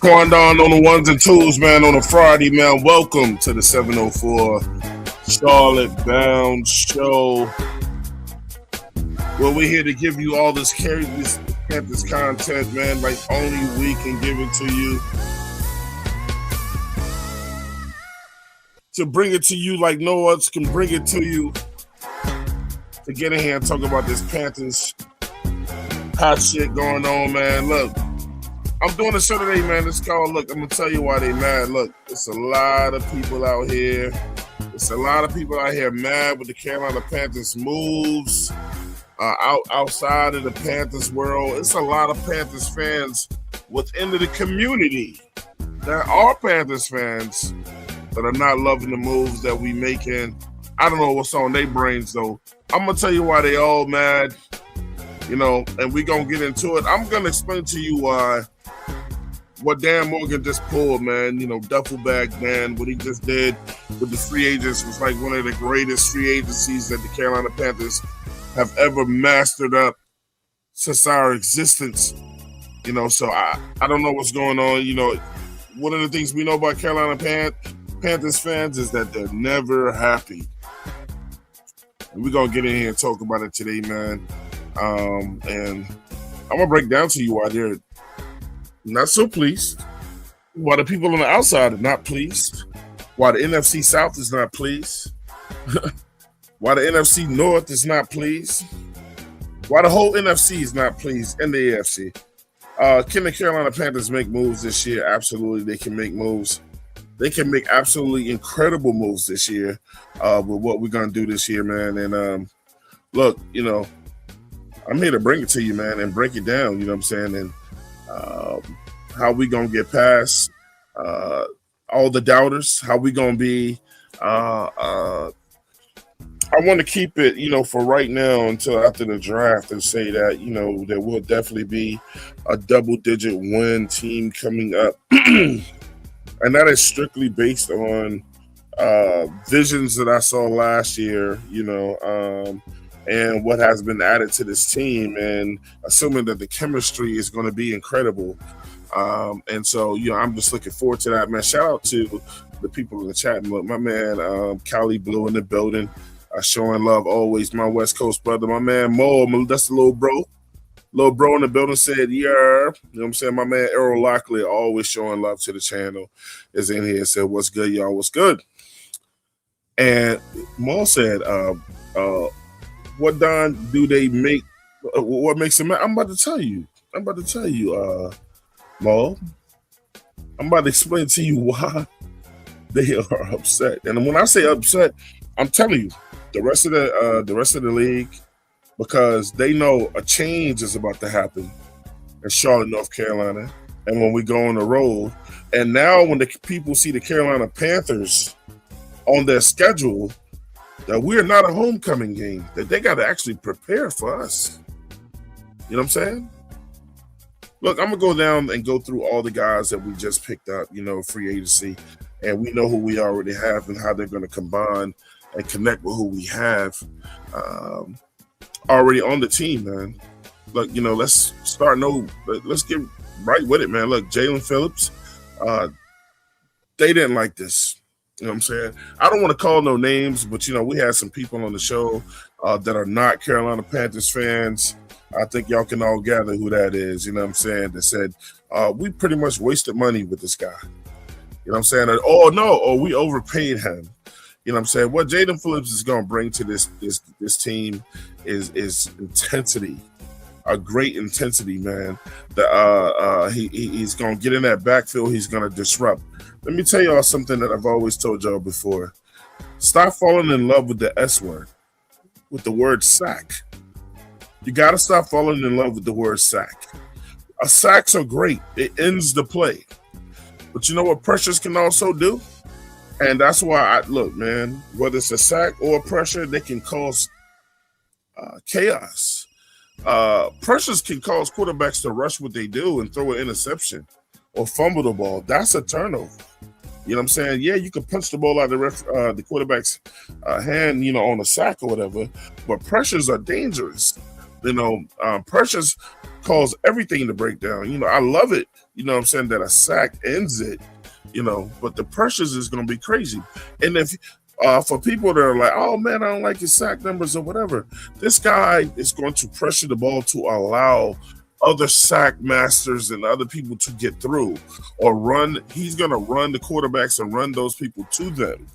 Quandon on the ones and twos, man, on a Friday, man. Welcome to the 704 Charlotte Bound Show. Well, we're here to give you all this Panthers content, man, like only we can give it to you. To bring it to you like no one else can bring it to you. To get in here and talk about this Panthers hot shit going on, man. Look, I'm doing a show today, man. It's called, look, I'm going to tell you why they mad. Look, it's a lot of people out here. It's a lot of people out here mad with the Carolina Panthers moves outside of the Panthers world. It's a lot of Panthers fans within the community. There are Panthers fans that are not loving the moves that we making. I don't know what's on their brains, though. I'm going to tell you why they all mad, and we're going to get into it. I'm going to explain to you why what Dan Morgan just pulled, man, duffel bag Dan, what he just did with the free agents was like one of the greatest free agencies that the Carolina Panthers have ever mastered up since our existence. So I don't know what's going on. One of the things we know about Carolina Panthers fans is that they're never happy. And we're going to get in here and talk about it today, man. And I'm going to break down to you why they're not so pleased, why the people on the outside are not pleased, why the NFC South is not pleased, why the NFC North is not pleased, why the whole NFC is not pleased, and the AFC. Can the Carolina Panthers make moves this year? Absolutely, they can make moves. They can make absolutely incredible moves this year with what we're going to do this year, man. And look, I'm here to bring it to you, man, and break it down, you know what I'm saying? And how we going to get past all the doubters, how we going to be I want to keep it, for right now until after the draft and say that, there will definitely be a double-digit win team coming up. And that is strictly based on visions that I saw last year, and what has been added to this team, and assuming that the chemistry is going to be incredible. And so, I'm just looking forward to that, man. Shout out to the people in the chat. My man, Cali Blue in the building, showing love always. My West Coast brother, my man Mo, that's the little bro. Little bro in the building said, yeah. You know what I'm saying? My man Errol Lockley, always showing love to the channel, is in here and said, what's good, y'all? What's good? And Mo said, what Don do they make? What makes them mad? I'm about to tell you, Mo. I'm about to explain to you why they are upset. And when I say upset, I'm telling you, the rest of the league, because they know a change is about to happen in Charlotte, North Carolina, and when we go on the road. And now when the people see the Carolina Panthers on their schedule, that we're not a homecoming game, that they got to actually prepare for us. You know what I'm saying? Look, I'm going to go down and go through all the guys that we just picked up, free agency, and we know who we already have and how they're going to combine and connect with who we have already on the team, man. Look, let's get right with it, man. Look, Jaylen Phillips, they didn't like this. You know what I'm saying? I don't want to call no names, but, we had some people on the show that are not Carolina Panthers fans. I think y'all can all gather who that is, you know what I'm saying, that said, we pretty much wasted money with this guy. You know what I'm saying? We overpaid him. You know what I'm saying? What Jaylen Phillips is going to bring to this team is intensity, a great intensity, man. He's going to get in that backfield. He's going to disrupt. Let me tell y'all something that I've always told y'all before. Stop falling in love with the S word, with the word sack. You got to stop falling in love with the word sack. Sacks are great. It ends the play. But you know what pressures can also do? And that's why look, man, whether it's a sack or a pressure, they can cause chaos. Pressures can cause quarterbacks to rush what they do and throw an interception or fumble the ball. That's a turnover. You know what I'm saying? Yeah, you can punch the ball out of the quarterback's hand, on a sack or whatever, but pressures are dangerous. Pressures cause everything to break down. I love it. What I'm saying, that a sack ends it. But the pressures is going to be crazy. And if for people that are like, oh man, I don't like his sack numbers or whatever, this guy is going to pressure the ball to allow other sack masters and other people to get through or run. He's going to run the quarterbacks and run those people to them,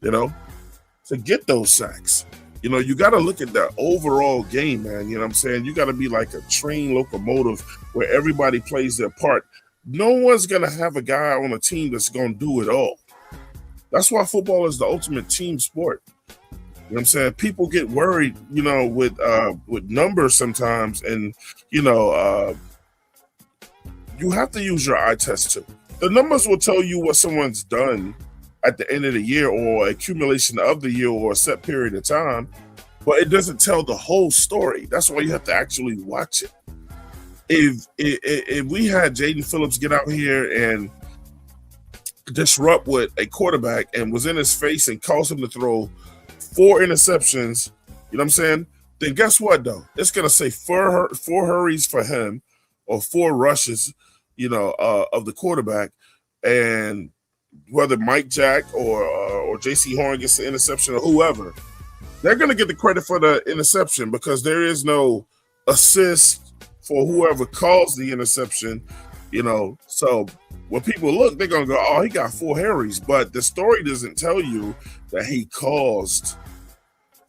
to get those sacks. You got to look at the overall game, man. You know what I'm saying? You got to be like a trained locomotive where everybody plays their part. No one's going to have a guy on a team that's going to do it all. That's why football is the ultimate team sport. You know what I'm saying? People get worried, with numbers sometimes. And, you have to use your eye test too. The numbers will tell you what someone's done at the end of the year or accumulation of the year or a set period of time, but it doesn't tell the whole story. That's why you have to actually watch it. If we had Jaylen Phillips get out here and disrupt with a quarterback and was in his face and caused him to throw 4 interceptions, you know what I'm saying? Then guess what though? It's gonna say four hurries for him or 4 rushes, of the quarterback, and whether Mike Jack or J.C. Horn gets the interception or whoever, they're gonna get the credit for the interception because there is no assist for whoever caused the interception, So when people look, they're gonna go, "Oh, he got 4 hurries," but the story doesn't tell you that he caused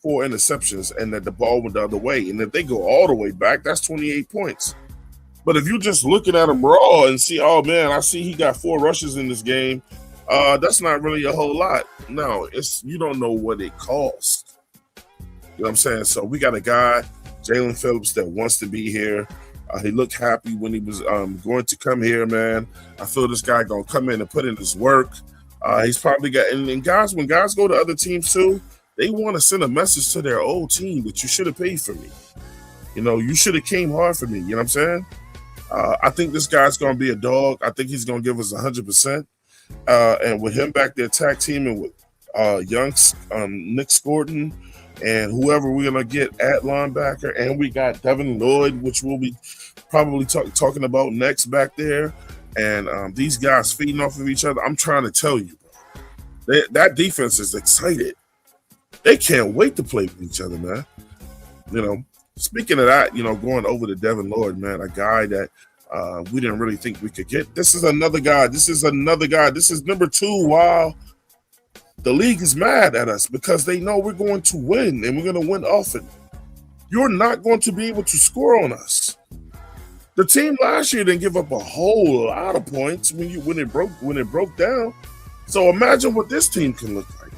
4 interceptions and that the ball went the other way. And if they go all the way back, that's 28 points. But if you're just looking at him raw and see, oh man, I see he got 4 rushes in this game, that's not really a whole lot. No, you don't know what it cost. You know what I'm saying? So we got a guy, Jaylen Phillips, that wants to be here. He looked happy when he was going to come here, man. I feel this guy gonna come in and put in his work. He's probably got, and guys, when guys go to other teams too, they want to send a message to their old team that you should have paid for me. You should have came hard for me. You know what I'm saying? I think this guy's gonna be a dog. I think he's gonna give us 100%. And with him back there tag teaming with young Nick Scorton and whoever we're going to get at linebacker, and we got Devin Lloyd, which we'll be probably talking about next back there, and these guys feeding off of each other. I'm trying to tell you, bro, that defense is excited. They can't wait to play with each other, man. Speaking of that, going over to Devin Lloyd, man, a guy that we didn't really think we could get. This is another guy. This is number 2. Wow. The league is mad at us because they know we're going to win and we're going to win often. You're not going to be able to score on us. The team last year didn't give up a whole lot of points when it broke down. So imagine what this team can look like.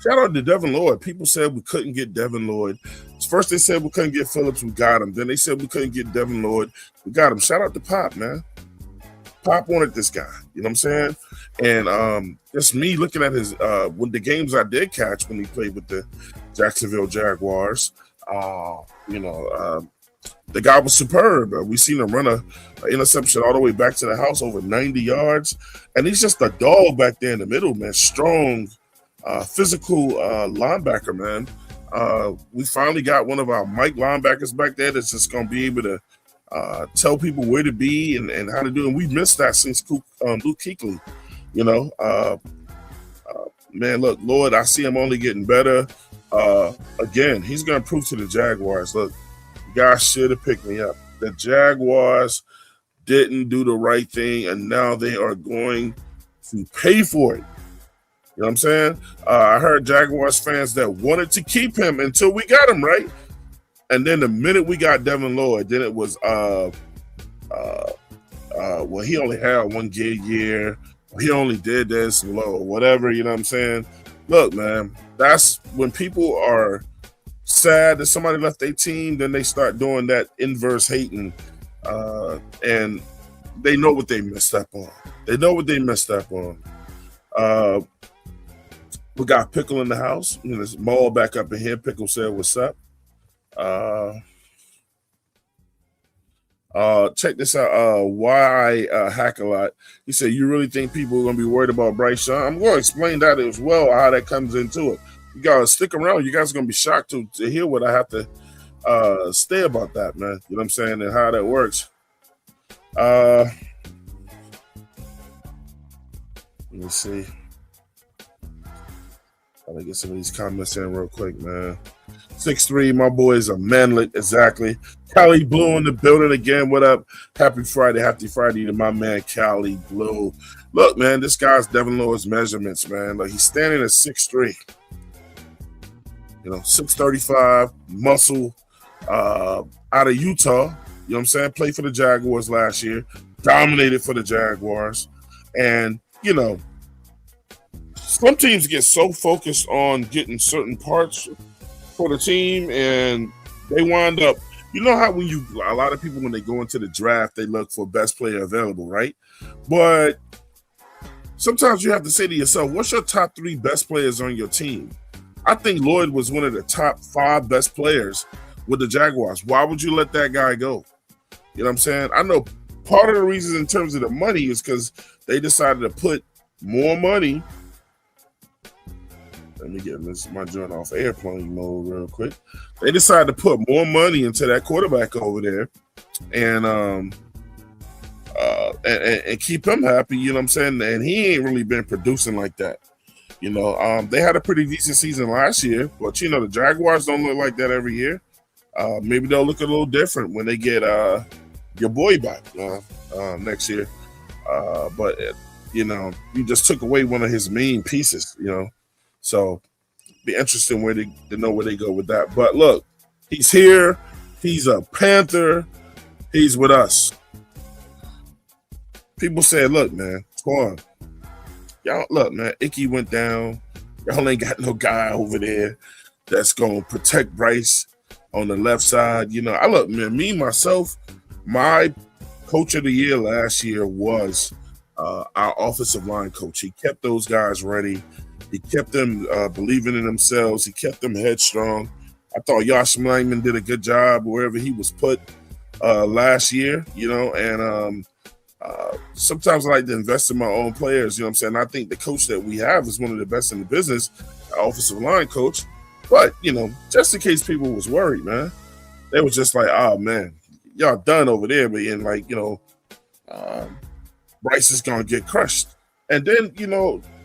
Shout out to Devin Lloyd. People said we couldn't get Devin Lloyd. First they said we couldn't get Phillips, we got him. Then they said we couldn't get Devin Lloyd, we got him. Shout out to Pop, man. Pop wanted this guy. You know what I'm saying? And just me looking at his when the games I did catch when he played with the Jacksonville Jaguars, the guy was superb. We seen him run an interception all the way back to the house over 90 yards. And he's just a dog back there in the middle, man. Strong, physical linebacker, man. We finally got one of our Mike linebackers back there that's just going to be able to tell people where to be and how to do it. And we missed that since Luke Kuechly. Man, look, Lloyd, I see him only getting better. Again, he's going to prove to the Jaguars, look, you guys should have picked me up. The Jaguars didn't do the right thing, and now they are going to pay for it. You know what I'm saying? I heard Jaguars fans that wanted to keep him until we got him, right? And then the minute we got Devin Lloyd, then it was, well, he only had 1 good year. He only did this, or whatever, you know what I'm saying? Look, man, that's when people are sad that somebody left their team, then they start doing that inverse hating, and they know what they messed up on. We got Pickle in the house. There's Maul back up in here. Pickle said, what's up? Check this out. Why hack a lot? He said, you really think people are going to be worried about Bryce Young? I'm going to explain that as well, how that comes into it. You guys stick around. You guys are going to be shocked to hear what I have to stay about that, man. You know what I'm saying, and how that works. Let me see. I'm gonna get some of these comments in real quick, man. 6'3", my boy is a manlet, exactly. Cali Blue in the building again. What up? Happy Friday to my man Cali Blue. Look, man, this guy's Devin Lloyd's measurements, man. Like, he's standing at 6'3". 635, muscle, out of Utah. You know what I'm saying? Played for the Jaguars last year, dominated for the Jaguars. And, some teams get so focused on getting certain parts for the team, and they wind up, how a lot of people, when they go into the draft, they look for best player available, right? But sometimes you have to say to yourself, what's your top 3 best players on your team? I think Lloyd was one of the top 5 best players with the Jaguars. Why would you let that guy go? You know what I'm saying? I know part of the reason in terms of the money is because they decided to put more money. Let me get my joint off airplane mode real quick. They decided to put more money into that quarterback over there and keep him happy, you know what I'm saying? And he ain't really been producing like that. They had a pretty decent season last year, but the Jaguars don't look like that every year. Maybe they'll look a little different when they get your boy back next year. But you just took away one of his main pieces, So be interesting to know where they go with that. But look, he's here. He's a Panther. He's with us. People say, look, man, Twan, y'all, look, man, Icky went down. Y'all ain't got no guy over there that's going to protect Bryce on the left side. I look, man, myself, my coach of the year last year was our offensive line coach. He kept those guys ready. He kept them believing in themselves. He kept them headstrong. I thought Josh Lyman did a good job wherever he was put last year, and sometimes I like to invest in my own players, you know what I'm saying? I think the coach that we have is one of the best in the business, our offensive line coach. But, just in case people was worried, man, they was just like, oh, man, y'all done over there. But Bryce is going to get crushed. And then,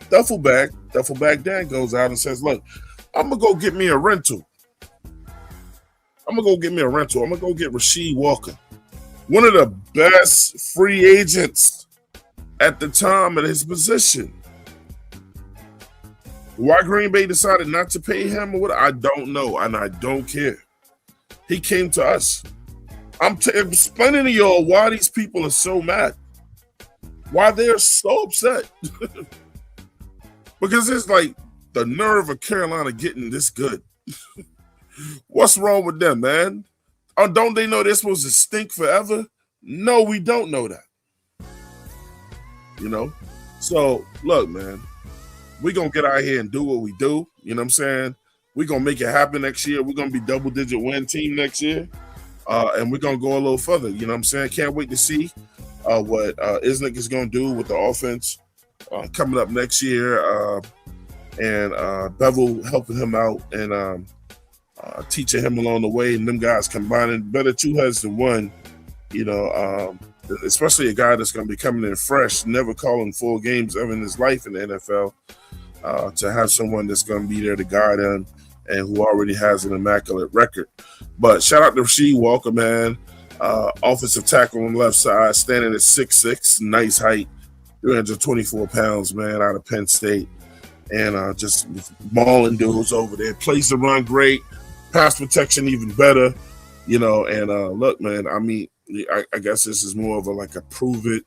Duffelback Dan goes out and says, look, I'm going to go get me a rental. I'm going to go get Rasheed Walker, one of the best free agents at the time at his position. Why Green Bay decided not to pay him or what, I don't know, and I don't care. He came to us. I'm explaining to y'all why these people are so mad, why they're so upset. Because it's like the nerve of Carolina getting this good. What's wrong with them, man? Don't they know they're supposed to stink forever? No, we don't know that. So, look, man, we're going to get out here and do what we do. You know what I'm saying? We're going to make it happen next year. We're going to be double-digit win team next year. And we're going to go a little further. You know what I'm saying? Can't wait to see what Isnick is going to do with the offense coming up next year. And Bevel helping him out and teaching him along the way. And them guys combining better 2 heads than one. Especially a guy that's going to be coming in fresh, never calling full games ever in his life in the NFL, to have someone that's going to be there to guide him and who already has an immaculate record. But shout out to Rasheed Walker, man. Offensive tackle on the left side, standing at 6'6", nice height, 324 pounds, man, out of Penn State. And just mauling dudes over there. Plays the run great, pass protection even better, and look, man, I guess this is more of a prove it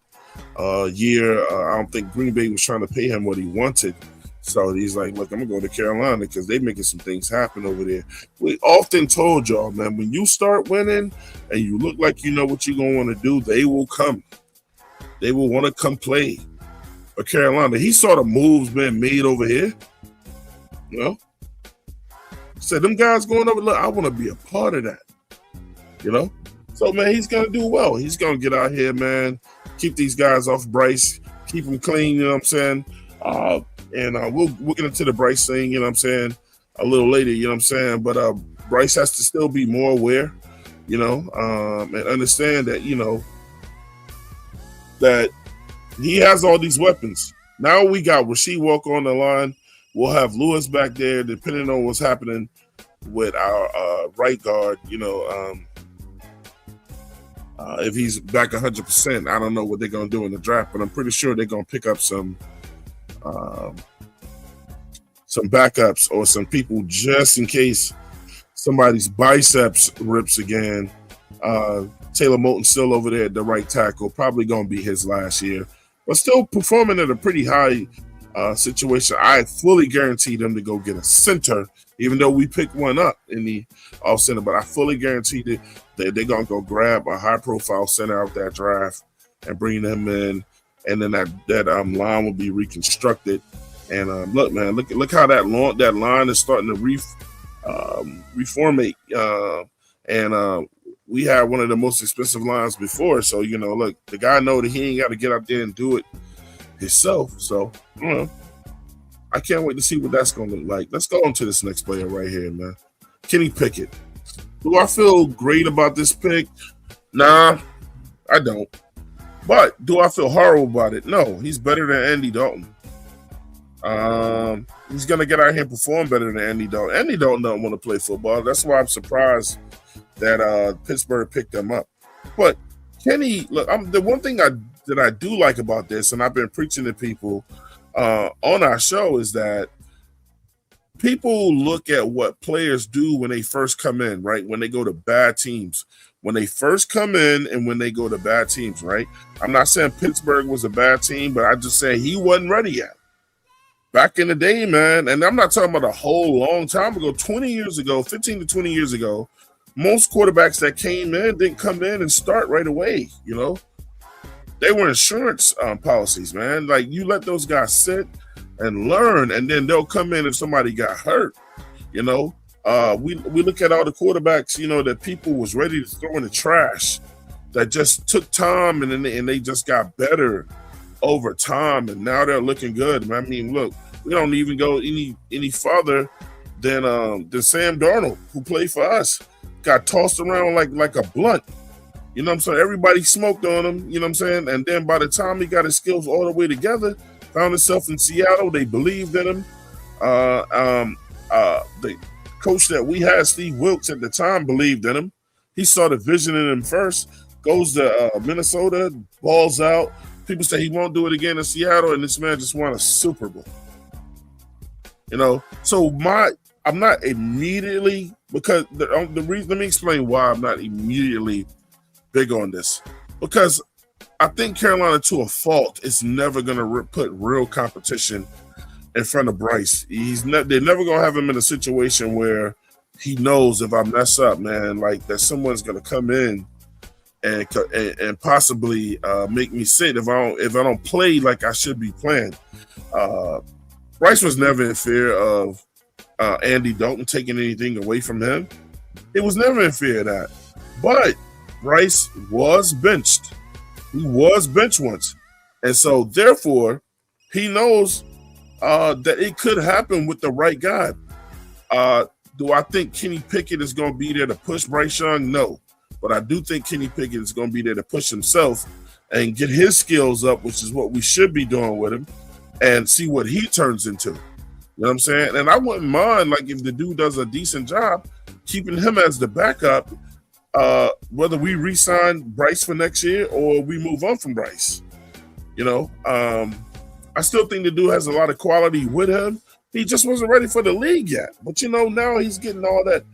year. I don't think Green Bay was trying to pay him what he wanted. So he's like, look, I'm going to go to Carolina because they're making some things happen over there. We often told y'all, man, when you start winning and you look like you know what you're going to want to do, they will come. They will want to come play for Carolina. He saw the moves being made over here. Said, them guys going over, look, I want to be a part of that. So, man, he's going to do well. He's going to get out here, man, keep these guys off Bryce, keep them clean, you know what I'm saying? And we'll get into the Bryce thing, you know what I'm saying, a little later, you know what I'm saying? But Bryce has to still be more aware, and understand that, that he has all these weapons. Now we got Rasheed Walker on the line. We'll have Lewis back there, depending on what's happening with our right guard. If he's back 100%, I don't know what they're going to do in the draft, but I'm pretty sure they're going to pick up some backups or some people just in case somebody's biceps rips again. Taylor Moton's still over there at the right tackle, probably going to be his last year, but still performing at a pretty high situation. I fully guarantee them to go get a center, even though we picked one up in the off center, but I fully guarantee that they're going to go grab a high-profile center out that draft and bring them in, and then that line will be reconstructed. And look, man, look how that line is starting to reformate. We had one of the most expensive lines before, so look, the guy know that he ain't got to get out there and do it himself. So I can't wait to see what that's going to look like. Let's go on to this next player right here, man. Kenny Pickett. Do I feel great about this pick? Nah, I don't. But do I feel horrible about it? No, he's better than Andy Dalton. He's going to get out here and perform better than Andy Dalton. Andy Dalton doesn't want to play football. That's why I'm surprised that Pittsburgh picked him up. But Kenny, look, the one thing that I do like about this, and I've been preaching to people on our show, is that people look at what players do when they first come in, right? When they go to bad teams. When they first come in and when they go to bad teams, right? I'm not saying Pittsburgh was a bad team, but I just say he wasn't ready yet. Back in the day, man, and I'm not talking about a whole long time ago, 20 years ago, 15 to 20 years ago, most quarterbacks that came in didn't come in and start right away, They were insurance policies, man. Like, you let those guys sit and learn, and then they'll come in if somebody got hurt, We look at all the quarterbacks, that people was ready to throw in the trash, that just took time and they just got better over time, and now they're looking good. I mean, look, we don't even go any farther than Sam Darnold, who played for us, got tossed around like a blunt. You know what I'm saying? Everybody smoked on him, you know what I'm saying? And then by the time he got his skills all the way together, found himself in Seattle, they believed in him. The coach that we had, Steve Wilkes, at the time, believed in him. He saw the vision in him first, goes to Minnesota, balls out. People say he won't do it again in Seattle, and this man just won a Super Bowl. So I'm not immediately, because the reason, let me explain why I'm not immediately big on this. Because I think Carolina, to a fault, is never going to put real competition in front of Bryce. They're never going to have him in a situation where he knows, if I mess up, man, like that someone's going to come in and possibly make me sit if I don't play like I should be playing. Bryce was never in fear of Andy Dalton taking anything away from him. He was never in fear of that. But Bryce was benched. He was benched once. And so, therefore, he knows that it could happen with the right guy. Do I think Kenny Pickett is going to be there to push Bryce Young? No. But I do think Kenny Pickett is going to be there to push himself and get his skills up, which is what we should be doing with him, and see what he turns into. You know what I'm saying? And I wouldn't mind, like, if the dude does a decent job, keeping him as the backup, whether we re-sign Bryce for next year or we move on from Bryce. I still think the dude has a lot of quality with him. He just wasn't ready for the league yet. But, now he's getting all that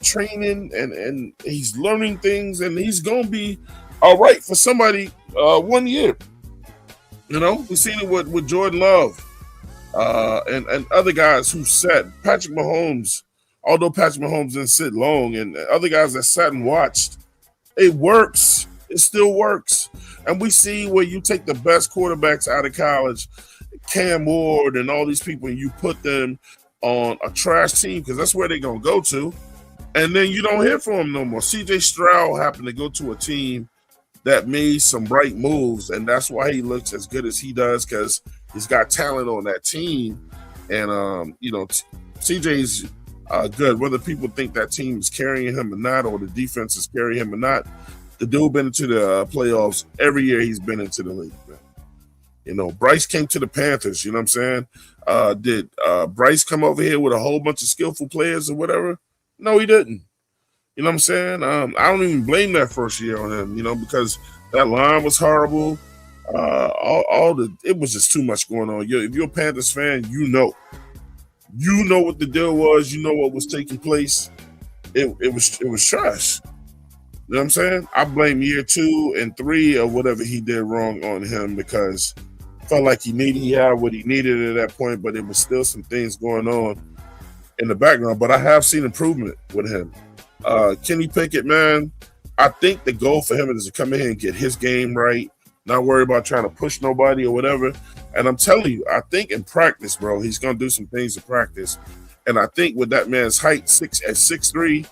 training and he's learning things, and he's going to be all right for somebody 1 year. We've seen it with Jordan Love and other guys who sat. Patrick Mahomes, although Patrick Mahomes didn't sit long, and other guys that sat and watched, it works. It still works. And we see where you take the best quarterbacks out of college, Cam Ward and all these people, and you put them on a trash team, because that's where they're going to go to, and then you don't hear from them no more. CJ Stroud happened to go to a team that made some right moves, and that's why he looks as good as he does, because he's got talent on that team. And CJ's good. Whether people think that team is carrying him or not, or the defense is carrying him or not, the dude been into the playoffs every year he's been into the league, man. You know, Bryce came to the Panthers, you know what I'm saying? Did Bryce come over here with a whole bunch of skillful players or whatever? No, he didn't. You know what I'm saying? I don't even blame that first year on him, you know, because that line was horrible. It was just too much going on. If you're a Panthers fan, you know what the deal was. You know what was taking place. It was trash. You know what I'm saying? I blame year 2 and 3 or whatever he did wrong on him, because I felt like he had what he needed at that point, but there was still some things going on in the background. But I have seen improvement with him. Kenny Pickett, man, I think the goal for him is to come in here and get his game right, not worry about trying to push nobody or whatever. And I'm telling you, I think in practice, bro, he's going to do some things in practice. And I think with that man's height, 6'3",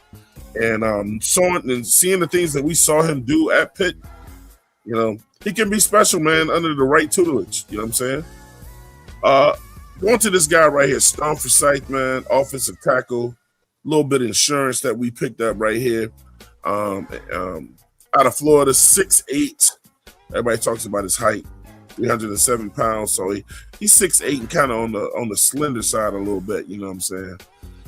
and seeing the things that we saw him do at Pitt, you know, he can be special, man, under the right tutelage. You know what I'm saying? Going to this guy right here, Storm Forsythe, man, offensive tackle, a little bit of insurance that we picked up right here. Out of Florida, 6'8". Everybody talks about his height, 307 pounds. So he's 6'8" and kind of on the slender side a little bit, you know what I'm saying?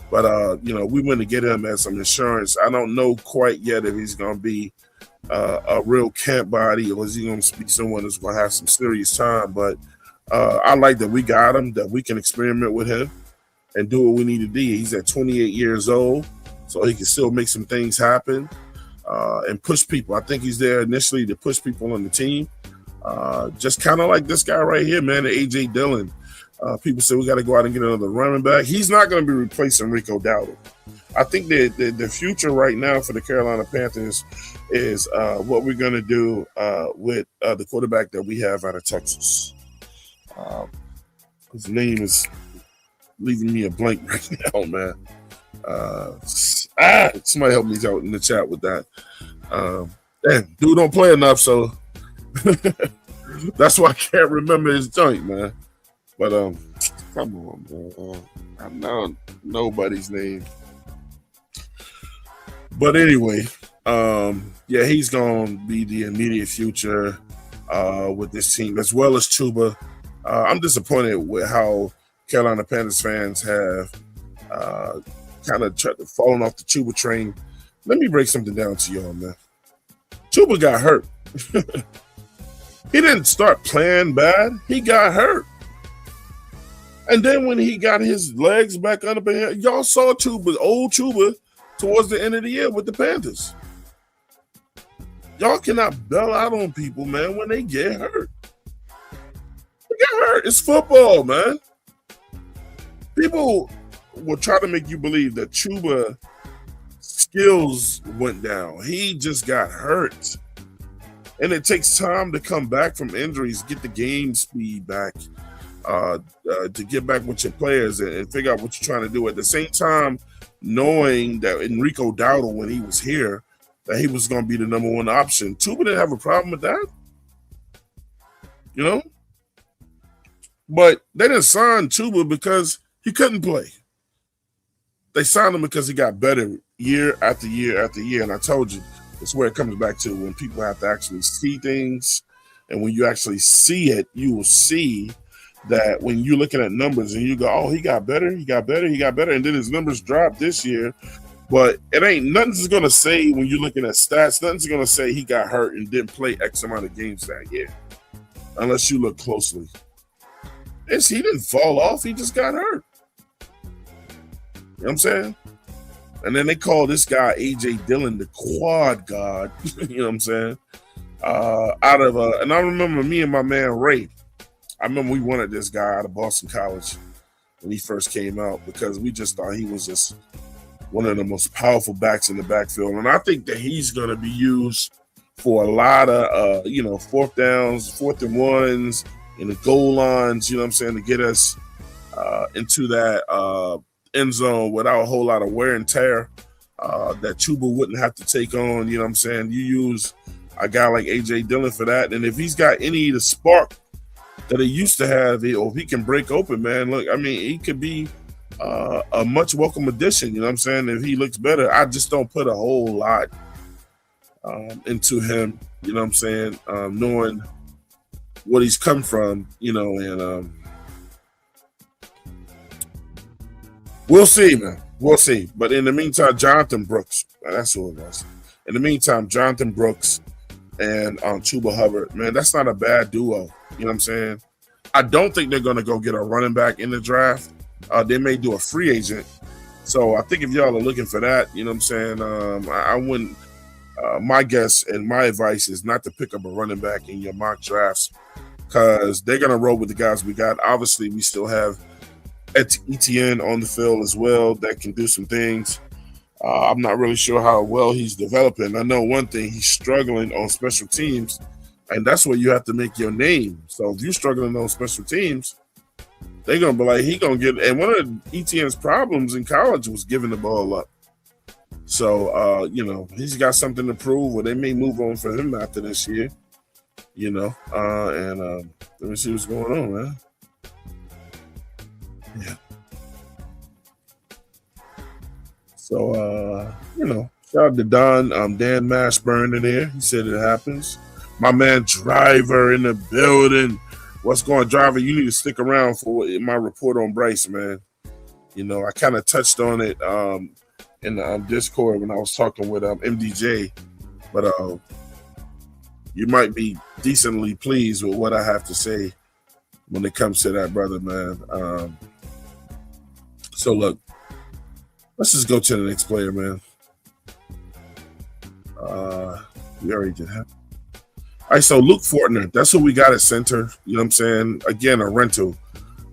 But, you know, we went to get him as some insurance. I don't know quite yet if he's going to be a real camp body, or is he going to be someone that's going to have some serious time. But I like that we got him, that we can experiment with him and do what we need to do. He's at 28 years old, so he can still make some things happen and push people. I think he's there initially to push people on the team. Just kind of like this guy right here, man, A.J. Dillon. People say we got to go out and get another running back. He's not going to be replacing Rico Dowdle. I think the future right now for the Carolina Panthers is what we're going to do with the quarterback that we have out of Texas. His name is leaving me a blank right now, man. Somebody help me out in the chat with that. Damn, dude don't play enough, so that's why I can't remember his joint, man. But come on, man. I know nobody's name. But anyway, yeah, he's gonna be the immediate future with this team, as well as Chuba. I'm disappointed with how Carolina Panthers fans have kind of fallen off the Chuba train. Let me break something down to y'all, man. Chuba got hurt. He didn't start playing bad. He got hurt. And then when he got his legs back up in here, y'all saw old Chuba, towards the end of the year with the Panthers. Y'all cannot bail out on people, man, when they get hurt. They get hurt. It's football, man. People will try to make you believe that Chuba skills went down. He just got hurt. And it takes time to come back from injuries, get the game speed back, to get back with your players and figure out what you're trying to do. At the same time, knowing that Enrico Dowdle, when he was here, that he was going to be the number one option. Chuba didn't have a problem with that. You know? But they didn't sign Chuba because he couldn't play. They signed him because he got better year after year after year. And I told you, it's where it comes back to when people have to actually see things. And when you actually see it, you will see that when you're looking at numbers and you go, oh, he got better, he got better, he got better. And then his numbers dropped this year. But it ain't nothing's going to say when you're looking at stats, nothing's going to say he got hurt and didn't play X amount of games that year. Unless you look closely. He didn't fall off. He just got hurt. You know what I'm saying? And then they call this guy A.J. Dillon the quad god. You know what I'm saying? And I remember me and my man Ray. I remember we wanted this guy out of Boston College when he first came out because we just thought he was just one of the most powerful backs in the backfield. And I think that he's going to be used for a lot of, fourth downs, 4th and 1s, in the goal lines, you know what I'm saying, to get us into that end zone without a whole lot of wear and tear that Chuba wouldn't have to take on, you know what I'm saying? You use a guy like A.J. Dillon for that. And if he's got any of the spark that he used to have, or if he can break open, man, look, I mean, he could be a much welcome addition. You know what I'm saying? If he looks better, I just don't put a whole lot into him. You know what I'm saying? Knowing what he's come from, and we'll see, man. We'll see. But in the meantime, Jonathan Brooks, that's who it was. In the meantime, Jonathan Brooks and Chuba Hubbard, man, that's not a bad duo. You know what I'm saying? I don't think they're going to go get a running back in the draft. They may do a free agent. So I think if y'all are looking for that, you know what I'm saying, I wouldn't. My guess and my advice is not to pick up a running back in your mock drafts because they're going to roll with the guys we got. Obviously, we still have Etienne on the field as well that can do some things. I'm not really sure how well he's developing. I know one thing, he's struggling on special teams, and that's where you have to make your name. So if you're struggling on special teams, they're going to be like, he going to get – and one of Etienne's problems in college was giving the ball up. So, he's got something to prove, or they may move on for him after this year, and let me see what's going on, man. Yeah. So, shout out to Don, Dan Mashburn in there. He said it happens. My man Driver in the building. What's going, Driver? You need to stick around for my report on Bryce, man. I kind of touched on it in the Discord when I was talking with MDJ, but you might be decently pleased with what I have to say when it comes to that, brother, man. So, look. Let's just go to the next player, man. We already did that. All right, so Luke Fortner, that's who we got at center. You know what I'm saying? Again, a rental.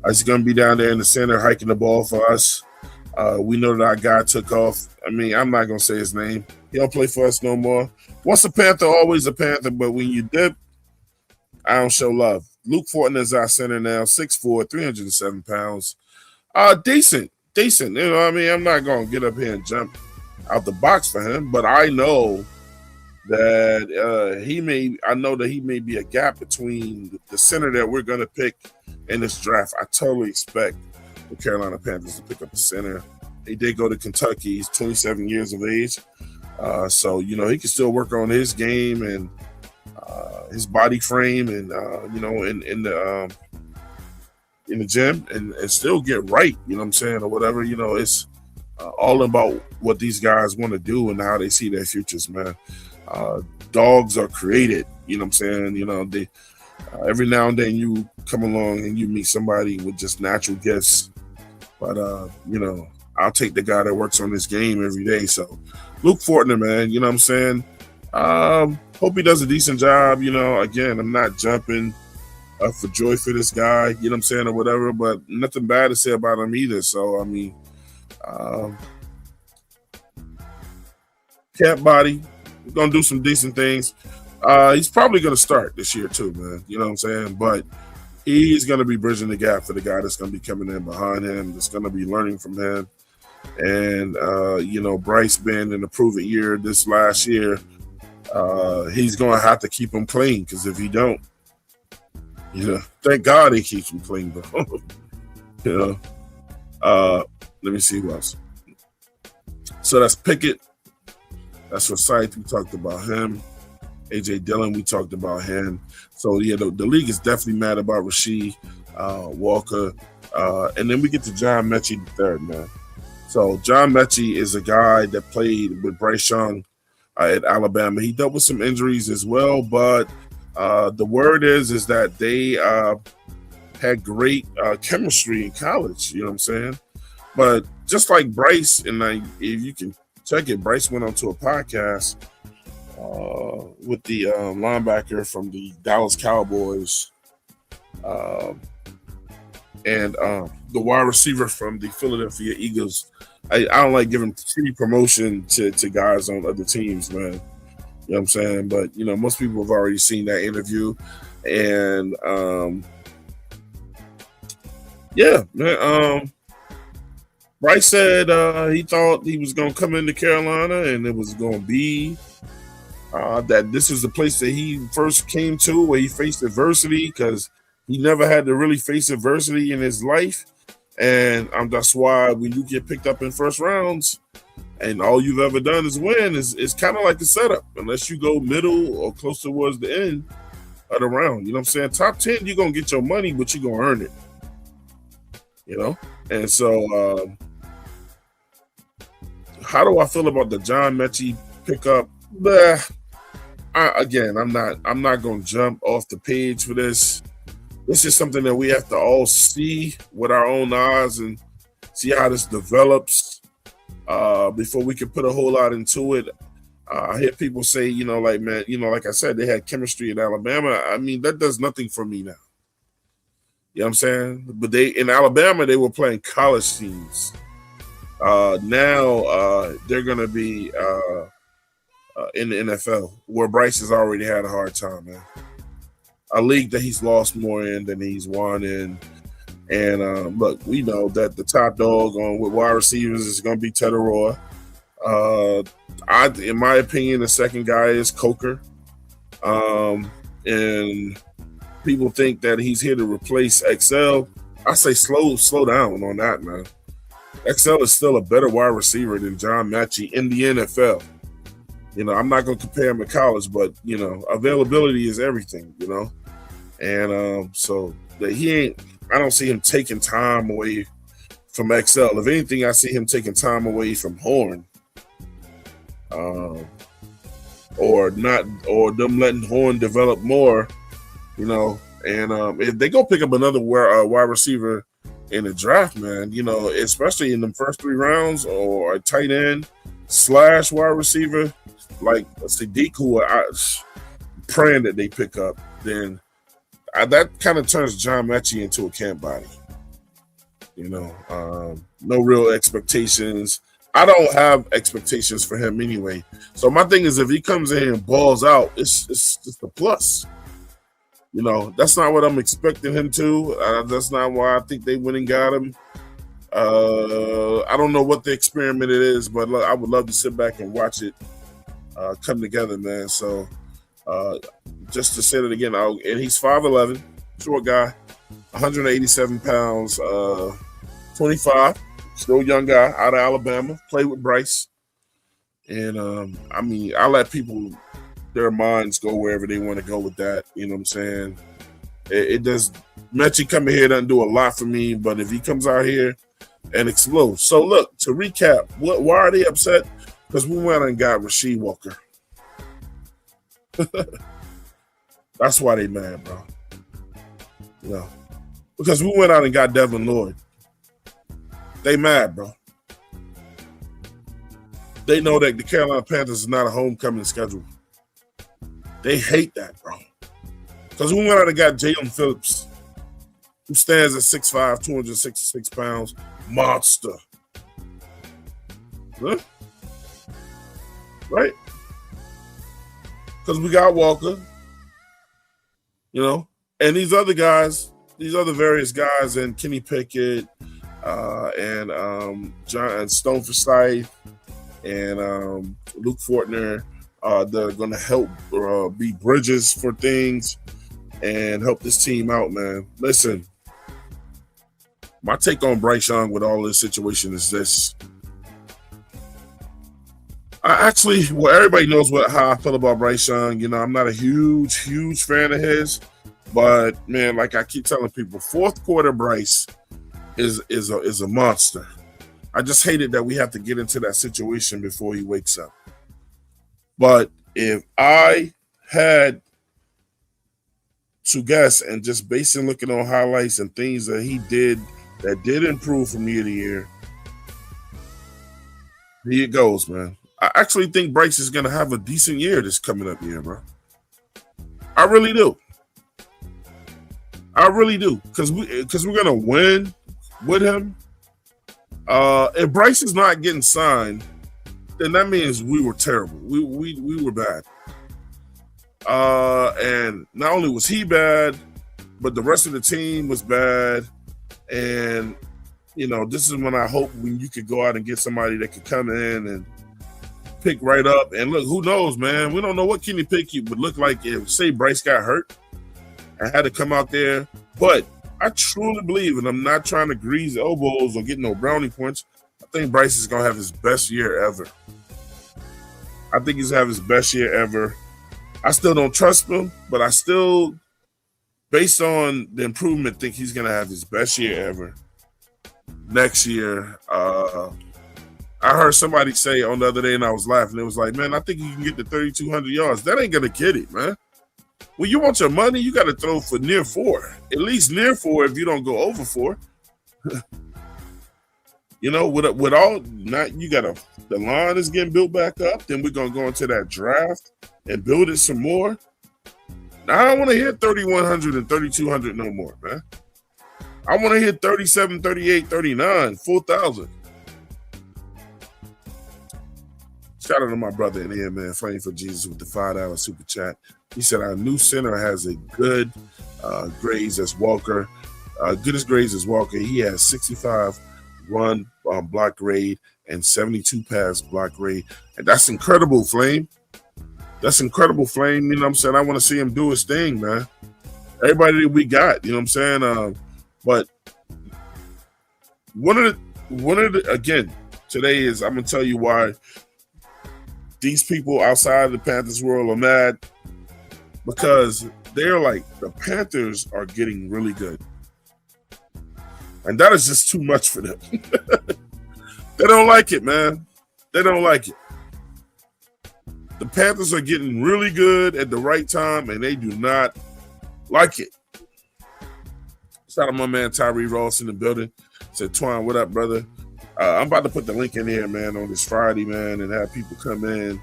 He's going to be down there in the center hiking the ball for us. We know that our guy took off. I mean, I'm not going to say his name. He don't play for us no more. Once a Panther, always a Panther, but when you dip, I don't show love. Luke Fortner is our center now, 6'4", 307 pounds. Decent. You know what I mean? I'm not going to get up here and jump out the box for him, but I know that he may be a gap between the center that we're going to pick in this draft. I totally expect the Carolina Panthers to pick up a center. He did go to Kentucky. He's 27 years of age. So, he can still work on his game and his body frame and, in the gym and still get right, you know what I'm saying, or whatever. It's all about what these guys want to do and how they see their futures, man. Dogs are created, you know what I'm saying. They every now and then you come along and you meet somebody with just natural gifts, but I'll take the guy that works on this game every day. So Luke Fortner, man, you know what I'm saying. Hope he does a decent job. Again, I'm not jumping for joy for this guy, you know what I'm saying, or whatever, but nothing bad to say about him either. So, I mean, cat body, going to do some decent things. He's probably going to start this year too, man, you know what I'm saying, but he's going to be bridging the gap for the guy that's going to be coming in behind him, that's going to be learning from him. And, Bryce being in a proven year this last year, he's going to have to keep him clean, because if he don't, thank God he keeps him clean, bro. Let me see who else. So that's Pickett. That's Rasheed. We talked about him. AJ Dillon, we talked about him. So, yeah, the league is definitely mad about Rasheed Walker. And then we get to John Metchie III, man. So John Metchie is a guy that played with Bryce Young at Alabama. He dealt with some injuries as well, but the word is that they had great chemistry in college, you know what I'm saying? But just like Bryce, and if you can check it, Bryce went on to a podcast with the linebacker from the Dallas Cowboys and the wide receiver from the Philadelphia Eagles. I don't like giving free promotion to guys on other teams, man. You know what I'm saying? But, most people have already seen that interview. And, yeah, man. Bryce said he thought he was going to come into Carolina and it was going to be that this is the place that he first came to where he faced adversity, because he never had to really face adversity in his life. And that's why when you get picked up in first rounds and all you've ever done is win, it's kind of like a setup, unless you go middle or close towards the end of the round. You know what I'm saying? Top 10, you're going to get your money, but you're going to earn it. And so how do I feel about the John Metchie pickup? I'm not going to jump off the page for this. This is something that we have to all see with our own eyes and see how this develops before we can put a whole lot into it. I hear people say, like I said, they had chemistry in Alabama. I mean, that does nothing for me now. You know what I'm saying? But in Alabama, they were playing college teams. Now they're going to be in the NFL, where Bryce has already had a hard time, man. A league that he's lost more in than he's won in. And look, we know that the top dog with wide receivers is going to be Teteroy. In my opinion, the second guy is Coker. And people think that he's here to replace XL. I say slow down on that, man. XL is still a better wide receiver than John Metchie in the NFL. I'm not going to compare him to college, but, availability is everything, And so I don't see him taking time away from XL. If anything, I see him taking time away from Horn. Or them letting Horn develop more, And if they go pick up another wide receiver in the draft, man, especially in the first 3 rounds, or a tight end / wide receiver like Sadiq, who I'm praying that they pick up, then that kind of turns John Metchie into a camp body. No real expectations. I don't have expectations for him anyway. So my thing is, if he comes in and balls out, it's just a plus. That's not what I'm expecting him to. That's not why I think they went and got him. I don't know what the experiment it is, but I would love to sit back and watch it come together, man. So just to say it again, and he's 5'11", short guy, 187 pounds, 25, still young guy out of Alabama, played with Bryce. And I let people, their minds go wherever they want to go with that. You know what I'm saying? It does. Metchie coming here doesn't do a lot for me, but if he comes out here and explodes. So look, to recap, why are they upset? Because we went and got Rasheed Walker. That's why they mad, bro. Because we went out and got Devin Lloyd. They mad, bro. They know that the Carolina Panthers is not a homecoming schedule. They hate that, bro. Because we went out and got Jaylen Phillips, who stands at 6'5", 266 pounds, monster. Huh? Right? Because we got Walker, and these other guys, these other various guys, and Kenny Pickett, and John and Stone Forsythe, and Luke Fortner, they're going to help be bridges for things and help this team out, man. Listen, my take on Bryce Young with all this situation is this. Everybody knows how I feel about Bryce Young. I'm not a huge fan of his, but man, like I keep telling people, fourth quarter Bryce is a monster. I just hated that we have to get into that situation before he wakes up. But if I had to guess, and just based on looking on highlights and things that he did that did improve from year to year, here it goes, man. I actually think Bryce is going to have a decent year this coming up year, bro. I really do. Because we're going to win with him. If Bryce is not getting signed, then that means we were terrible. We were bad. And not only was he bad, but the rest of the team was bad. And, this is when I hope when you could go out and get somebody that could come in and pick right up. And look, who knows, man? We don't know what Kenny Pickett would look like if, say, Bryce got hurt and had to come out there. But I truly believe, and I'm not trying to grease elbows or get no brownie points. I think Bryce is gonna have his best year ever. I think he's have his best year ever. I still don't trust him, but I still, based on the improvement, think he's gonna have his best year ever next year. I heard somebody say on the other day, and I was laughing. It was like, man, I think you can get to 3,200 yards. That ain't gonna get it, man. When you want your money, you got to throw for near 4, at least near 4. If you don't go over 4, you know, with all not, you got to. The line is getting built back up. Then we're gonna go into that draft and build it some more. Now, I don't want to hit 3,100 and 3,200 no more, man. I want to hit 37, 38, 39, 4,000. Shout out to my brother in here, man, Flame for Jesus with the $5 super chat. He said our new center has a good grades as Walker. Good as grades as Walker. He has 65 run block grade and 72 pass block grade. And that's incredible, Flame. That's incredible, Flame. You know what I'm saying? I want to see him do his thing, man. Everybody that we got, you know what I'm saying? But one of the again, today is, I'm going to tell you why these people outside of the Panthers world are mad, because they're like, the Panthers are getting really good. And that is just too much for them. They don't like it, man. They don't like it. The Panthers are getting really good at the right time, and they do not like it. Shout out my man Tyree Ross in the building. Said, Twine, what up, brother? I'm about to put the link in here, man, on this Friday, man, and have people come in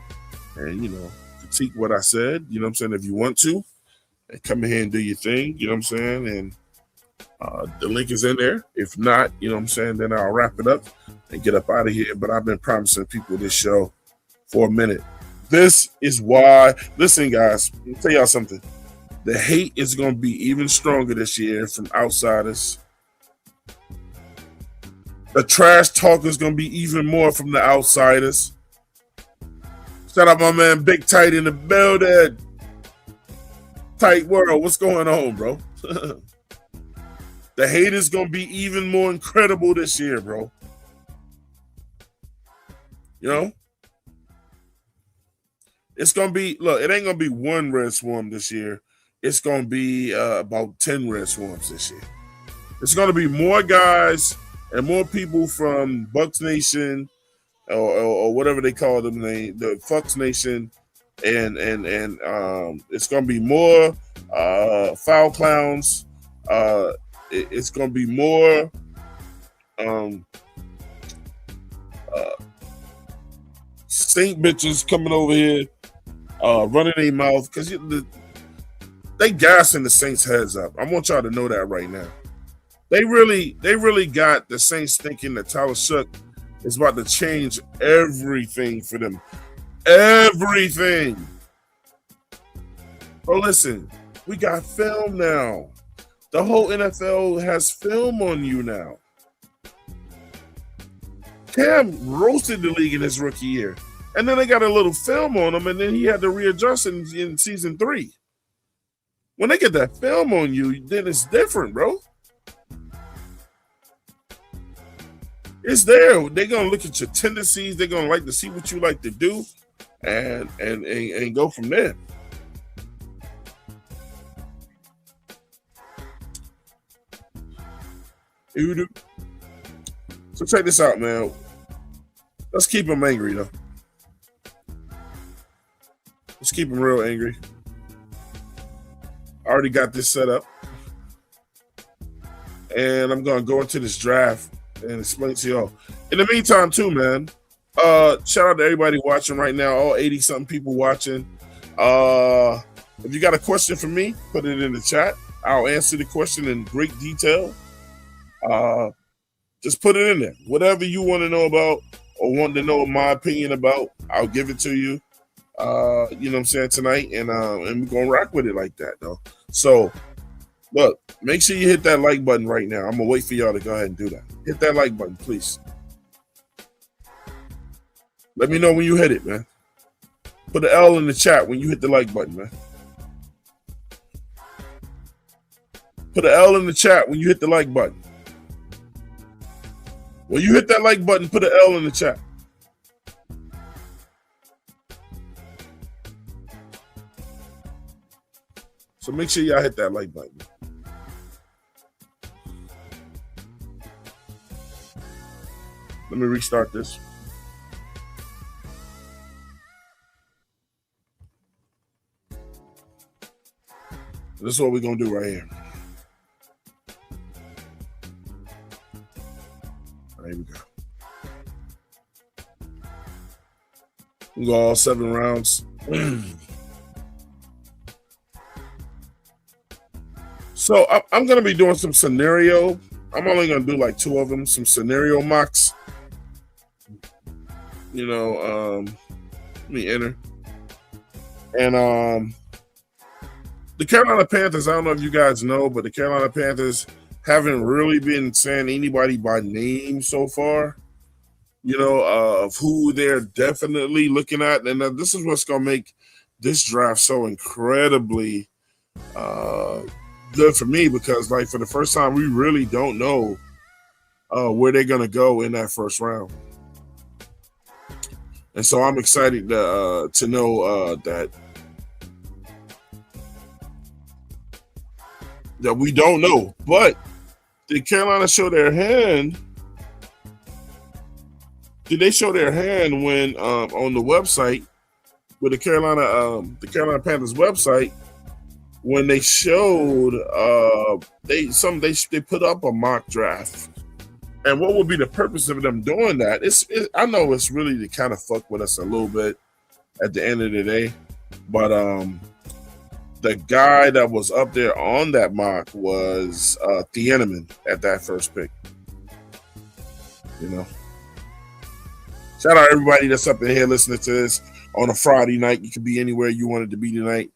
and, you know, critique what I said. You know what I'm saying? If you want to, and come in here and do your thing. You know what I'm saying? And the link is in there. If not, you know what I'm saying, then I'll wrap it up and get up out of here. But I've been promising people this show for a minute. This is why. Listen, guys, let me tell y'all something. The hate is going to be even stronger this year from outsiders. The trash talk is going to be even more from the outsiders. Shout out my man Big Tight in the building. Tight world, what's going on, bro? The hate is going to be even more incredible this year, bro. You know? It's going to be, look, it ain't going to be one Red Swarm this year. It's going to be about 10 Red Swarms this year. It's going to be more guys and more people from Bucks Nation or whatever they call them, the Fox Nation, and it's gonna be more foul clowns. It's gonna be more Saint bitches coming over here, running their mouth, because they gassing the Saints' heads up. I want y'all to know that right now. They really got the Saints thinking that Tyler Shook is about to change everything for them. Everything. But listen, we got film now. The whole NFL has film on you now. Cam roasted the league in his rookie year. And then they got a little film on him, and then he had to readjust in season 3. When they get that film on you, then it's different, bro. It's there. They're gonna look at your tendencies. They're gonna like to see what you like to do, and go from there. So check this out, man. Let's keep them angry, though. Let's keep them real angry. I already got this set up, and I'm gonna go into this draft and explain to y'all. In the meantime, too, man, shout out to everybody watching right now, all 80-something people watching. If you got a question for me, put it in the chat. I'll answer the question in great detail. Just put it in there. Whatever you want to know about or want to know my opinion about, I'll give it to you. You know what I'm saying, tonight, and we're gonna rock with it like that, though. So look, make sure you hit that like button right now. I'm gonna wait for y'all to go ahead and do that. Hit that like button, please. Let me know when you hit it, man. Put an L in the chat when you hit the like button, man. Put an L in the chat when you hit the like button. When you hit that like button, put an L in the chat. So make sure y'all hit that like button. Let me restart this. This is what we're going to do right here. There we go. We go all 7 rounds. So I'm going to be doing some scenario. I'm only going to do like 2 of them, some scenario mocks. You know, let me enter. And the Carolina Panthers, I don't know if you guys know, but the Carolina Panthers haven't really been saying anybody by name so far, you know, of who they're definitely looking at. And this is what's going to make this draft so incredibly good for me, because, like, for the first time, we really don't know where they're going to go in that first round. And so I'm excited to know that we don't know. But did Carolina show their hand? Did they show their hand when on the website with the Carolina Panthers website, when they showed they put up a mock draft? And what would be the purpose of them doing that? I know it's really to kind of fuck with us a little bit at the end of the day, but the guy that was up there on that mock was Thieneman at that first pick. You know, shout out everybody that's up in here listening to this on a Friday night. You could be anywhere you wanted to be tonight,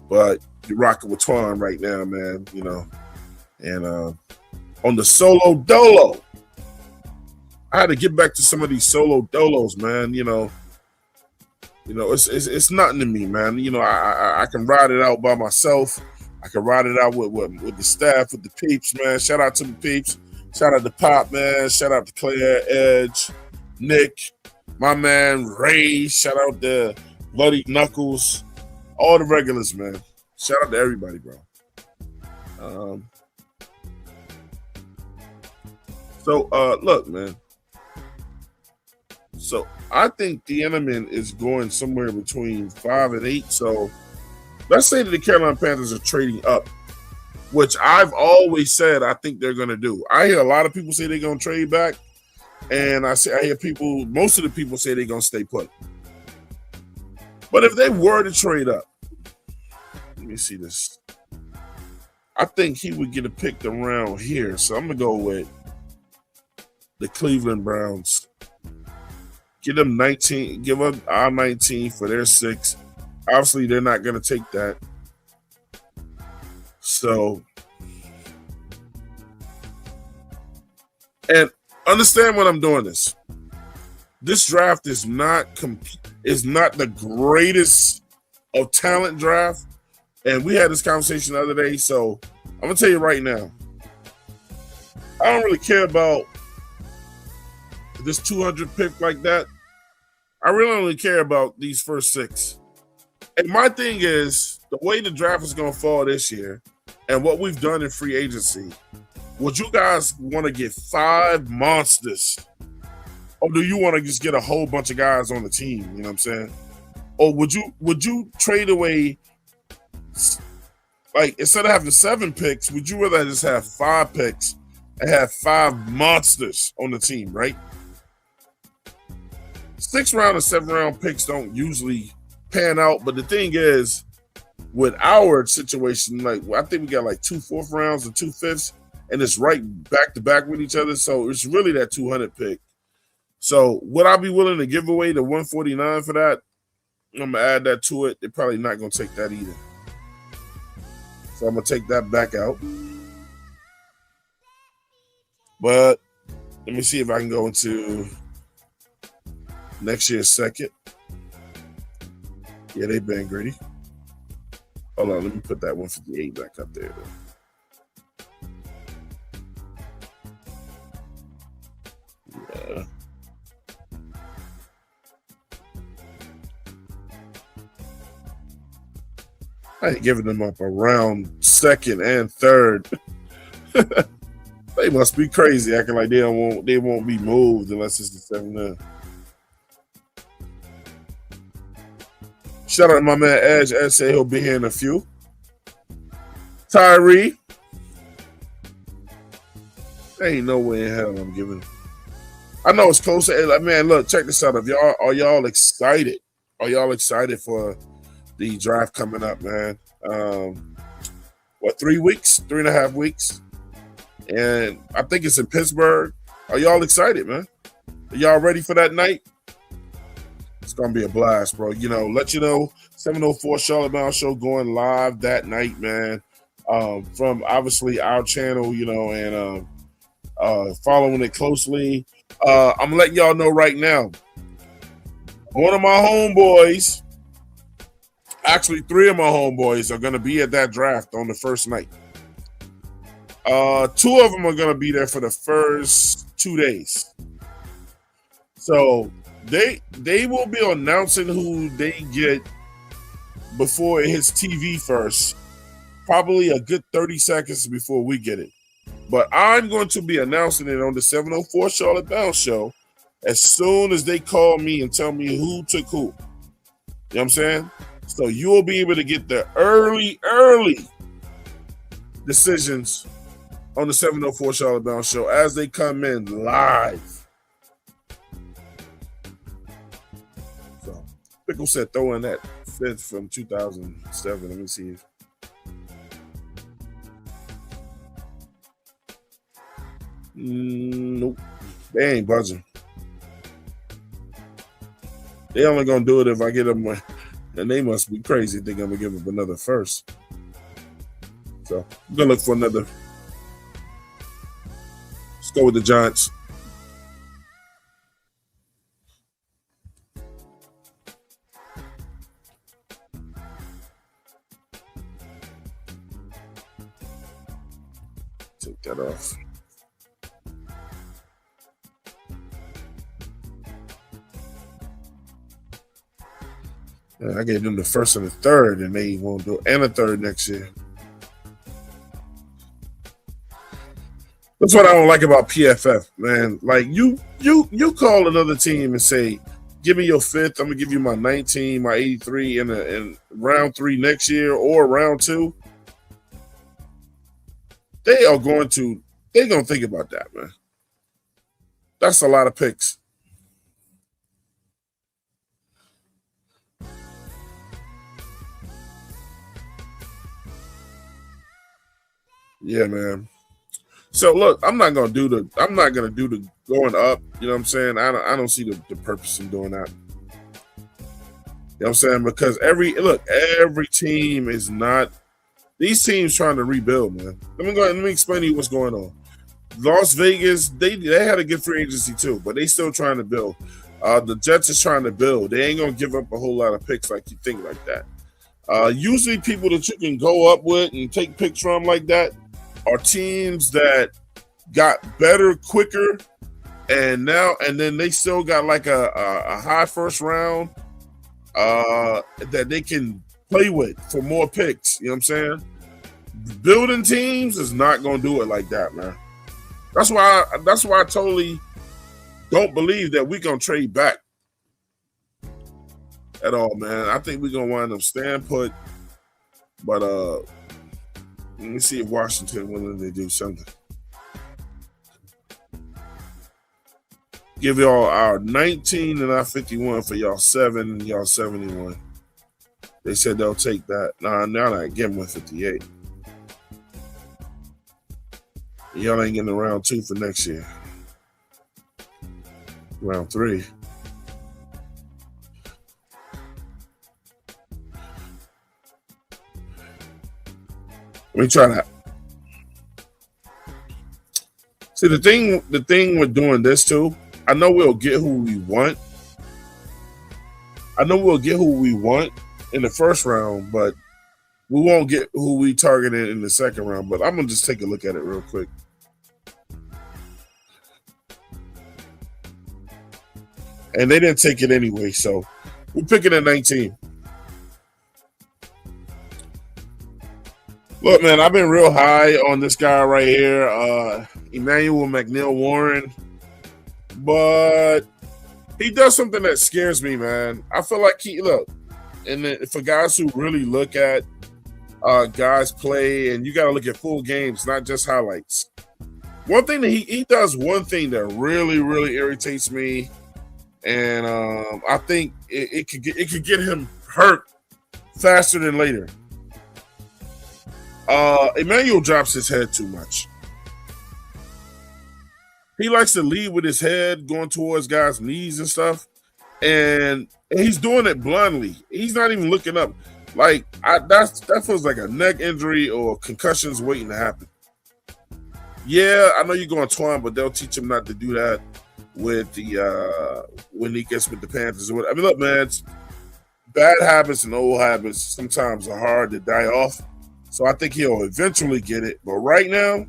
but you're rocking with Twan right now, man. You know, and on the solo dolo. I had to get back to some of these solo dolos, man. You know, it's nothing to me, man. You know, I can ride it out by myself. I can ride it out with the staff, with the peeps, man. Shout out to the peeps. Shout out to Pop, man. Shout out to Claire, Edge, Nick, my man Ray. Shout out to Bloody Knuckles, all the regulars, man. Shout out to everybody, bro. Look, man. So I think Thieneman is going somewhere between 5 and 8. So let's say that the Carolina Panthers are trading up, which I've always said I think they're going to do. I hear a lot of people say they're going to trade back, and I hear most of the people say they're going to stay put. But if they were to trade up, let me see this. I think he would get a pick around here. So I'm going to go with the Cleveland Browns. Give them 19, give up our 19 for their 6. Obviously, they're not going to take that. So, and understand when I'm doing this. This draft is not the greatest of talent draft. And we had this conversation the other day. So, I'm going to tell you right now. I don't really care about this 200 pick like that. I really only care about these first 6. And my thing is, the way the draft is going to fall this year and what we've done in free agency, would you guys want to get 5 monsters? Or do you want to just get a whole bunch of guys on the team? You know what I'm saying? Or would you trade away, like, instead of having 7 picks, would you rather just have 5 picks and have 5 monsters on the team, right? 6 round and 7 round picks don't usually pan out, but the thing is, with our situation, like, I think we got like 2 4th rounds and 2 5ths, and it's right back to back with each other. So it's really that 200 pick. So would I be willing to give away the 149 for that? I'm gonna add that to it. They're probably not gonna take that either. So I'm gonna take that back out. But let me see if I can go into next year's second. Yeah, they been gritty. Hold on, let me put that 158 back up there, though. I ain't giving them up around second and third. They must be crazy, acting like they won't be moved unless it's the 7-9. Shout out to my man Edge. Edge said he'll be here in a few. Tyree. There ain't no way in hell I'm giving. I know it's close. Like, man, look, check this out. Are y'all excited? Are y'all excited for the draft coming up, man? 3 weeks? 3.5 weeks? And I think it's in Pittsburgh. Are y'all excited, man? Are y'all ready for that night? It's going to be a blast, bro. Let you know, 704 Charlotte Bound Show going live that night, man. From obviously our channel, and following it closely. I'm letting y'all know right now. One of my homeboys, actually 3 of my homeboys, are going to be at that draft on the first night. 2 of them are going to be there for the first 2 days. So they will be announcing who they get before it hits TV first, probably a good 30 seconds before we get it. But I'm going to be announcing it on the 704 Charlotte Bound Show as soon as they call me and tell me who took who. You know what I'm saying? So you'll be able to get the early decisions on the 704 Charlotte Bound Show as they come in live. So Pickle said throw in that 5th from 2007. Let me see. Nope. They ain't buzzing. They only gonna do it if I get them, and they must be crazy. They're gonna give up another first. So I'm gonna look for another. Let's go with the Giants. Take that off. I gave them the 1st and the 3rd, and they won't do it, and a 3rd next year. That's what I don't like about PFF, man. Like you call another team and say, "Give me your 5th. I'm gonna give you my 19, my 83 in round 3 next year or round 2." They're gonna think about that, man. That's a lot of picks. Yeah, man. So look, I'm not gonna do the going up. You know what I'm saying? I don't see the purpose in doing that. You know what I'm saying? Because every team is not. These teams trying to rebuild, man. Let me explain to you what's going on. Las Vegas, they had a good free agency too, but they still trying to build. The Jets is trying to build. They ain't gonna give up a whole lot of picks like you think like that. Usually, people that you can go up with and take picks from like that are teams that got better quicker, and then they still got like a high first round that they can play with for more picks. You know what I'm saying? Building teams is not gonna do it like that, man. That's why I totally don't believe that we're gonna trade back at all, man. I think we're gonna wind up staying put. But let me see if Washington willing to do something. Give y'all our 19 and our 51 for y'all 7 and y'all 71. They said they'll take that. Nah, now I give them 58. Y'all ain't getting a round 2 for next year. Round 3. Let me try that. See, the thing with doing this too, I know we'll get who we want. I know we'll get who we want in the first round, but we won't get who we targeted in the second round. But I'm gonna just take a look at it real quick. and they didn't take it anyway. So we're picking at 19. Look, man, I've been real high on this guy right here, Emmanuel McNeil Warren, but he does something that scares me, man. I feel like and for guys who really look at guys play, and you got to look at full games, not just highlights. One thing that he does, one thing that really, really irritates me, and I think it could get him hurt faster than later. Emmanuel drops his head too much. He likes to lead with his head going towards guys' knees and stuff, and he's doing it blindly. He's not even looking up. Like that feels like a neck injury or concussions waiting to happen. Yeah, I know you're going twine, but they'll teach him not to do that with the when he gets with the Panthers. I mean, look, man, bad habits and old habits sometimes are hard to die off. So I think he'll eventually get it. But right now,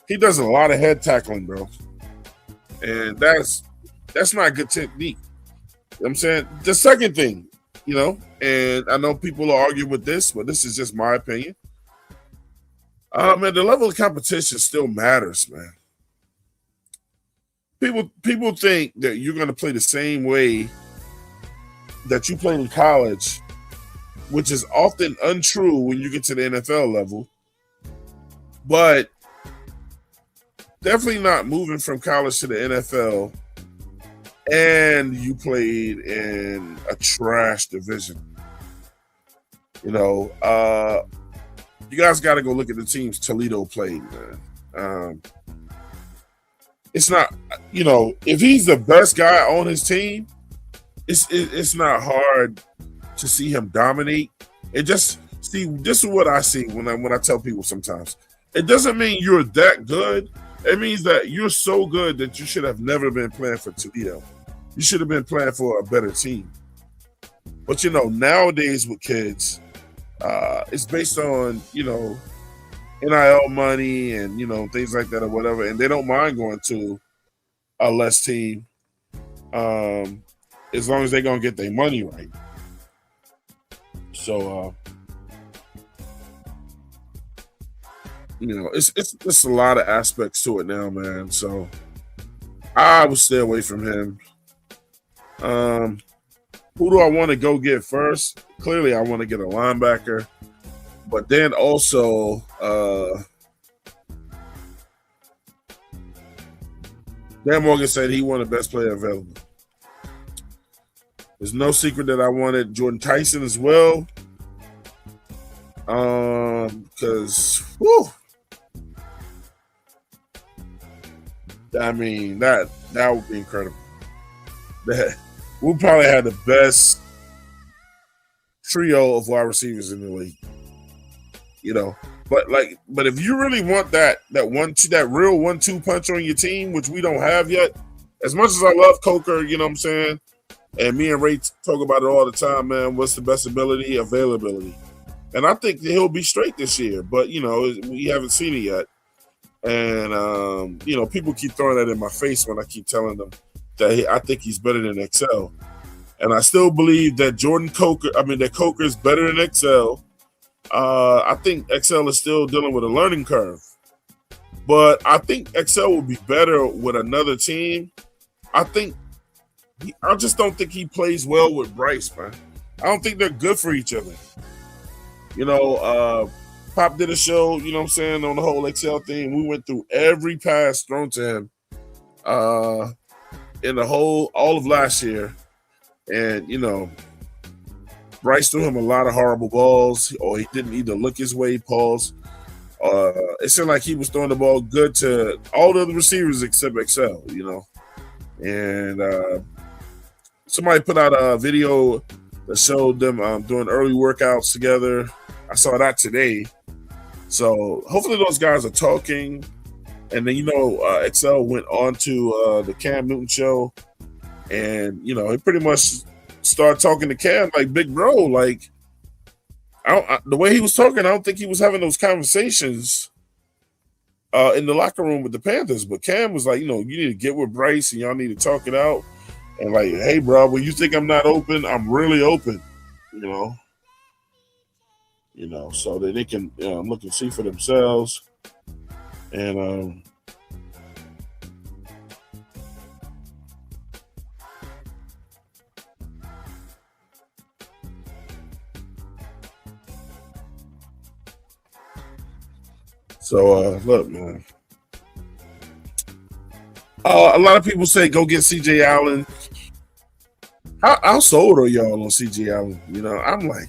he does a lot of head tackling, bro. And that's not good technique. You know what I'm saying? The second thing, and I know people will argue with this, but this is just my opinion. Man, the level of competition still matters, man. People think that you're going to play the same way that you played in college, which is often untrue when you get to the NFL level, but definitely not moving from college to the NFL, and you played in a trash division. You guys got to go look at the teams Toledo played, man. It's not, if he's the best guy on his team, it's not hard to see him dominate. This is what I see when I tell people sometimes. It doesn't mean you're that good. It means that you're so good that you should have never been playing for Toledo. You should have been playing for a better team. But nowadays with kids, it's based on NIL money and things like that or whatever, and they don't mind going to a less team, as long as they're gonna get their money right. So it's a lot of aspects to it now, man. So I would stay away from him. Who do I want to go get first? Clearly, I want to get a linebacker, but then also Dan Morgan said he wanted best player available. There's no secret that I wanted Jordan Tyson as well, because I mean that would be incredible. We probably had the best trio of wide receivers in the league, But if you really want that real 1-2 punch on your team, which we don't have yet, as much as I love Coker, you know what I'm saying, and me and Ray talk about it all the time, man. What's the best ability? Availability, and I think he'll be straight this year. But we haven't seen it yet, and people keep throwing that in my face when I keep telling them that I think he's better than Excel. And I still believe that Coker is better than Excel. I think Excel is still dealing with a learning curve. But I think Excel will be better with another team. I just don't think he plays well with Bryce, man. I don't think they're good for each other. Pop did a show, you know what I'm saying, on the whole Excel thing. We went through every pass thrown to him in all of last year. And, Bryce threw him a lot of horrible balls, or he didn't either look his way, pause. It seemed like he was throwing the ball good to all the other receivers except Excel, And somebody put out a video that showed them doing early workouts together. I saw that today. So hopefully those guys are talking. And then, Excel went on to the Cam Newton show. And, he pretty much started talking to Cam like, big bro, like, the way he was talking, I don't think he was having those conversations in the locker room with the Panthers. But Cam was like, you need to get with Bryce and y'all need to talk it out. And like, hey, bro, when you think I'm not open, I'm really open. You know, so that they can look and see for themselves. And look, man. A lot of people say go get CJ Allen. How sold are y'all on CJ Allen? I'm like,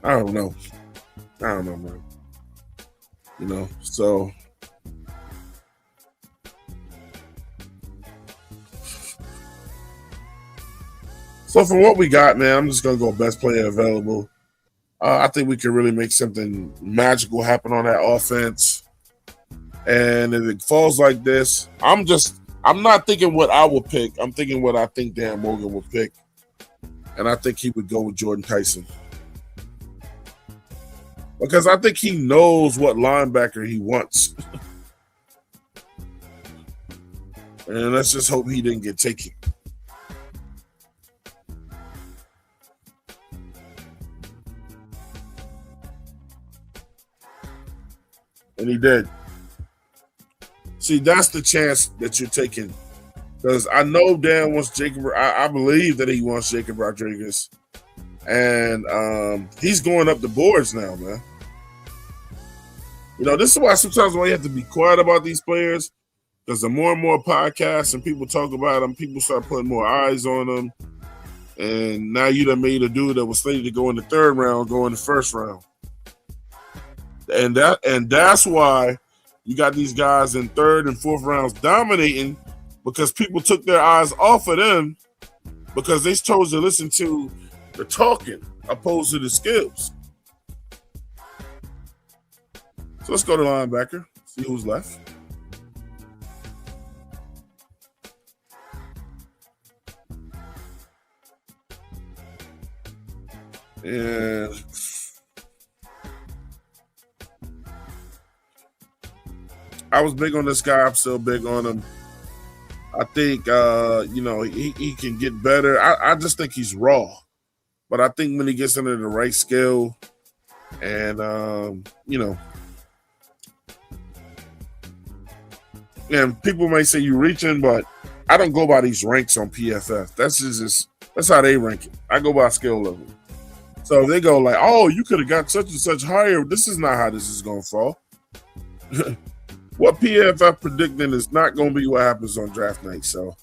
I don't know. Man. So from what we got, man, I'm just gonna go best player available. I think we can really make something magical happen on that offense. And if it falls like this, I'm not thinking what I will pick. I'm thinking what I think Dan Morgan will pick. And I think he would go with Jordan Tyson. Because I think he knows what linebacker he wants. And let's just hope he didn't get taken. And he did. See, that's the chance that you're taking. Because I know Dan wants Jacob. I believe that he wants Jacob Rodriguez. And he's going up the boards now, man. This is why sometimes you have to be quiet about these players. Because the more and more podcasts and people talk about them, people start putting more eyes on them. And now you done made a dude that was slated to go in the third round go in the first round. And that's why you got these guys in third and fourth rounds dominating, because people took their eyes off of them because they chose to listen to the talking opposed to the skills. So let's go to linebacker, see who's left. And I was big on this guy. I'm still big on him. I think, he can get better. I just think he's raw. But I think when he gets under the right skill and, and people may say you're reaching, but I don't go by these ranks on PFF. That's how they rank it. I go by skill level. So if they go like, oh, you could have got such and such higher, this is not how this is going to fall. What PFF predicting is not going to be what happens on draft night. So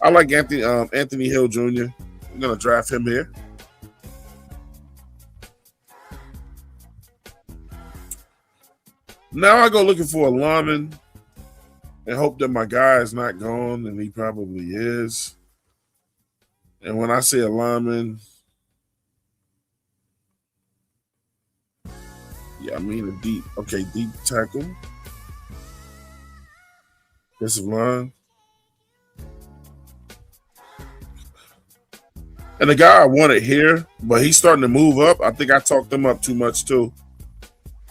I like Anthony Hill Jr. I'm going to draft him here. Now I go looking for a lineman and hope that my guy is not gone, and he probably is. And when I say a lineman, I mean a deep tackle. Defensive line. And the guy I wanted here, but he's starting to move up. I think I talked him up too much too.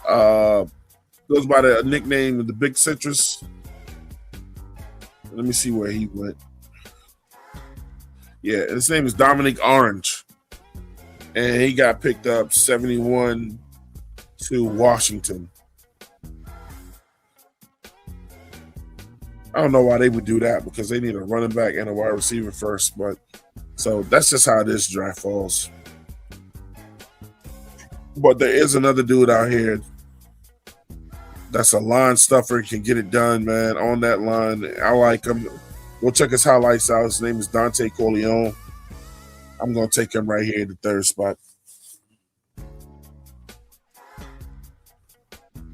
Goes by the nickname of the Big Citrus. Let me see where he went. Yeah, his name is Dominic Orange. And he got picked up 71 to Washington. I don't know why they would do that, because they need a running back and a wide receiver first. But so that's just how this draft falls. But there is another dude out here that's a line stuffer, can get it done, man, on that line. I like him. Go check his highlights out. His name is Dante Corleone. I'm going to take him right here in the third spot.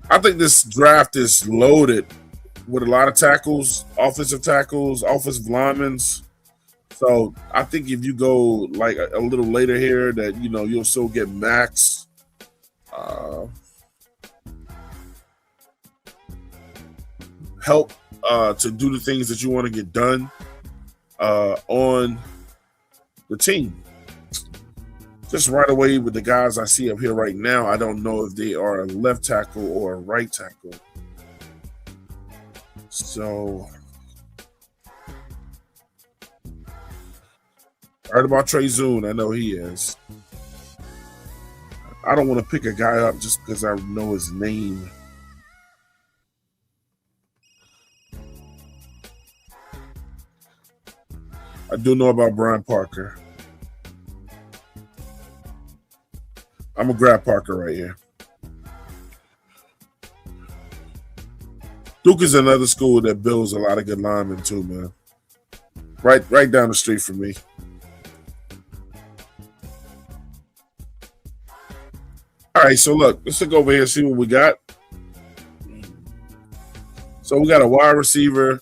I think this draft is loaded with a lot of tackles, offensive linemen. So I think if you go like a little later here, that you'll still get max. Help to do the things that you want to get done on the team. Just right away with the guys I see up here right now, I don't know if they are a left tackle or a right tackle. So, heard about Trey Zoon. I know he is. I don't want to pick a guy up just because I know his name. I do know about Brian Parker. I'm gonna grab Parker right here. Duke is another school that builds a lot of good linemen too, man. Right down the street from me. All right, so look, let's look over here and see what we got. So we got a wide receiver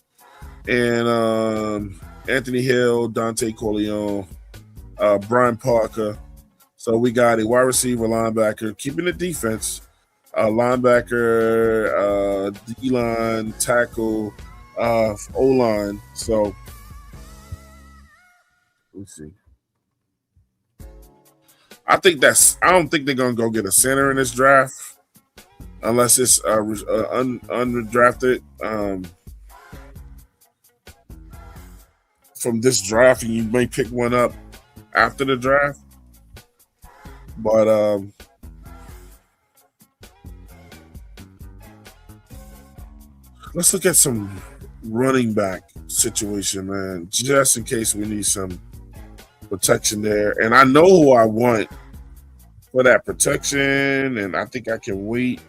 and Anthony Hill, Dante Corleone, Brian Parker. So we got a wide receiver, linebacker, keeping the defense, linebacker, D-line, tackle, O-line. So let's see. I don't think they're gonna go get a center in this draft unless it's undrafted from this draft, and you may pick one up after the draft. But let's look at some running back situation, man, just in case we need some protection there. And I know who I want for that protection, and I think I can wait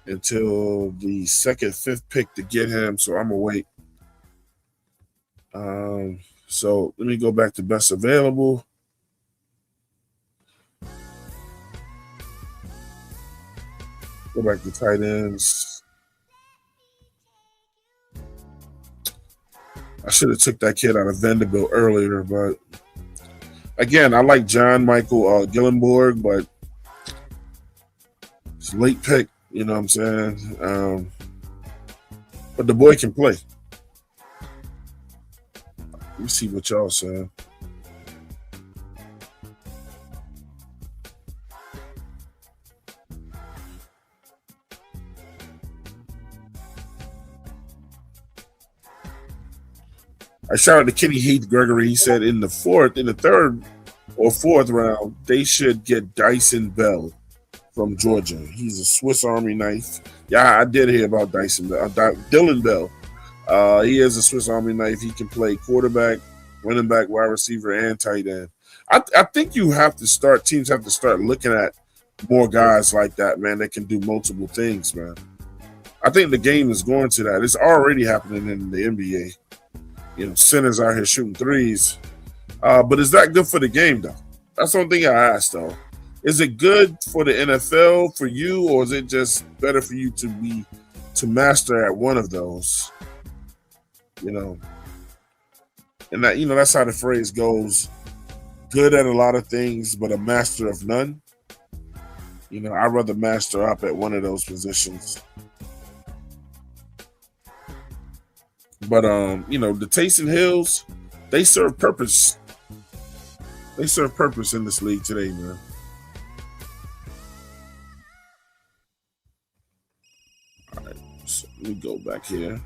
until the 2nd, 5th pick to get him. So I'm gonna wait. So let me go back to best available. Go back to tight ends. I should have took that kid out of Vanderbilt earlier, but again, I like John Michael Gillenborg, but it's a late pick. You know what I'm saying? But the boy can play. Let me see what y'all saying. I shout out to Kenny Heath Gregory. He said in the 3rd or 4th round, they should get Dyson Bell from Georgia. He's a Swiss Army knife. Yeah, I did hear about Dyson Bell. Dylan Bell. He is a Swiss Army knife. He can play quarterback, running back, wide receiver, and tight end. I think teams have to start looking at more guys like that, man, that can do multiple things, man. I think the game is going to that. It's already happening in the NBA. You know, centers out here shooting threes. But is that good for the game, though? That's one thing I asked, though. Is it good for the NFL for you, or is it just better for you to master at one of those? You know, and that's how the phrase goes: good at a lot of things, but a master of none. You know, I'd rather master up at one of those positions. But the Taysom Hills, they serve purpose. They serve purpose in this league today, man. All right, so let me go back here.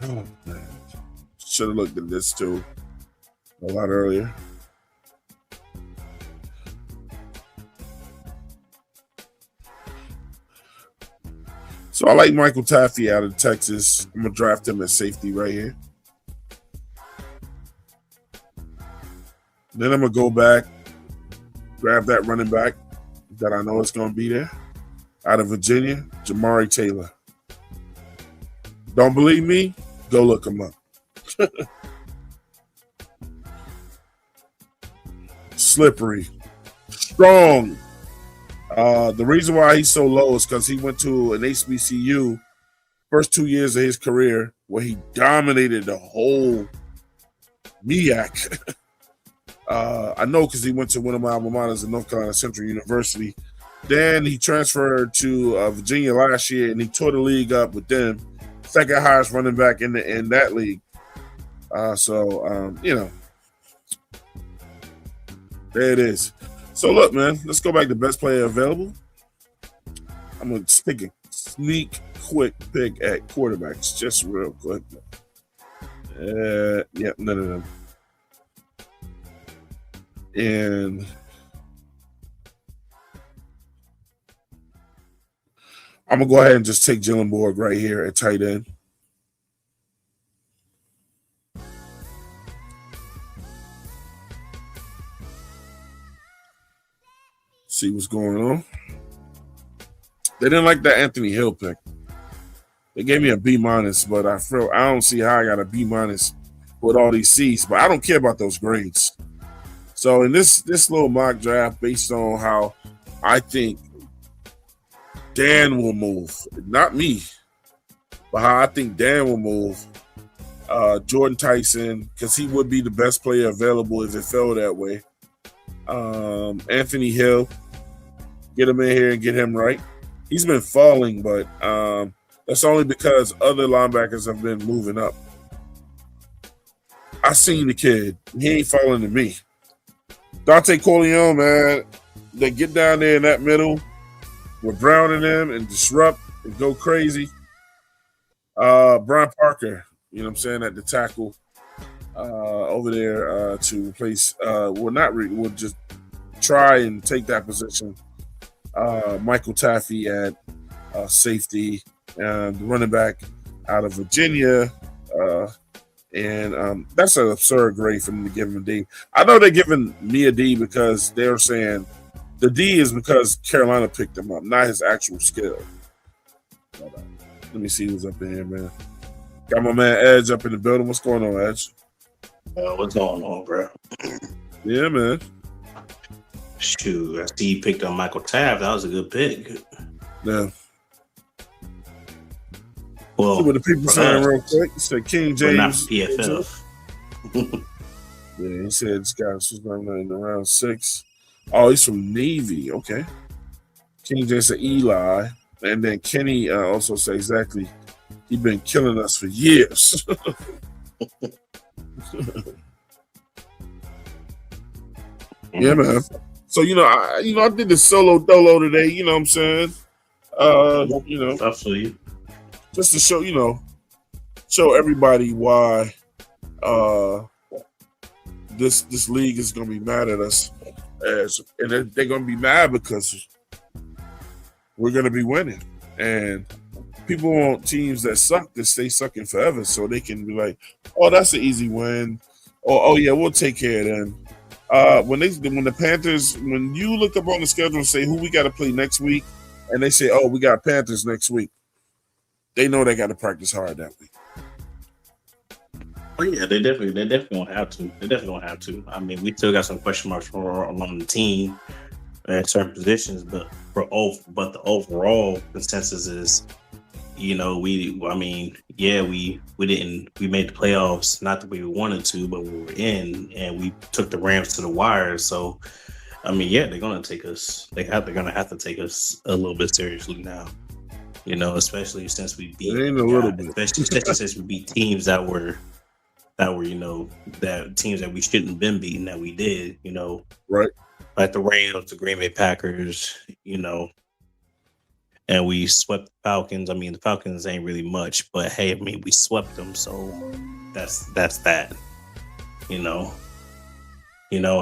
Oh man, should have looked at this too a lot earlier. So I like Michael Taffy out of Texas. I'm gonna draft him at safety right here. Then I'm gonna go back, grab that running back that I know is gonna be there out of Virginia, Jamari Taylor. Don't believe me? Go look him up. Slippery, strong. The reason why he's so low is because he went to an HBCU first 2 years of his career where he dominated the whole MEAC. I know because he went to one of my alma maters at North Carolina Central University. Then he transferred to Virginia last year, and he tore the league up with them. Second highest running back in that league. There it is. So look, man, let's go back to best player available. I'm I'm gonna take a sneak quick pick at quarterbacks, just real quick. Yeah, none of them. And I'm gonna go ahead and just take Jaylen Borg right here at tight end. See what's going on. They didn't like that Anthony Hill pick. They gave me a B-, but I don't see how I got a B- with all these C's. But I don't care about those grades. So in this little mock draft, based on how I think Dan will move, not me, but how I think Dan will move, Jordan Tyson, because he would be the best player available if it fell that way. Anthony Hill, get him in here and get him right. He's been falling, but that's only because other linebackers have been moving up. I seen the kid. He ain't falling to me. Dante Corleone, man, they get down there in that middle with Brown and them and disrupt and go crazy. Brian Parker, you know what I'm saying, at the tackle over there to replace, will just try and take that position. Michael Taffy at safety, and the running back out of Virginia. And that's an absurd grade for them to give him a D. I know they're giving me a D because they're saying the D is because Carolina picked him up, not his actual skill. But, let me see who's up in here, man. Got my man Edge up in the building. What's going on, Edge? What's going on, bro? Yeah, man. Shoot, I see you picked up Michael Taft. That was a good pick. Yeah. Well, see what the people saying real quick. He said King James. Not PFF. Yeah, he said this guy was running around 6. Oh, he's from Navy. Okay. King James said Eli. And then Kenny also said exactly, he's been killing us for years. Yeah, man. So, I did the solo dolo today, you know what I'm saying? Absolutely. Just to show everybody why this league is gonna be mad at us, and they're gonna be mad because we're gonna be winning, and people want teams that suck to stay sucking forever, so they can be like, "Oh, that's an easy win," or "Oh yeah, we'll take care of them." When the Panthers, when you look up on the schedule and say who we got to play next week, and they say, "Oh, we got Panthers next week," they know they got to practice hard that week. Oh yeah, they definitely don't have to. They definitely don't have to. I mean, we still got some question marks along the team at certain positions, but the overall consensus is, we made the playoffs, not that we wanted to, but we were in, and we took the Rams to the wire. So, I mean, yeah, they're gonna take us. They're gonna have to take us a little bit seriously now. Especially since we beat, especially since we beat teams that were that teams that we shouldn't have been beating, that we did. Right. Like the Rams, the Green Bay Packers, and we swept the Falcons. I mean, the Falcons ain't really much, but hey, I mean, we swept them, so that's that, and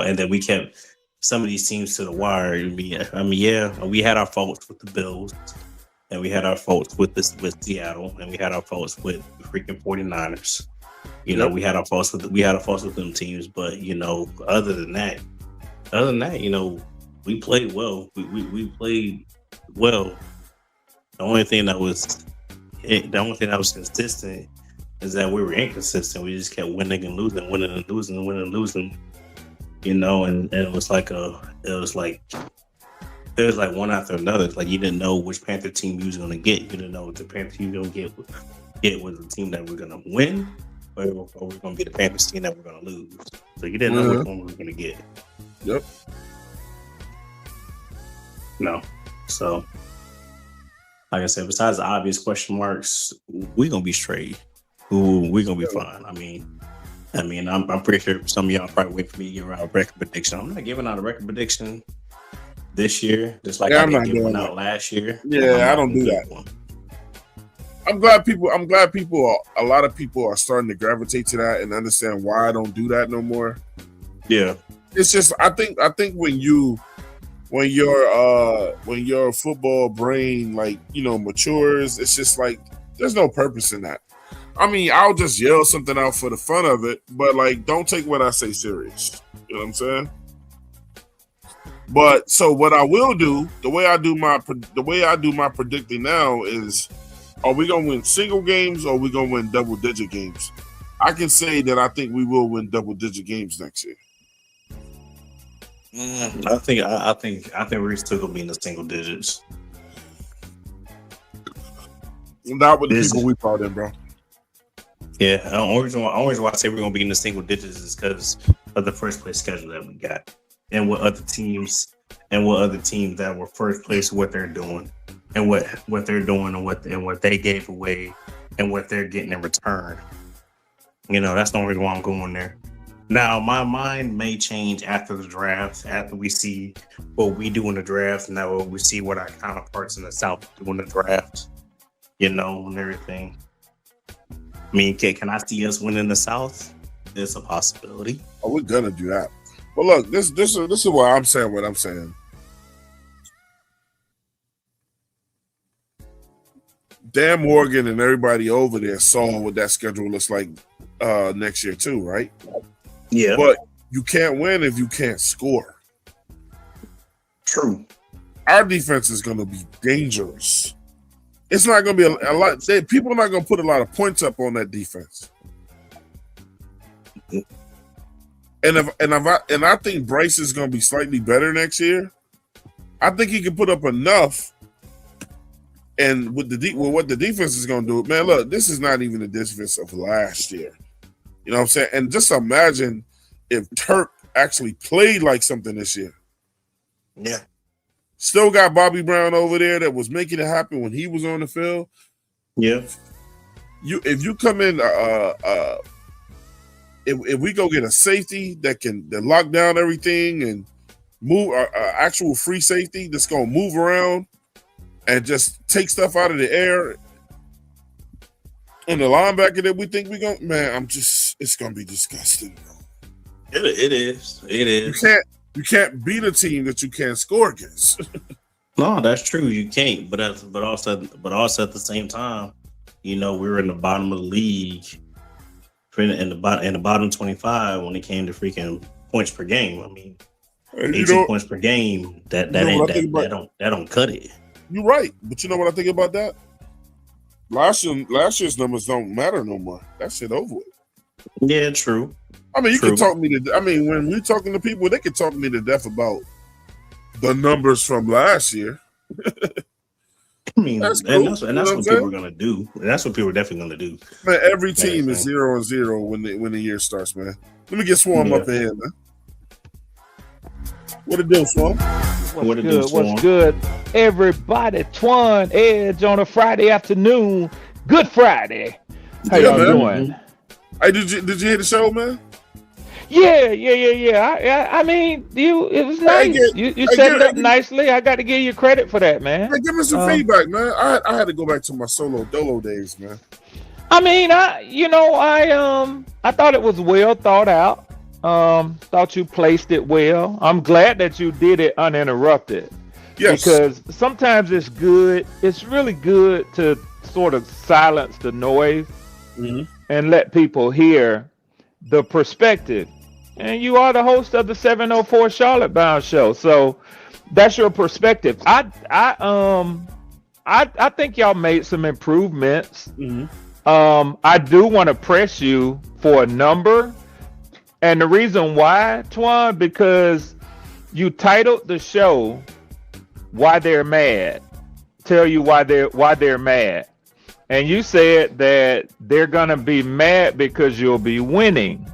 then we kept some of these teams to the wire. I mean, yeah, we had our faults with the Bills, and we had our faults with Seattle, and we had our faults with the freaking 49ers. We had our faults with them teams, but other than that, we played well. We played well. The only thing that was consistent is that we were inconsistent. We just kept winning and losing, and it was like one after another. It's like you didn't know which Panther team you was gonna get. You didn't know if the Panther team you were gonna get was the team that we're gonna win, or we're gonna be the Panthers team that we're gonna lose. So you didn't know which one we were gonna get. Yep. No. So, like I said, besides the obvious question marks, we're gonna be straight. We're gonna be fine. I mean, I'm pretty sure some of y'all probably wait for me to give out a record prediction. I'm not giving out a record prediction. this year, just like Yeah, I I'm didn't not give one doing out that. last year. Yeah, I don't gonna do give that. one. I'm glad a lot of people are starting to gravitate to that and understand why I don't do that no more. Yeah. It's just I think when your football brain matures, it's just like there's no purpose in that. I mean, I'll just yell something out for the fun of it, but like don't take what I say serious. You know what I'm saying? But so what I will do, the way I do my predicting now is, are we gonna win single games or are we gonna win double digit games? I can say that I think we will win double digit games next year. I think we're still gonna be in the single digits. Not with the people we brought in, bro. Yeah, the only reason why I say we're gonna be in the single digits is because of the first place schedule that we got, and what other teams that were first place, what they're doing, and what they're doing, and what they gave away, and what they're getting in return. You know, that's the only reason why I'm going there. Now, my mind may change after the draft, after we see what we do in the draft, and now we see what our counterparts in the South do in the draft, you know, and everything. I mean, can I see us winning the South? It's a possibility. Oh, we're gonna do that. But look, this is why I'm saying what I'm saying. Dan Morgan and everybody over there saw what that schedule looks like next year too, right? Yeah. But you can't win if you can't score. True. Our defense is going to be dangerous. It's not going to be a lot. People are not going to put a lot of points up on that defense. And I think Bryce is going to be slightly better next year. I think he can put up enough. And with what the defense is going to do, man, look, this is not even the defense of last year. You know what I'm saying? And just imagine if Turk actually played like something this year. Yeah. Still got Bobby Brown over there that was making it happen when he was on the field. Yeah. If you come in, if we go get a safety that lock down everything and move, actual free safety that's gonna move around and just take stuff out of the air, and the linebacker that we think it's gonna be disgusting, bro. It is. You can't beat a team that you can't score against. No, that's true. You can't. But also at the same time, you know, we were in the bottom of the league, in the bottom 25 when it came to freaking points per game. I mean, 18 points per game. That don't cut it. You're right, but you know what I think about that? Last year's numbers don't matter no more. That shit over with. Yeah, true. I mean, you can talk me to. I mean, when we're talking to people, they can talk me to death about the numbers from last year. I mean, that's cool. That's what people are gonna do. That's what people are definitely gonna do. Man, every team is 0-0 when the year starts, man. Let me get Swarm up in here, man. What it do, Swarm? What's good? Everybody, Twan Edge on a Friday afternoon. Good Friday. How y'all doing? Hey, did you hear the show, man? Yeah. I mean, it was nice. You set it up nicely. I got to give you credit for that, man. Hey, give me some feedback, man. I had to go back to my solo dolo days, man. I mean, I thought it was well thought out. Thought you placed it well. I'm glad that you did it uninterrupted. Yes. Because sometimes it's good. It's really good to sort of silence the noise and let people hear the perspective. And you are the host of the 704 Charlotte Bound Show, so that's your perspective. I think y'all made some improvements. I do want to press you for a number, and the reason why, Twan, because you titled the show "Why They're Mad." Tell you why they're mad, and you said that they're gonna be mad because you'll be winning.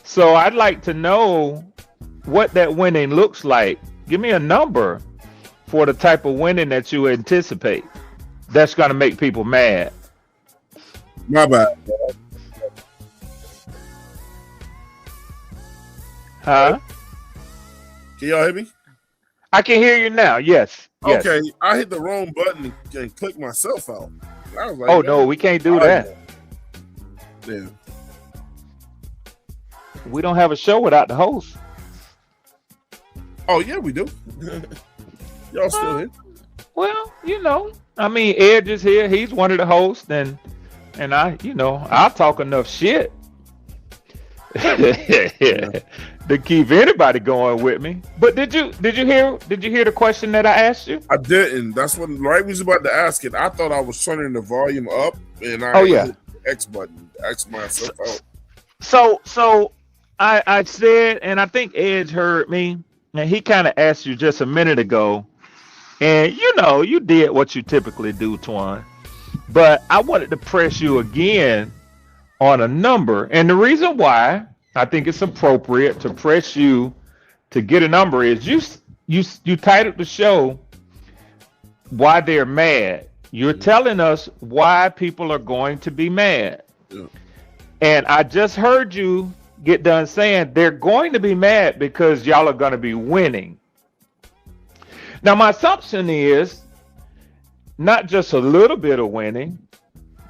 So I'd like to know what that winning looks like. Give me a number for the type of winning that you anticipate that's going to make people mad. My bad. Huh? Can y'all hear me? I can hear you now. Yes. Okay, I hit the wrong button and clicked myself out. I was like, oh no, we can't do that. Yeah. We don't have a show without the host. Oh yeah, we do. Y'all still here? Well, I mean, Edge is here. He's one of the hosts, and I, I'll talk enough shit to keep anybody going with me. But did you hear the question that I asked you? I didn't. That's what right was about to ask it. I thought I was turning the volume up, and I hit the X button, X myself out. So I said, and I think Edge heard me, and he kind of asked you just a minute ago, and you did what you typically do, Twan. But I wanted to press you again on a number, and the reason why I think it's appropriate to press you to get a number is you titled the show "Why They're Mad." You're telling us why people are going to be mad, and I just heard you get done saying they're going to be mad because y'all are going to be winning. Now, my assumption is not just a little bit of winning.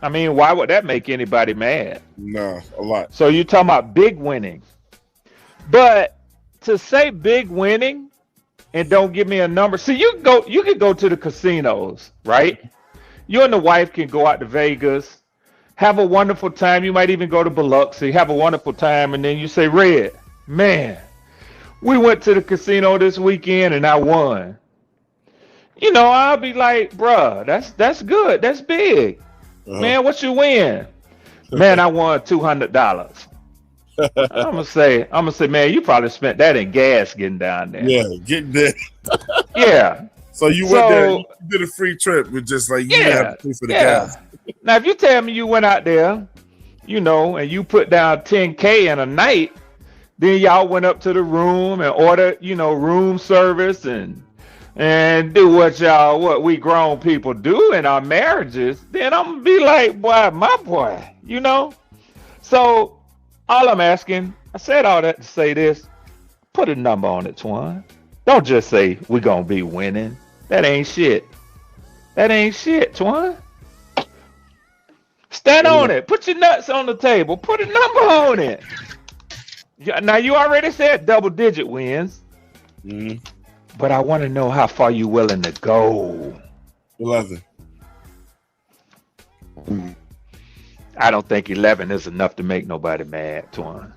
I mean, why would that make anybody mad? No, a lot. So you're talking about big winning. But to say big winning and don't give me a number. See, you can go to the casinos, right? You and the wife can go out to Vegas, have a wonderful time. You might even go to Biloxi, have a wonderful time, and then you say, Red, man, we went to the casino this weekend and I won. I'll be like, bruh, that's good. That's big. Man, what you win? Man, I won $200. I'm gonna say, man, you probably spent that in gas getting down there. Yeah, getting there. Yeah. So you went there, you did a free trip with just like you didn't have to pay for the gas. Now, if you tell me you went out there, and you put down $10K in a night, then y'all went up to the room and ordered, room service and do what we grown people do in our marriages, then I'm gonna be like, boy, my boy, So all I'm asking, I said all that to say this, put a number on it, Twan. Don't just say we're gonna be winning. That ain't shit. Twan. Stand on it. Put your nuts on the table. Put a number on it. Now, you already said double-digit wins. Mm-hmm. But I want to know how far you willing to go. 11. I don't think 11 is enough to make nobody mad, Twan.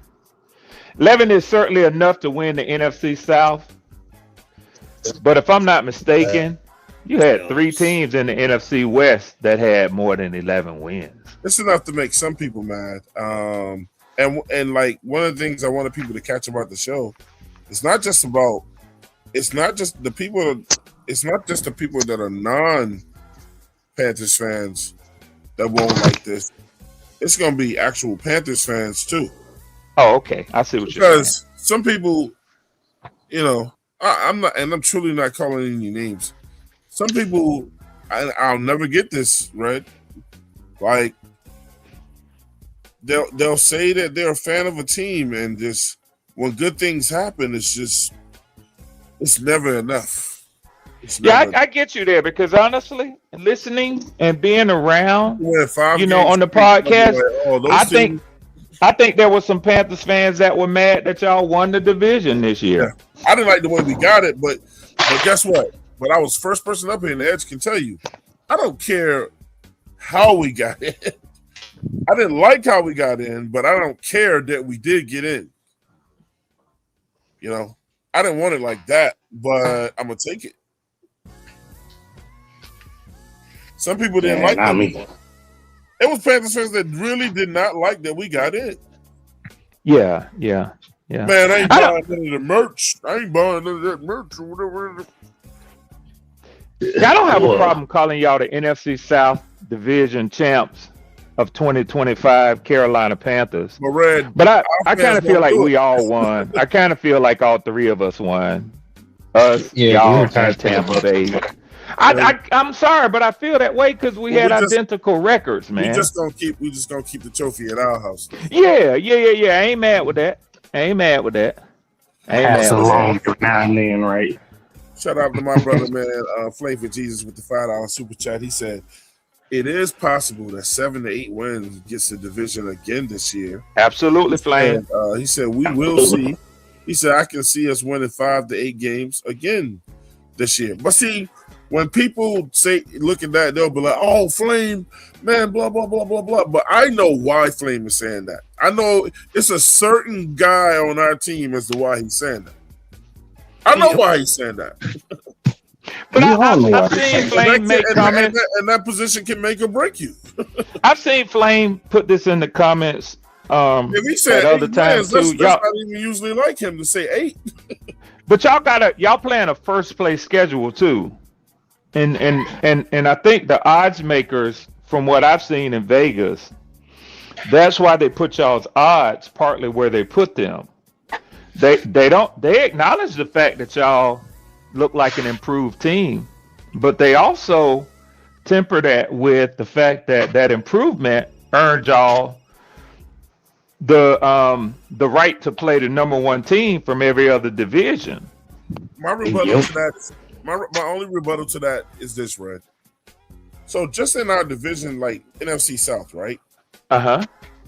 11 is certainly enough to win the NFC South. But if I'm not mistaken, you had 3 teams in the NFC West that had more than 11 wins. It's enough to make some people mad. And like one of the things I wanted people to catch about the show, it's not just the people that are non-Panthers fans that won't like this. It's gonna be actual Panthers fans too. Oh, okay. I see what you're saying. Because some people, I'm not, and I'm truly not calling any names. Some people, I'll never get this right. Like they'll say that they're a fan of a team, and just when good things happen, it's never enough. I get you there because honestly, listening and being around, on the podcast, I think there were some Panthers fans that were mad that y'all won the division this year. Yeah. I didn't like the way we got it, but guess what? But I was first person up here, and the Edge can tell you, I don't care how we got in. I didn't like how we got in, but I don't care that we did get in. I didn't want it like that, but I'm gonna take it. Some people didn't like that. It was Panthers fans that really did not like that we got in. Yeah. Man, I ain't buying none of the merch. I ain't buying none of that merch or whatever. I don't have a problem calling y'all the NFC South Division champs of 2025 Carolina Panthers. But I kind of feel like we all won. I kind of feel like all 3 of us won. Us, y'all, and Tampa Bay. I'm sorry, but I feel that way because we had identical records, man. We just gonna keep the trophy at our house. Yeah. I ain't mad with that. Pass along now and then, right? Shout out to my brother, man, Flavor Jesus with the $5 super chat. He said, it is possible that 7 to 8 wins gets the division again this year. Absolutely, Flame. He said, we will see. He said, I can see us winning 5 to 8 games again this year. But see, when people look at that, they'll be like, oh, Flame, man, blah, blah, blah, blah, blah. But I know why Flame is saying that. I know it's a certain guy on our team as to why he's saying that. I know why he's saying that. But I've seen Flame make comments. And that position can make or break you. I've seen Flame put this in the comments if he said at other times too. That's not even usually like him to say 8. But y'all playing a first place schedule too. And I think the odds makers, from what I've seen in Vegas, that's why they put y'all's odds partly where they put them. They acknowledge the fact that y'all look like an improved team, but they also temper that with the fact that improvement earned y'all the right to play the number 1 team from every other division. My rebuttal to that, my only rebuttal to that is this, Red. So just in our division, like NFC South, right?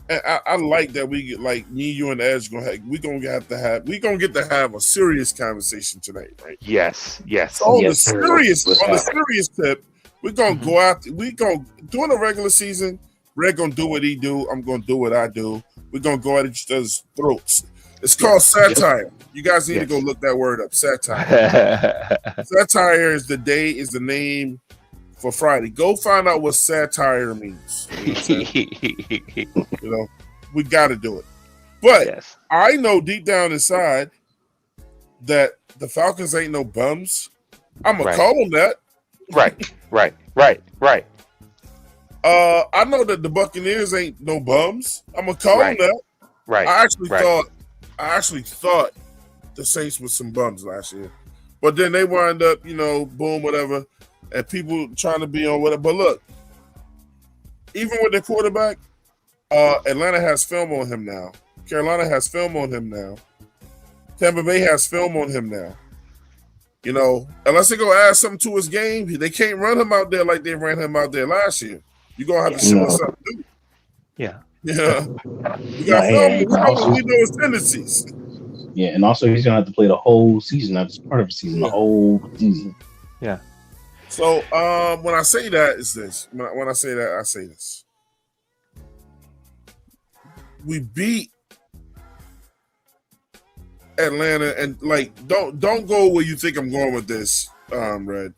And I like that we get, like, me, you, and Edge we gonna get to have a serious conversation tonight, right? Yes. So on the serious tip, we're gonna go out. During the regular season, Red gonna do what he do. I'm gonna do what I do. We're gonna go at each other's throats. It's called satire. You guys need to go look that word up. Satire. Satire is the name for Friday. Go find out what satire means. You know, we got to do it. But I know deep down inside that the Falcons ain't no bums. I'm gonna call them that. Right. I know that the Buccaneers ain't no bums. I'm gonna call them that. Right. I actually thought the Saints was some bums last year, but then they wind up, boom, whatever. And people trying to be on whatever. But look, even with their quarterback, Atlanta has film on him now. Carolina has film on him now. Tampa Bay has film on him now. Unless they go add something to his game, they can't run him out there like they ran him out there last year. You're going to have to show us something new. Yeah. You got film. We know his tendencies. Yeah, and also he's going to have to play the whole season, not just part of the season, the whole season. Yeah. So when I say that, it's this. When I say that, I say this. We beat Atlanta, and don't go where you think I'm going with this, Red.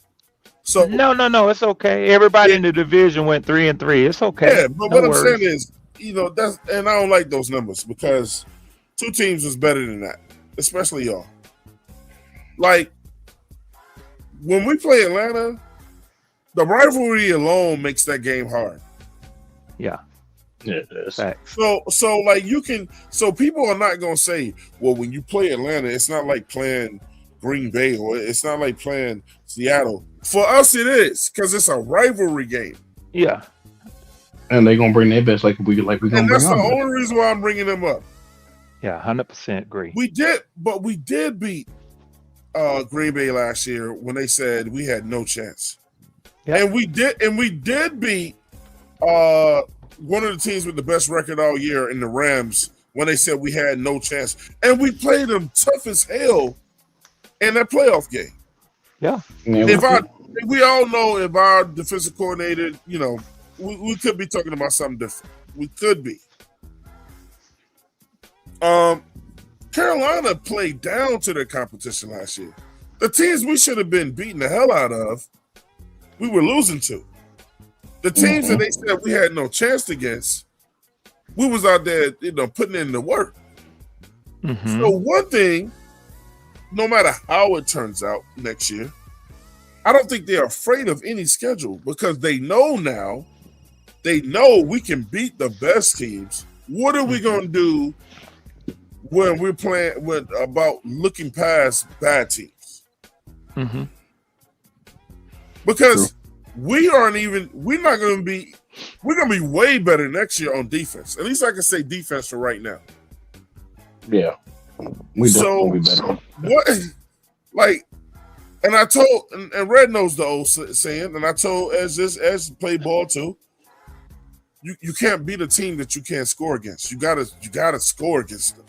So no, it's okay. Everybody in the division went 3-3. It's okay. Yeah, but what I'm saying is, that's, and I don't like those numbers because 2 teams was better than that, especially y'all. Like, when we play Atlanta, the rivalry alone makes that game hard. Yeah. Yeah, it is. So people are not gonna say, well, when you play Atlanta, it's not like playing Green Bay or it's not like playing Seattle. For us, it is because it's a rivalry game. Yeah. And they're gonna bring their best like we're gonna bring. And that's the only reason why I'm bringing them up. Yeah, 100% agree. We did beat Green Bay last year when they said we had no chance. Yeah. And we did beat one of the teams with the best record all year in the Rams when they said we had no chance. And we played them tough as hell in that playoff game. Yeah. We all know if our defensive coordinator, we could be talking about something different. We could be. Carolina played down to their competition last year. The teams we should have been beating the hell out of, we were losing to. The teams that they said we had no chance against, we was out there, putting in the work. Mm-hmm. So one thing, no matter how it turns out next year, I don't think they're afraid of any schedule because they know now, we can beat the best teams. What are we going to do when we're playing about looking past bad teams? Mm-hmm. Because we're going to be way better next year on defense. At least I can say defense for right now. Yeah. We definitely be better. What, And I told, and Red knows the old saying, and I told as play ball too. You can't beat a team that you can't score against. You gotta score against them.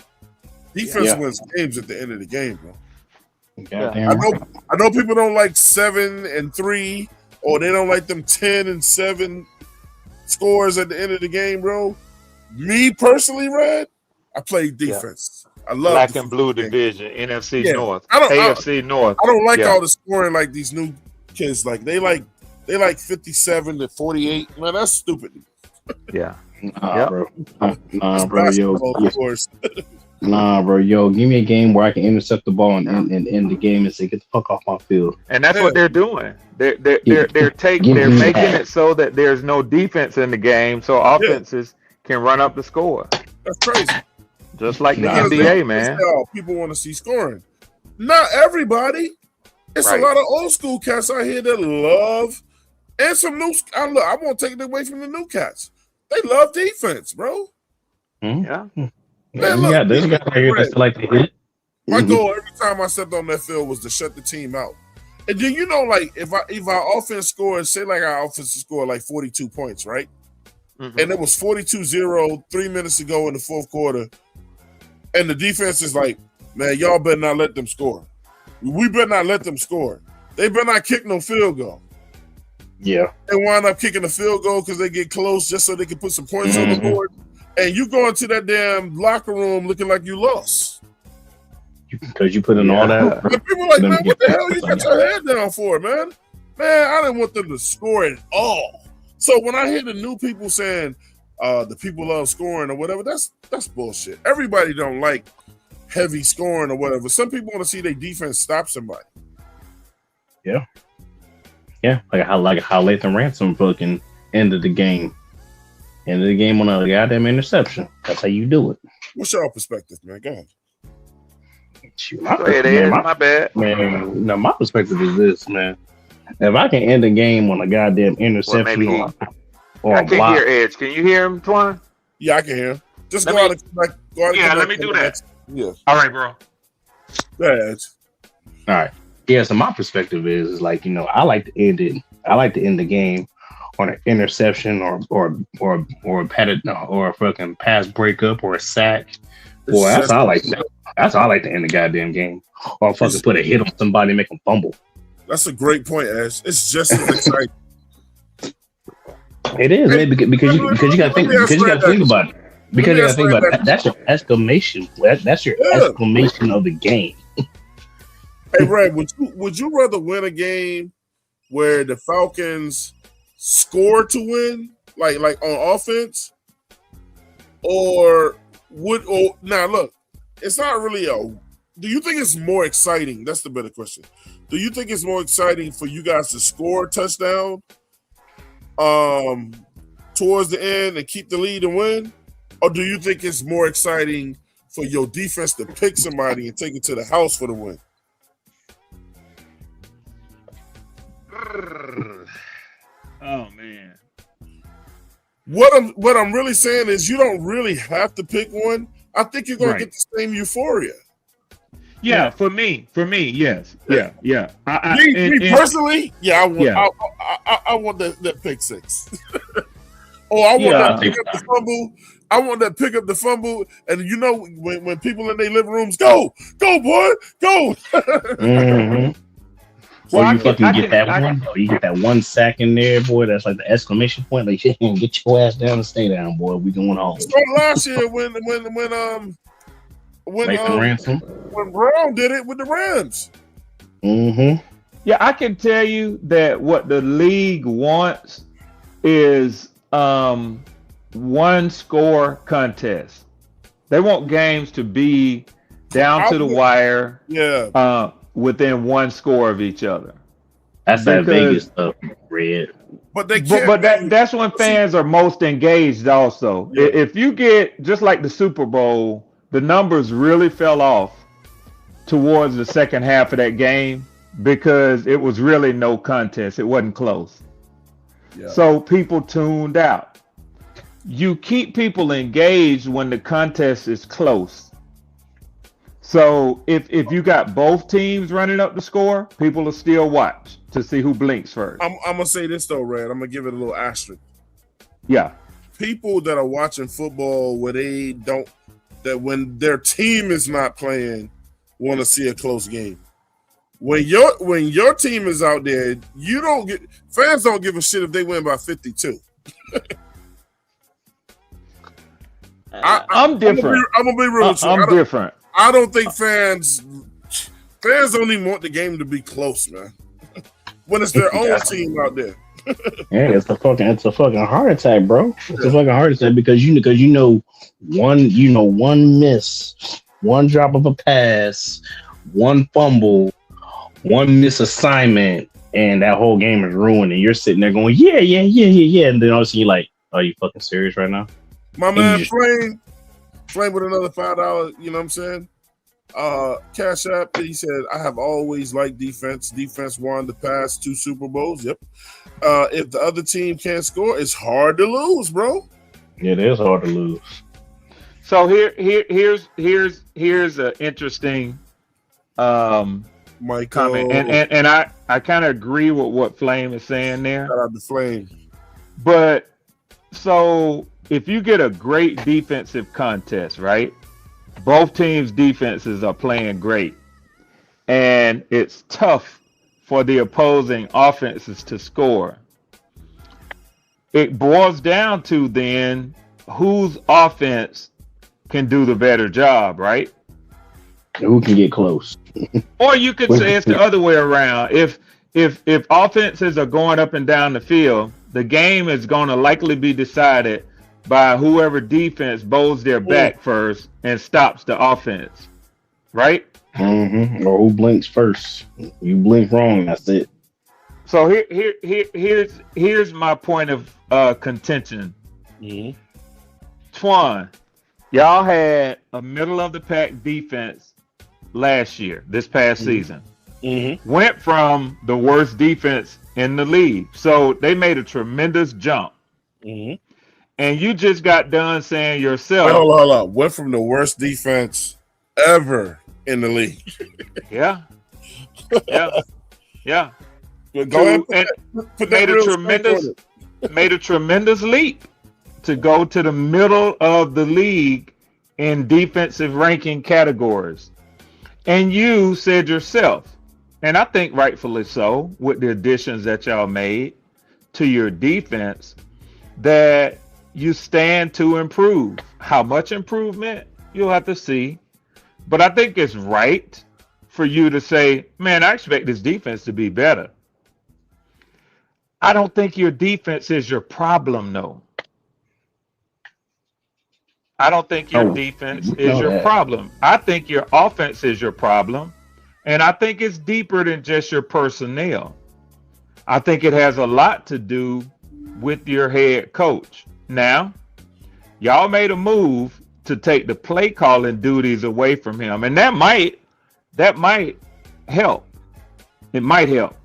Defense wins games at the end of the game, bro. I know people don't like 7-3, or they don't like them 10-7 scores at the end of the game, bro. Me personally, Red, I play defense. I love Black and blue division, NFC North, AFC North. I don't like all the scoring like these new kids. Like they like 57-48. Man, that's stupid. Bro. Yo, give me a game where I can intercept the ball and end the game and say, get the fuck off my field. And that's what they're doing. They're making it so that there's no defense in the game, so offenses can run up the score. That's crazy. Just like the NBA, man. People want to see scoring. Not everybody. It's a lot of old school cats out here that love, and some new. I won't take it away from the new cats. They love defense, bro. Yeah. Man, there's a guy right here that's like to hit. My goal every time I stepped on that field was to shut the team out. And then like if our offense scored, say like our offense scored like 42 points, right? And it was 42-0 3 minutes to go in the fourth quarter. And the defense is like, man, y'all better not let them score. We better not let them score. They better not kick no field goal. Yeah. They wind up kicking the field goal because they get close just so they can put some points on the board. And you go into that damn locker room looking like you lost. Because you put in all that. And people are like, man, what the hell you got your head down for, man? Man, I didn't want them to score at all. So when I hear the new people saying the people love scoring or whatever, that's bullshit. Everybody don't like heavy scoring or whatever. Some people want to see their defense stop somebody. Yeah. Yeah, like how Lathan Ransom fucking ended the game. Ended the game on a goddamn interception. That's how you do it. What's your perspective, man? Go ahead. Shoot, my bad. Man, no, my perspective is this, man. If I can end the game on a goddamn interception or I a block. can't hear Edge. Can you hear him, Twan? Yeah, I can hear him. Just go out and let me do that. Yeah. All right, bro. Go ahead. All right. Yeah, so my perspective is like, I like to end it. I like to end the game on an interception or a fucking pass breakup or a sack. Boy, that's how I like to. That's how I like to end the goddamn game. Or fucking put a hit on somebody and make them fumble. That's a great point, Ash. It's just as exciting. It is, man, because you got to think about it. Because you got to think about it. That's your exclamation. That's your exclamation of the game. Hey, Ray, would you rather win a game where the Falcons score to win, like on offense, now look, it's not really do you think it's more exciting? That's the better question. Do you think it's more exciting for you guys to score a touchdown towards the end and keep the lead and win? Or do you think it's more exciting for your defense to pick somebody and take it to the house for the win? Oh man. What I'm really saying is you don't really have to pick one. I think you're gonna get the same euphoria. Yeah, for me, yes. Yeah. Me personally, I want that pick six. Oh, I want that pick up the fumble. I want that pick up the fumble. And when people in their living rooms go boy, go. Mm-hmm. Well, you get that one sack in there, boy. That's like the exclamation point. Like, shit, get your ass down and stay down, boy. We going home. So last year when Brown did it with the Rams. Mm-hmm. Yeah, I can tell you that what the league wants is one score contest. They want games to be down to the wire. Yeah. Within one score of each other. That's that Vegas stuff, Red. But they can't. But that's when fans are most engaged. Also, if you get just like the Super Bowl, the numbers really fell off towards the second half of that game because it was really no contest. It wasn't close. Yeah. So people tuned out. You keep people engaged when the contest is close. So if you got both teams running up the score, people will still watch to see who blinks first. I'm gonna say this though, Red. I'm gonna give it a little asterisk. Yeah. People that are watching football where they don't, that when their team is not playing, want to see a close game. When your team is out there, fans don't give a shit if they win by 52. I'm different. I'm gonna be real with you. I'm different. I don't think fans don't even want the game to be close, man. When it's their own team out there. Yeah, it's a fucking heart attack, bro. It's a fucking heart attack because you know one miss, one drop of a pass, one fumble, one misassignment, and that whole game is ruined. And you're sitting there going, yeah, and then all of a sudden you're like, are you fucking serious right now? My man, Flame with another $5. You know what I'm saying? Cash App. He said, "I have always liked defense. Defense won the past 2 Super Bowls. Yep. If the other team can't score, it's hard to lose, bro. It is hard to lose. So here's an interesting Michael, comment, and I kind of agree with what Flame is saying there. Shout out to Flame. But so if you get a great defensive contest, right? Both teams' defenses are playing great, and it's tough for the opposing offenses to score. It boils down to then whose offense can do the better job, right? Who can get close? Or you could say it's the other way around. If offenses are going up and down the field, the game is going to likely be decided by whoever defense bows their back first and stops the offense, right? Mm-hmm. Or who blinks first? You blink wrong, that's it. So here's my point of contention. Mm-hmm. Twan, y'all had a middle of the pack defense last year, this past season. Mm-hmm. Went from the worst defense in the league. So they made a tremendous jump. Mm-hmm. And you just got done saying yourself. Wait, hold on. Went from the worst defense ever in the league. Yeah. Go ahead. Put Made a tremendous leap to go to the middle of the league in defensive ranking categories. And you said yourself, and I think rightfully so, with the additions that y'all made to your defense, that you stand to improve. How much improvement? You'll have to see. But I think it's right for you to say, man, I expect this defense to be better. I don't think your defense is your problem, though. I don't think your defense is your problem. I think your offense is your problem. And I think it's deeper than just your personnel. I think it has a lot to do with your head coach. Now, y'all made a move to take the play calling duties away from him. And that might help. It might help.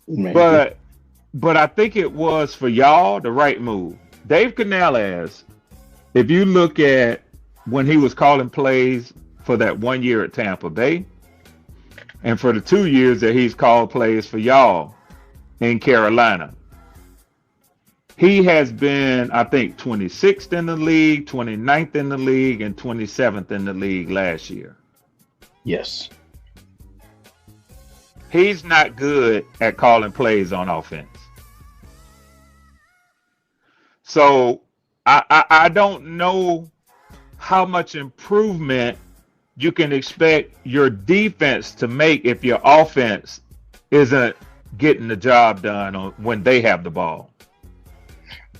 Maybe. But I think it was for y'all the right move. Dave Canales, if you look at when he was calling plays for that 1 year at Tampa Bay, and for the 2 years that he's called plays for y'all in Carolina, he has been, I think, 26th in the league, 29th in the league, and 27th in the league last year. Yes. He's not good at calling plays on offense. So I don't know how much improvement you can expect your defense to make if your offense isn't getting the job done when they have the ball.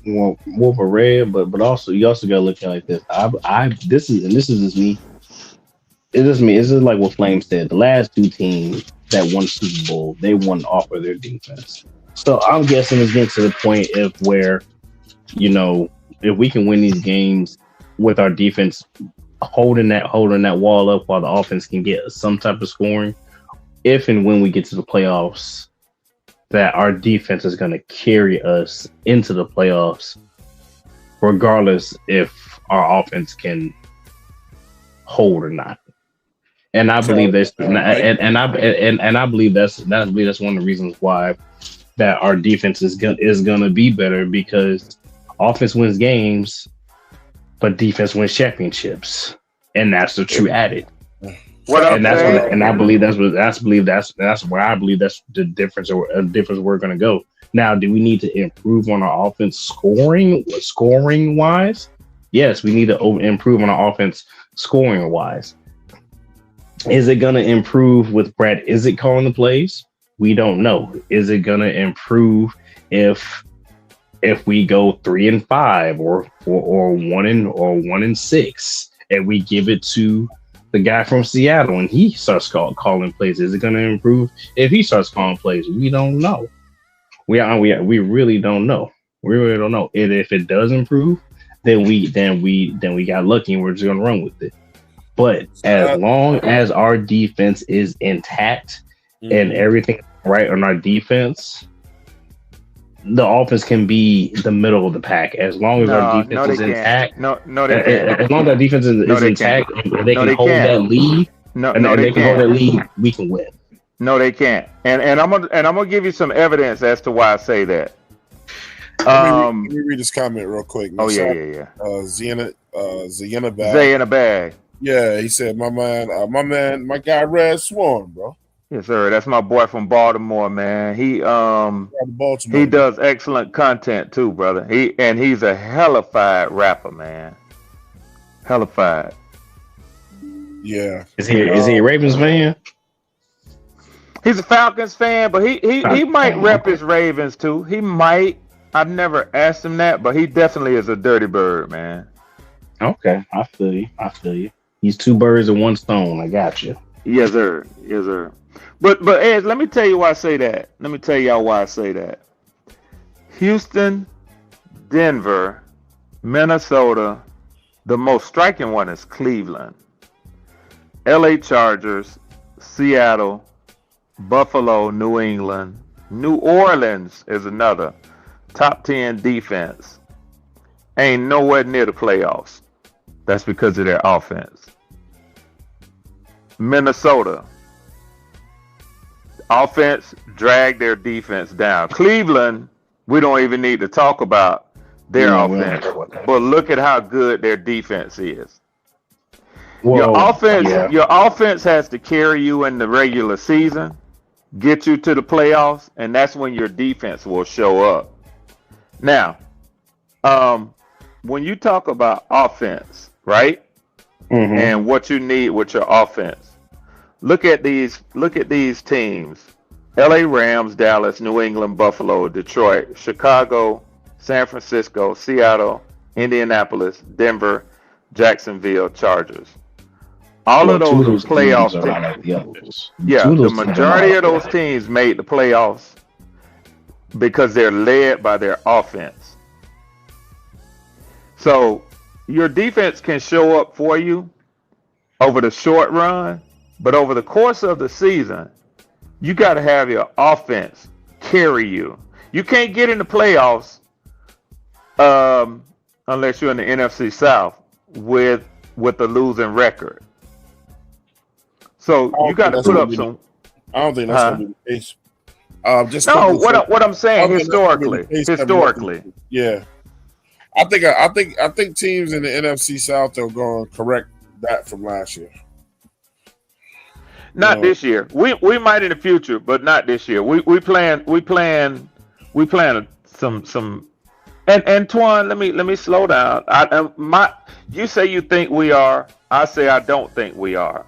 Well, for red, but also you also gotta look at it like this. This is just me. It's just me. This is like what Flame said. The last 2 teams that won Super Bowl, they won off of their defense. So I'm guessing it's getting to the point where, if we can win these games with our defense holding that wall up while the offense can get some type of scoring, if and when we get to the playoffs, that our defense is going to carry us into the playoffs, regardless if our offense can hold or not. And I believe that's and Right. I believe that's one of the reasons why that our defense is gonna be better, because offense wins games, but defense wins championships, and that's the true adage. What I'm And that's what, saying, and I believe that's where I believe that's the difference, or a difference we're gonna go. Now, do we need to improve on our offense scoring wise? Yes, we need to improve on our offense scoring wise. Is it going to improve with Brad? Is it calling the plays? We don't know. Is it going to improve if we go 3-5 or 1-6 and we give it to the guy from Seattle and he starts calling plays? Is it going to improve if he starts calling plays? We don't know. We really don't know. We really don't know. And if it does improve, then we got lucky and we're just going to run with it. But as long as our defense is intact and everything right on our defense, the offense can be the middle of the pack. As long as our defense is intact, they can't. As long as our defense is intact, and they can hold that lead, they can hold that lead, we can win. No, they can't. And I'm gonna give you some evidence as to why I say that. Let me read this comment real quick. Oh yeah. Zayna Bag. Zay in a bag. Yeah, he said, my guy Red Swarm, bro. Yes, sir. That's my boy from Baltimore, man. He Baltimore. does excellent content too, brother. He's a hellified rapper, man. Hellified. Yeah. Is he a Ravens fan? He's a Falcons fan, but he might rep his Ravens too. He might. I've never asked him that, but he definitely is a dirty bird, man. Okay, I feel you. He's two birds with one stone. I got you. Yes, sir. But Ed, let me tell you why I say that. Let me tell y'all why I say that. Houston, Denver, Minnesota. The most striking one is Cleveland. LA Chargers, Seattle, Buffalo, New England. New Orleans is another. Top 10 defense. Ain't nowhere near the playoffs. That's because of their offense. Minnesota. Offense dragged their defense down. Cleveland, we don't even need to talk about their offense. But look at how good their defense is. Your offense has to carry you in the regular season, get you to the playoffs, and that's when your defense will show up. Now, when you talk about offense, right? Mm-hmm. And what you need with your offense. Look at these teams. LA Rams, Dallas, New England, Buffalo, Detroit, Chicago, San Francisco, Seattle, Indianapolis, Denver, Jacksonville, Chargers. All of those playoff teams. Yeah, the majority of those teams made the playoffs because they're led by their offense. So your defense can show up for you over the short run, but over the course of the season, you got to have your offense carry you. You can't get in the playoffs unless you're in the NFC South with a losing record. So you got to put up some. I don't think that's going to be the case. What I'm saying historically. Yeah, I think teams in the NFC South are going to correct that from last year. Not this year. We might in the future, but not this year. We plan some. And Twan, let me slow down. You say you think we are. I say I don't think we are.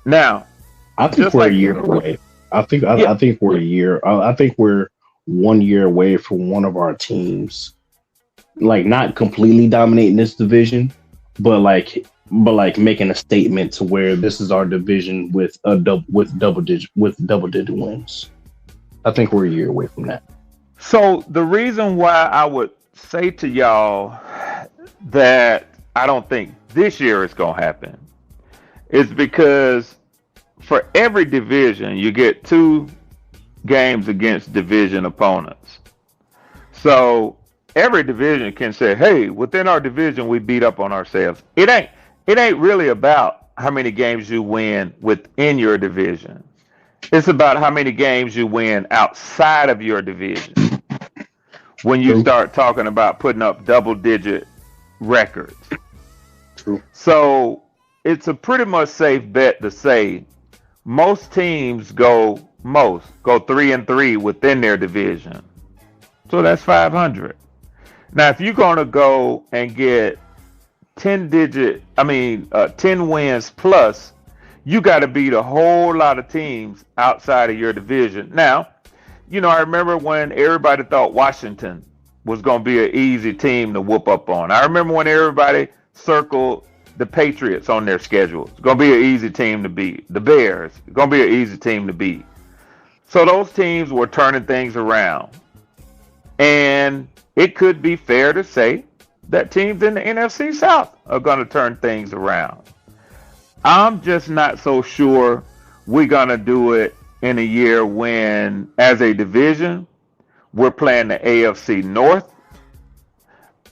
Now, I think we're a year away. I think we're a year. I think we're 1 year away from one of our teams, like not completely dominating this division, but like making a statement to where this is our division with double digit wins. I think we're a year away from that. So the reason why I would say to y'all that I don't think this year is gonna happen is because for every division you get 2 games against division opponents. So every division can say, hey, within our division we beat up on ourselves. It ain't really about how many games you win within your division. It's about how many games you win outside of your division. When you True. start talking about putting up double-digit records. True. So it's a pretty much safe bet to say most teams go 3-3 within their division. So that's 500. Now, if you're going to go and get 10 wins plus, you got to beat a whole lot of teams outside of your division. Now, I remember when everybody thought Washington was going to be an easy team to whoop up on. I remember when everybody circled the Patriots on their schedule. It's going to be an easy team to beat. The Bears, it's going to be an easy team to beat. So those teams were turning things around. And it could be fair to say that teams in the NFC South are going to turn things around. I'm just not so sure we're going to do it in a year when, as a division, we're playing the AFC North.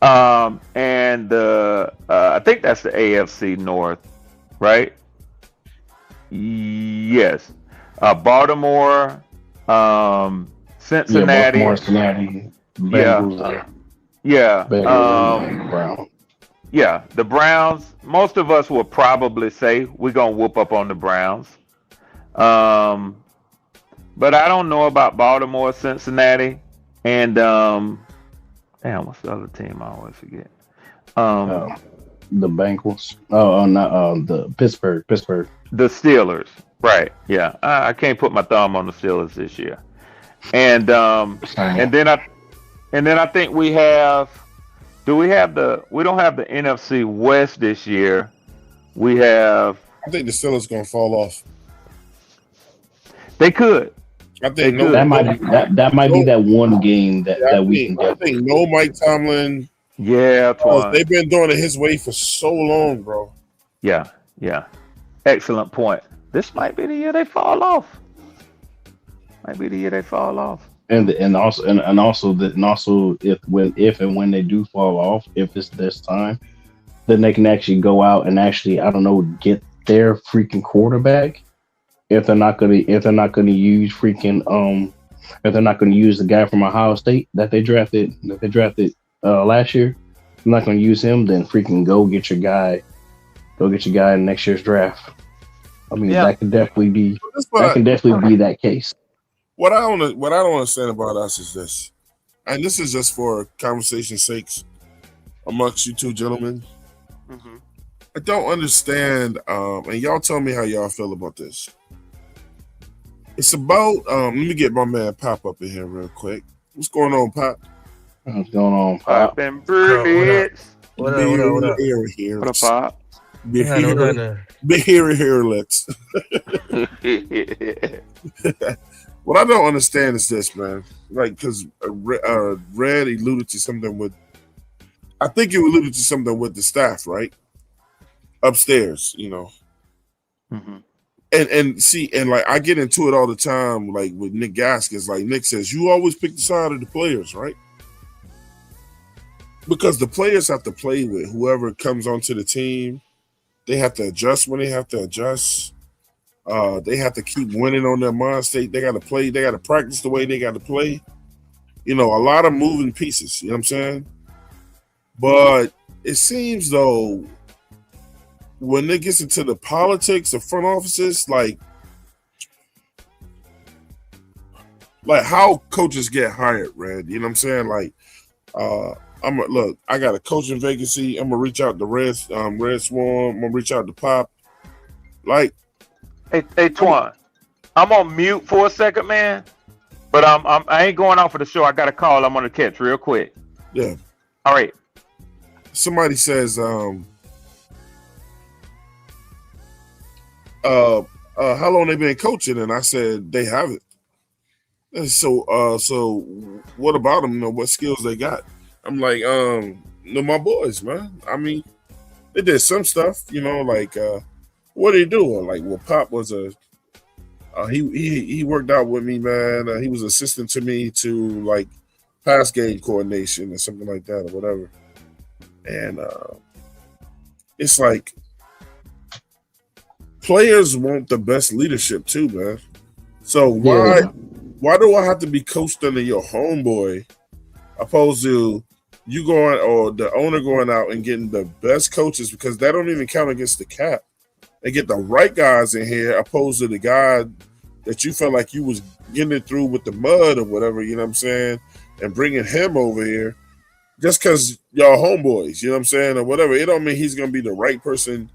And I think that's the AFC North, right? Yes. Baltimore, Cincinnati. Yeah, Baltimore, Cincinnati, Bengals, Yeah. Browns. Yeah, the Browns. Most of us will probably say we're gonna whoop up on the Browns. But I don't know about Baltimore, Cincinnati, and what's the other team I always forget? The Bengals. Not the Pittsburgh. The Steelers. Right. Yeah. I can't put my thumb on the Steelers this year. And then I think we have. We don't have the NFC West this year. We have. I think the Steelers gonna fall off. They could. I think that might be that one game that we can get. I think no Mike Tomlin. Yeah, they've been doing it his way for so long, bro. Yeah. Excellent point. This might be the year they fall off. And also if and when they do fall off, if it's this time, then they can actually go out and actually, I don't know, get their freaking quarterback. If they're not gonna use the guy from Ohio State that they drafted last year, they're not gonna use him, then freaking go get your guy in next year's draft. I mean, that can definitely be that case. What I don't understand about us is this, and this is just for conversation's sakes amongst you two gentlemen. Mm-hmm. I don't understand, and y'all tell me how y'all feel about this. It's about let me get my man Pop up in here real quick. What's going on, Pop? What's going on, Pop? And Bruce. What up? What up, Pop? Big hairy let's. What I don't understand is this, man. Like, because Red alluded to something with. I think you alluded to something with the staff, right? Upstairs, Mm-hmm. And like I get into it all the time, like with Nick Gaskins. Like Nick says, you always pick the side of the players, right? Because the players have to play with whoever comes onto the team. They have to adjust when they have to adjust. They have to keep winning on their mind state. They got to play. They got to practice the way they got to play. A lot of moving pieces. You know what I'm saying? But it seems though, when it gets into the politics of front offices, like how coaches get hired, Red. You know what I'm saying? Like, I got a coaching vacancy. I'm gonna reach out to Red Swarm. I'm gonna reach out to Pop. Like, hey, Twan, I'm on mute for a second, man. But I ain't going off of the show. I got a call I'm gonna catch real quick. Yeah. All right. Somebody says, how long they been coaching? And I said they haven't. And so what about them? What skills they got? I'm like, my boys, man. I mean, they did some stuff, like what are they doing? Like, well, Pop was he worked out with me, man. He was assistant to me to like pass game coordination or something like that or whatever. And it's like players want the best leadership too, man. So why do I have to be coached under your homeboy opposed to you going or the owner going out and getting the best coaches, because that don't even count against the cap. They get the right guys in here opposed to the guy that you felt like you was getting it through with the mud or whatever, you know what I'm saying, and bringing him over here just because y'all homeboys, you know what I'm saying, or whatever. It don't mean he's going to be the right person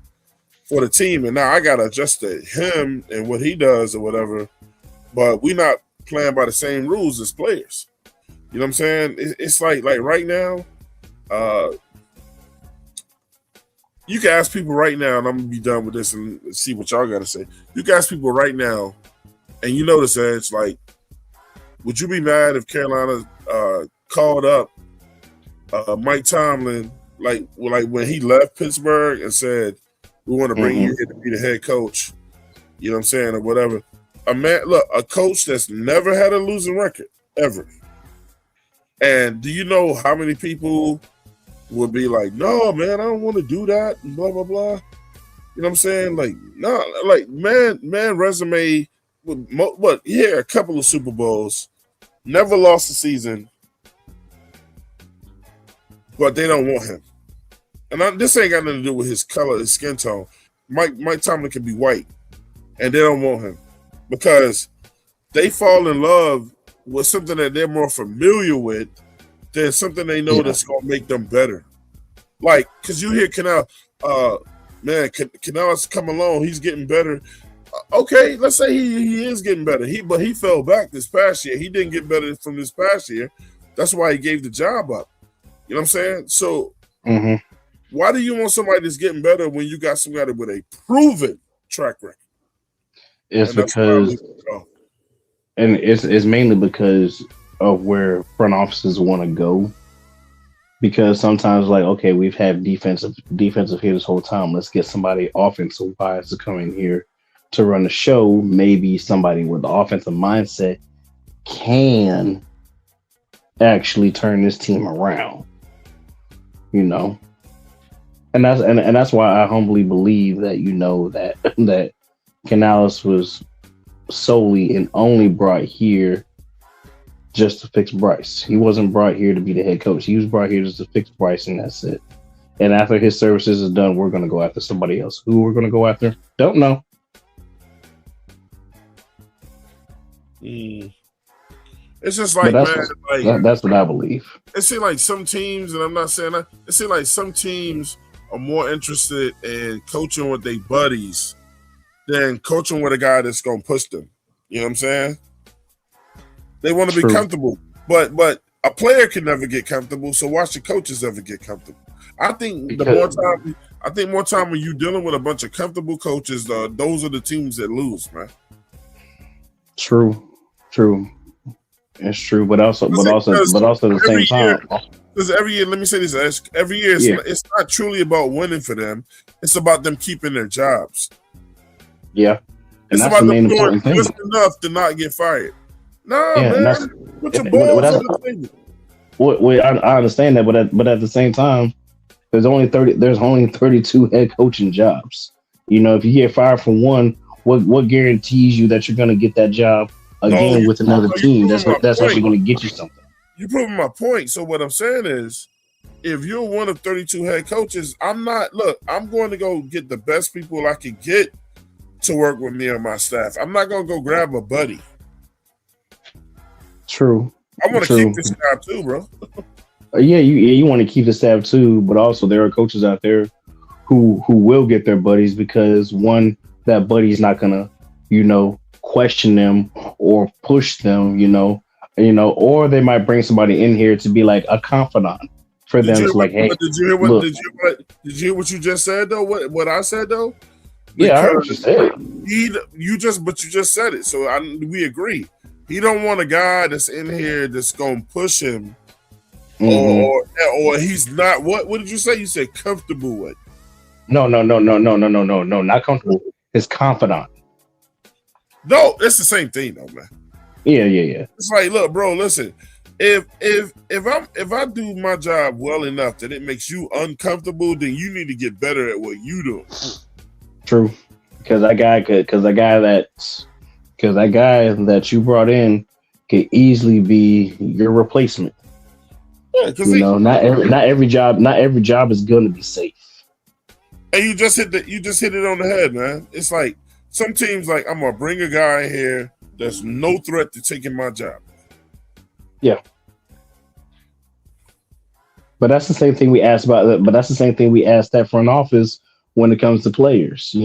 for the team. And now I got to adjust to him and what he does or whatever, but we not playing by the same rules as players. You know what I'm saying? It's like right now, you can ask people right now, and I'm going to be done with this and see what y'all got to say. You can ask people right now, and you notice that it's like, would you be mad if Carolina called up Mike Tomlin, like when he left Pittsburgh and said, we want to bring you here to be the head coach, you know what I'm saying, or whatever. A coach that's never had a losing record, ever. And do you know how many people would be like, no, man, I don't want to do that, and blah, blah, blah. You know what I'm saying? Like, no, like, man, resume, a couple of Super Bowls, never lost a season, but they don't want him. And this ain't got nothing to do with his color, his skin tone. Mike Tomlin can be white, and they don't want him because they fall in love with something that they're more familiar with than something they know that's going to make them better. Like, because you hear Canal, Canal's come along, he's getting better. Okay, let's say he is getting better. But he fell back this past year. He didn't get better from this past year. That's why he gave the job up. You know what I'm saying? So why do you want somebody that's getting better when you got somebody with a proven track record? It's because, and it's mainly because of where front offices want to go. Because sometimes, like, okay, we've had defensive here this whole time. Let's get somebody offensive wise to come in here to run the show. Maybe somebody with the offensive mindset can actually turn this team around. You know, and that's why I humbly believe that that Canales was solely and only brought here just to fix Bryce. He wasn't brought here to be the head coach. He was brought here just to fix Bryce, and that's it. And after his services is done, we're going to go after somebody else. Who we're going to go after? Don't know. It's just like, that's what I believe. It seems like some teams, and I'm not saying that, it seems like some teams are more interested in coaching with their buddies than coaching with a guy that's going to push them. You know what I'm saying? They want to be comfortable, but a player can never get comfortable. So why should coaches ever get comfortable? I think more time when you're dealing with a bunch of comfortable coaches, those are the teams that lose, man. True. It's true, but also at the same time. Because every year, let me say this: every year, it's not truly about winning for them. It's about them keeping their jobs. Yeah, and it's that's about the main them doing important thing. just enough to not get fired. Man, put your balls on the table. Wait, I understand that, but at the same time, there's only 32 head coaching jobs. You know, if you get fired from one, what guarantees you that you're going to get that job again with another team? That's actually going to get you something. You're proving my point. So what I'm saying is, if you're one of 32 head coaches, I'm going to go get the best people I can get to work with me and my staff. I'm not going to go grab a buddy. True. I want to keep this staff too, bro. You want to keep the staff too, but also there are coaches out there who will get their buddies because one, that buddy's not gonna, question them or push them, or they might bring somebody in here to be like a confidant for them. It's like, hey, did you hear what you just said though? What I said though? Because I heard what you said. You just said it, so we agree. He don't want a guy that's in here that's gonna push him, or he's not. What did you say? You said comfortable with? No, not comfortable. His confidant. No, it's the same thing though, man. Yeah. It's like, look, bro, listen. If I do my job well enough that it makes you uncomfortable, then you need to get better at what you do. True. because that guy that you brought in could easily be your replacement. Yeah, because Not every job is going to be safe. And you just hit it on the head, man. It's like some teams like, I'm gonna bring a guy in here that's no threat to taking my job. Yeah. But that's the same thing we asked that front office when it comes to players.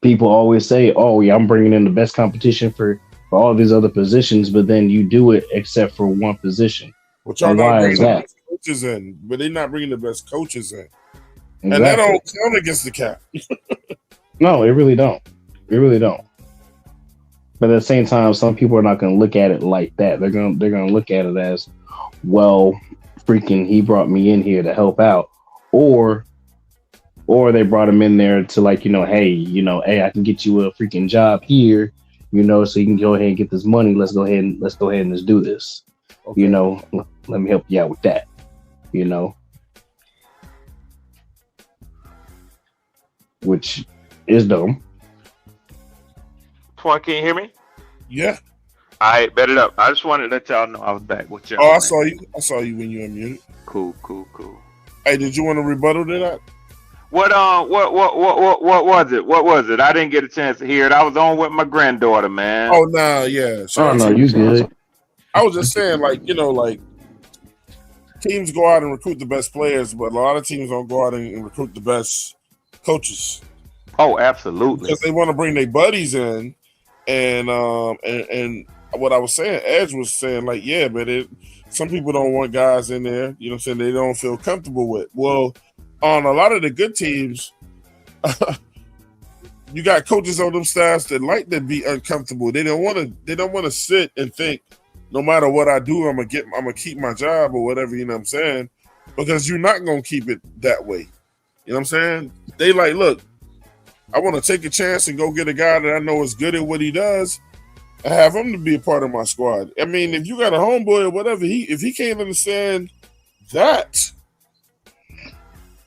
People always say, "Oh, yeah, I'm bringing in the best competition for all of these other positions," but then you do it except for one position. Which are and not why bringing is the that? best coaches in, but they're not bringing the best coaches in, Exactly. and that don't count against the cap. No, it really don't. But at the same time, some people are not going to look at it like that. They're going to look at it as, well, freaking, he brought me in here to help out, or they brought him in there to hey, I can get you a freaking job here, so you can go ahead and get this money. Let's go ahead and just do this. Okay. Let me help you out with that. Which is dumb. Twan, can you hear me? Yeah. All right, bet it up. I just wanted to let y'all know I was back with y'all. Oh, I saw you. I saw you when you unmuted. Cool. Hey, did you want to rebuttal to that? What was it? What was it? I didn't get a chance to hear it. I was on with my granddaughter, man. Oh, nah, yeah. Oh no, you good. I was just saying, teams go out and recruit the best players, but a lot of teams don't go out and recruit the best coaches. Oh, absolutely. Because they want to bring their buddies in, and what I was saying, Edge was saying, but some people don't want guys in there, you know what I'm saying, they don't feel comfortable with. Well, on a lot of the good teams, you got coaches on them staffs that like to be uncomfortable. They don't want to sit and think, no matter what I do, I'm gonna keep my job or whatever, you know what I'm saying? Because you're not gonna keep it that way. You know what I'm saying? They like, look, I want to take a chance and go get a guy that I know is good at what he does and have him to be a part of my squad. I mean, if you got a homeboy or whatever, if he can't understand that,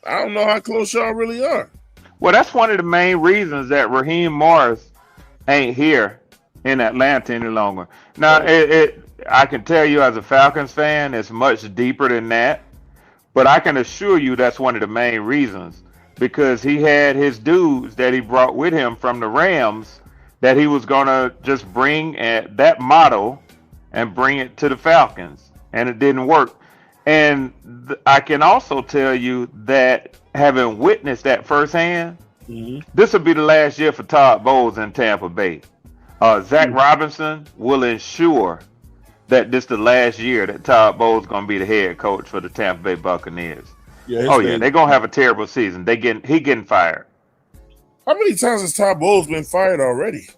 I don't know how close y'all really are. Well, that's one of the main reasons that Raheem Morris ain't here in Atlanta any longer. Now, I can tell you as a Falcons fan, it's much deeper than that. But I can assure you that's one of the main reasons. Because he had his dudes that he brought with him from the Rams that he was going to just bring that model and bring it to the Falcons. And it didn't work. And I can also tell you that having witnessed that firsthand, this will be the last year for Todd Bowles in Tampa Bay. Zach Robinson will ensure that this is the last year that Todd Bowles is going to be the head coach for the Tampa Bay Buccaneers. Yeah, they're going to have a terrible season. He getting fired. How many times has Todd Bowles been fired already?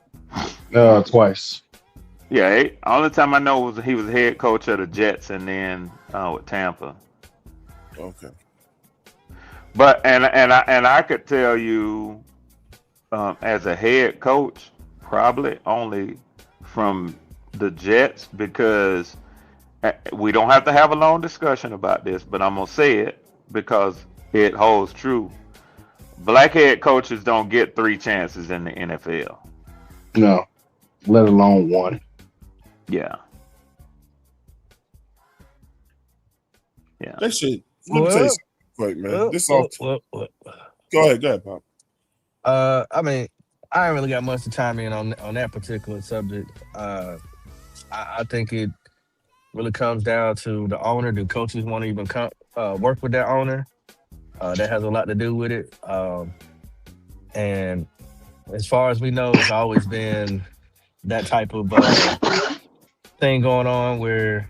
Twice. Yeah, only time I know was he was head coach of the Jets and then with Tampa. Okay. But and I could tell you, as a head coach, probably only from the Jets, because we don't have to have a long discussion about this, but I'm gonna say it because it holds true. Black head coaches don't get 3 chances in the NFL. No, let alone 1. Yeah. That shit. Let me tell you something quick, man. Go ahead, Pop. I mean, I ain't really got much to chime in on that particular subject. I think it really comes down to the owner. Do coaches want to even work with that owner? That has a lot to do with it. And as far as we know, it's always been that type of thing going on where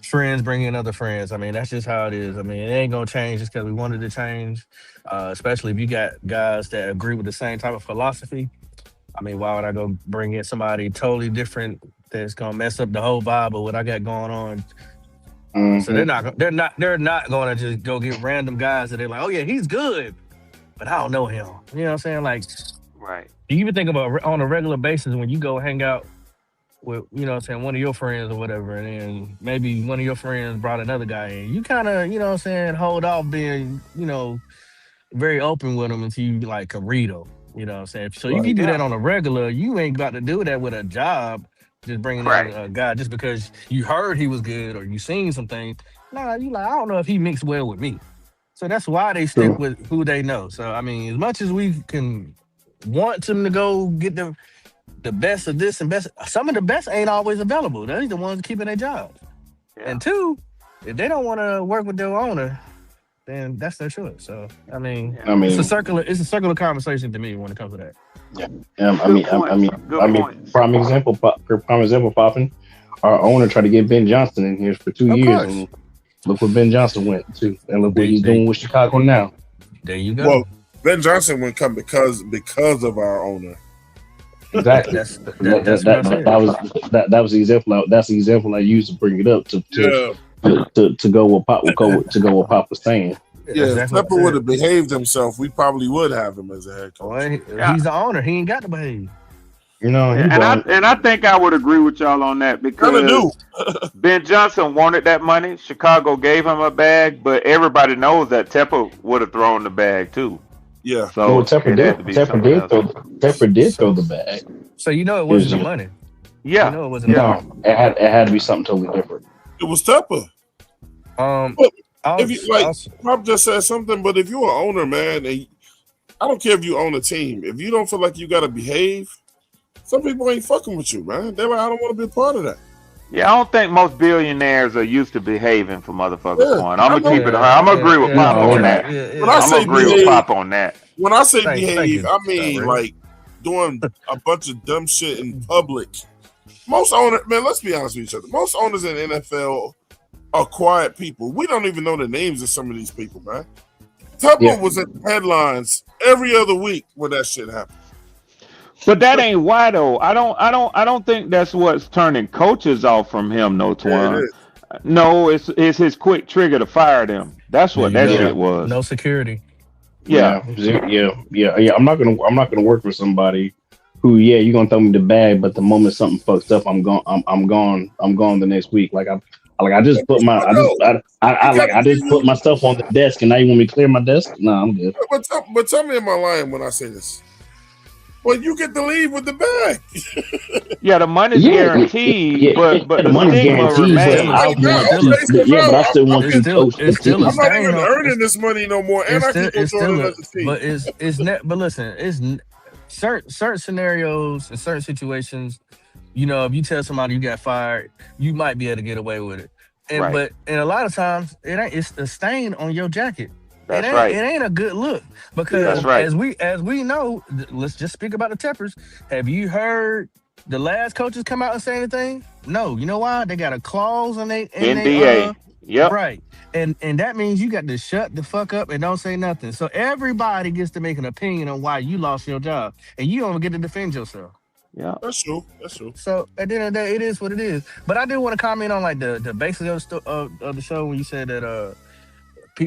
friends bring in other friends. I mean, that's just how it is. I mean, it ain't gonna change just because we wanted to change. Especially if you got guys that agree with the same type of philosophy. I mean, why would I go bring in somebody totally different that's gonna mess up the whole vibe of what I got going on? So they're not gonna just go get random guys that they're like, oh yeah, he's good, but I don't know him. You know what I'm saying? Like, right. You even think about on a regular basis when you go hang out with, you know what I'm saying, one of your friends or whatever, and then maybe one of your friends brought another guy in. You kind of, you know what I'm saying, hold off being, very open with them until you like can read them. You know what I'm saying? So if you do that on a regular, you ain't got to do that with a job. Just bringing in a guy just because you heard he was good or you seen some things. Nah, you like, I don't know if he mixed well with me. So that's why they stick with who they know. So I mean, as much as we can want them to go get the best of this and best, some of the best ain't always available. They're the ones keeping their jobs. Yeah. And two, if they don't want to work with their owner, then that's their choice. So I mean, it's a circular conversation to me when it comes to that. Yeah, I mean, prime example, Poppin. Our owner tried to get Ben Johnson in here for 2 years, and look where Ben Johnson went to, and look what he's doing with Chicago now. There you go. Well, Ben Johnson wouldn't come because of our owner. Exactly. That was the example. That's the example I used to bring it up to go with Pop was saying. Yeah, if Pepper would have behaved himself, we probably would have him as a head coach. Well, he's the owner. He ain't got to behave. You know, I think I would agree with y'all on that because Ben Johnson wanted that money. Chicago gave him a bag, but everybody knows that Tepper would have thrown the bag too. Yeah. So Tepper did throw the bag. So you know it wasn't the money. Yeah. You know it wasn't. No, it had to be something totally different. It was Tepper. If you Pop just said something, but if you're an owner, man, and I don't care if you own a team, if you don't feel like you gotta behave, some people ain't fucking with you, man. They're like, I don't want to be a part of that. Yeah, I don't think most billionaires are used to behaving for motherfuckers. I'm gonna keep it. I'm gonna agree with Pop on that. When I say Pop on that. When I say behave, I mean like doing a bunch of dumb shit in public. Most owners, man, let's be honest with each other. Most owners in the NFL are quiet people. We don't even know the names of some of these people, man. Tepper was in headlines every other week when that shit happened. But that ain't why though. I don't think that's what's turning coaches off from him, no Twan. No, it's his quick trigger to fire them. That's what that shit was. No security. Yeah. I'm not gonna work for somebody who, you're gonna throw me the bag, but the moment something fucks up, I'm gone the next week. I just put my stuff on the desk, and now you want me to clear my desk? No, I'm good. But tell me, am I lying when I say this? Well, you get to leave with the bag. The money's guaranteed, but the money's guaranteed. But I still want you to coach. I'm not even earning this money no more, and I keep controlling the team. But but listen, it's certain scenarios and certain situations. You know, if you tell somebody you got fired, you might be able to get away with it. But a lot of times, it's a stain on your jacket. It ain't a good look because as we know, let's just speak about the Teppers. Have you heard the last coaches come out and say anything? No. You know why? They got a clause in they NBA. Right. And that means you got to shut the fuck up and don't say nothing. So everybody gets to make an opinion on why you lost your job, and you don't get to defend yourself. Yeah, that's true. So at the end of the day, it is what it is. But I do want to comment on like the basics of the show when you said that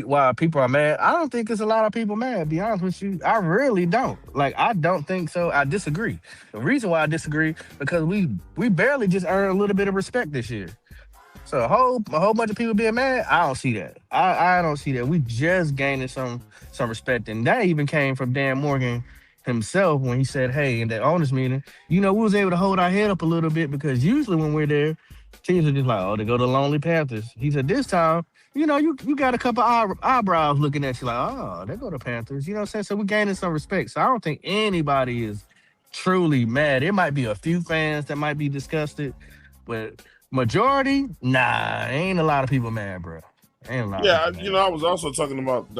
why people are mad. I don't think there's a lot of people mad. To be honest with you, I really don't. Like I don't think so. I disagree. The reason why I disagree because we barely just earned a little bit of respect this year. So a whole bunch of people being mad, I don't see that. I don't see that. We just gaining some respect, and that even came from Dan Morgan himself when he said, hey, in that owners meeting, we was able to hold our head up a little bit because usually when we're there, teams are just like, they go to Lonely Panthers. He said this time, you got a couple eyebrows looking at you like, they go to Panthers. You know what I'm saying? So we're gaining some respect. So I don't think anybody is truly mad. There might be a few fans that might be disgusted, but majority, ain't a lot of people mad, bro. Ain't a lot. Yeah, I was also talking about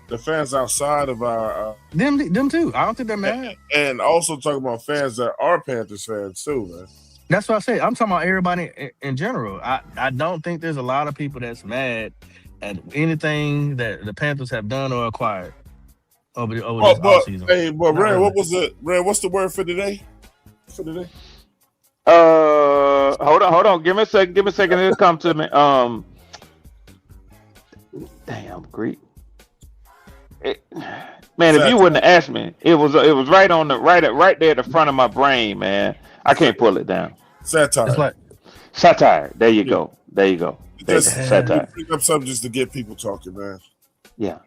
the fans outside of our them too. I don't think they're mad. And also talking about fans that are Panthers fans too, man. That's what I say. I'm talking about everybody in general. I don't think there's a lot of people that's mad at anything that the Panthers have done or acquired over this offseason. Hey, but Ray, what was it? Ray, what's the word for today? Hold on. Give me a second. It'll come to me. Damn, Greek. Man, if you wouldn't have asked me, it was right on right there at the front of my brain, man. I can't pull it down. Satire. It's like satire. There you go. Satire. Pick up something just to get people talking, man. Yeah.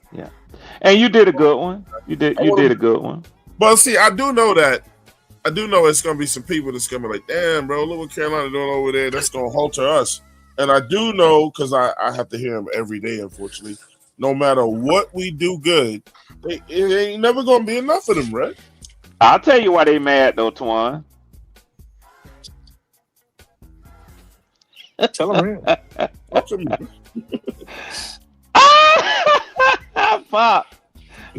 And you did a good one. You did a good one. But see, I do know it's gonna be some people that's gonna be like, damn, bro, look what Carolina doing over there. That's gonna halter us. And I do know, because I have to hear him every day, unfortunately. No matter what we do good, it ain't never gonna be enough of them, right? I'll tell you why they mad though, Twan. Tell them real. Pop.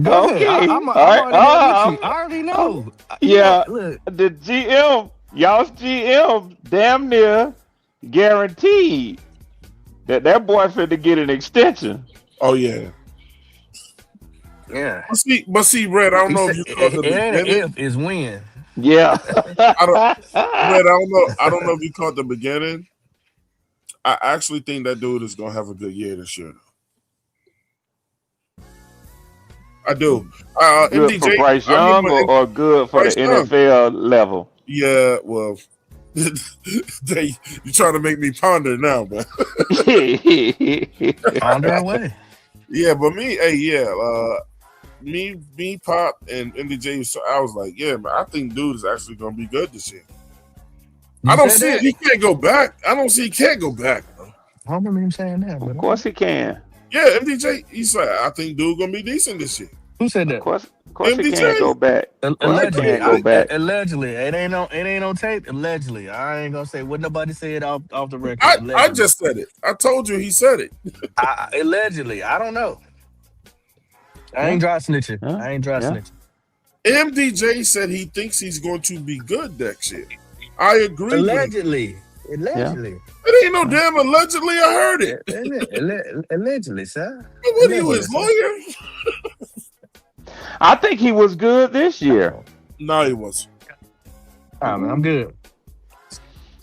Go Okay. ahead. I'm I already know. Yeah. Look. The GM, y'all's GM, damn near guaranteed that boy finna get an extension. Oh yeah. Yeah. But see, Red, I don't know if you caught the beginning. If is when. Yeah. I don't know if you caught the beginning. I actually think that dude is gonna have a good year this year. I do. Good MDJ, for Bryce Young or good for Bryce the Young. NFL level? Yeah, well, you trying to make me ponder now, man. Ponder away. Yeah, but me, me, Pop, and MDJ. So I was like, yeah, man, I think dude is actually gonna be good this year. I don't see it. He can't go back. I don't see he can't go back, bro. I don't remember him saying that. Of course he can. Yeah, MDJ. He said, I think dude gonna be decent this year. Who said that? Of course MDJ. he can't go back. Allegedly, go back. Allegedly, it ain't on tape. Allegedly, I ain't gonna say what nobody said off the record. I just said it. I told you he said it. Allegedly, I don't know. I ain't dry snitching. Snitching. MDJ said he thinks he's going to be good next year. I agree. Allegedly. It ain't no damn allegedly. I heard it. Allegedly, sir. What are you, his lawyer? I think he was good this year. No, he wasn't. I'm good.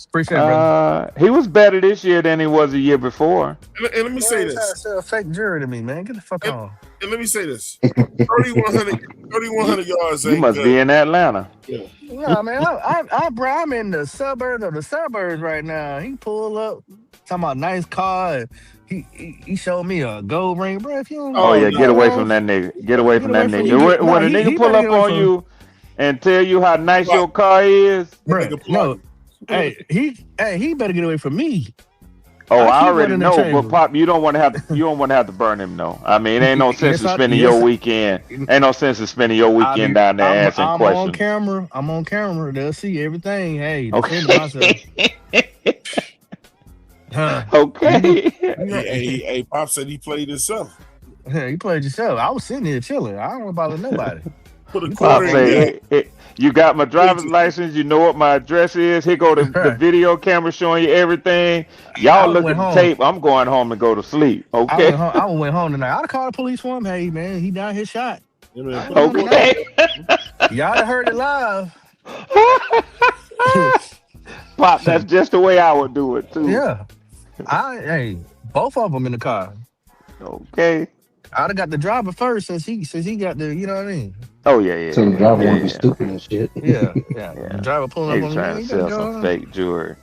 Appreciate it, brother. He was better this year than he was a year before. And let me say this. It's a fake jury to me, man. Get the fuck on. And let me say this. 3,100 yards ain't You must good. be in Atlanta. Yeah, man. I'm in the suburbs of the suburbs right now. He pull up, talking about nice car. He showed me a gold ring, bro. If you don't Get away from that nigga. Get away from that nigga. When a nigga pull up on you and tell you how nice your car is, bro. No, hey, he better get away from me. Oh, I already know, but Pop, you don't want to have to burn him, no. I mean, it ain't no sense in spending your weekend. Ain't no sense in spending your weekend down there answering questions. I'm on camera. They'll see everything. Hey, okay. Okay. Hey, Pop said he played himself. Yeah, you played yourself. I was sitting here chilling. I don't bother nobody. Put a Pop quarter say, you got my driver's license. You know what my address is. Here go the video camera showing you everything. Y'all look at the tape. I'm going home and go to sleep. Okay. I went home tonight. I'd call the police for him. Hey, man, he down his shot. Okay. Y'all heard it live. Pop, that's just the way I would do it too. Yeah. Both of them in the car. Okay. I'd have got the driver first since he got the, you know what I mean? Oh yeah. So the driver won't be stupid and shit. Yeah. The driver pulling up on trying to sell some fake jewelry.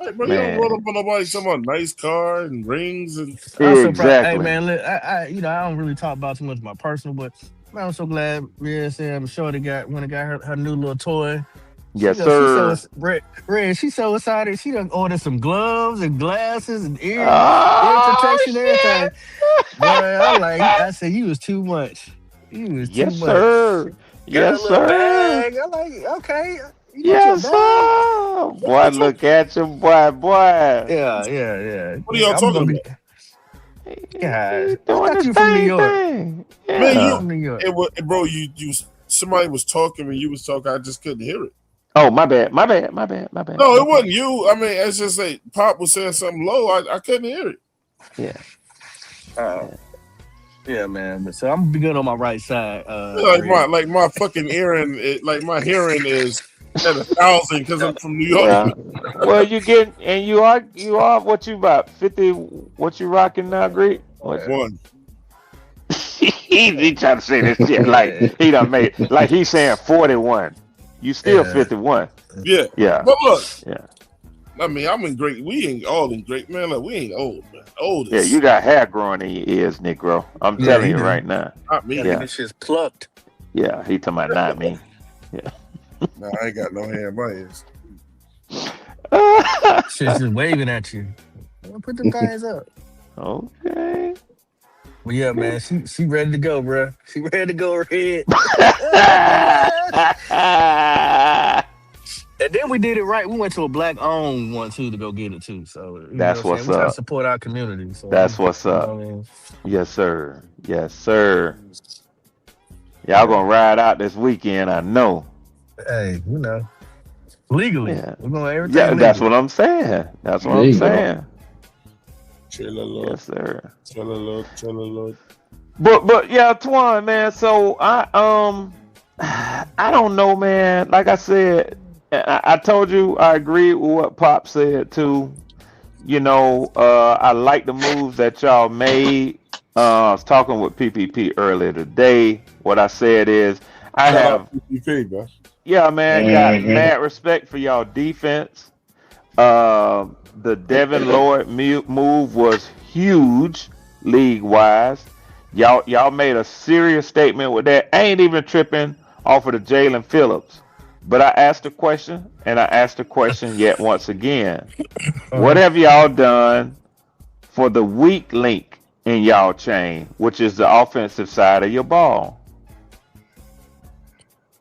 Hey, bro, you don't roll up on nobody talking about nice car and rings and exactly. Hey man, look, I don't really talk about too much of my personal, but man, I'm so glad I'm sure they got her new little toy. Yes, sir. She's so excited. She done ordered some gloves and glasses and ear protection and everything. Boy, I said, he was too much. He was too much. Sir. Yes, sir. Bag. I'm like, okay. Yes, sir. Boy, look at you, boy. Yeah. What are y'all talking about? God, I thought you from New York. Yeah. Man, New York. Bro, you somebody was talking when you was talking. I just couldn't hear it. Oh, my bad. No, it wasn't you. I mean, it's just like Pop was saying something low. I couldn't hear it. Yeah. Yeah, man. But so I'm gonna be good on my right side. Like my fucking hearing, my hearing is at 1,000 because I'm from New York. Yeah. Well, you are what you about 50? What you rocking now, Greek? One. he trying to say this shit like he done made like he's saying 41. You still 51. Yeah. Yeah. But look. Yeah. I mean, I'm in great. We ain't all in great, man. Like, we ain't old, man. Old. Yeah, you got hair growing in your ears, Negro. I'm telling you right now. Not me. Yeah. This shit's plucked. Yeah, he talking about not me. Yeah. No, I ain't got no hair in my ears. Shit's just waving at you. Put them things up. Okay. Well, yeah, man, she ready to go, bro. She ready to go ahead. And then we did it right. We went to a black-owned one too to go get it too. So That's know what what's we try to up. support our community. So That's what's up. what I mean? Yes, sir. Yes, sir. Y'all gonna ride out this weekend, I know. Hey, legally. Yeah. We're gonna everything. Yeah, that's legal. what I'm saying. That's what There I'm you go. saying. Chill a little. Yes, sir. Chill a little. Chill a little. But yeah, Twan, man. So I don't know, man. Like I said, I told you I agree with what Pop said too. I like the moves that y'all made. I was talking with PPP earlier today. What I said is I Shout have, out PPP, bro. yeah, man, got Mhm. mad respect for y'all defense. The Devin Lloyd move was huge league wise. Y'all made a serious statement with that. I ain't even tripping off of the Jaylen Phillips. But I asked a question, and I asked the question yet once again. What have y'all done for the weak link in y'all chain, which is the offensive side of your ball?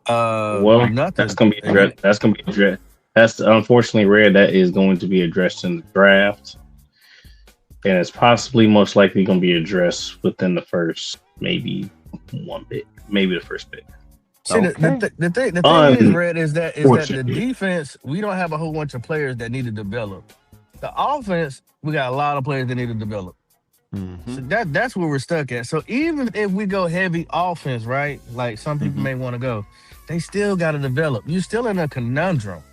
Well, Nothing. that's gonna be addressed. That's gonna be addressed. That's unfortunately rare. That is going to be addressed in the draft, and it's possibly most likely going to be addressed within the first maybe the first pick. See, Okay. the thing is, Red, is that the Unfortunately. defense, we don't have a whole bunch of players that need to develop. The offense, we got a lot of players that need to develop. Mm-hmm. So that's where we're stuck at. So even if we go heavy offense, right, like some people may want to go, they still got to develop. You're still in a conundrum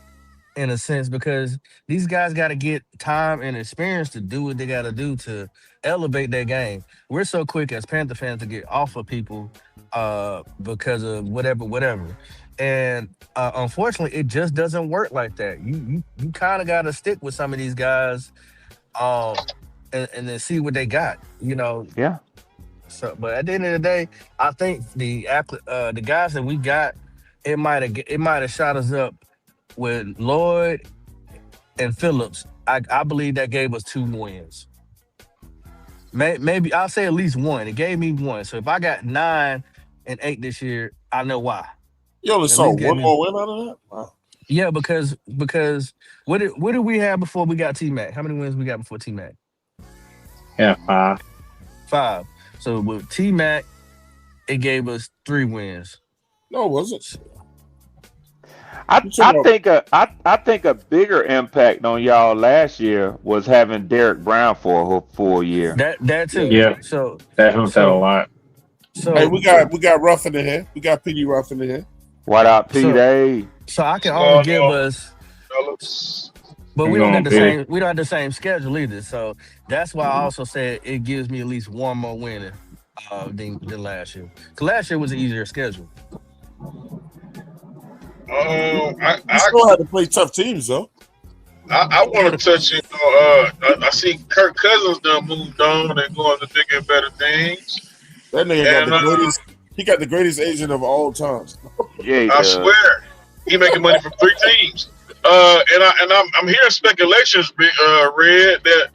in a sense because these guys got to get time and experience to do what they got to do to elevate their game. We're so quick as Panther fans to get off of people because of whatever. And unfortunately, it just doesn't work like that. You kind of got to stick with some of these guys and then see what they got, Yeah. So, but at the end of the day, I think the guys that we got, it might have shot us up with Lloyd and Phillips. I believe that gave us 2 wins. Maybe I'll say at least 1. It gave me 1. So if I got 9 and 8 this year, I know why. You only At saw least gave one me- more win out of that? Wow. Yeah, because what did we have before we got T-Mac? How many wins we got before T-Mac? Yeah, 5. 5. So with T-Mac, it gave us 3 wins. No, it wasn't. I think a bigger impact on y'all last year was having Derek Brown for a whole full year. That too. Yeah. So That helped out a lot. Hey, we got Ruff in the here. We got Piggy Ruff in the here. What up, P-Day? So I can only give us, Fellas. but we Come don't on, got the Big. same. We don't have the same schedule either. So that's why I also said it gives me at least 1 more win than last year. Cause last year was an easier schedule. You I still had to play tough teams, though. want to touch it. I see Kirk Cousins done moved on and going to bigger and better things. That nigga And, got the greatest. He got the greatest agent of all times. Yeah, he I does. swear, he making money from 3 teams. I'm hearing speculations, Red, that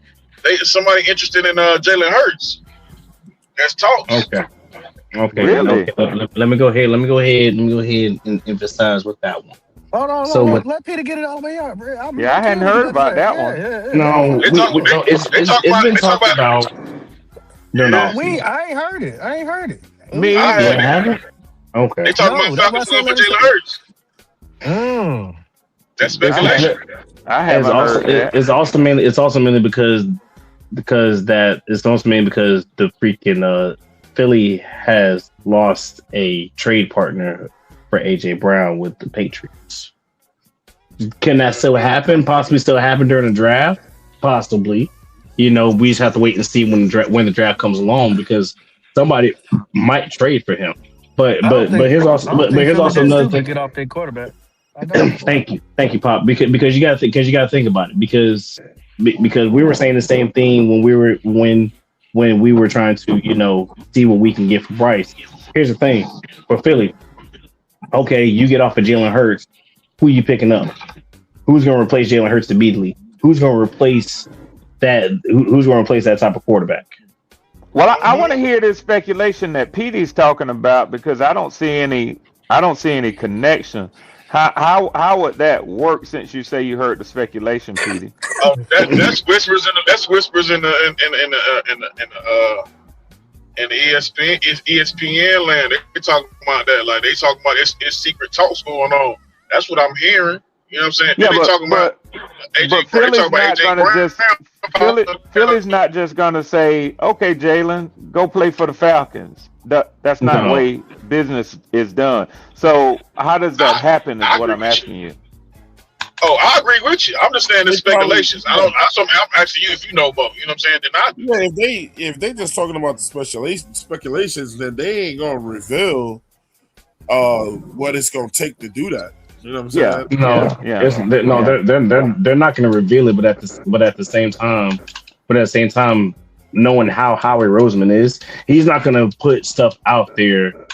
somebody interested in Jalen Hurts. That's talks. Okay. Really? Okay. Let me go ahead and emphasize with that one. Hold on, So what- let Peter get it all the way up, bro. Yeah, I hadn't heard about that one. No, They talk- it's they talk been about- talked about. No. I ain't heard it. Me I either. You haven't. haven't? Okay. They talking No, about that's Falcons why I going for said Jalen Hurts. Mm. That's speculation. I haven't heard that. It's also mainly because that it's also mainly because the freaking Philly has lost a trade partner for AJ Brown with the Patriots. Can that still happen? Possibly still happen during the draft? Possibly. We just have to wait and see when the draft comes along because somebody might trade for him. But here's also another thing. Get off their quarterback. Thank you, Pop. Because you got to think about it. Because we were saying the same thing when we were trying to see what we can get for Bryce. Here's the thing for Philly. Okay, you get off of Jalen Hurts. Who are you picking up? Who's going to replace Jalen Hurts immediately? Who's going to replace that? Who's going to replace that type of quarterback? Well, I want to hear this speculation that Petey's talking about because I don't see any connection. How would that work? Since you say you heard the speculation, Petey. Oh, that's whispers in the ESPN land. They talking about that, like they talking about it's secret talks going on. That's what I'm hearing. You know what I'm saying? Yeah, they talking about AJ. Philly's not just gonna say, "Okay, Jaylen, go play for the Falcons." That's not the way business is done. So how does that happen? Is what I'm asking you. Oh, I agree with you. I'm just saying the speculations. I'm asking you if you know both. You know what I'm saying? If they just talking about the speculations, then they ain't gonna reveal what it's gonna take to do that. You know what I'm saying? They're not going to reveal it, but at the same time, knowing how Howie Roseman is, he's not going to put stuff out there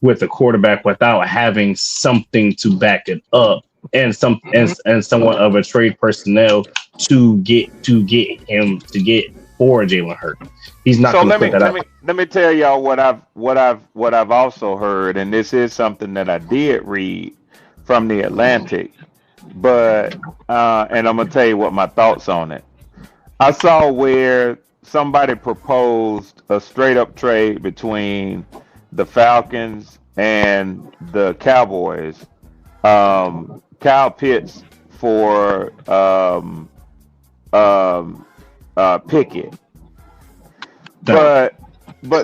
with the quarterback without having something to back it up and somewhat of a trade personnel to get for Jalen Hurts. He's not going to put that out. Let me tell y'all what I've also heard, and this is something that I did read from the Atlantic, but and I'm gonna tell you what my thoughts on it. I saw where somebody proposed a straight up trade between the Falcons and the Cowboys. Kyle Pitts for Pickett. But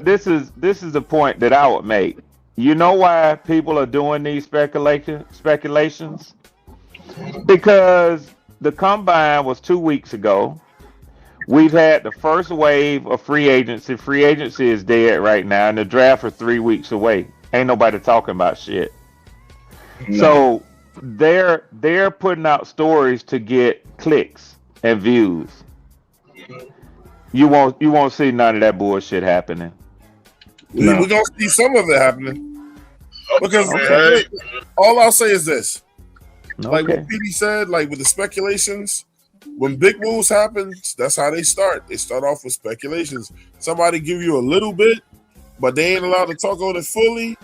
this is the point that I would make. You know why people are doing these speculations? Because the combine was 2 weeks ago. We've had the first wave of free agency. Free agency is dead right now, and the draft is 3 weeks away. Ain't nobody talking about shit. No. So they're putting out stories to get clicks and views. You won't see none of that bullshit happening. We're gonna see some of it happening. Because all I'll say is this. Like what Petey said, like with the speculations, when big moves happen, that's how they start. They start off with speculations. Somebody give you a little bit, but they ain't allowed to talk on it fully.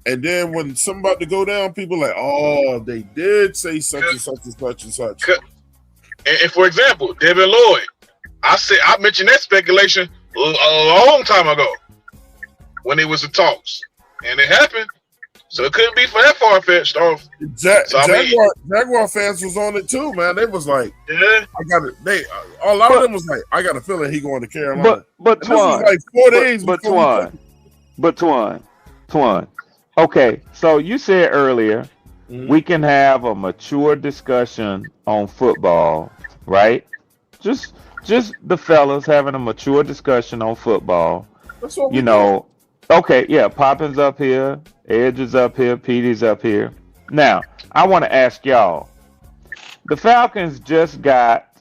And then when something about to go down, people like, oh, they did say such and such and such and such. And for example, Devin Lloyd, I mentioned that speculation a long time ago when it was the talks, and it happened. So it couldn't be for that far-fetched off. Jaguar fans was on it too, man. They was like, "Yeah, I got it." A lot of them was like, "I got a feeling he going to Carolina." But Twan, like 4 days. But Twan. Okay, so you said earlier we can have a mature discussion on football, right? Just the fellas having a mature discussion on football. That's what Okay, yeah, Poppins up here, Edge is up here, Petey's up here. Now, I want to ask y'all. The Falcons just got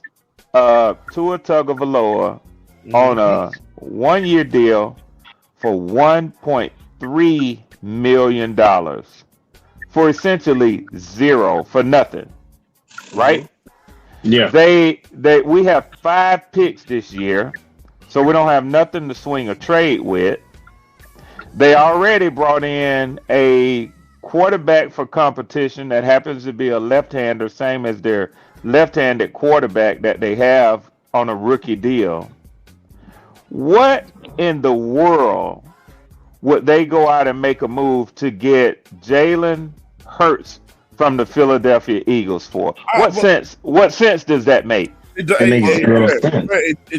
Tua Tagovailoa on a 1-year deal for $1.3 million for essentially zero, for nothing, right? Yeah. We have 5 picks this year, so we don't have nothing to swing a trade with. They already brought in a quarterback for competition that happens to be a left-hander, same as their left-handed quarterback that they have on a rookie deal. What in the world would they go out and make a move to get Jalen Hurts from the Philadelphia Eagles for? What sense does that make? It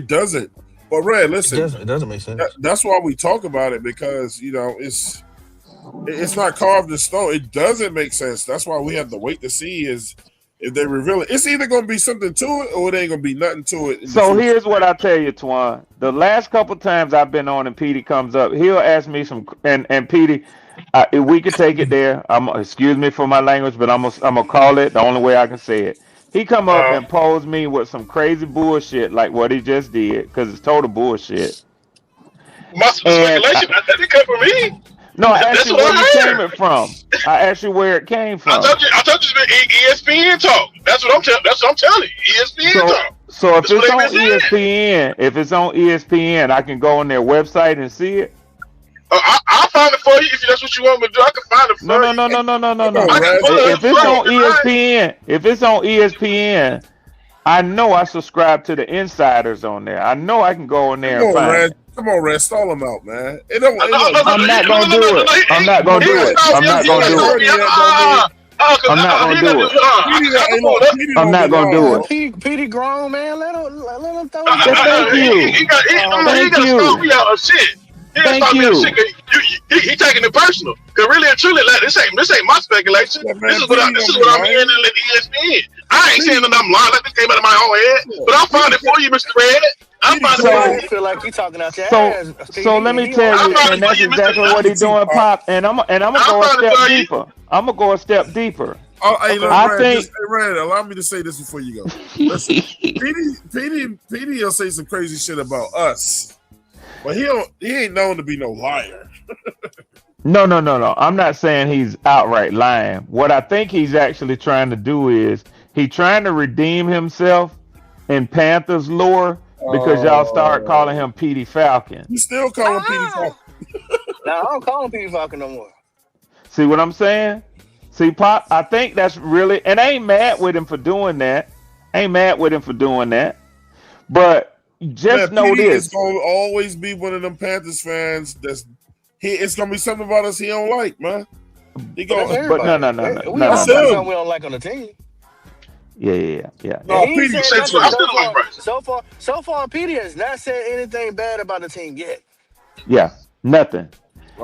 doesn't. But Red, listen, it doesn't make sense. That's why we talk about it, because it's not carved in stone. It doesn't make sense. That's why we have to wait to see is if they reveal it. It's either going to be something to it or it ain't going to be nothing to it. So here's what I tell you, Twan. The last couple times I've been on and Petey comes up, he'll ask me some, and Petey, If we could take it there, excuse me for my language, but I'm gonna call it the only way I can say it. He come up and pose me with some crazy bullshit like what he just did, because it's total bullshit. My And speculation, that didn't come from me. no, I asked That's you what where you I came heard. it from. I asked you where it came I from. told you it's been ESPN talk. That's what I'm telling you. ESPN talk. So if That's what it's they on been saying. ESPN, I can go on their website and see it. I'll find it for you if that's what you want me to do. I can find it for No. you. No. I can pull it If it's on right? ESPN, I know I subscribe to the insiders on there. I know I can go on there Come and on, find Red. it. Come on, Red. Stall him out, man. I'm not gonna do it. I'm not gonna do it. I'm not gonna do it. I'm not gonna do it. I'm not gonna do Man, it. Petey grown, man. Let him throw his Yeah, thank you. He got Thank to stop you. me out of shit. He got to Thank stop me out of you. shit. 'Cause he taking it personal. Cause really and truly, like, this ain't my speculation. Yeah, man, This is what I'm hearing in the ESPN. I ain't saying that I'm lying. Like, this came out of my own head. But I'll find it for you, Mr. Red. I'll find it for I you. feel like you talking out your ass. So let me tell you, and that's exactly what he's doing, Pop. And I'm gonna go a step deeper. I'm gonna go a step deeper. Hey, look, I Red, think. Red, allow me to say this before you go. Listen, Petey will say some crazy shit about us, but he ain't known to be no liar. No. I'm not saying he's outright lying. What I think he's actually trying to do is he's trying to redeem himself in Panthers lore because y'all start calling him Petey Falcon. You still call him Petey Falcon? No, I don't call him Petey Falcon no more. See what I'm saying? See, Pop, I think that's really, and I ain't mad with him for doing that. But just know Petey this. is gonna always be one of them Panthers fans. It's gonna be something about us he don't like, man. He But going, no. We all something we don't like on the team. Yeah. No, He Petey ain't said said so. nothing so far, Petey has not said anything bad about the team yet. Yeah, nothing.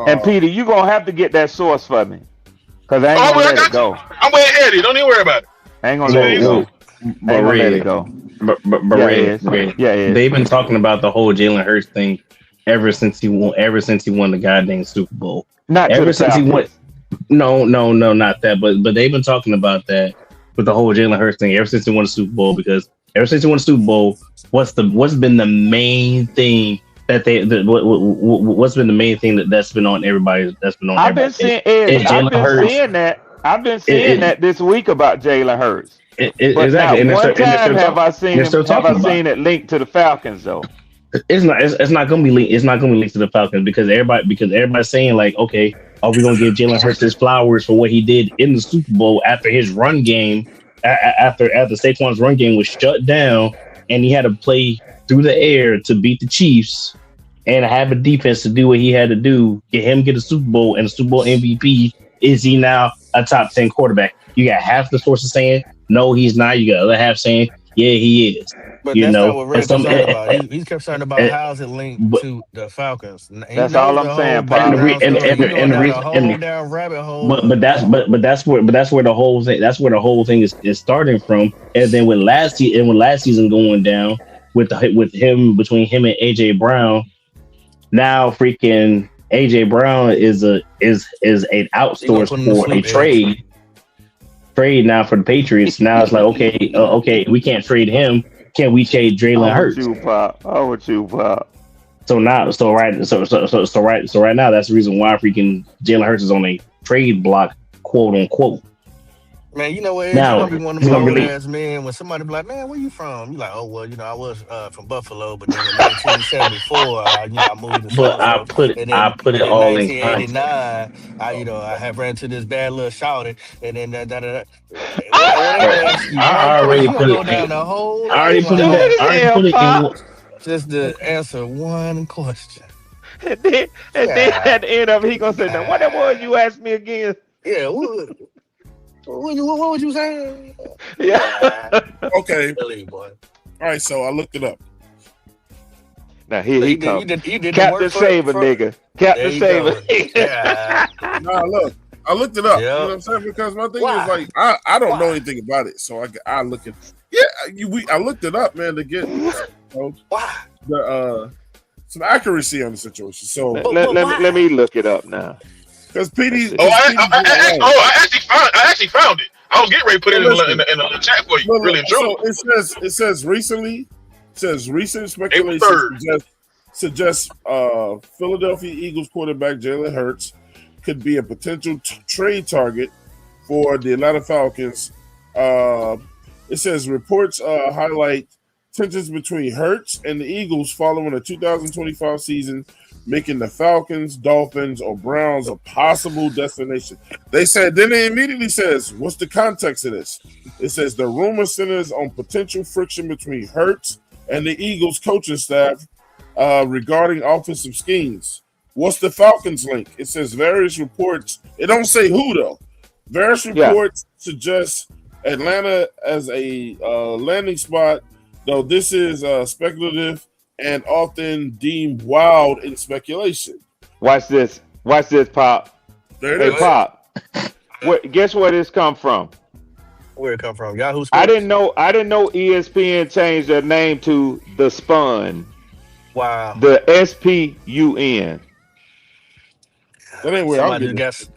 And Petey, you gonna have to get that source for me, cause I ain't gonna let it go. I'm way ahead of you. Don't even worry about it. I ain't gonna let it go. But they've been talking about the whole Jalen Hurts thing ever since he won the goddamn Super Bowl. Not ever since he won. No, not that. But they've been talking about that with the whole Jalen Hurts thing ever since he won the Super Bowl. Because ever since he won the Super Bowl, what's been the main thing that what's been the main thing that's been on everybody? I've been seeing that. I've been seeing that this week about Jalen Hurts. Exactly. Not one time have I seen it linked to the Falcons though. It's not gonna be linked. It's not gonna be linked to the Falcons because everybody's saying like, okay, are we gonna give Jalen Hurts his flowers for what he did in the Super Bowl after his run game, after Saquon's run game was shut down and he had to play through the air to beat the Chiefs and have a defense to do what he had to do, get a Super Bowl and a Super Bowl MVP. Is he now a top 10 quarterback? You got half the sources saying no, he's not. You got the other half saying yeah, he is. But that's not what Red's concerned about. He's concerned about how's it linked to the Falcons. That's all I'm saying. Down a whole down rabbit hole. But that's where the whole thing is starting from. And then with last season going down between him and AJ Brown, now freaking AJ Brown is an outsourced for a trade now for the Patriots. Now it's like okay, we can't trade him. Can we trade Jalen Hurts? Oh, with you, Pop. So right now, that's the reason why freaking Jalen Hurts is on a trade block, quote unquote. Man, you know what? It's gonna be one of them old ass men when somebody be like, "Man, where you from?" You like, "Oh well, I was from Buffalo, but then in 1974, I moved to But I put it all in 1989. I have ran to this bad little shouting, and then I already put it in. Just to answer one question. And then at the end of it, he gonna say, "Now what that was you asked me again?" Yeah. What would you say? Yeah. Okay. All right, so I looked it up. Now he comes. Captain Saber, nigga. Captain Saber. Yeah. Nah, look, I looked it up. Yep. You know what I'm saying? Because my thing is like I don't know anything about it, so I look at I looked it up, man, to get some accuracy on the situation. So let me look it up now. Because PD. I actually found it. I was getting ready to put it in the chat for you. Really and truly. So it says recently. It says recent April speculation 3rd. suggests Philadelphia Eagles quarterback Jalen Hurts could be a potential trade target for the Atlanta Falcons. It says reports highlight tensions between Hurts and the Eagles following the 2025 season, making the Falcons, Dolphins, or Browns a possible destination. They said, then it immediately says, what's the context of this? It says the rumor centers on potential friction between Hurts and the Eagles coaching staff regarding offensive schemes. What's the Falcons link? It says various reports. It don't say who though. Various reports suggest Atlanta as a landing spot, though this is speculative and often deemed wild in speculation. Watch this, Pop. There it Hey, is. Pop. Guess where this come from? Where it come from? Yahoo Sports? I didn't know ESPN changed their name to The Spun. Wow. The SPUN. That ain't where I'm Somebody getting. guess.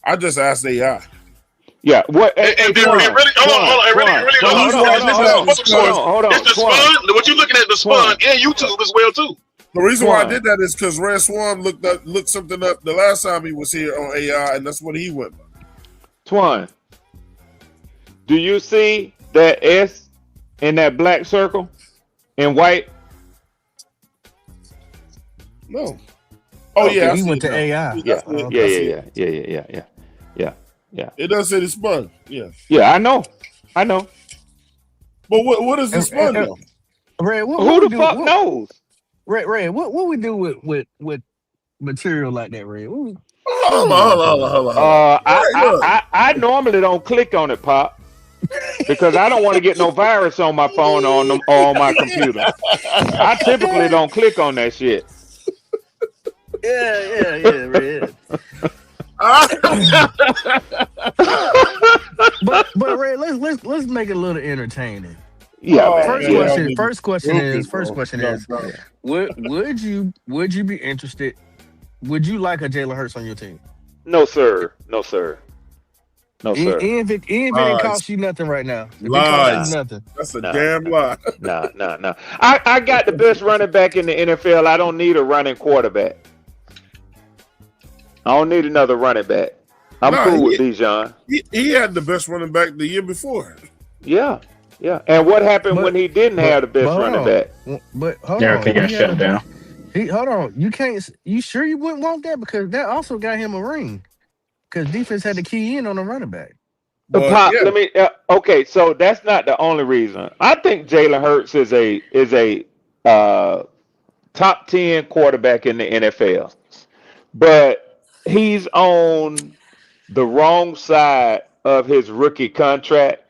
I just asked AI. Yeah. What? And hold on. It's the Spun. What you looking at the Spun and YouTube as well too. The reason why I did that is because Red Swarm looked something up the last time he was here on AI, and that's what he went by. Twan, do you see that S in that black circle in white? No. Oh yeah, I he see went it to now. AI. Yeah. It does say the Spun. Yeah. Yeah, I know. But what is the Spun though? Ray, Who the fuck knows? Ray, what we do with material like that, Ray? Hold on. I normally don't click on it, Pop, because I don't want to get no virus on my phone or on my computer. I typically don't click on that shit. Yeah, Ray. but Ray, let's make it a little entertaining. Yeah. First question is, would you be interested? Would you like a Jalen Hurts on your team? No, sir. Even if it didn't cost you nothing right now. If it cost you nothing. That's a damn lie. No. I got the best running back in the NFL. I don't need a running quarterback. I don't need another running back. I'm cool with Bijan. He had the best running back the year before. Yeah. And what happened when he didn't have the best running back? But hold Derrick on. got shut down. Hold on. You can't. You sure you wouldn't want that? Because that also got him a ring. Because defense had to key in on the running back. Pop, let me. Okay, so that's not the only reason. I think Jalen Hurts is a top 10 quarterback in the NFL, but he's on the wrong side of his rookie contract,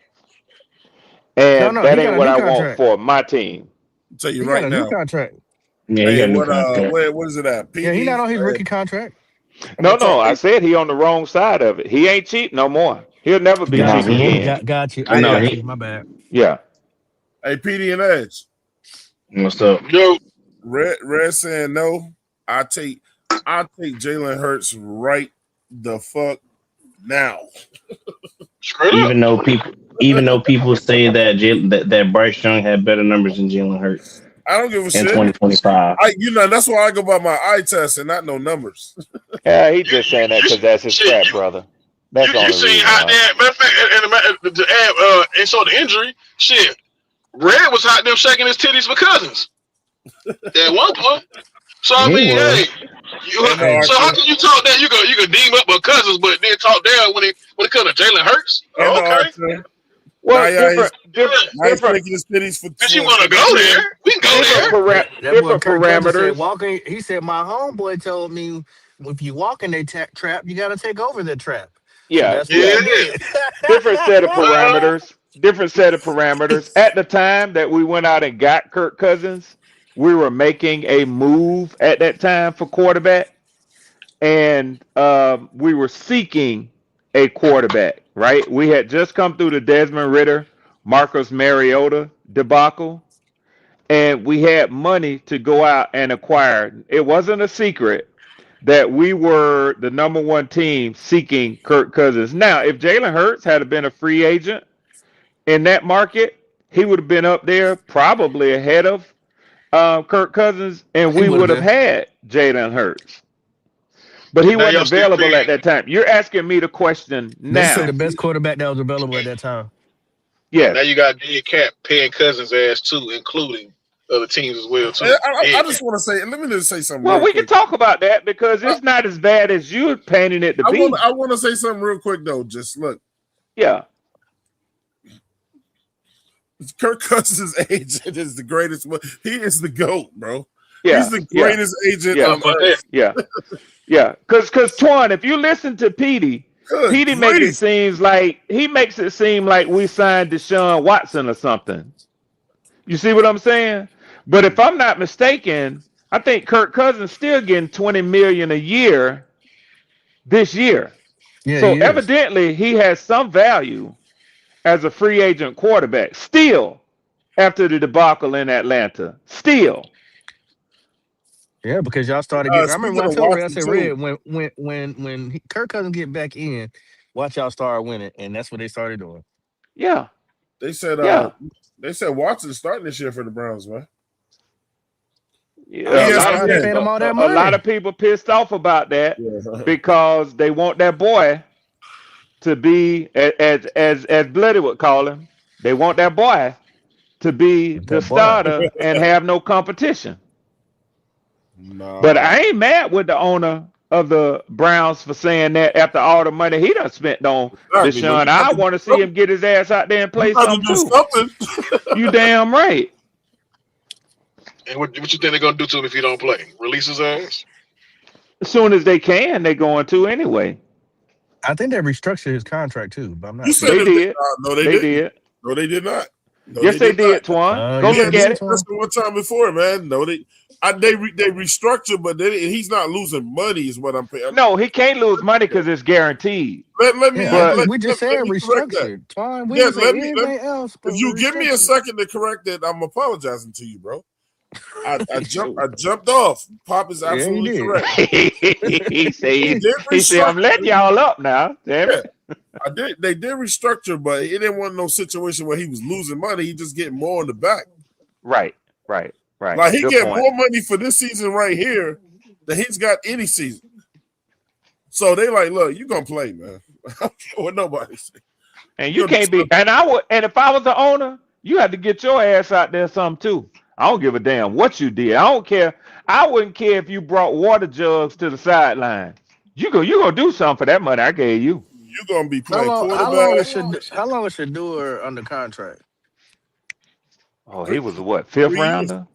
and that ain't what I want for my team. I'll tell you right now. New contract. Yeah, he got a new contract. What is it at? Yeah, he's not on his rookie contract. No, I said he on the wrong side of it. He ain't cheap no more. He'll never be cheap again. Got you. My bad. Yeah. Hey, PD and Edge. What's up? Yo, Red saying no. I take Jalen Hurts right the fuck now. Even though people say that Bryce Young had better numbers than Jalen Hurts. I don't give a shit. In 2025. That's why I go by my eye test and not no numbers. Yeah, he just saying that because that's his crap, brother. That's all. You seen how that? Matter of fact, to add insult the injury, shit. Red was out there shaking his titties for Cousins at one point. So I mean, so how can you talk that? You could deem up with Cousins, but then talk down when it comes to Jalen Hurts? Okay. Well, different. His titties for. If you want to go there, we can go there. Different parameters. Walking, he said, my homeboy told me if you walk in their trap, you got to take over the trap. Yeah, so that's different set of parameters. At the time that we went out and got Kirk Cousins, we were making a move at that time for quarterback, and we were seeking a quarterback. Right, we had just come through the Desmond Ridder, Marcus Mariota debacle, and we had money to go out and acquire. It wasn't a secret that we were the number one team seeking Kirk Cousins. Now, if Jalen Hurts had been a free agent in that market, he would have been up there probably ahead of Kirk Cousins, and He we would have would have been. had Jalen Hurts. But he Now wasn't y'all still available paying. at that time. You're asking me the question now. The best quarterback that was available at that time. Now Yes. you got Dead Cap paying Cousins' ass too, including other teams as well too. I just want to say, let me just say something. Well, real we can quick. talk about that because it's not as bad as you're painting it to be. I want to say something real quick though. Just look, Yeah. Kirk Cousins' agent is the greatest. He is the GOAT, bro. Yeah. He's the greatest agent Yeah. on earth. Yeah. Yeah. Because Twan, if you listen to Petey makes it seem like we signed Deshaun Watson or something. You see what I'm saying? But if I'm not mistaken, I think Kirk Cousins still getting $20 million a year this year. Yeah, So he is. evidently he has some value as a free agent quarterback still after the debacle in Atlanta. Still. Yeah, because y'all started getting. I remember when I Speaking of told Red, I Watson, said, too. Red, when Kirk Cousins get back in, watch y'all start winning, and that's what they started doing. Yeah. They said Watson's starting this year for the Browns, man. Yeah, They paid him all that a money. lot of people pissed off about that because they want that boy to be, as Bloody would call him, they want that boy to be the starter and have no competition. No. But I ain't mad with the owner of the Browns for saying that after all the money he done spent on Deshaun. I want to see him get his ass out there and play something too. You damn right. And what you think they're gonna do to him if he don't play? Release his ass? As soon as they can, they're going to anyway. I think they restructured his contract too, but I'm not You sure. said They did. No, they did. No, they did not. No, Yes, they did, Twan. Go look at it. One time before, man. No, they restructured, but he's not losing money. Is what I'm paying. No, he can't lose money because it's guaranteed. We just said restructured. Twan, we didn't say anything else. If you give me a second to correct it, I'm apologizing to you, bro. I jumped off. Pop is absolutely correct. he said, I'm letting y'all up now. Damn it. They did restructure, but it didn't want no situation where he was losing money. He just getting more in the back. Right. Like he get more money for this season right here than he's got any season. So they like, look, you gonna play, man. I don't care what nobody say. And you can't be. And if I was the owner, you had to get your ass out there some too. I don't give a damn what you did. I don't care. I wouldn't care if you brought water jugs to the sideline. You gonna do something for that money I gave you. You gonna be playing quarterback. How long is Shador under contract? Oh, he was what, 5th rounder?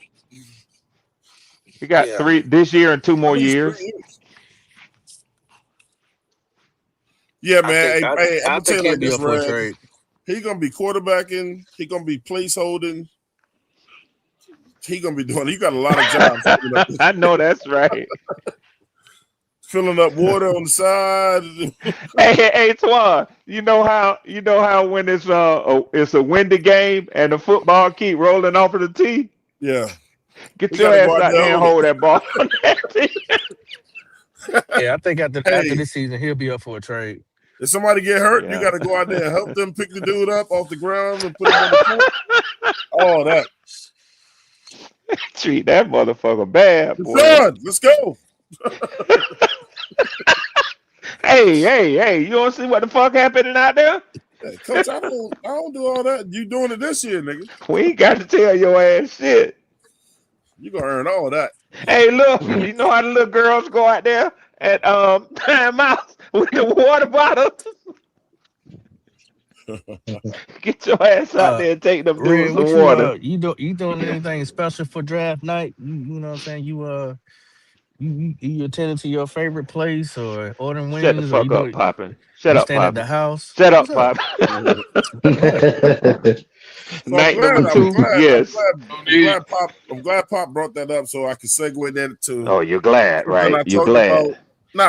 He got 3 this year and 2 more years. Yeah, man. I'm gonna tell you like this, Red. He gonna be quarterbacking. He gonna be placeholding. He gonna be doing. He got a lot of jobs. I know that's right. Filling up water on the side. Hey, Twan. You know how when it's a windy game and the football keep rolling off of the tee. Yeah. Get your ass out there and hold that ball on that tee. Yeah, I think after this season he'll be up for a trade. If somebody get hurt, you got to go out there and help them pick the dude up off the ground and put him on the court. All that. Treat that motherfucker bad, boy. Let's go. Hey, you don't see what the fuck happening out there? Hey, Coach, I don't do all that. You doing it this year, nigga. We ain't got to tell your ass shit. You gonna earn all that. Hey, look, you know how the little girls go out there at timeouts with the water bottles? Get your ass out there and take them dudes some water. You doing anything special for draft night? You know what I'm saying? You attending to your favorite place or ordering wings? Shut the fuck up, Poppin'. Shut up, Poppin'. At the house. Shut up, Poppin'. Night number 2. Yes. I'm glad Pop brought that up so I can segue that to. Oh, you're glad, right? You're glad.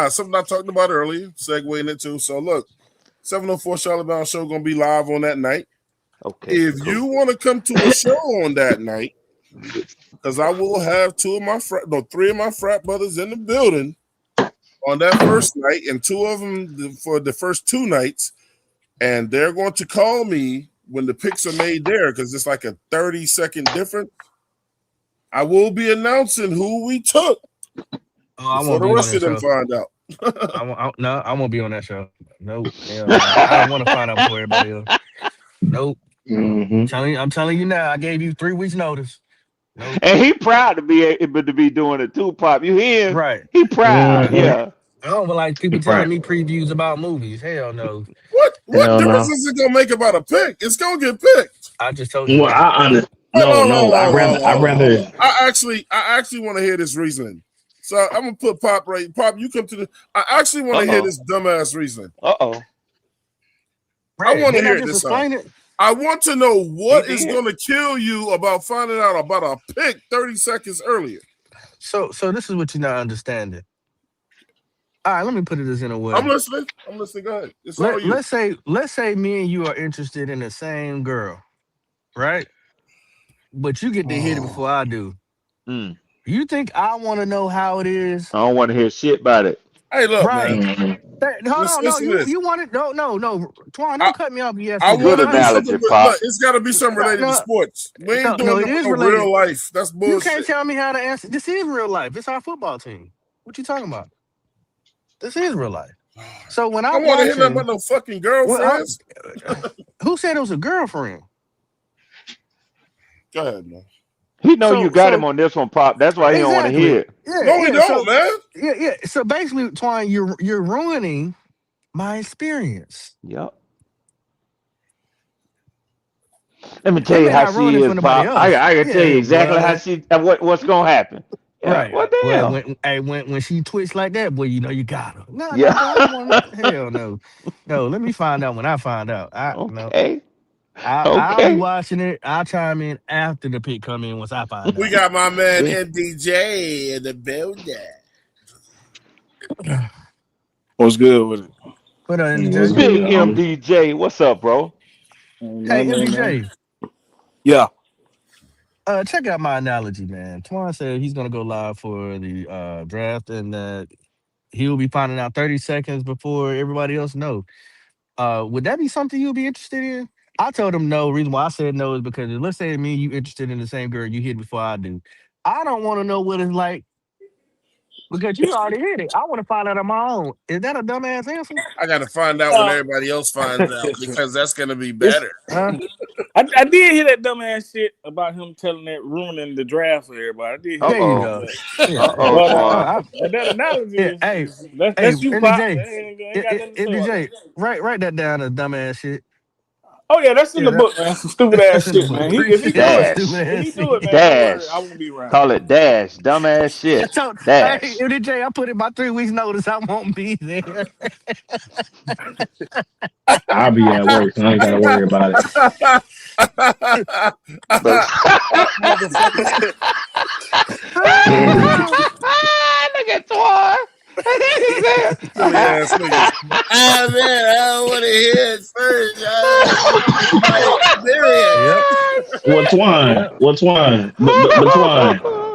Something I talked about earlier, segueing it to. So look, 704 Charlottetown show gonna be live on that night. Okay. If you want to come to a show on that night, because I will have 3 of my frat brothers in the building. on that first night, and 2 of them for the first 2 nights, and they're going to call me when the picks are made there because it's like a 30-second difference. I will be announcing who we took before the rest of them find out. I won't be on that show. Nope. I don't want to find out before everybody else. Nope. Mm-hmm. I'm telling you now. I gave you 3 weeks notice. Nope. And he proud to be able to be doing it too, Pop. You hear? Right. He proud. Mm-hmm. Yeah. I don't like people telling me previews about movies. Hell no. What Hell difference no. is it gonna make about a pick? It's gonna get picked. I just told you. Well, that. I'd rather. I actually want to hear this reasoning. So I'm gonna put Pop right. Pop, you come to the. I actually want to hear this dumbass reasoning. Uh oh. I want to hear just this. explain it. I want to know what is going to kill you about finding out about a pick 30 seconds earlier. So this is what you're not understanding. All right, let me put it this in a way. I'm listening. Go ahead. It's all you. Let's say me and you are interested in the same girl, right? But you get to hit it before I do. You think I want to know how it is? I don't want to hear shit about it. Hey, look, right. man. Hold on, you want it? No. Twan, don't cut me off. Yes, I want good analogy, Pop. It's got to be something related to sports. We ain't doing it is real life. That's bullshit. You can't tell me how to answer. This is real life. It's our football team. What you talking about? This is real life. So when I want to hear nothing about no fucking girlfriends. Who said it was a girlfriend? Go ahead, man. He know you got him on this one, Pop. That's why he don't want to hear it. Yeah, he don't, man. Yeah. So basically, Twan, you're ruining my experience. Yep. Let me tell you how she is, Pop. I can tell you exactly how she. What's gonna happen? Yeah. Right. What the hell? When she twitched like that, boy, you know you got her. No, hell no. No, let me find out when I find out. Okay. I'll be watching it. I'll chime in after the pick come in once I find out. We got my man NDJ in the building. What's good with it? What up, NDJ? Big MDJ, what's up, bro? Hey, MDJ. Yeah. Check out my analogy, man. Twan said he's gonna go live for the draft, and that he'll be finding out 30 seconds before everybody else knows. Would that be something you'd be interested in? I told him no. Reason why I said no is because let's say me and you interested in the same girl, you hit before I do. I don't want to know what it's like because you already hit it. I want to find out on my own. Is that a dumbass answer? I got to find out when everybody else finds out because that's going to be better. I did hear that dumbass shit about him telling that ruining the draft for everybody. I did hear there you go. That analogy that's you, Pop. NDJ, write that down as dumbass shit. Oh yeah, that's in the book, man. Some stupid ass shit, man. If he do it, man, Dash. I won't be around. Call it Dash. Dumbass shit. Dash. Hey, MDJ, I put in my 3 weeks notice. I won't be there. I'll be at work, so I ain't gotta worry about it. Look at Twan. Man, I don't want to hear it first. Twan?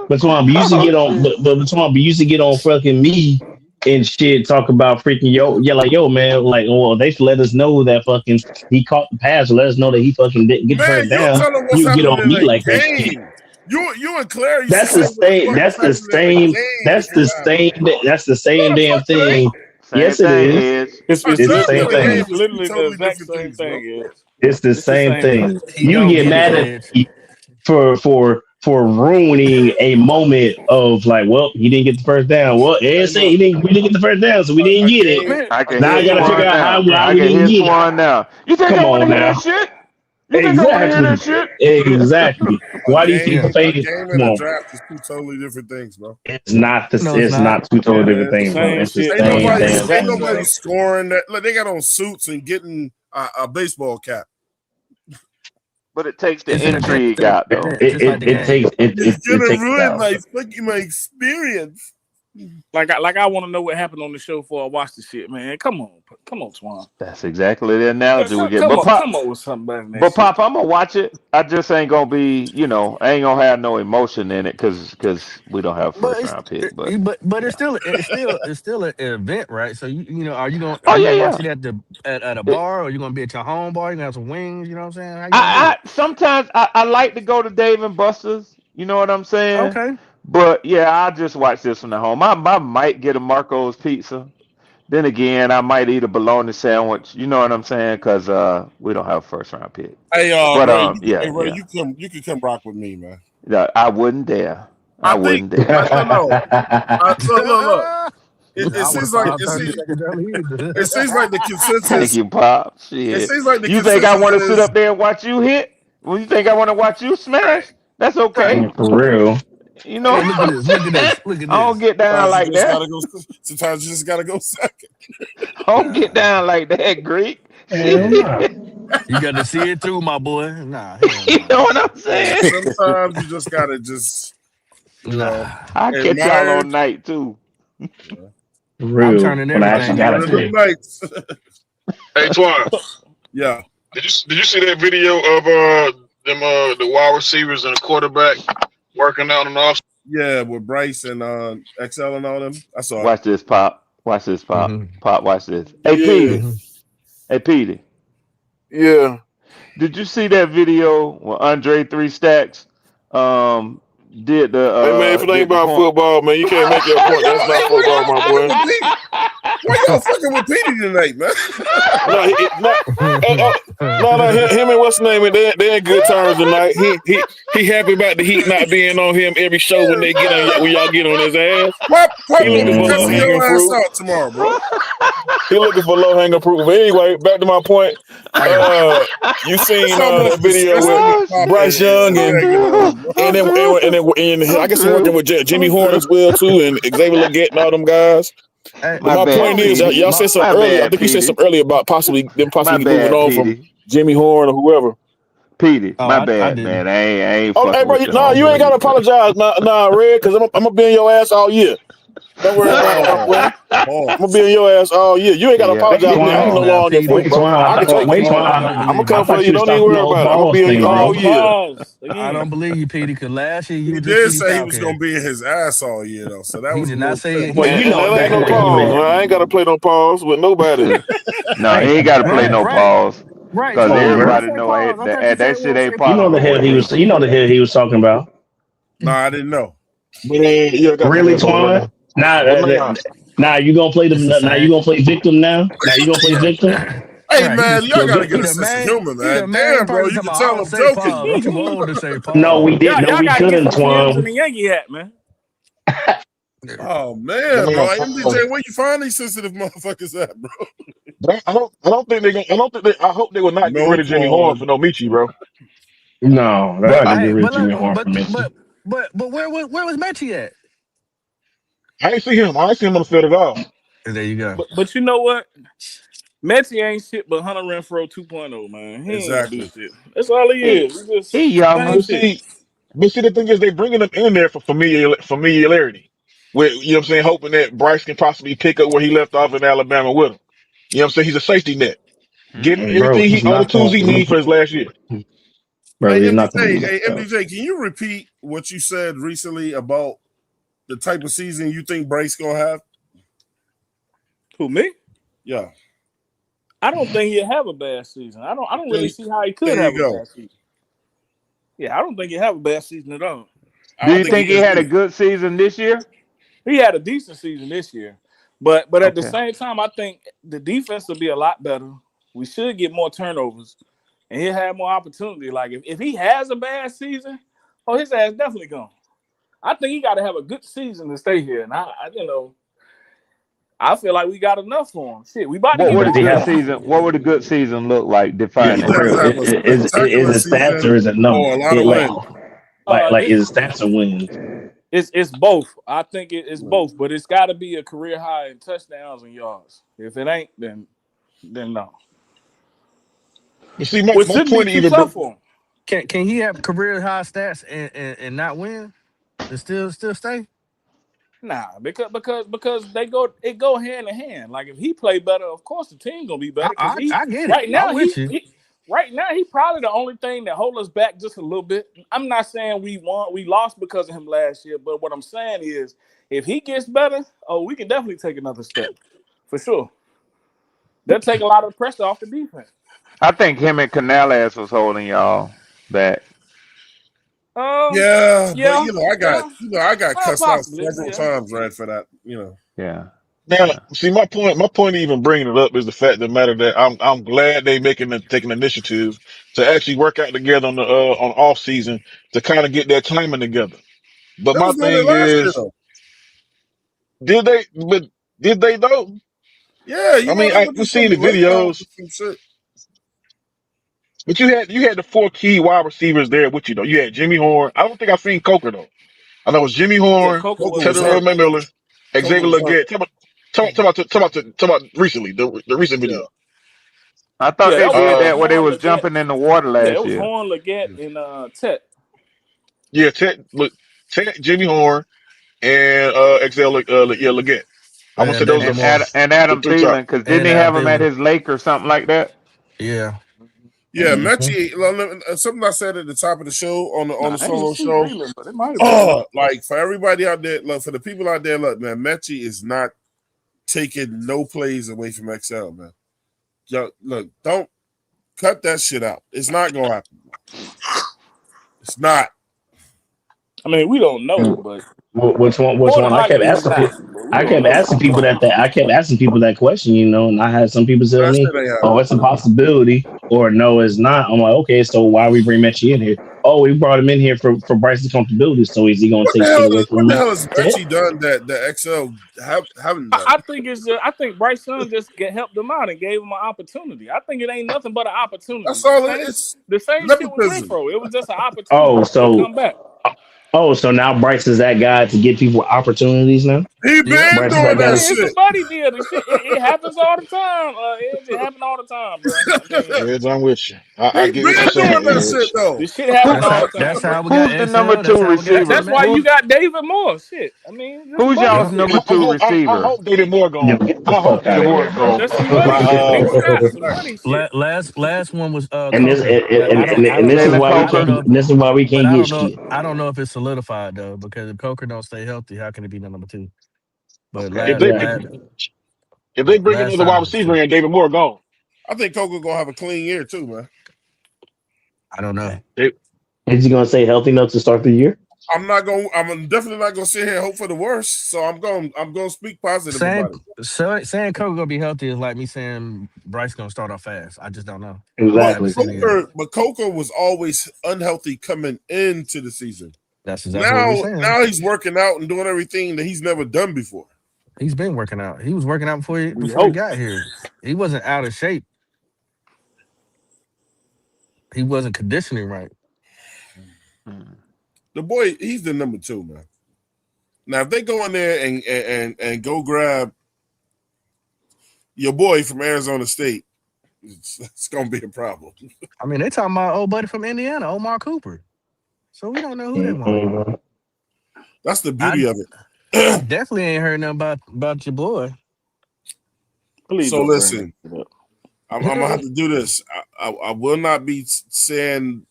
But Twan, we used to get on fucking me and shit, talk about freaking yo, man, like, well, they let us know that fucking he caught the pass, let us know that he fucking didn't get the first down. You get on me like that. You and Claire. That's the same damn thing. Yes, it is. It's the same thing. It's literally the exact same thing. It's the same thing. You get mad at me for ruining a moment of like, well, he didn't get the first down. Well, we didn't get the first down, so we didn't get it. Now I gotta figure out how we didn't get it. Now. You think I want to hear that shit? Exactly. Why do you think faded? Game and the draft is two totally different things, bro. It's not two totally different things, bro. It's the same. Ain't nobody scoring that. Like, they got on suits and getting a baseball cap. But it takes the intrigue out, though. It takes It's gonna ruin my experience. Like I want to know what happened on the show before I watch the shit, man. Come on, Twan. That's exactly the analogy we get. Come But on with something better than that But shit. Pop, I'm gonna watch it. I just ain't gonna be, I ain't gonna have no emotion in it because we don't have a But first round pick. But but yeah. it's still an event, right? So you know, are you Oh gonna yeah, watch it at a yeah. bar, or you gonna be at your home bar? You gonna have some wings? You know what I'm saying? How you gonna do it? I sometimes I like to go to Dave and Buster's. You know what I'm saying? Okay. But yeah, I just watch this from the home. I might get a Marco's pizza. Then again, I might eat a bologna sandwich. You know what I'm saying? Because we don't have a first round pick. Hey, But Ray, yeah, Ray, yeah. you can come rock with me, man. Yeah, I wouldn't dare. I I think wouldn't dare. no. Look. It I would have seems like found 30 seconds early. it seems like the Thank consensus. you, Pop. It Shit. seems like the You think I consensus want to sit is up there and watch you hit? Well, you think I want to watch you smash? That's okay. For real. You know Hey, what look at I'm this! Look at saying? this! Look at I don't this! get down sometimes you like just that. gotta go. Sometimes you just gotta go second. I don't get down like that, Greek. Hell Shit. no. You got to see it through, my boy. Nah, hell You know nah, what I'm Yeah, saying? sometimes you just gotta nah. I catch y'all admire. on night too. For I'm real. turning When I actually everything got into a One of them pick. tape. nights. Hey, Twan, Yeah. did you see that video of them the wide receivers and the quarterback working out and off? Yeah, with Bryce and XL and all them. I saw it. Watch this, Pop. Watch this, Pop. Hmm. Pop, watch this. Hey, Yeah. Petey. Hmm. Hey, Petey. Yeah. Did you see that video where Andre Three Stacks did Hey man, if it ain't the about point? football, man, you can't make that point. That's not football, my boy. With Pete. Why y'all fucking with Petey tonight, man? No, him and what's his name? They in good terms tonight. He happy about the Heat not being on him every show when they get on when y'all get on his ass. Pop He looking for low cussing hanging your ass fruit. out tomorrow, bro. He looking for low hanging fruit. But anyway, back to my point. You seen That's almost the video disgusting with with Pop Bryce Young and Greg in the room, bro. and I guess I'm working with Jimmy Horn as well too, and Xavier Leggett and all them guys. Hey, But My my bad, point is, Petey. y'all said something My earlier. I bad, think you said Petey. something earlier about possibly My moving bad, on from Petey. Jimmy Horn or whoever. Petey. oh, My I bad, didn't. man. I ain't Oh, hey, fucking bro, with your you ain't homeboy. gotta apologize, Red, because I'm gonna be in your ass all year. Don't worry about it, my boy. I'm gonna Pause. be in your ass all year. You ain't gotta Yeah. Wait, apologize to me. I ain't Come no on Twan. now, long in Petey. fruit, Wait, bro. I can take Twan. it. I don't I'm gonna believe come you. for thought you. you was Don't even stopping the worry whole about it. I'm gonna pause be in thing, you bro. all year. Pause I again. don't believe you, Petey, because last year you He was the did Petey say he was Falcon. gonna be in his ass all year though, so that He was a did little not say crazy. Well, you And know that ain't exactly no where you pause. at. I ain't gotta play no pause with nobody. No, he ain't got to play Right, no right, pause right. because Come on, Twan, bro. what everybody say know pause? I thought you that said shit what ain't say You know popping the pause. with hell him. he was. You know the hell he was talking about. No, I didn't know. But yeah, I got my Really, headphones right Twan? now. Nah, But nah, nah. You gonna play the? It's the Now you same. gonna play victim now? Now you gonna play victim? Hey Right, man, y'all Yo, gotta get. get a sense of humor, he the man. main Damn, bro, person you talking can about I tell don't I'm say joking, pause, bro. but you old to say No, we pause. did. No, Y'all we gotta get couldn't, some Tim's in Twan. the Yankee hat, man. Oh but man, bro. nah, Hey, pause. MDJ, where you find these sensitive motherfuckers at, bro? But I don't think they gonna. I don't think they. I hope they will not get No rid of Jimmy Horn pause. for no Michi, bro. No, they're But not gonna get hey, rid of but Jimmy look, Horn for Mitchell. but where was Metchie at? I ain't see him. I ain't see him on the field at all. And there you go. But you know what? Messi ain't shit but Hunter Renfro 2.0, man. He ain't gonna do Exactly. shit. That's all he He is. He just he same younger. But shit. see, the thing is, they bringing him in there for familiarity. With you know what I'm saying, hoping that Bryce can possibly pick up where he left off in Alabama with him. You know what I'm saying? He's a safety net. Give him Hmm. Bro, everything he's all the not tools he gonna. needs for his last year. Bro, Hey he's not gonna MDJ, do that though. can you repeat what you said recently about the type of season you think Bryce gonna have? Who, me? Yeah. I don't think he'll have a bad season. I don't really see how he There could you have a go. bad season. Yeah, I don't think he'll have a bad season at all. I Do don't you think he think he is had a either. good season this year? He had a decent season this year. But at the Okay. same time, I think the defense will be a lot better. We should get more turnovers. And he'll have more opportunity. Like if he has a bad season, his ass definitely gone. I think he got to have a good season to stay here. And I feel like we got enough for him. Shit, we about to What get would a Does he Booker good have? back. season? What would a good season look like? Yeah, Define he it. For got real, to have a is spectacular it stats or season is it number? or a lot of wins. Like This is it stats or wins? it's both. I think it's both, but it's got to be a career high in touchdowns and yards. If it ain't, then no. You see, my Which shouldn't be point too even tough for him. Can he have career high stats and not win and still stay? Nah, because it go hand in hand. Like if he play better, of course the team gonna be better. Because I get it. right now I'm with you. he probably the only thing that hold us back just a little bit. I'm not saying we lost because of him last year, but what I'm saying is if he gets better, we can definitely take another step for sure. They'll take a lot of pressure off the defense. I think him and Canales was holding y'all back. Yeah, but I got cussed out possibly, several times, right, for that. Yeah. Now, Yeah. see, my point, even bringing it up is the fact of the matter that I'm glad they taking initiative to actually work out together on the on off season to kind of get that timing together. But That my was doing it thing last year, is, though. did they though? Yeah, you I mean, wound up with I've the seen the late round videos, with some shit. but you had the 4 key wide receivers there with you though. You had Jimmy Horn. I don't think I've seen Coker though. I know it was Jimmy Yeah, Horn, Coker Coker wasn't was Tedder hurt. there. Miller, Coker Xavier was hurt. Leggett. Talk about recently, the recent Yeah. video. I thought they that did was that when they Horn, was Leggett. jumping in the water Yeah, last it was year. Horn, Leggett, and Tet. Yeah, Ted, Jimmy Horn, and Leggett. I want to say And those David are Moore And the Adam 3 top. Thielen, because didn't and he Adam have him at Thielen. his lake or something like that? Yeah. Yeah, Mm-hmm. Metchie. Something I said at the top of the show on the I ain't solo see show. Thielen, but it might have been. Like for everybody out there, look, for the people out there, look, man, Metchie is not taking no plays away from XL, man. Yo, look, don't cut that shit out. It's not gonna happen. It's not. I mean, we don't know, but Which one? more than I kept likely he's asking. not. But we I don't kept know. asking people I kept asking people that question, and I had some people tell That me, shit ain't "Oh, happening. it's a possibility," or "No, it's not." I'm like, "Okay, so why we bring Metchie in here?" "Oh, we brought him in here for Bryce's comfortability. So is he going to take shit away What from the hell has Ted?" Metchie done that XL haven't done? I think it's just. I think Bryce Young just helped him out and gave him an opportunity. I think it ain't nothing but an opportunity. That's all it is. The same shit with Nepotism. Renfro. It was just an opportunity Oh, to come back. so now Bryce is that guy to get people opportunities now. He been Bryce is doing that guy. that It's a shit. buddy deal. The shit, it happens all the time. It just happens all the time, bro. I mean, Eds, I'm with you. I He get what you're been saying, doing that shit Eds. though. this shit happens That's all how the time. that's how we got Who's the number XL. two That's how we got receiver? That's why Matt. you got David Moore. Shit. I mean, this Who's buddy y'all's shit. number two I receiver? hope David Moore Yo, gone. get the I hope fuck out David of Moore Divorce here. gone. go. That's some buddy shit. Big shots, some Like, buddy shit. Last one was And this Coker, but I and don't this know. is Jalen why we I don't Coker. know. can't. This is why we But can't get shit. I don't know if it's solidified though, because if Coker don't stay healthy, how can it be the number 2? But Okay. if they bring last another time wide it was receiver 2. in, David Moore gone. I think Coco gonna have a clean year too, man. I don't know. Is he going to stay healthy enough to start the year? I'm definitely not gonna sit here and hope for the worst. So I'm gonna speak positive Saying about it. saying Coker gonna be healthy is like me saying Bryce gonna start off fast. I just don't know. Exactly. But Coco was always unhealthy coming into the season. That's exactly what we're saying. Now he's working out and doing everything that he's never done before. He's been working out. He was working out before he got here. He wasn't out of shape. He wasn't conditioning right. The boy, he's the number 2, man. Now, if they go in there and go grab your boy from Arizona State, it's gonna be a problem. I mean, they talking about old buddy from Indiana, Omar Cooper. So we don't know who they want. That's the beauty of it. I definitely ain't heard nothing about your boy. Please So don't listen, bring it up. I'm gonna have to do this. I will not be saying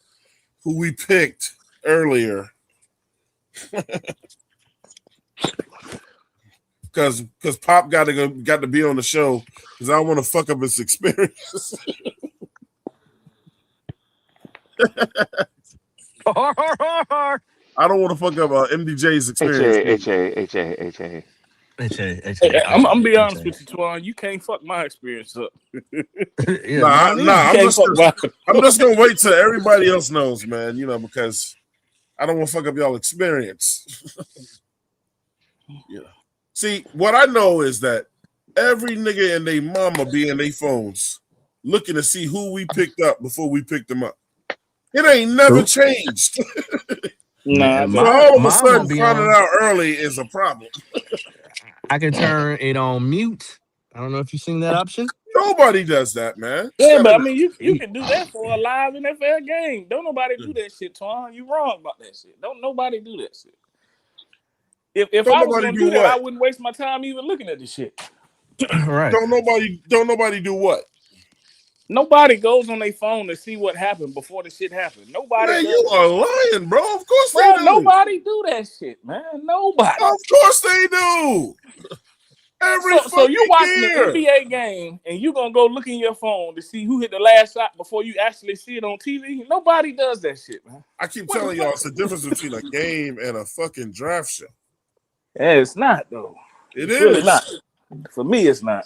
who we picked earlier. Because Pop got to be on the show because I don't want to fuck up his experience. I don't want to fuck up MDJ's experience. HA. I'm gonna be honest with you, Twan. You can't fuck my experience up. I'm just gonna wait till everybody else knows, man. Because I don't want to fuck up y'all experience. See, what I know is that every nigga and they mama be in their phones looking to see who we picked up before we picked them up. It ain't never changed. Nah, so all of a sudden finding out early is a problem. I can turn it on mute. I don't know if you've seen that option. Nobody does that, man. Yeah, but I mean, you can do that for a live NFL game. Don't nobody do that shit, Twan. You wrong about that shit. Don't nobody do that shit. If Don't I was nobody gonna do do that, what? I wouldn't waste my time even looking at this shit. Right. Don't nobody do what? Nobody goes on their phone to see what happened before the shit happened. Nobody Man, does you that. are lying, bro. Of course they Bro, do. nobody do that shit, man. Nobody. Of course they do. Every So you fucking watching the year. NBA game and you gonna go look in your phone to see who hit the last shot before you actually see it on TV? Nobody does that shit, man. I keep telling y'all, it's the difference between a game and a fucking draft show. Yeah, it's not though. It's really not. For me, it's not.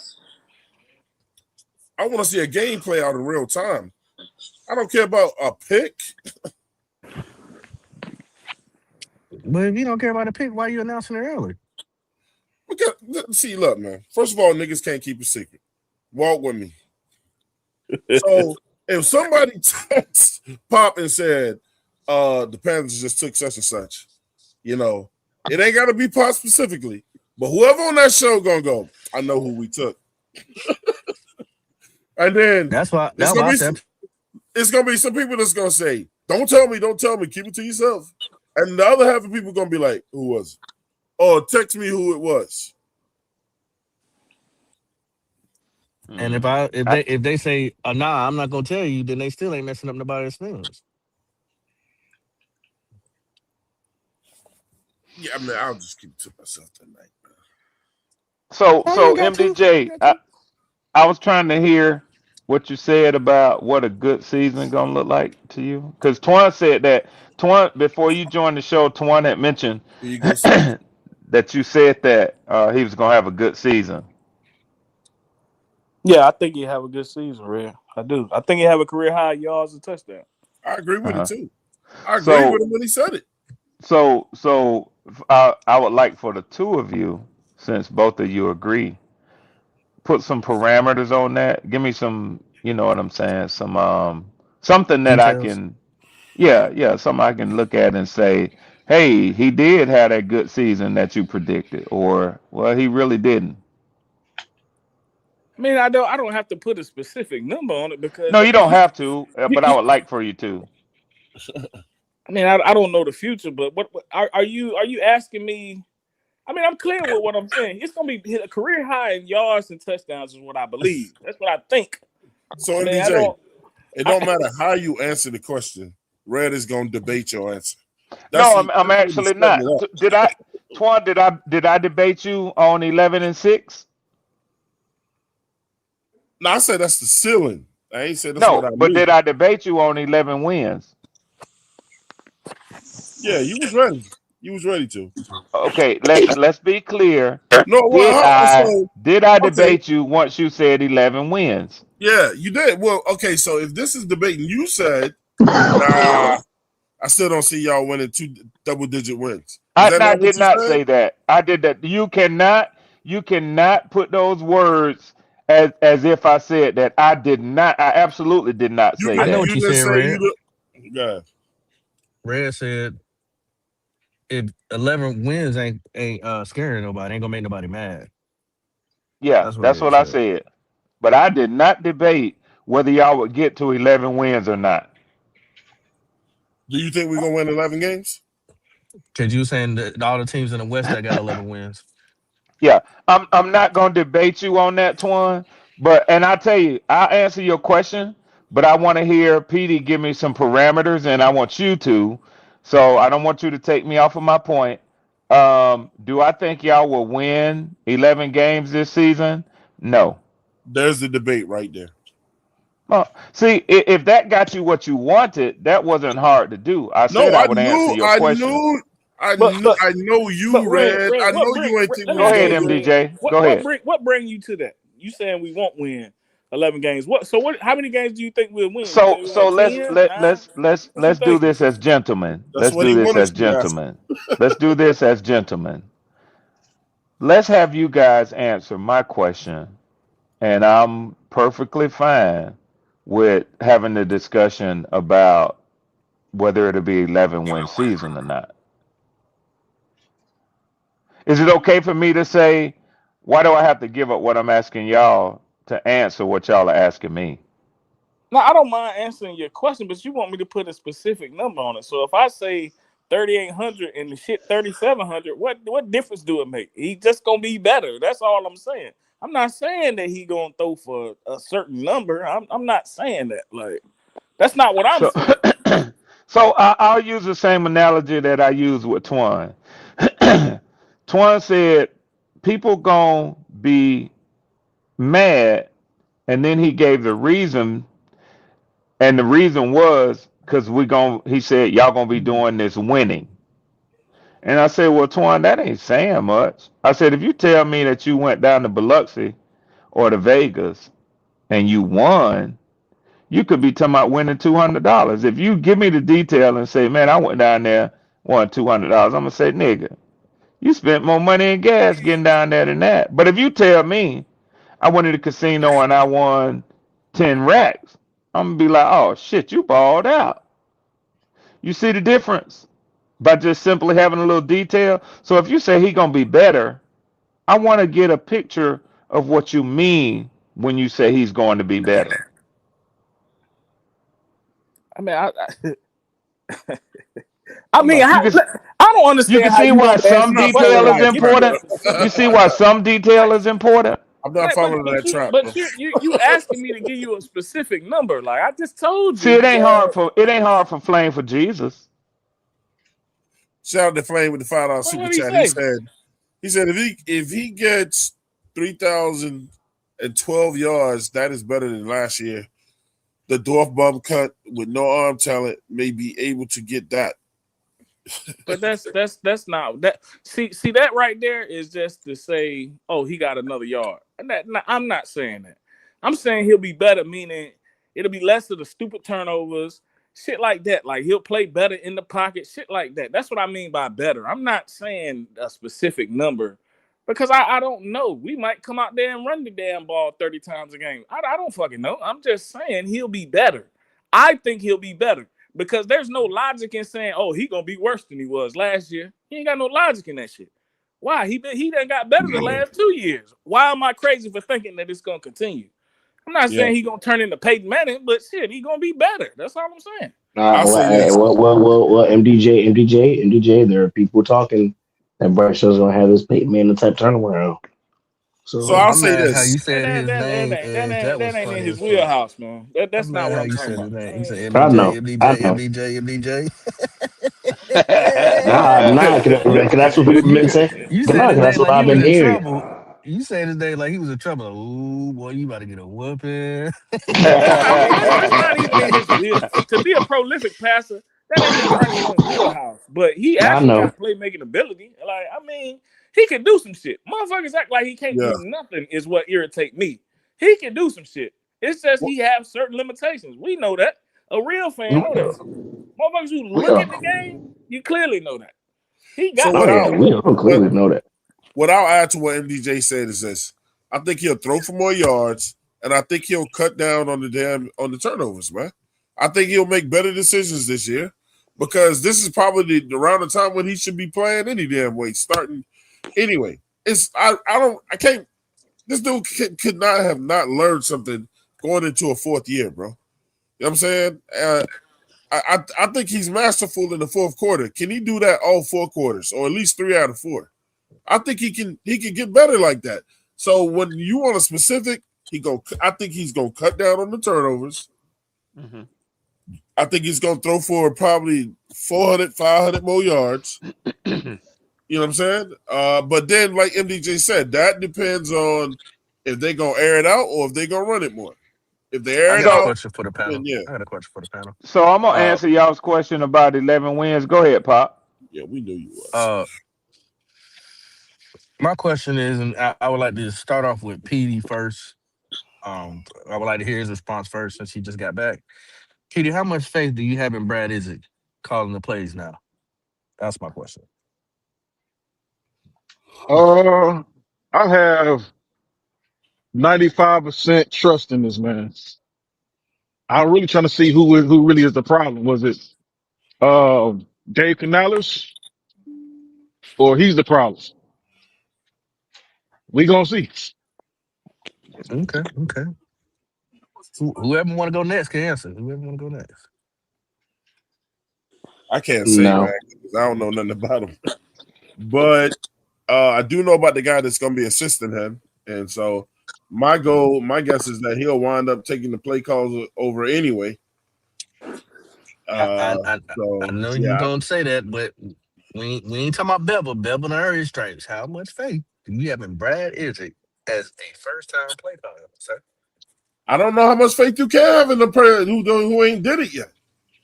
I want to see a game play out in real time. I don't care about a pick. But if you don't care about a pick, why are you announcing it early? See, look, man. First of all, niggas can't keep a secret. Walk with me. So if somebody texts Pop and said, the Panthers just took such and such, you know, it ain't got to be Pop specifically, but whoever on that show gonna go, I know who we took. And then That's why it's gonna be some people that's gonna say, don't tell me, keep it to yourself. And the other half of people gonna be like, who was it? Oh, text me who it was. And if they say nah, I'm not gonna tell you, then they still ain't messing up nobody's feelings. Yeah, I mean, I'll just keep it to myself tonight. So Oh, you got to. MDJ, I was trying to hear what you said about what a good season gonna look like to you, because Twan said that before you joined the show, Twan had mentioned Here you go, son. that you said that he was gonna have a good season. Yeah, I think he have a good season, Red. I do. I think he have a career high yards and touchdown. I agree with it too. I agree So- with him when he said it. So I would like for the two of you, since both of you agree, put some parameters on that. Give me some, you know what I'm saying, some something that I Details. can, something I can look at and say, hey, he did have that good season that you predicted, or well, he really didn't. I mean, I don't have to put a specific number on it because No, you don't have to, but I would like for you to. I mean, I don't know the future, but what are you asking me? I mean, I'm clear with what I'm saying. It's gonna be hit a career high in yards and touchdowns is what I believe. That's what I think. So, I mean, MDJ, it don't matter how you answer the question. Red is gonna debate your answer. I'm actually not. Twan, did I debate you on 11-6? No, I said that's the ceiling. I ain't said that's what I but knew. did I debate you on 11 wins? Yeah, you was ready. You was ready to. Okay, let's be clear. No, well, Did I debate you once you said 11 wins? Yeah, you did. Well, okay, so if this is debating, you said, nah, I still don't see y'all winning 2 double-digit wins. I did not say that. I did that. You cannot put those words as if I said that. I did not. I absolutely did not say I that. know what you said, Red. Yeah. Red said if 11 wins ain't scaring nobody, ain't gonna make nobody mad. Yeah, that's what I said. But I did not debate whether y'all would get to 11 wins or not. Do you think we're gonna win 11 games? Because you saying that all the teams in the West that got 11 wins. Yeah, I'm not gonna debate you on that, Twan. And I tell you, I'll answer your question, but I want to hear Petey give me some parameters, and I want you to. So I don't want you to take me off of my point. Do I think y'all will win 11 games this season? No. There's the debate right there. Well, see, if that got you what you wanted, that wasn't hard to do. I would answer your question. I know you, Red. I know you ain't think we Go ahead, MDJ. Go ahead. What bring you to that? You saying we won't win 11 games? How many games do you think we'll win? So let's do this as gentlemen. Let's do this as gentlemen. Let's do this as gentlemen. Let's have you guys answer my question, and I'm perfectly fine with having the discussion about whether it'll be 11-win season or not. Is it okay for me to say, why do I have to give up what I'm asking y'all to answer what y'all are asking me? No, I don't mind answering your question, but you want me to put a specific number on it. So if I say 3,800 and the shit 3,700. What difference do it make? He just gonna be better. That's all I'm saying. I'm not saying that he gonna throw for a certain number. I'm not saying that. Like, that's not what I'm So, saying. so I'll use the same analogy that I use with Twan. Twan said people gonna be mad, and then he gave the reason, and the reason was because he said y'all gonna be doing this winning. And I said, well, Twan, that ain't saying much. I said, if you tell me that you went down to Biloxi or to Vegas and you won, you could be talking about winning $200. If you give me the detail and say, man, I went down there, won $200, I'm gonna say, nigga, you spent more money in gas getting down there than that. But if you tell me I went to the casino and I won 10 racks, I'm gonna be like, oh shit, you balled out. You see the difference by just simply having a little detail? So if you say he gonna be better, I want to get a picture of what you mean when you say he's going to be better. I mean, I don't understand. You can how see you why gonna ask some me a detail question is like this, important. bro. You see why some detail is important. I'm not following that trap. But you asking me to give you a specific number. Like I just told See, you. it ain't hard for Flame for Jesus. Shout out to Flame with the $5 super What did chat. he He said if he gets 3,012 yards, that is better than last year. The Dorf bum cut with no arm talent may be able to get that. But that's not that. See that right there is just to say, oh, he got another yard. And I'm not saying that. I'm saying he'll be better, meaning it'll be less of the stupid turnovers, shit like that. Like he'll play better in the pocket, shit like that. That's what I mean by better. I'm not saying a specific number because I don't know. We might come out there and run the damn ball 30 times a game. I don't fucking know. I'm just saying he'll be better. I think he'll be better. Because there's no logic in saying, oh, he gonna be worse than he was last year. He ain't got no logic in that shit. Why? He done got better the last 2 years. Why am I crazy for thinking that it's gonna continue? I'm not saying he gonna turn into Peyton Manning, but shit, he gonna be better. That's all I'm saying. Well, MDJ. There are people talking that Bryce Young's gonna have this Peyton Manning type turnaround. So I'll say mad how this. you said his name. That Was ain't funny in his as fuck. wheelhouse, man. That's I'm not mad what how I'm you talking said his about. name. You said I know. MDJ. Cause that's what people been saying. You But said his cause that's name what like he I've was been in hearing. trouble. You said his name like he was in trouble. Ooh, boy, you about to get a whooping. It's not even in his wheel. To be a prolific passer, that ain't in Bryce Young's wheelhouse. But he I actually know. got playmaking ability. Like, I mean, he can do some shit. Motherfuckers act like he can't do nothing is what irritate me. He can do some shit. It's just he has certain limitations. We know that. A real fan know that. Motherfuckers who look at the game, you clearly know that. He got we clearly know that. What I'll add to what MDJ said is this: I think he'll throw for more yards, and I think he'll cut down on the turnovers, man. I think he'll make better decisions this year because this is probably around the time when he should be playing any damn way, starting anyway. This dude could not have not learned something going into a fourth year, bro. You know what I'm saying? I think he's masterful in the fourth quarter. Can he do that all 4 quarters, or at least 3 out of 4? I think he can get better like that. So when you want a specific, I think he's gonna cut down on the turnovers. Mm-hmm. I think he's gonna throw for probably 400, 500 more yards. You know what I'm saying? But then, like MDJ said, that depends on if they're gonna air it out or if they're gonna run it more. If they air it out, question for the panel. then yeah. I got a question for the panel. So I'm gonna answer y'all's question about 11 wins. Go ahead, Pop. Yeah, we knew you was. My question is, and I would like to start off with Petey first. I would like to hear his response first since he just got back. Petey, how much faith do you have in Brad Isaac calling the plays now? That's my question. I have 95% trust in this man. I'm really trying to see who really is the problem. Was it Dave Canales or he's the problem? We gonna see. Okay. Whoever want to go next can answer. Whoever want to go next. I can't say, man. because I don't know nothing about him. But I do know about the guy that's going to be assisting him, and so my guess is that he'll wind up taking the play calls over anyway. I know you're gonna say that, but we ain't talking about Bevel. Bevel and Area Stripes. How much faith do you have in Brad Idrick as a first-time play caller, sir? I don't know how much faith you can have in the player who ain't did it yet.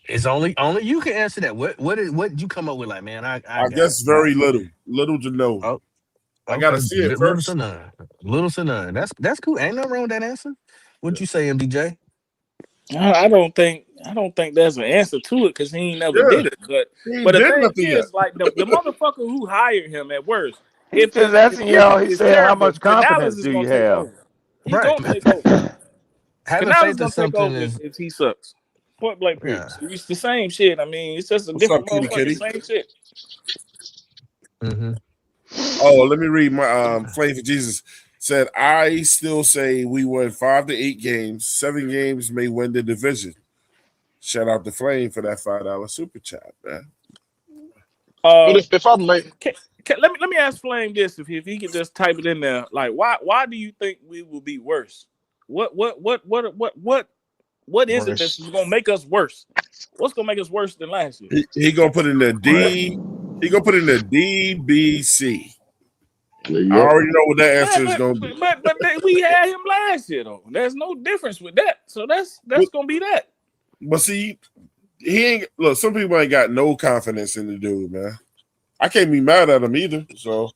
It's only you can answer that. What did you come up with? Like, man, I guess very little to no. Oh, I gotta see it first. Little to none. That's cool. Ain't nothing wrong with that answer. What'd you say, MDJ? I don't think there's an answer to it because he ain't never did it. But the thing is, like the motherfucker who hired him at worst. If just asking y'all, he said, "How much confidence do you have?" He's gonna take over. Having faith gonna take over if he sucks. Point blank period. It's the same shit. I mean, it's just a different motherfucker. Same shit. Mm-hmm. Oh, let me read my Flavor Jesus said, I still say we win 5 to 8 games. 7 games may win the division. Shout out to Flame for that $5 super chat, man. But if I'm late, let me ask Flame this: if he could just type it in there, like why do you think we will be worse? What is it that's gonna make us worse? What's gonna make us worse than last year? He gonna put in the D. He gonna put in the DBC. Yep. I already know what that answer is going to be. But we had him last year, though. There's no difference with that. So that's going to be that. But see, he ain't – look, some people ain't got no confidence in the dude, man. I can't be mad at him either, so.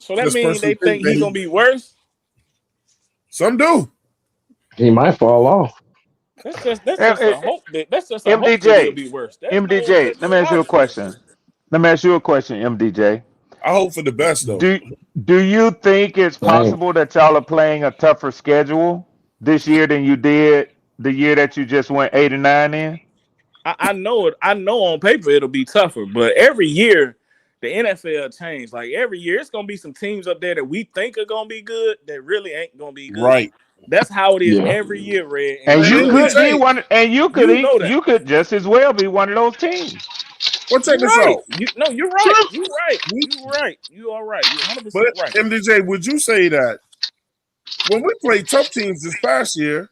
That means they think he's going to be worse? Some do. He might fall off. That's just a hope that MDJ, he'll be worse. MDJ, let me ask you a question. MDJ. I hope for the best, though. Do you think it's possible that y'all are playing a tougher schedule this year than you did the year that you just went 8-9 in? I know it. I know on paper it'll be tougher, but every year the NFL changed. Like every year, it's gonna be some teams up there that we think are gonna be good that really ain't gonna be good. Right. That's how it is every year, Red. And you could be one, and you could just as well be one of those teams. Well, check this out. You're right. You're right. You are right. You're 100% right. MDJ, would you say that when we played tough teams this past year,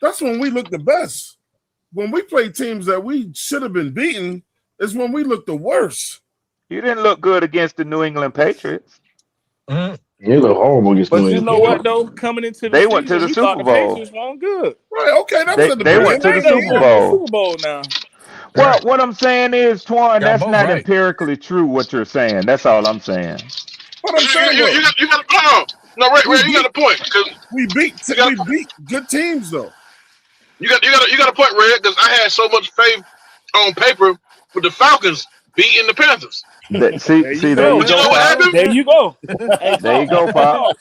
that's when we looked the best? When we played teams that we should have been beaten, is when we looked the worst. You didn't look good against the New England Patriots. Mm-hmm. You look horrible against New England. But you know what, though? Coming into the went to the Super Bowl. The Patriots weren't good. Right, okay. They went to the Super Bowl. Super Bowl now. Well, what I'm saying is, Twan, that's not empirically true what you're saying. That's all I'm saying. What I'm saying, you got a Ray, you got a point because we beat good teams though. You got a point, Ray, because I had so much faith on paper with the Falcons beating the Panthers. There you go. There you go. There you go, Pop.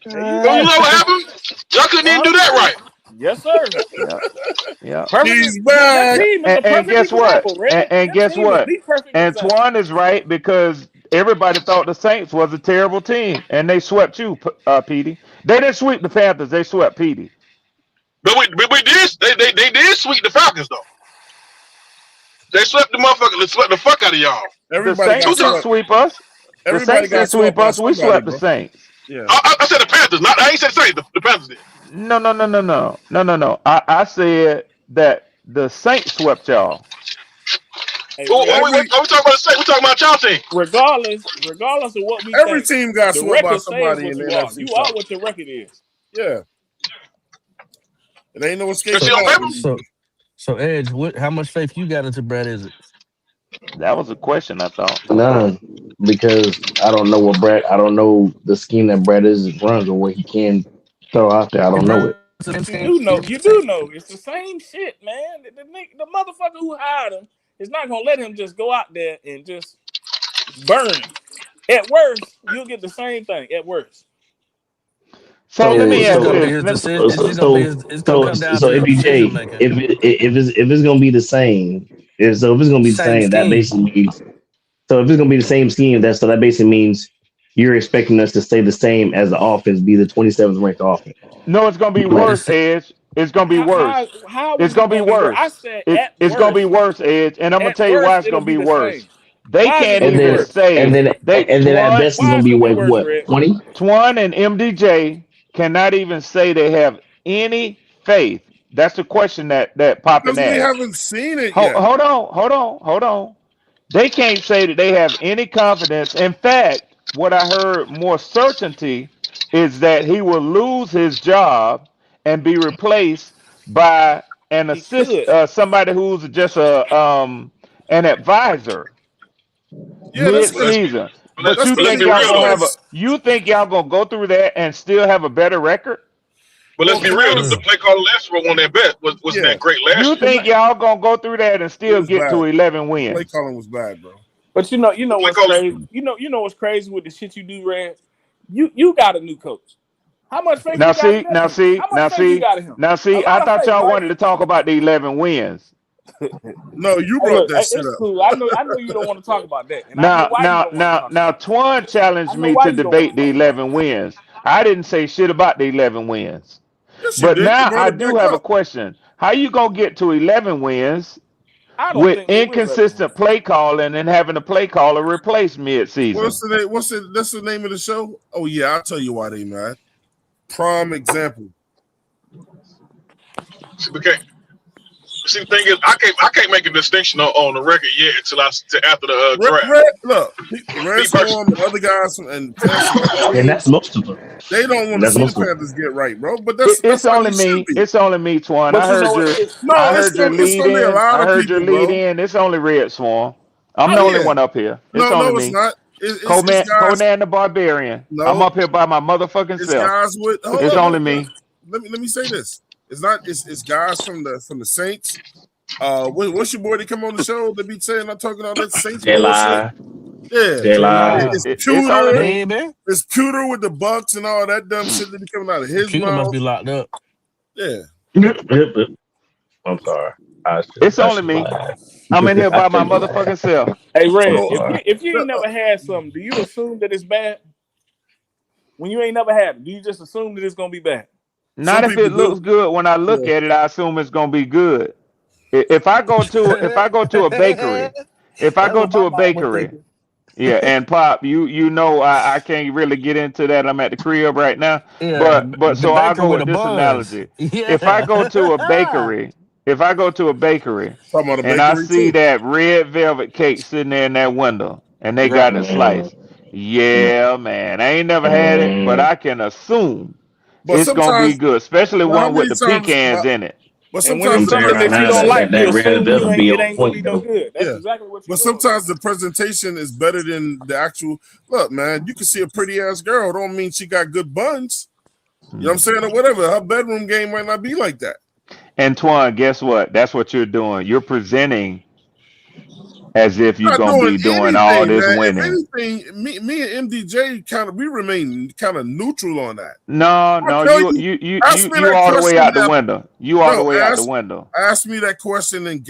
You know what happened? Y'all couldn't even do that right. Yes, sir. Yeah. He's back. And guess what? And guess what? Antoine is right because everybody thought the Saints was a terrible team, and they swept you, Petey. They didn't sweep the Panthers. They swept Petey. But we did. They did sweep the Falcons though. They swept the motherfucker. They swept the fuck out of y'all. The Saints didn't sweep us. The Saints didn't sweep us. We swept the Saints. Yeah. I said the Panthers. I ain't said the Saints. The Panthers did. No. I said that the Saints swept y'all. Hey, we talking about the Saints. We talking about y'all team. Regardless of what we every think, team got swept by somebody in the NFC. You are what the record is. Yeah. It ain't no escape. So Edge, how much faith you got into Brad is it? That was a question, I thought. None, because I don't know I don't know the scheme that Brad runs or what he can throw out there. I don't know it. You do know. It's the same shit, man. The motherfucker who hired him is not gonna let him just go out there and just burn him. At worst, you'll get the same thing. At worst. So let me ask this. So MPJ, if it's gonna be the same, that basically means. So if it's gonna be the same scheme, that basically means you're expecting us to stay the same as the offense, be the 27th ranked offense. No, it's gonna be worse, Edge. It's gonna be worse. How It's is it gonna be gonna be worse? I worse. said It's at it's gonna be worst. worse, Edge, and I'm gonna At tell you why worst, it's it'll gonna be be the worse. same. They Why is it can't gonna be even worse? say they and then at best it's Why gonna is it be gonna be like worse, what, Red? 20? Twan and MDJ cannot even say they have any faith. That's the question that Poppin Because we asked. haven't seen it Hold, yet. hold on, hold on, hold on. They can't say that they have any confidence. In fact, what I heard more certainty is that he will lose his job and be replaced by an He assist, could. somebody who's just a an advisor Yeah, that's But let's good. be mid-season. But That's you good. let's think be y'all real gonna though. have a? Because You think y'all gonna go through that and still have a better record? But let's well, be real. The Mm. play call last year on that bet wasn't yeah, that great You last year. think y'all gonna go through that and it still was get to bad. 11 The play wins? calling was bad, bro. But you The know play what's calling. crazy? You know what's crazy with the shit you do, Red? You got a new coach. How much faith Now you got in see, that now nigga? see, How much now faith you see, got in him? now A see. I lot of thought faith, y'all right? wanted to talk about the 11 wins. No, you Hey, brought look, that shit it's up. cool. I know you don't want to talk about that, and I know Now, why you now, don't want to now, talk now, about it. Twan I challenged know me why to you don't want debate to the talk about it. 11 wins. I didn't say shit about the 11 wins. Yes, you But did. You now brought I it do back have a up. question. How you gonna get to 11 wins I don't with think they will let him win. inconsistent play calling and having a play caller replace mid-season? What's the name? That's the name of the show? Oh yeah, I'll tell you why they mad. Prime example. See, the thing is, I can't make a distinction on the record yet until after the draft. Look, Me Red personally, Storm and other guys and fans from other And that's teams, most of them. they don't want And to that's see the most of them. Panthers get right, bro. But It's that's how only they should me. be. It's only me, Twan. But you know what? No, I heard your it's lead gonna be a in. lot I of heard your people, lead bro. in. It's only Red Swarm. I'm the Oh only yeah. one up here. It's No, only it's me. not. It's guys. Conan the Barbarian. I'm No, up here by my motherfucking it's self. guys with. Hold It's up. only me. Let me say this. It's not. It's guys from the Saints. What's your boy that come on the show that be saying I'm talking all that Saints bullshit? J-Line, Yeah, J-Line. J-Law. It's only Pewter. me. Baby. It's Pewter with the Bucks and all that dumb shit that be coming out of his Pewter must mouth. be locked up. Yeah. I'm sorry. It's I only should me. laugh. I'm in here I by my shouldn't laugh. motherfucking self. Hey, I'm Red, sorry. if you ain't never had something, do you assume that it's bad? When you ain't never had it, do you just assume that it's gonna be bad? Not Some if people it looks do. good. When I look Yeah. at it, I assume it's gonna be good. If I go to a bakery, if I That's go what my to a mom was bakery, thinking. yeah, and Pop, you know I can't really get into that. I'm at the crib right now, Yeah, but the so I'll baker go with with the this buns. analogy. If I go to a Yeah. bakery, if I go to a bakery Talking about a and I bakery see too. that red velvet cake sitting there in that window and they got Right. it Mm, sliced, yeah, man, I ain't never had it, but mm. I can assume But it's gonna be sometimes, good, especially but how one with many the times? pecans in it. But And when it's sometimes I'm the telling you something right that you now don't presentation. like, that you red assume velvet be it on ain't gonna point be no though. good. That's Yeah. exactly what you're But doing. sometimes the presentation is better than the actual. Look, man, you can see a pretty ass girl. Don't mean she got good buns. You know what I'm saying? Or whatever. Her bedroom game might not be like that. Antoine, guess what? That's what you're doing. You're presenting as if you're Not gonna doing be doing all anything, this man. If winning. anything, me and MDJ we remain kind of neutral on that. No, I no, tell you you, you you ask you me you that all the way question out the window. You all the way out the ask window. me that question in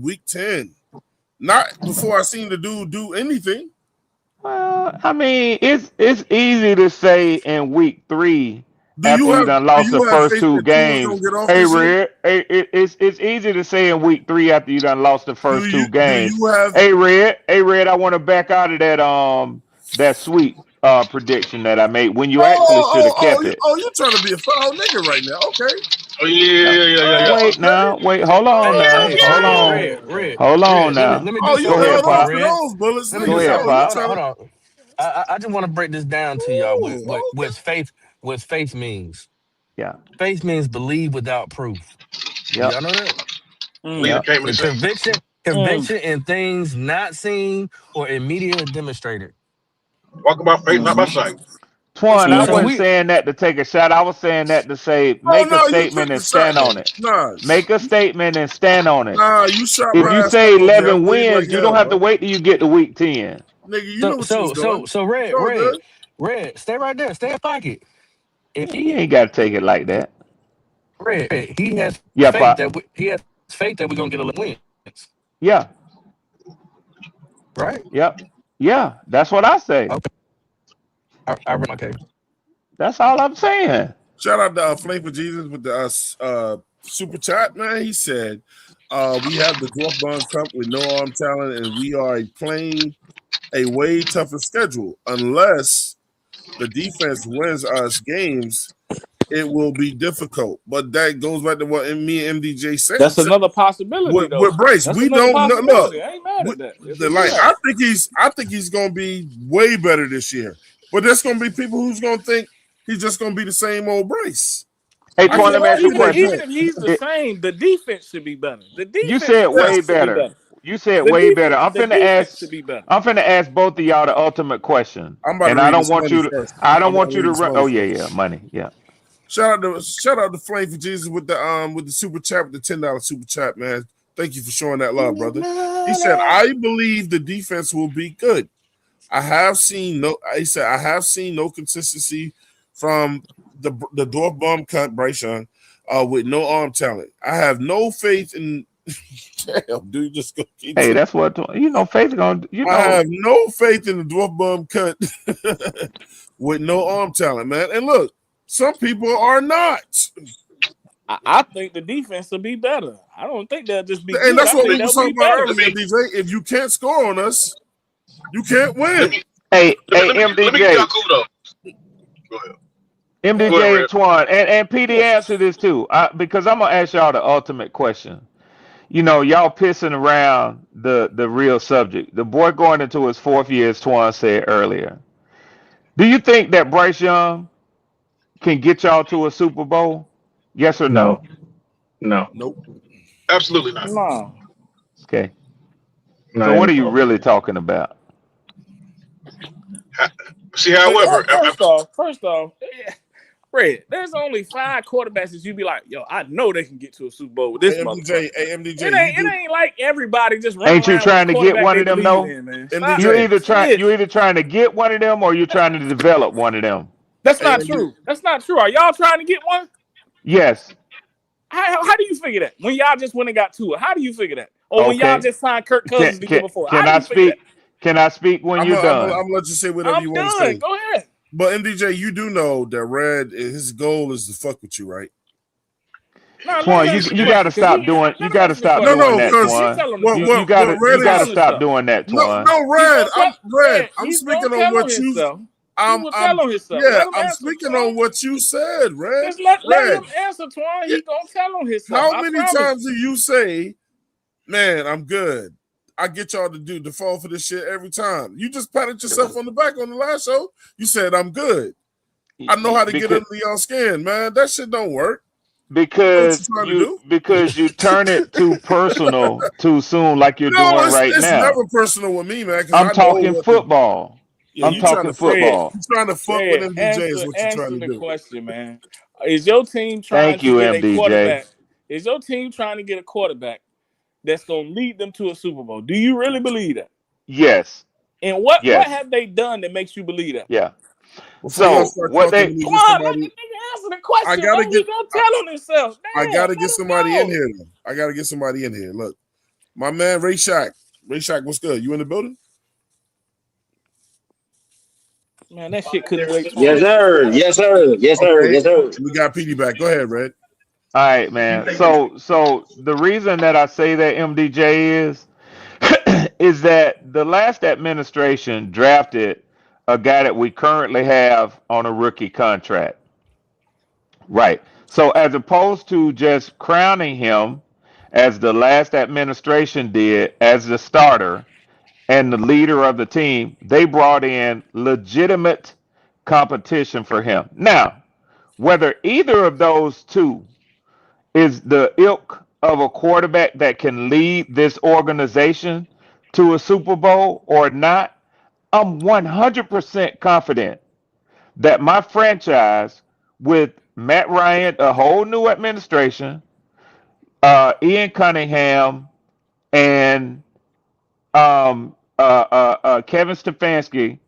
week 10. Not before I seen the dude do anything. Well, I mean, it's easy to say in week 3 Do after you you have done lost the first faith two that Tua's gonna games. get off Hey, this year? Red, hey, it's easy to say in week 3 after you done lost the first two Do games. you have Hey, Red, I want to back out of that sweet prediction that I made when you actually should have kept it. you trying to be a foul nigga right now. Okay. oh yeah, No, yeah, yeah, yeah, yeah. wait now, wait, hold on Hey, now, hey, hold Red, on, Red, Red, hold on Red. now. Let me do Oh, you Go something ahead, real held quick, on Pop. to Red. those bullets. Let Look me Go do at ahead, something. you. You Pop. Hold on, trying hold to on. I just want to break this down to y'all okay. with faith. What faith means. Yeah, Faith means believe without proof. Do yep, y'all know that? Believe Mm, it yep. came in the The same. mm. conviction in things not seen or immediately demonstrated. Walking by faith, not by Mm-hmm. sight. That's Twan, I good. So wasn't we saying that to take a shot. I was saying that to say Oh make a no, you took statement the and shot stand on though. it. Nah, Make a statement and stand on it. you shot If my you ass say up over here. I 11 played like wins, you don't hell, have to bro. wait till you get to week 10. Nigga, you so knew what you was so doing. so so It's red, all red, good. red, stay right there, stay in pocket. If You he ain't got to take it like that. red, he has Yeah, faith Pop. that he has faith that we're gonna get 11 wins, Yeah, right? yep. Yeah, that's what I say. Okay, I read my case. That's all I'm saying. Shout out to Flame for Jesus with the super chat, man. He said, we have the Dwarf Bond Cup with no arm talent, and we are playing a way tougher schedule. Unless the defense wins us games, it will be difficult. But that goes back to what me and MDJ said. That's another possibility, though. With Bryce, That's we another don't know. Look, possibility. I ain't mad at that. It's a like real. I think he's gonna be way better this year. But there's gonna be people who's gonna think he's just gonna be the same old Bryce. Hey, Twan, let me ask you a question. Even if he's the same, the defense should be better. The defense You said way better. You said way better. I'm finna ask both of y'all the ultimate question. And I don't want you to. I don't want you to run. Oh yeah, money, yeah. Shout out to Flame for Jesus with the super chat, with the $10 super chat, man. Thank you for showing that love, brother. He said, I believe the defense will be good. I have seen no consistency from the dwarf bum cunt Bryce Young with no arm talent. I have no faith in damn, dude, just go keep Hey, that's what faith gonna I have no faith in the dwarf bum cunt with no arm talent, man. And look, some people are not. I think the defense will be better. I don't think they'll just be good. And that's what we were talking about earlier, DJ. If you can't score on us, you can't win. Hey, MDJ. Let me get y'all cool though. Go ahead. MDJ and Twan, and PD answer this too, because I'm gonna ask y'all the ultimate question. You know, y'all pissing around the real subject. The boy going into his 4th year, as Twan said earlier. Do you think that Bryce Young can get y'all to a Super Bowl? Yes or no? No. Nope. Absolutely not. No. Okay. So what are you really talking about? See, however, first off, Fred, there's only 5 quarterbacks that you be like, yo, I know they can get to a Super Bowl with this motherfucker. MDJ, it ain't like everybody just running Ain't you trying to get one of them though? You either trying to get one of them or you're trying to develop one of them. That's not true. That's not true. Are y'all trying to get one? Yes. How do you figure that? When y'all just went and got Tua, how do you figure that? Or when y'all just signed Kirk Cousins the year before? Can I speak? Can I speak when you're done? I'm gonna let you say whatever you want to say. Go ahead. But MDJ, you do know that Red, his goal is to fuck with you, right? Twan, you gotta stop doing. You gotta stop doing that, Twan. You gotta stop doing that, Twan. No, Red. I'm speaking on what you. I'm speaking on what you said, Red. Just let him answer, Twan. He gonna tell on himself. How many times do you say, "Man, I'm good"? I get y'all to fall for this shit every time. You just patted yourself on the back on the last show. You said, I'm good. I know how to get under y'all skin, man. That shit don't work. Because you turn it too personal too soon, like you're doing right now. It's never personal with me, man. I'm talking football. I'm talking football. You're trying to fuck with MDJ is what you're trying to do. Answer the question, man. Is your team trying to get a quarterback? Is your team trying to get a quarterback that's going to lead them to a Super Bowl? Do you really believe that? Yes. And what have they done that makes you believe that? Yeah. So what they? Come on, let the nigga answer the question. I gotta get. Gonna tell on himself. Damn, I gotta get somebody in here. I gotta get somebody in here. Look, my man Ray Shack. Ray Shack, what's good? You in the building? Man, that shit couldn't wait. Yes, sir. Yes, sir. Yes, sir. Okay. Yes, sir. We got PD back. Go ahead, Red. All right, man. So the reason that I say that MDJ is that the last administration drafted a guy that we currently have on a rookie contract. Right. So as opposed to just crowning him as the last administration did as the starter and the leader of the team, they brought in legitimate competition for him. Now, whether either of those two is the ilk of a quarterback that can lead this organization to a Super Bowl or not, I'm 100% confident that my franchise, with Matt Ryan, a whole new administration, Ian Cunningham, and Kevin Stefanski,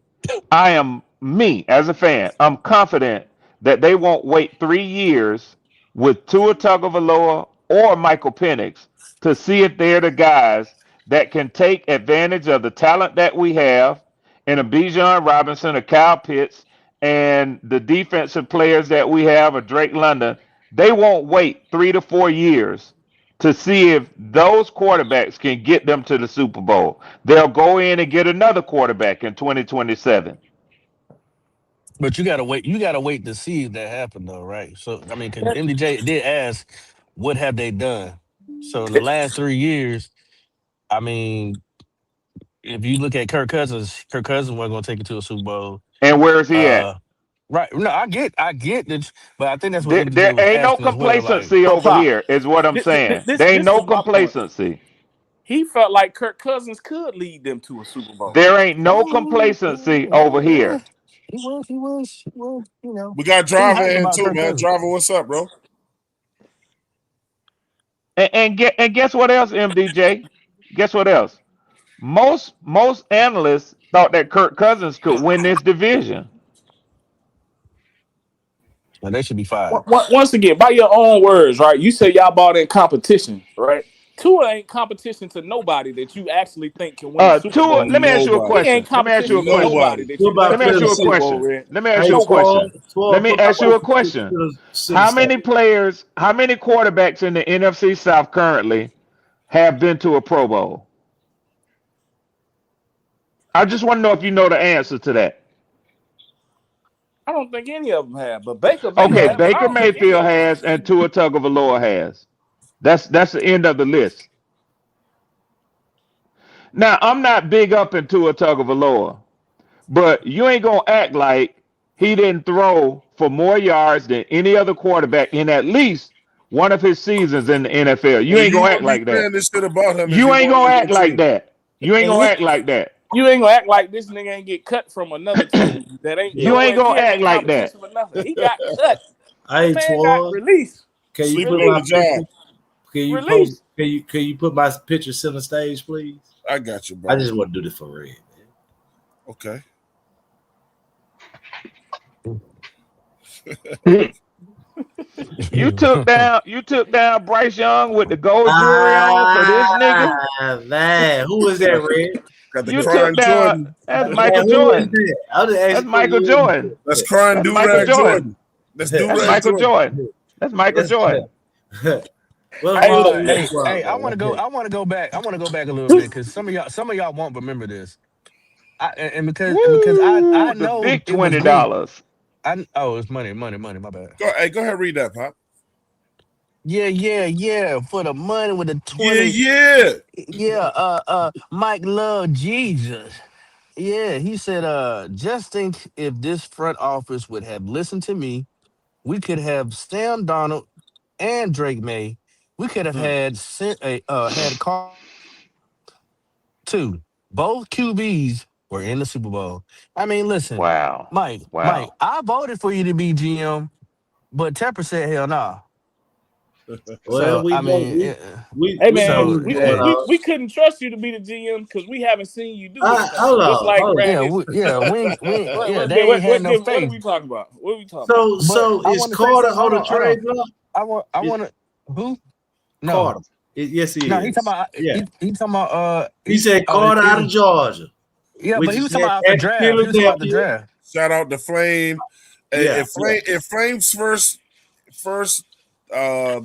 me as a fan, I'm confident that they won't wait 3 years with Tua Tagovailoa or Michael Penix to see if they're the guys that can take advantage of the talent that we have in a Bijan Robinson, a Kyle Pitts, and the defensive players that we have, or Drake London, they won't wait 3 to 4 years to see if those quarterbacks can get them to the Super Bowl. They'll go in and get another quarterback in 2027. But you gotta wait. You gotta wait to see if that happened, though, right? So I mean, because MDJ did ask, "What have they done?" So in the last 3 years, I mean, if you look at Kirk Cousins wasn't gonna take it to a Super Bowl. And where is he at? Uh, right? No, I get that, but I think that's what There MDJ was ain't no asking as well. Like, complacency So over Pop, here, is what I'm saying. this There ain't this no is my point. complacency. He felt like Kirk Cousins could lead them to a Super Bowl. There ain't no complacency over here. You know, We got he Driver hyped in about too, Kirk man. Cousins. Driver, what's up, bro? And guess what else, MDJ? Guess what else? Most analysts thought that Kirk Cousins could win this division. And they should be fired. Once again, by your own words, right? You say y'all bought in competition, right? Tua ain't competition to nobody that you actually think can win the Super Tua, Bowl. let me ask you a Nobody. He ain't question. Let me ask you competition a to question. nobody Nobody. that What you think about Let me can ask win you the a Tennessee? Super Bowl, question. Red. Let me ask Hey, you a question. Let 12, me put my ask you a question to question. the city How side. many players, how many quarterbacks in the NFC South currently have been to a Pro Bowl? I just want to know if you know the answer to that. I don't think any of them have, but Baker may Okay, have, but I Baker don't think any Mayfield of them has, and Tua Tagovailoa has. That's the end of the list. Now, I'm not big up in Tua Tagovailoa, but you ain't gonna act like he didn't throw for more yards than any other quarterback in at least one of his seasons in the NFL. You And ain't you gonna act won't be like that. saying this shit about him if You he ain't won't gonna leave act your like team. that. You ain't have. gonna act like that. You ain't gonna act like this nigga ain't get cut from another team that ain't You ain't nowhere gonna near act in like that. competition for nothing. He got cut. The Hey, man got 12, released. can you Sleeping put on my the picture? job. Can you post? Released. Can you put my picture center stage, please? I got you, I bro. just want to do this for Red. Okay. You took down Bryce Young with the gold jewelry on for this nigga. Man, who is that, Red? Got the You crying took down Jordan. that's Man, Michael who is Jordan. that? I'll just ask That's you for Michael Jordan. That's crying That's Michael do-rag Jordan. Jordan. That's That's do-rag Michael Jordan. Jordan. That's Michael Jordan. Well, Hey, look, Ron, Hey, that's why, hey, I want to go. man. I want to go back. I want to go back a little bit because some of y'all won't remember this. And because Woo! I The know big it was $20. me. It's money. My bad. Go ahead, read that, Pop. Yeah. For the money with the Yeah, 20. yeah. Yeah. Mike Love Jesus. Yeah, he said. Just think if this front office would have listened to me, we could have Sam Donald and Drake May. We could have had two. Both QBs were in the Super Bowl. I mean, listen, Wow. Mike, Wow. I voted for you to be GM, but Tepper said hell nah. Well, So we I know mean, hey we know man, so what's going yeah, on. we couldn't trust you to be the GM because we haven't seen you do anything. Hold Just on, like hold on. yeah, Radis. they ain't had no What are faith. we talking about? What are we talking about? But So I is want to say Carter something. on the Hold on. trade block? I It, want to who? No, Carter. Yes, he no. He talking is. about Yeah. he talking about He said Carter out of Georgia, yeah, but which he is was talking about the at draft. He was talking about the Philadelphia. draft. Shout out to Flame. Yeah, yeah. If Flame's first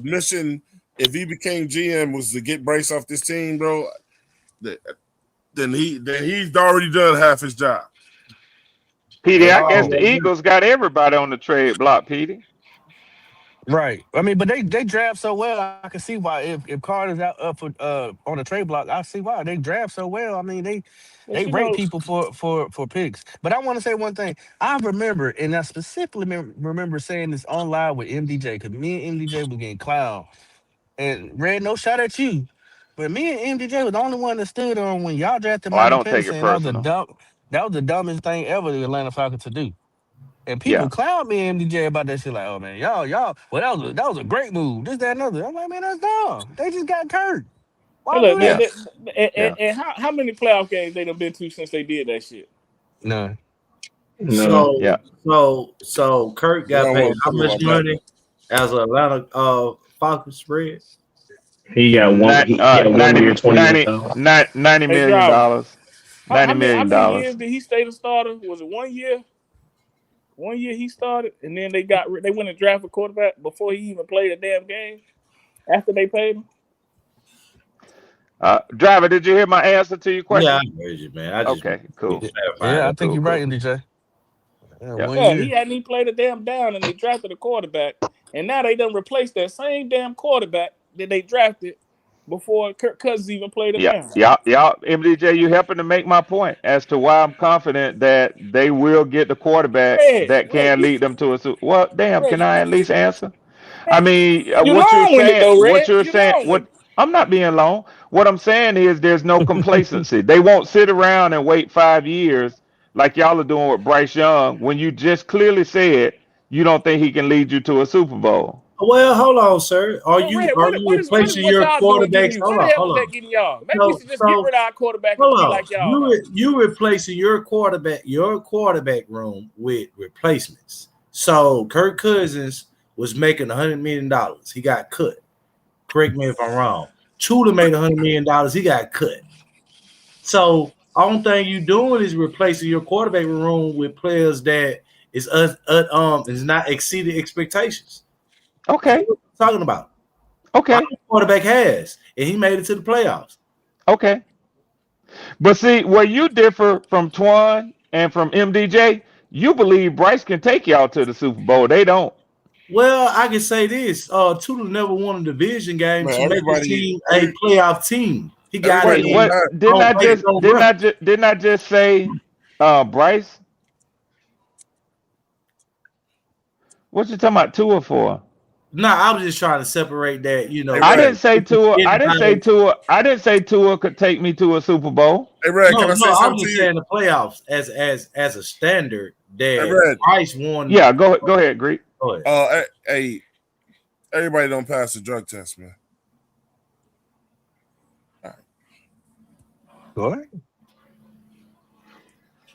mission, if he became GM, was to get Bryce off this team, bro, then he's already done half his job. Petey, Like, I guess Oh, the Eagles got everybody on the trade block, Petey. right. I mean, but they draft so well. I can see why if Carter's out up for on the trade block, I see why they draft so well. I mean, they But you rate know, people for picks. But I want to say one thing. I remember, and I specifically remember saying this online with MDJ because me and MDJ was getting clowned. And Red, no shot at you, but me and MDJ was the only one that stood on when y'all drafted Oh, I Michael don't take Penix, it and personal. that was the dumbest thing ever the Atlanta Falcons to do. And people Yeah. clown me and MDJ about that shit. Like, oh man, y'all. Well, that was a great move. This, that, and other. I'm like, man, that's dumb. They just got Kurt. hey, Why look, do Yeah. that? Yeah. and how many playoff games they done been to since they did that shit? No. No. So Yeah. so Kirk we got don't paid want to how talk much about that, money as an Atlanta Falcons spread? He got one. Not He got 1 year, 20 million. 90 Hey, million driver, dollars. $90 how million many dollars. years did he stay the starter? Was it 1 year? 1 year he started, and then they went and drafted a quarterback before he even played a damn game. After they paid him. Driver, did you hear my answer to your question? Yeah, I heard you, man. I just Okay, cool. Yeah, I think Cool, you're right, cool. MDJ. Yeah, Yeah. 1 Yeah, year. he hadn't even played a damn down, and they drafted a quarterback, and now they done replaced that same damn quarterback that they drafted before Kirk Cousins even played a down. Yeah. MDJ, you helping to make my point as to why I'm confident that they will get the quarterback that can lead them to a Super. Well, damn, can I at least answer? I mean, You what you're long with it saying, though, what Red. you're You saying, long with what I'm not being long. What I'm saying is there's no complacency. They won't sit around and wait 5 years like y'all are doing with Bryce Young when you just clearly said you don't think he can lead you to a Super Bowl. Well, hold on, sir. Are you Red, replacing what your y'all doing getting quarterbacks? you? Hold What the hell hold is on. that getting y'all? Maybe we should just get rid of our quarterback and Hold be on. like y'all. You replacing your quarterback room with replacements. So Kirk Cousins was making $100 million. He got cut. Correct me if I'm wrong. Chula made $100 million. He got cut. So only thing you doing is replacing your quarterback room with players that is not exceeding expectations. Okay. That's what we're talking about. Okay. Our quarterback has, and he made it to the playoffs. Okay. But see, where you differ from Twan and from MDJ, you believe Bryce can take y'all to the Super Bowl. They don't. Well, I can say this: Tula never won a division game to make his team a playoff team. He got it. What didn't I just say Bryce? What you talking about Tua for? No, I was just trying to separate that. I didn't say Tua. I didn't say Tua could take me to a Super Bowl. Hey, Red, can I say something I'm just to you? saying the playoffs as a standard that Bryce won. Yeah, go ahead, Greek. Go ahead. Hey, everybody don't pass the drug test, man. All right. Go ahead.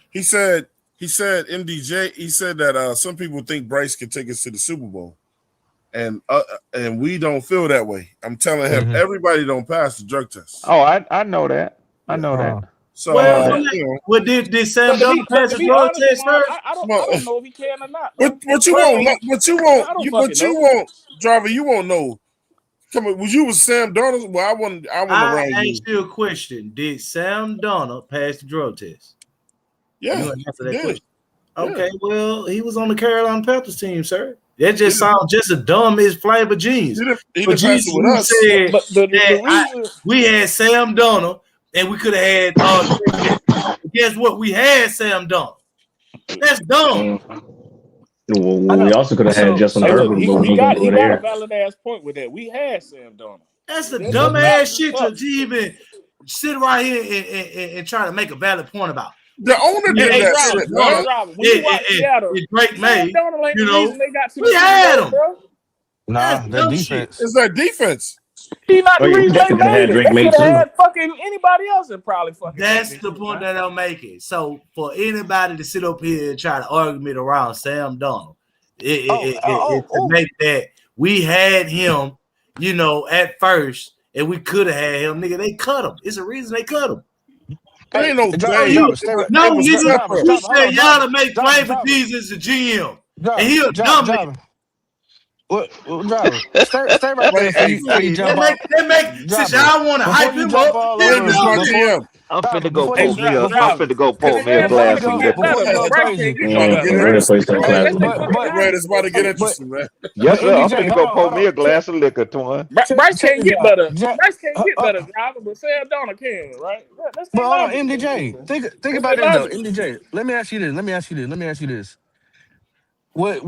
He said MDJ. He said that some people think Bryce can take us to the Super Bowl, and we don't feel that way. I'm telling him everybody don't pass the drug test. Oh, I know that. I know that. So, did Sam Darnold pass the drug test first? I don't know if he can or not. But you won't, driver. You won't know. Come on, was you with Sam Darnold? Well, I want around you. I asked you a question. Did Sam Darnold pass the drug test? Yeah. You answer that question. Okay, well, he was on the Carolina Panthers team, sir. That just sounds just as dumb as Flavor Jeans. He didn't pass it with us. Said we had Sam Darnold and we could have had guess what? We had Sam Darnold. That's dumb. Well, we also could have had Justin Herbert. He got a valid ass point with that. We had Sam Darnold. That's the dumb ass shit to even sit right here and try to make a valid point about. The owner did that shit, bro. When you watch Seattle, Drake May, they got to we had him. Nah, that defense. It's their defense. He's not the reason they made it. They could have had fucking anybody else and probably fucking. That's the point that I'm making. So for anybody to sit up here and try to argue it around Sam Darnold, to make that we had him, at first, and we could have had him, nigga. They cut him. It's a reason they cut him. Hey, no, you said y'all to make Flavor Jesus the GM, and he a dumb. What driver? Stay right there before you jump off. Since y'all want to hype him up, I'm finna go pull me up. I'm finna go pull me a glass of liquor. It's about to get interesting, man. Yes, sir. I'm finna go pull me a glass of liquor, Twan. Bryce can't get better. Bryce can't get better, driver, but Sam Darnold can, right? But hold on, MDJ. Think about this though, MDJ. Let me ask you this. What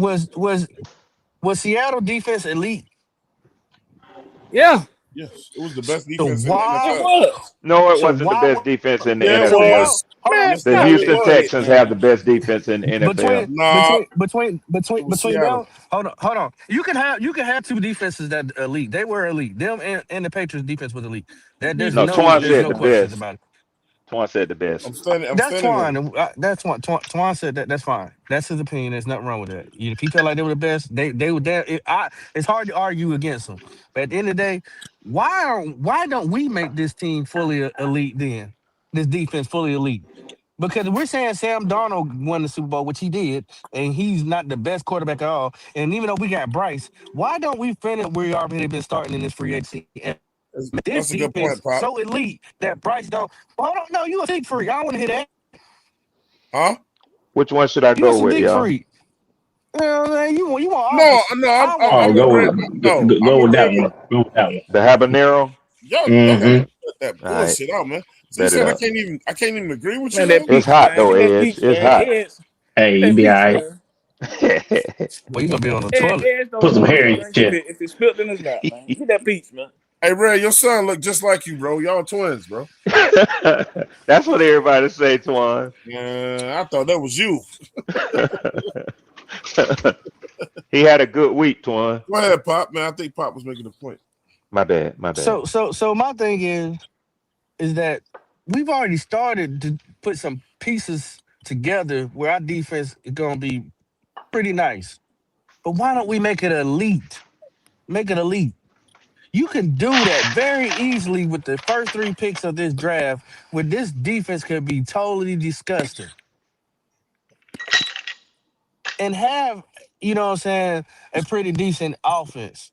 was Seattle defense elite? Yeah. Yes, it was the best defense in the NFL. It was. No, it wasn't the best defense in the NFL. The Houston Texans have the best defense in the NFL. Between them, hold on. You can have two defenses that elite. They were elite. Them and the Patriots defense was elite. There's no questions about it. Twan said the best. That's fine. That's fine. Twan said that. That's fine. That's his opinion. There's nothing wrong with that. If he felt like they were the best, they were there. It's hard to argue against them. But at the end of the day, why don't we make this team fully elite then? This defense fully elite. Because we're saying Sam Darnold won the Super Bowl, which he did, and he's not the best quarterback at all. And even though we got Bryce, why don't we finish where we already been starting in this free agency? And this That's a good defense point, Pop. so elite that Bryce don't. Well, I don't know. You a Dick freak. I don't want to hear that. Huh? Which one should I You go some with, Dick y'all? freak. You want No, offense. no, I want I'm go agreeing. with No, go I'm with that agreeing. one. Go with that one. The habanero. Y'all Mm-hmm. gotta cut that All right, bullshit out, man. So you bet it said I up. can't even agree with you Man, now? that It's peach, hot man. though, Get that Edge. peach, It's man. hot. Hey, you That be peach, all right. man. Well, you gonna be on the toilet. Edge don't Put some know hair to in drink your chest. if it's spilled in his mouth, man. Get that peach, man. Hey, Red, your son look just like you, bro. Y'all twins, bro. That's what everybody say, Twan. I thought that was you. He had a good week, Twan. Go ahead, Pop, man. I think Pop was making a point. My bad. My bad. So my thing is that we've already started to put some pieces together where our defense is gonna be pretty nice. But why don't we make it elite? Make it elite. You can do that very easily with the first 3 picks of this draft, where this defense could be totally disgusting. And have, you know what I'm saying, a pretty decent offense.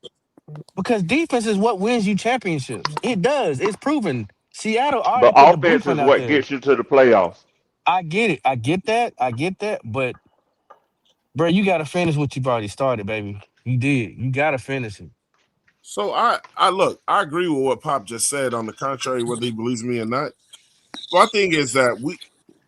Because defense is what wins you championships. It does. It's proven. Seattle But already put the offense is blueprint out what there. gets you to the playoffs. I get it. I get that. I get that. But, bro, you got to finish what you've already started, baby. You did. You got to finish it. So I look, I agree with what Pop just said. On the contrary, whether he believes me or not. My thing is that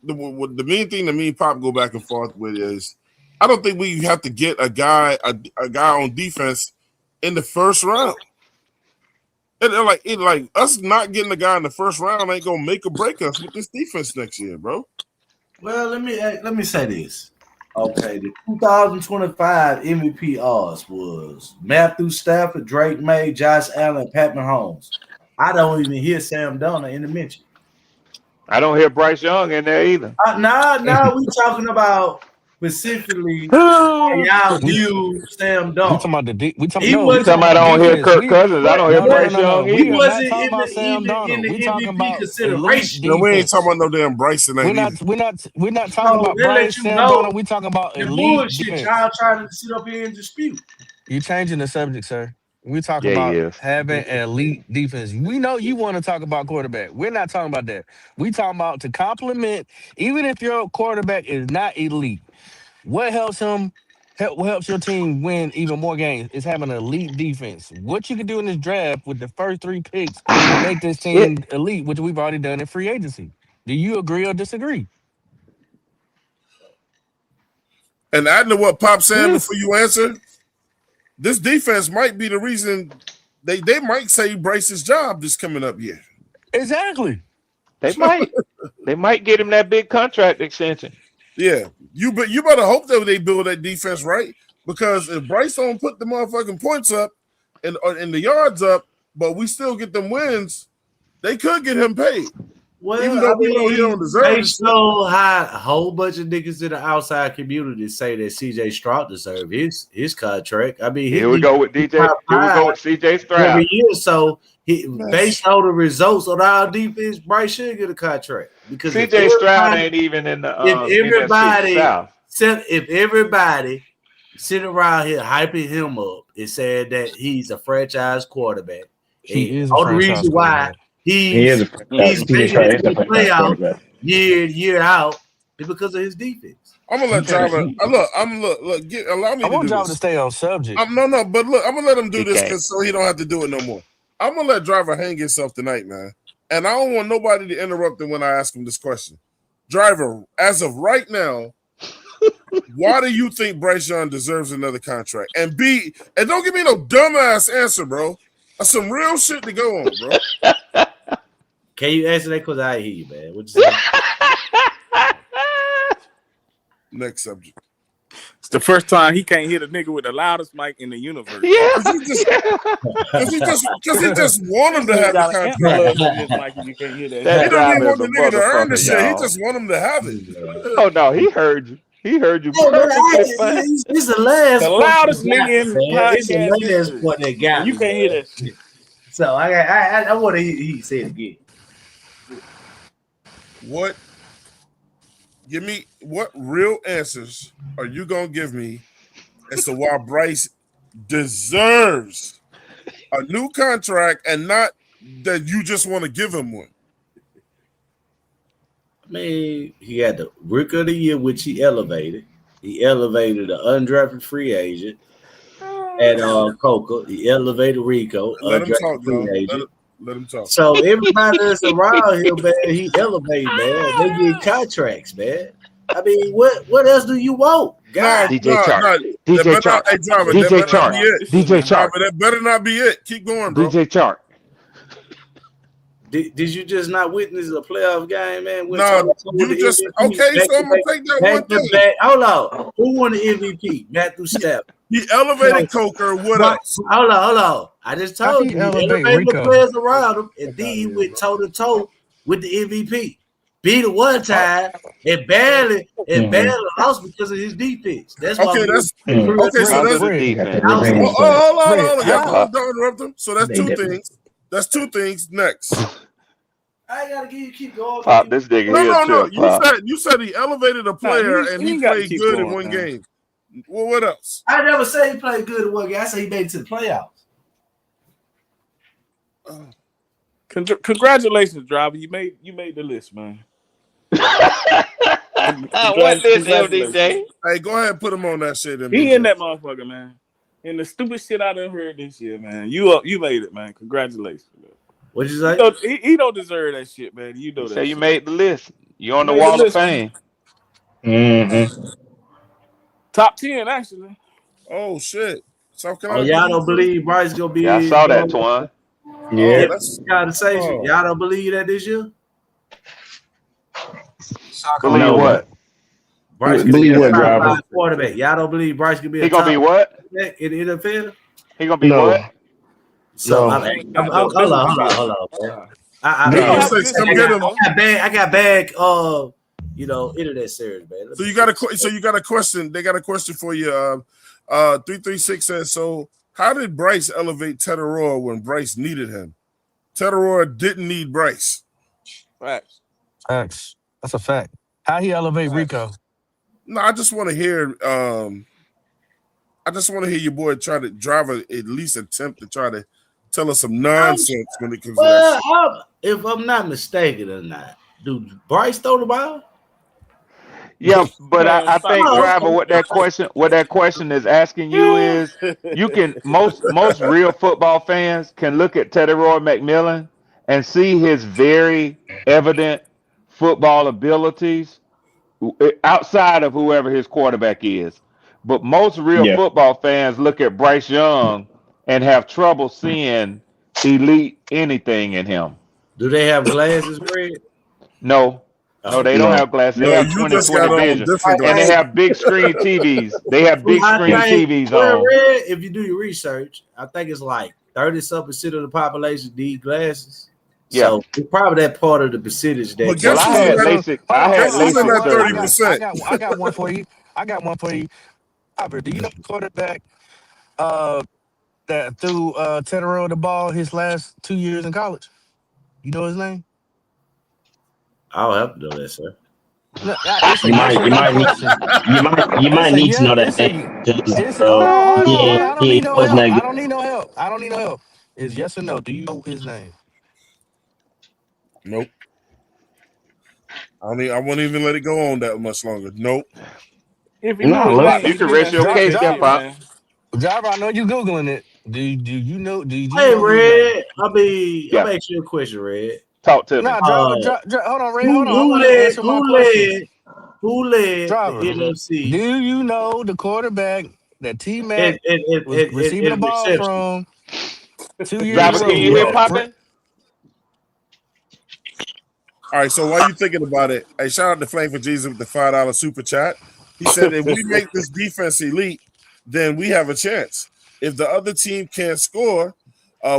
the main thing that me and Pop go back and forth with is I don't think we have to get a guy on defense in the first round. And like us not getting a guy in the first round ain't gonna make or break us with this defense next year, bro. Well, let me say this. Okay, the 2025 MVP odds was Matthew Stafford, Drake May, Josh Allen, Pat Mahomes. I don't even hear Sam Darnold in the mention. I don't hear Bryce Young in there either. Now we talking about specifically how y'all view Sam We Darnold. talking about He You wasn't talking about I don't hear defense. Kirk Cousins. I don't hear Bryce Young he We either. are not wasn't talking about Sam even in Darnold. the We talking MVP about elite consideration. No, we ain't defense. talking about no damn Bryson We're ain't not either. we're not talking So about they let Bryce, you Sam know Darnold. We talking about the elite bullshit defense. y'all trying to sit up here and dispute. You changing the subject, sir. We talking Yeah, he about is. having an elite defense. We know you want to talk about quarterback. We're not talking about that. We talking about to complement, even if your quarterback is not elite. What helps him? What helps your team win even more games is having an elite defense. What you can do in this draft with the first 3 picks to make this It, team elite, which we've already done in free agency. Do you agree or disagree? And adding to what Pop saying yeah, before you answer, this defense might be the reason they might save Bryce's job this coming up year. Exactly. they might get him that big contract extension. Yeah, you better hope that they build that defense right, because if Bryce don't put the motherfucking points up and the yards up, but we still get them wins, they could get him paid. Well, Even though we know he don't deserve they it. so high. A whole bunch of niggas in the outside community say that CJ Stroud deserve his contract. I mean, Here we go with DJ. Here we go with CJ Stroud. every year. So based on the results of our defense, Bryce should get a contract because CJ Stroud ain't even in the NFC South. if everybody sitting around here hyping him up and saying that he's a franchise quarterback, He is a all the franchise reason why quarterback. He is he's CJ making Stroud it is to a the franchise playoffs quarterback. year in, year out is because of his defense. I'm gonna let Driver. Allow me I to want do y'all to this. stay on subject. No, but look, I'm gonna let him do He this can't. so he don't have to do it no more. I'm gonna let Driver hang himself tonight, man. And I don't want nobody to interrupt him when I ask him this question. Driver, as of right now, why do you think Bryce Young deserves another contract? And don't give me no dumbass answer, bro. That's some real shit to go on, bro. Can you answer that? Because I hear you, man. What you say? Next subject. It's the first time he can't hit a nigga with the loudest mic in the universe. Yeah. Because he just want him to have the contract. On this mic and you can't hear that. That He don't even driver want is the a nigga to earn the motherfucker, shit. He y'all. just want him to have it. Oh no, he heard you. He heard you Yeah, but perfectly fine. it's the last The loudest nigga in It's the podcast last history. one that got You me, can't hear man. that shit. So I want to hear he say it again. What Give me what real answers are you gonna give me as to why Bryce deserves a new contract and not that you just want to give him one? I mean, he had the Rookie of the Year, which he elevated. He elevated an undrafted free agent at Coca. He elevated Rico, Let him undrafted talk, free y'all. agent. Let him talk. So everybody that's around him, man, he elevate, man. They get contracts, man. I mean, what else do you want? God, DJ Chark. That DJ better not, Chark. hey, driver, DJ that better Chark. not be it. DJ Chark. Driver, that better not be it. Keep going, bro. DJ Chark. Did you just not witness a playoff game, man? No, you just okay. So I'm gonna take that one thing. Hold on. Who won the MVP? Matthew Stafford. He elevated Coker. What else? Hold on. I just told you, he elevated the Rico? players around him, and then he went toe to toe with the MVP. Beat it one time and barely lost because of his defense. That's why Okay. That's okay. So that's defense. hold on. Y'all don't interrupt him. So that's two things. That's two things. Next. I ain't gotta keep going. Pop, this nigga No. here. You said he elevated a player and he played good in one man. game. Well, what else? I never said he played good in one game. I said he made it to the playoffs. Congratulations, driver. You made the list, man. What this LDJ? Hey, go ahead and put him on that shit. He in that motherfucker, man. And the stupid shit I done heard this year, man. You made it, man. Congratulations, man. What'd you say? He don't deserve that shit, man. You know that. Say you shit. made the list. You on the wall of fame. Mm-hmm. Top 10, actually. Oh shit! South Carolina. Y'all don't believe Bryce gonna be? Yeah, I saw that, Twan. Yeah. That's Conversation. Y'all don't believe that this year? Believe what? Bryce can Believe be a what, top driver? 5 quarterback. Y'all don't believe Bryce can be a He gonna top be what? quarterback in the NFL? He gonna be No. what? So No. hold on. Man. I got bad internet service, man. So you got a question. They got a question for you. 336 says, so how did Bryce elevate Teteroa when Bryce needed him? Teteroa didn't need Bryce. Facts. That's a fact. How he elevate Rico? No, I just want to hear. I just want to hear your boy try to drive at least attempt to try to tell us some nonsense when it comes to that. If I'm not mistaken or not, dude, Bryce throw the ball? Yeah, but I think, driver, what that question is asking you is, you can most real football fans can look at Teteroa McMillan and see his very evident football abilities outside of whoever his quarterback is. But most real football fans look at Bryce Young and have trouble seeing elite anything in him. Do they have glasses, Greg? No, they don't have glasses. They have 20/20 vision, and they have big screen TVs. They have big screen TVs on. If you do your research, I think it's like 30-something% of the population need glasses. Yeah. So it's probably that part of the percentage that. But guess I had LASIK. I had LASIK surgery. 30%. I got one for you. Robert, do you know the quarterback that threw Teteroa the ball his last 2 years in college? You know his name? I'll have to know that, sir. No, You might need to know that thing. I don't need no help. It's yes or no. Do you know his name? Nope. I won't even let it go on that much longer. Nope. If you can rest your case there, Pop. Driver, I know you Googling it. Do you know? Hey, Red. I'm asking you a question, Red. Talk to me. Nah, driver, hold on, Red. Who led driver, the NFC? Do you know the quarterback that T-Mac was receiving the ball from 2 years Driver, ago? can you hear popping? All right, so while you thinking about it, hey, shout out to Flame for Jesus with the $5 super chat. He said, if we make this defense elite, then we have a chance. If the other team can't score,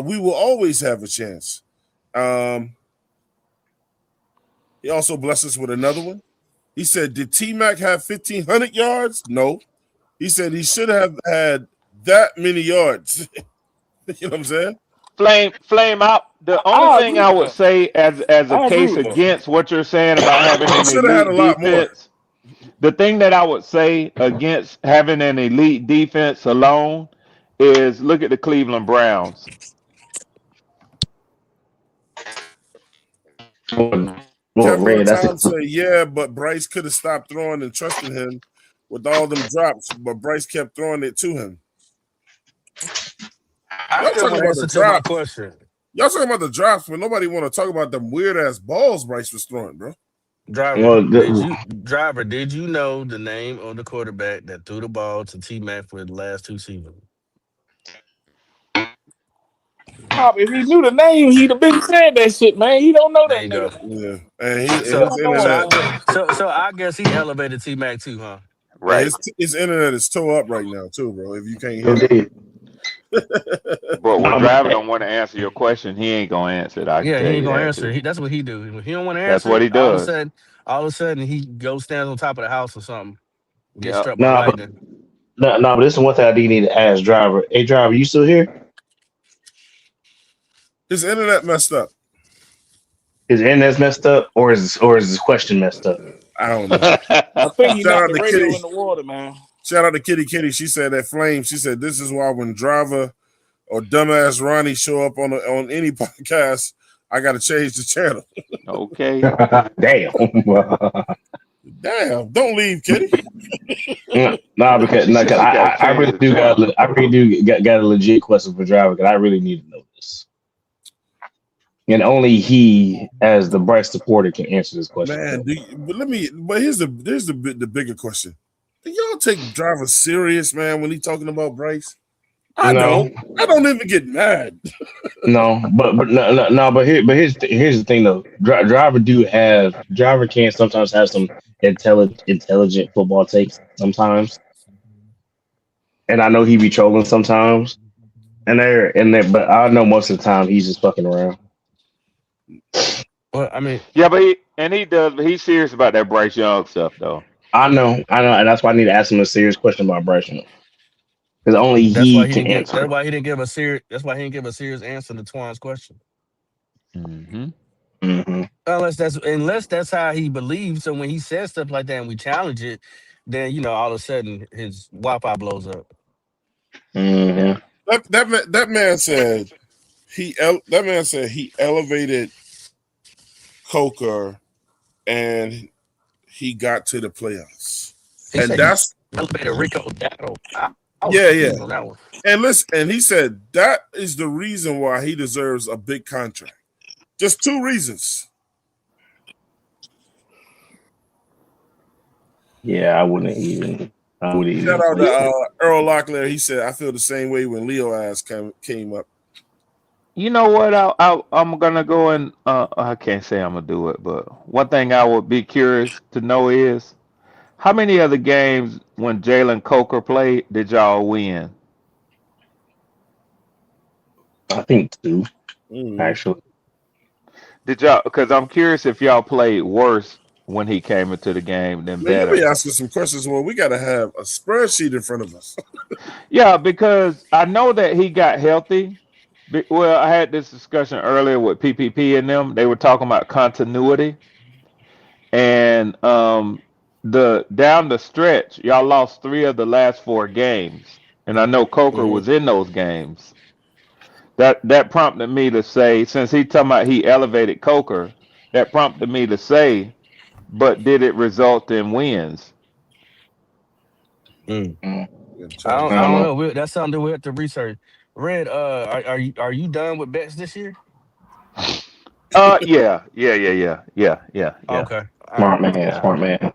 we will always have a chance. He also blessed us with another one. He said, did T-Mac have 1,500 yards? No. He said he should have had that many yards. You know what I'm saying? Flame out. The only thing I would say as a case against what you're saying about having an elite defense The thing that I would say against having an elite defense alone is look at the Cleveland Browns. Well, Kevin Red, that's Tom it. said, yeah, but Bryce could have stopped throwing and trusted him with all them drops, but Bryce kept throwing it to him. I Y'all still talking want about answer the to my drops. question. Y'all talking about the drops, but nobody want to talk about them weird ass balls Bryce was throwing, bro. Driver, Well, did you know the name of the quarterback that threw the ball to T Mac for the last 2 seasons? Pop, if he knew the name, he'd have been said that shit, man. He don't know There that you go. nigga. Yeah, and He So his don't know so him. internet I guess so I guess he elevated T Mac too, huh? Right. his internet is toe up right now too, bro. If you can't it hear did. that, But when No, Driver but don't want to answer your question, he ain't gonna answer it. I can Yeah, he tell ain't you gonna that answer. too. That's what he do. When he don't want to That's answer what it, he does. all of a sudden he goes stands on top of the house or something. Get Yep. struck by no, but lightning. no, but this is one thing I do need to ask Driver. Hey, Driver, you still here? his internet messed up. His internet's messed up, or is his question messed up? I don't know. I think he Shout knocked out the to radio Kitty. in the water, man. Shout out to Kitty Kitty. She said that flame. She said this is why when Driver or dumbass Ronnie show up on any podcast, I gotta change the channel. Okay. Damn. Damn, don't leave, Kitty. Nah, because She no, said 'cause she got to I change really the do channel. got a legit question for Driver because I really need to know this, and only he, as the Bryce supporter, can answer this question. Man, but here's the bigger question. Do y'all take Driver serious, man, when he talking about Bryce? I No, don't. I don't even get mad. no, but no, here's the thing though. Driver can sometimes have some intelligent football takes sometimes, and I know he be trolling sometimes, but I know most of the time he's just fucking around. Well, I mean, Yeah, but he's serious about that Bryce Young stuff though. I know, and that's why I need to ask him a serious question about Bryce Young because only that's why he he can didn't give. answer That's it. why he didn't give a serious. That's why he didn't give a serious answer to Twan's question. Mm-hmm. Hmm. Unless that's how he believes. So when he says stuff like that and we challenge it, then all of a sudden his Wi-Fi blows up. Hmm. Yeah. That man said he elevated Coker and he got to the playoffs, He and said he that's elevated Rico Dowdle. I was yeah, yeah. confused on that one. And listen, and he said that is the reason why he deserves a big contract. Just 2 reasons. Yeah, I wouldn't even. Shout out to Say that. Earl Locklear. He said, I feel the same way when Leo ass came up. You know what? I'm gonna go and I can't say I'm gonna do it, but one thing I would be curious to know is how many other games when Jalen Coker played did y'all win? I think two Mm-hmm. actually. Did y'all? Because I'm curious if y'all played worse when he came into the game than Man, you be better. asking some questions. Well, we got to have a spreadsheet in front of us. Yeah, because I know that he got healthy. Well, I had this discussion earlier with PPP and them. They were talking about continuity, and the down the stretch, y'all lost 3 of the last 4 games, and I know Coker Mm-hmm. was in those games. That prompted me to say, since he talking about he elevated Coker, that prompted me to say, but did it result in wins? Mm. Mm, I I don't don't know. know. That's something we have to research. Red, are you done with bets this year? Yeah. Okay, all Smart right. man, Yeah. smart man.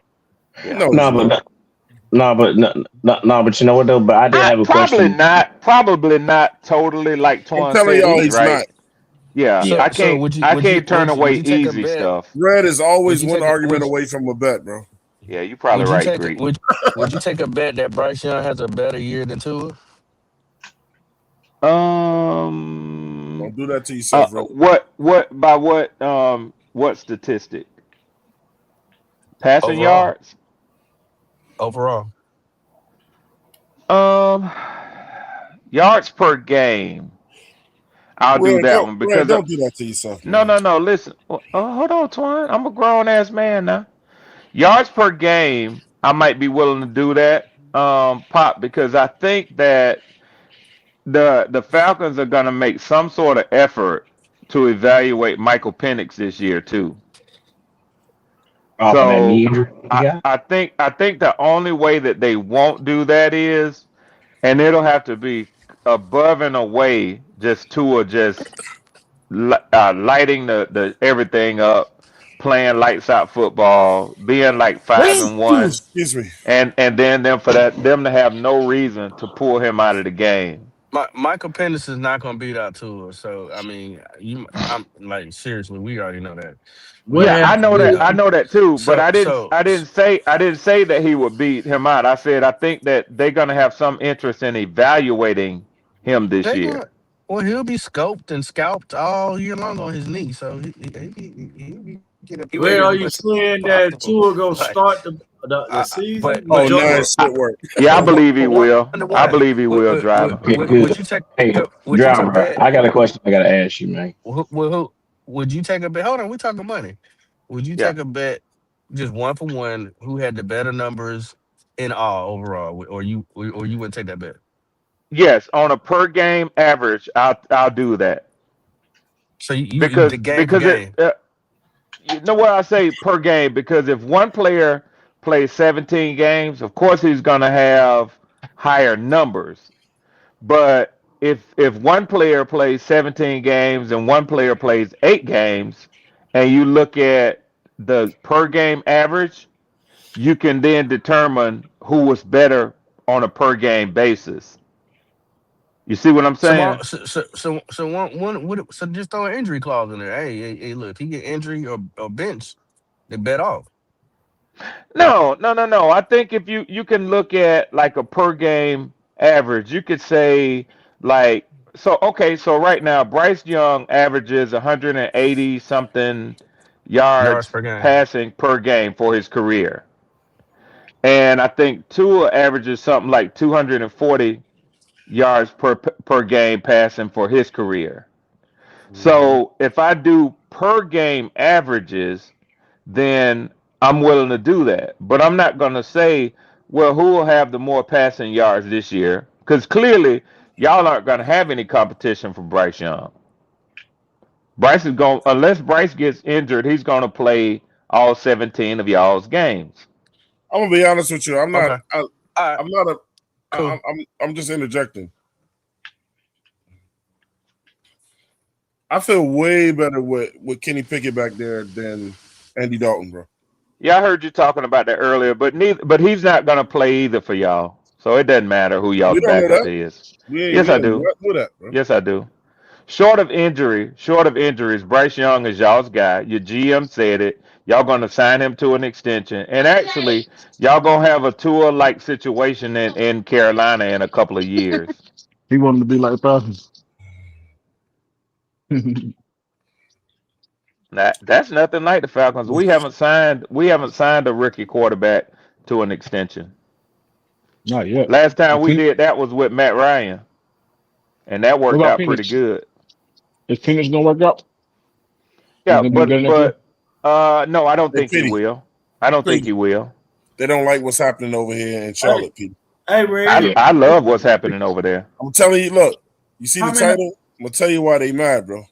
Yeah. No, he's No, not. but but you know what though? But I did I have a question. probably not totally like I'm Twan telling said. y'all, He's he's right. not. Yeah, Yeah, So would you I would you can't turn would you would away you take a easy bet? stuff. Red is Would always you one take a argument away from a bet, bro. Yeah, you probably right, Greek. would you take a bet that Bryce Young has a better year than Tua? Um, Don't do that to yourself, Red. what statistic? Passing Overall? yards? Overall. Um, yards per game. I'll do Red, that don't one Red, because don't do that to yourself, no, man. no, no. Listen, hold on, Twan. I'm a grown ass man now. Yards per game, I might be willing to do that, Pop, because I think that the Falcons are going to make some sort of effort to evaluate Michael Penix this year too. Off of that So knee injury he got. I think the only way that they won't do that is, and it'll have to be above and away, just Tua just lighting the everything up, playing lights out football, being like 5-1, Excuse me. and then them to have no reason to pull him out of the game. Michael Penix is not going to beat out Tua. So I mean, I'm like seriously, we already know that. What Yeah, I happened? know that. I know that too. But So I didn't say that he would beat him out. I said I think that they're gonna have some interest in evaluating him this they going year. well, he'll be scoped and scalped all year long on his knee. So he get a Where are you saying that possible. Tua gonna Like, start the season? Oh, Majority- nice footwork. Yeah, I but believe he will. I why? believe he will, driver. Okay, good. Would you take? Hey, Would you take driver, that? I got a question I gotta ask you, man. Would you take a bet? Hold on, we talking money. Would you Yeah. take a bet, just one for one, who had the better numbers in all overall, or you wouldn't take that bet? Yes, on a per game average, I'll do that So you because the game for because it game. you know what I say per game, because if one player plays 17 games, of course he's gonna have higher numbers. But if one player plays 17 games and one player plays 8 games, and you look at the per game average, you can then determine who was better on a per game basis. You see what I'm So saying? so just throw an injury clause in there. Hey, look, if he get injury or bench, they bet off. No. I think if you can look at like a per game average, you could say like so okay, so right now Bryce Young averages 180 something Yards yards per game. passing per game for his career. And I think Tua averages something like 240 yards per game passing for his career. So if I do per game averages, then I'm willing to do that. But I'm not going to say, well, who will have the more passing yards this year? Because clearly, y'all aren't going to have any competition for Bryce Young. Bryce is going, unless Bryce gets injured, he's going to play all 17 of y'all's games. I'm gonna be honest with you. I'm not. Okay. All right. I'm not a. Cool. I'm just interjecting. I feel way better with Kenny Pickett back there than Andy Dalton, bro. Yeah, I heard you talking about that earlier, but he's not going to play either for y'all. So it doesn't matter who y'all's We don't know backup that. is. We Yes, I don't do. know that, bro. Yes, I do. Short of injuries, Bryce Young is y'all's guy. Your GM said it. Y'all gonna sign him to an extension, and actually, y'all gonna have a tour-like situation in Carolina in a couple of years. He wanted to be like Falcons. That's nothing like the Falcons. We haven't signed a rookie quarterback to an extension. Not yet. Last time If we he- did that was with Matt Ryan, and that What worked about out pretty Penix? good. Is Penix gonna work out? Yeah, He's gonna be better next year? no, I don't Hey, think he Petey. will. I don't think Petey. he will. They don't like what's happening over here in Charlotte, people. Hey, Red. I love what's happening over there. I'm telling you, look, you see How the many- title? I'm gonna tell you why they mad, bro.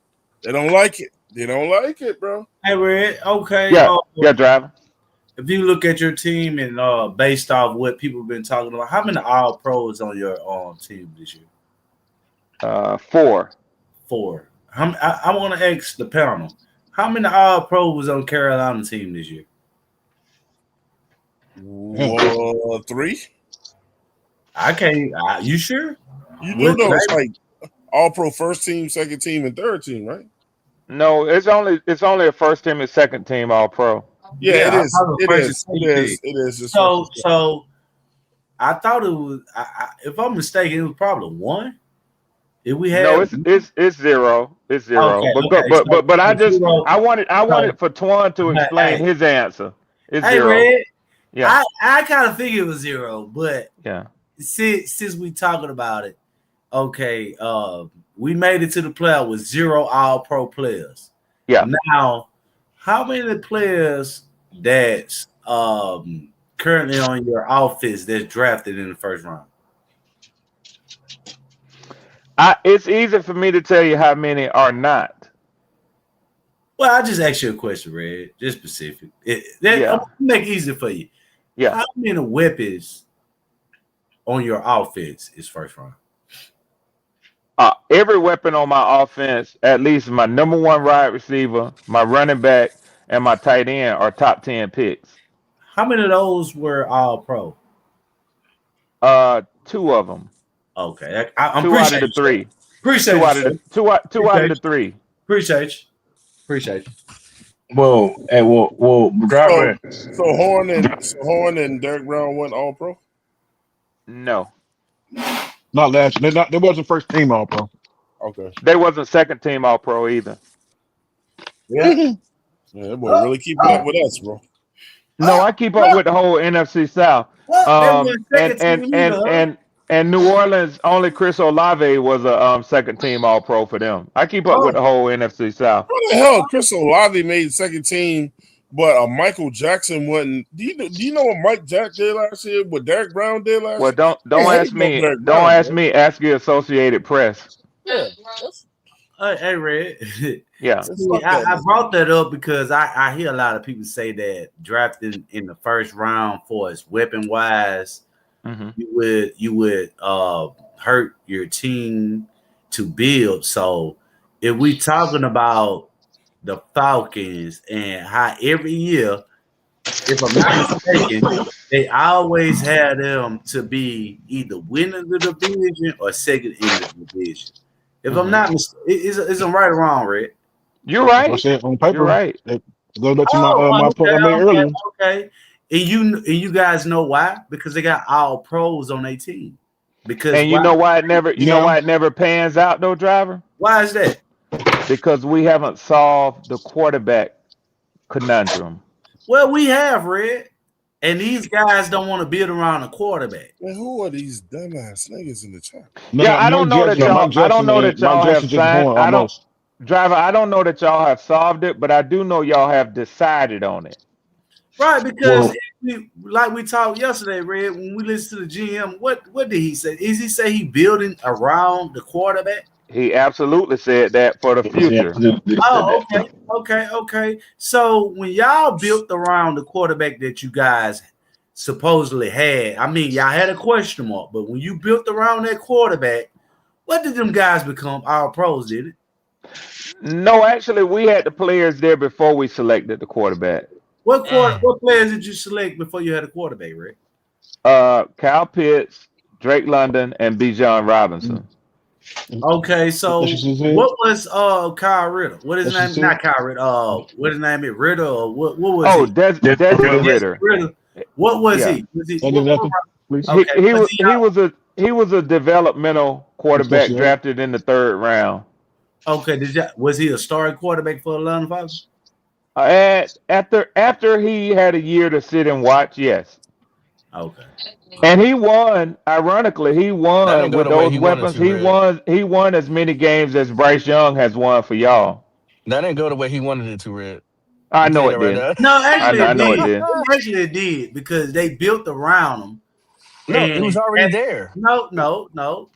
They don't like it. They don't like it, bro. Hey, Red. Okay. Yeah, driver. If you look at your team and based off what people have been talking about, how many All Pros on your team this year? 4. 4. I want to ask the panel. How many All Pros was on Carolina team this year? 3. I can't. You sure? You do know it's like all pro first team, second team, and third team, right? No, it's only a first team and second team All Pro. Yeah, it I is. thought it It was is. first It and is. It is. It's So I thought it was. If I'm mistaken, it was probably 1. Did we have? No, it's 0. It's 0. Okay, But I it's 0. wanted for Twan to explain his answer. It's Hey, 0. Red. Yeah. I kind of figured it was 0, but Yeah. since we talking about it, okay, we made it to the playoff with 0 All Pro players. Yeah. Now, how many players that's currently on your offense that's drafted in the first round? It's easy for me to tell you how many are not. Well, I just asked you a question, Red. Just specific. I'm Yeah. gonna make it easy for you. Yeah. How many weapons on your offense is first round? Every weapon on my offense, at least my number one wide receiver, my running back, and my tight end are top 10 picks. How many of those were all pro? 2 of them. Okay, I'm 2 out of the 3. Appreciate 2 you, out of sir. the 2 out of the 3. Appreciate you. Well, hey, well, driver. So Horn and Derek Brown went All Pro. No, Not last. They wasn't first team all pro. Okay. they wasn't second team All Pro either. Yeah. Yeah, that boy really keeping up with us, bro. No, I keep up with the whole NFC South. And New Orleans, only Chris Olave was a second team All Pro for them. I keep up with the whole NFC South. What the hell? Chris Olave made second team, but Michael Jackson wasn't. Do you know what Mike Jack did last year? What Derek Brown did last year? Well, don't ask me. Don't ask me. Ask your Associated Press. Yeah. Hey, Red. Yeah. I brought that up because I hear a lot of people say that drafting in the first round for as weapon wise, you would hurt your team to build. So if we talking about the Falcons and how every year, if I'm not mistaken, they always had them to be either winning the division or second in the division. If I'm not mistaken, is I'm right or wrong, Red? You're right. I said on paper. You're right. Go back to my point I made earlier. Okay. And you guys know why? Because they got all pros on their team. Because you know why it never pans out though, driver? Why is that? Because we haven't solved the quarterback conundrum. Well, we have, Red. And these guys don't want to build around a quarterback. Man, who are these dumbass niggas in the chat? I don't know that y'all have signed. Driver, I don't know that y'all have solved it, but I do know y'all have decided on it. Right, because like we talked yesterday, Red, when we listened to the GM, what did he say? Is he say he building around the quarterback? He absolutely said that for the future. Oh, okay. So when y'all built around the quarterback that you guys supposedly had, I mean, y'all had a question mark, but when you built around that quarterback, what did them guys become? All pros, did it? No, actually, we had the players there before we selected the quarterback. What players did you select before you had a quarterback, Rick? Kyle Pitts, Drake London, and Bijan Robinson. Okay, so what was Kyle Ritter? What is his name? Not Kyle Ritter. What his name is Ritter or what was he? Desmond Ritter. What was he? He was a developmental quarterback drafted in the 3rd round. Okay, was he a starting quarterback for Atlanta Falcons? After he had a year to sit and watch, yes. Okay. And he won. Ironically, he won with those weapons. He won as many games as Bryce Young has won for y'all. That didn't go the way he wanted it to, Red. I know it did. No, actually, I know it did. Actually, it did because they built around him. No, it was already there. No.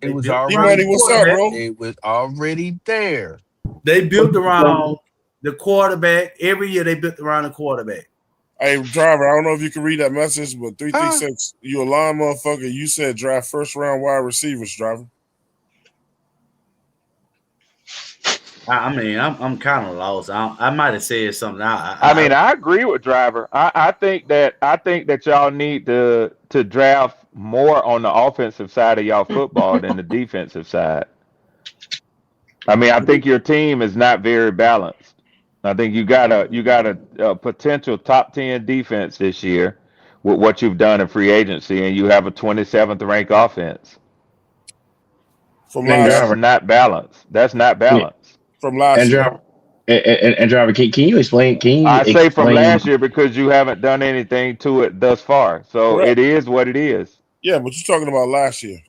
It was already there. They built around the quarterback. Every year they built around the quarterback. Hey, driver, I don't know if you can read that message, but 336, you a lying motherfucker. You said draft first round wide receivers, driver. I mean, I'm kind of lost. I might have said something. I agree with driver. I think that y'all need to draft more on the offensive side of y'all football than the defensive side. I mean, I think your team is not very balanced. I think you got a potential top 10 defense this year with what you've done in free agency, and you have a 27th ranked offense. That's not balanced. That's not balanced. From last year. And driver, can you explain? I say from last year because you haven't done anything to it thus far. So Correct. It is what it is. Yeah, but you're talking about last year.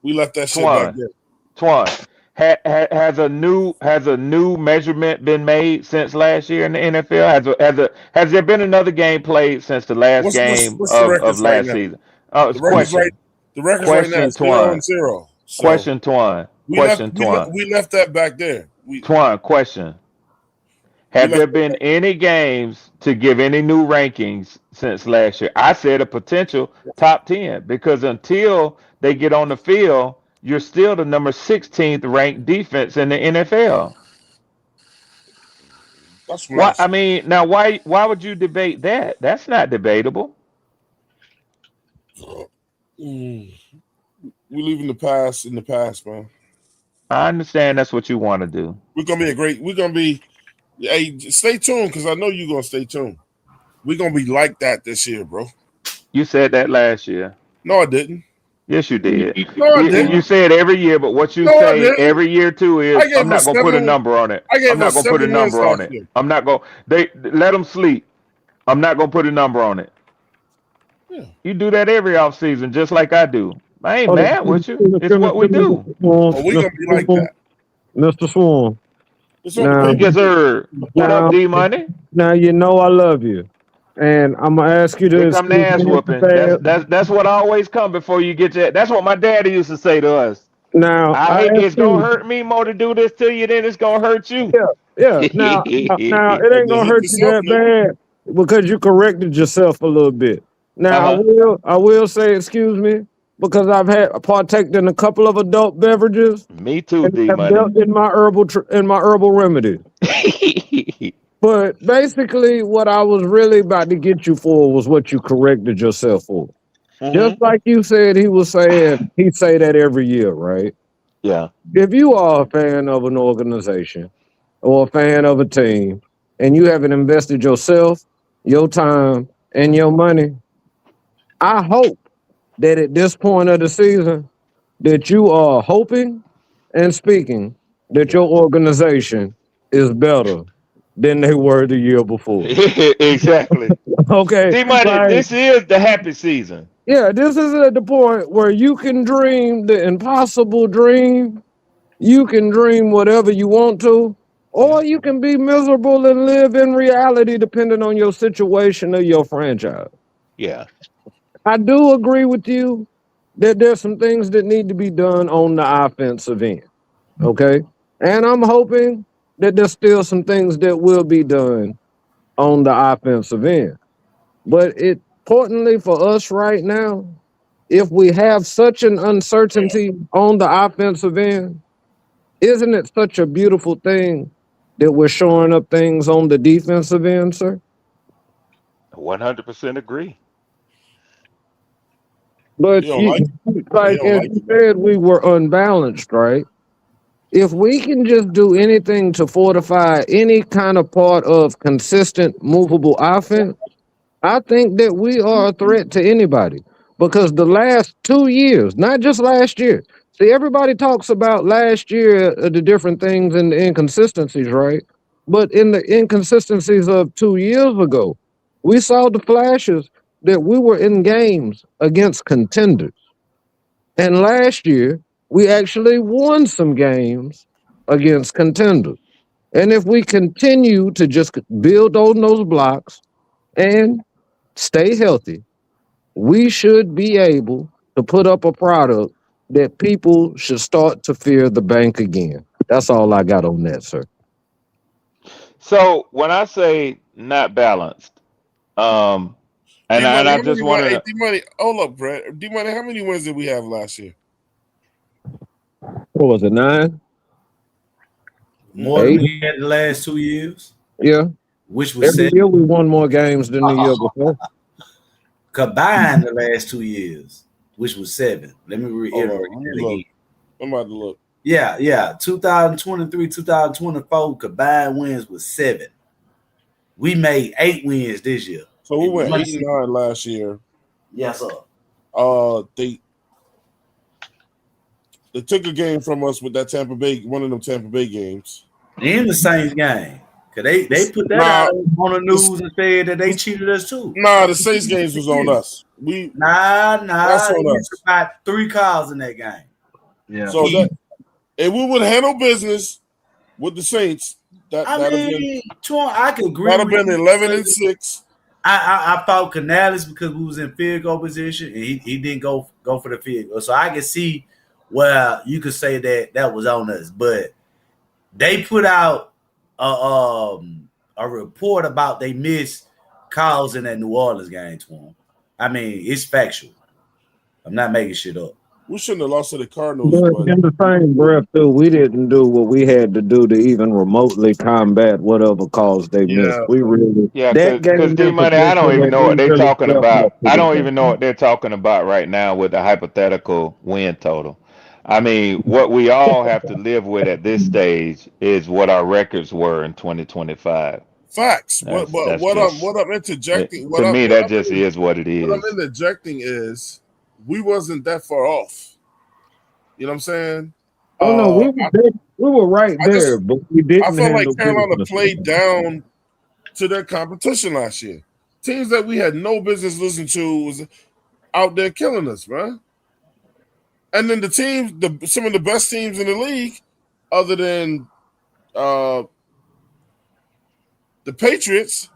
We left that shit back there. Twan, Has a new measurement been made since last year in the NFL? Has there been another game played since the last game What's the of records right last now? season? Oh, it's The records right. question. The records right now Question, is 0 Twan. and 0. So Question, Twan. we left Question, Twan. we left that back there. Twan, question. We Have left there been any games to give any new rankings since last year? I said a potential top 10 because until they get on the field, you're still the number 16th ranked defense in the NFL. That's what I Why? I said. mean, now why would you debate that? That's not debatable. We leaving the past in the past, man. I understand that's what you want to do. We're gonna be. Hey, stay tuned because I know you're gonna stay tuned. We're gonna be like that this year, bro. You said that last year. No, I didn't. Yes, you did. No, I You didn't. say it every year, but what you No, I say didn't. every year too is I gave I'm not us gonna put a 7. number on it. I gave I'm not us gonna put a 7 wins number on last it. year. I'm not gonna they let them sleep. I'm not gonna put a number on it. Yeah. You do that every offseason, just like I do. I ain't mad with you. It's what we do. Oh, we gonna be like that. Mr. Swan. It's on the Now, paper. Yes, sir. What up, now, D Money? now you know I love you, and I'm gonna ask you to Here come the excuse ass me. whooping. That's what always come before you get to. That's what my daddy used to say to us. Now I I hate ask it's gonna you. hurt me more to do this to you than it's gonna hurt you. Yeah. Now it But ain't to gonna hit hurt you yourself, that maybe. bad because you corrected yourself a little bit. Now Uh-huh. I will say excuse me because I've had partaked in a couple of adult beverages Me too, and D have Money. dealt in my herbal remedy. But basically, what I was really about to get you for was what you corrected yourself for. Hmm. Just like you said, he say that every year, right? Yeah. If you are a fan of an organization or a fan of a team, and you haven't invested yourself, your time, and your money, I hope that at this point of the season, that you are hoping and speaking that your organization is better than they were the year before. Exactly. Okay, D Money, like this is the happy season. yeah, this is at the point where you can dream the impossible dream. You can dream whatever you want to, or you can be miserable and live in reality depending on your situation or your franchise. Yeah. I do agree with you that there's some things that need to be done on the offensive end. Okay. And I'm hoping that there's still some things that will be done on the offensive end. But importantly for us right now, if we have such an uncertainty on the offensive end, isn't it such a beautiful thing that we're showing up things on the defensive end, sir? 100% agree. But You don't like it? You like don't as like you it, man. said, we were unbalanced, right? If we can just do anything to fortify any kind of part of consistent, movable offense, I think that we are a threat to anybody because the last 2 years, not just last year. See, everybody talks about last year, the different things and the inconsistencies, right? But in the inconsistencies of 2 years ago, we saw the flashes that we were in games against contenders. And last year, we actually won some games against contenders. And if we continue to just build on those blocks and stay healthy, we should be able to put up a product that people should start to fear the bank again. That's all I got on that, sir. So when I say not balanced, um, D and Money, I how just many? want Hey, to D Money, hold up, Brett. D Money, how many wins did we have last year? What was it, 9? More than 8? we had the last 2 years, Yeah. which was Every 7. year we won more games than the year before. Combined the last 2 years, which was 7. Let me Hold reiterate on, let that me look. again. I'm about to look. Yeah. 2023, 2024 combined wins was 7. We made 8 wins this year. So we In went one 8-9 last year. Yes, sir. They took a game from us with that Tampa Bay, one of them Tampa Bay games. In the Saints game. Cause they put that Nah, out on the news and said that they cheated us too. the Saints games was on us. Nah. That's They on missed us. about 3 calls in that game. Yeah. So If we would handle business with the Saints, I could agree. That'd have been you. 11-6. I fought Canales because we was in field goal position and he didn't go for the field goal. So I can see where you could say that was on us. But they put out a report about they missed calls in that New Orleans game to them. I mean, it's factual. I'm not making shit up. We shouldn't have lost to the Cardinals. But in the same breath, too, we didn't do what we had to do to even remotely combat whatever calls they missed. We really, that because game D-Money, I don't even know what they're really talking stepped about. up to I the don't game. even know what they're talking about right now with the hypothetical win total. I mean, what we all have to live with at this stage is what our records were in 2025. Facts. That's What just I'm interjecting. to me. That just is what it What I'm is. interjecting is we wasn't that far off. You know what I'm saying? Oh no, we were right there, but we I didn't felt like handle Carolina business. played down to their competition last year. Teams that we had no business listening to was out there killing us, man. And then the teams, some of the best teams in the league, other than the Patriots,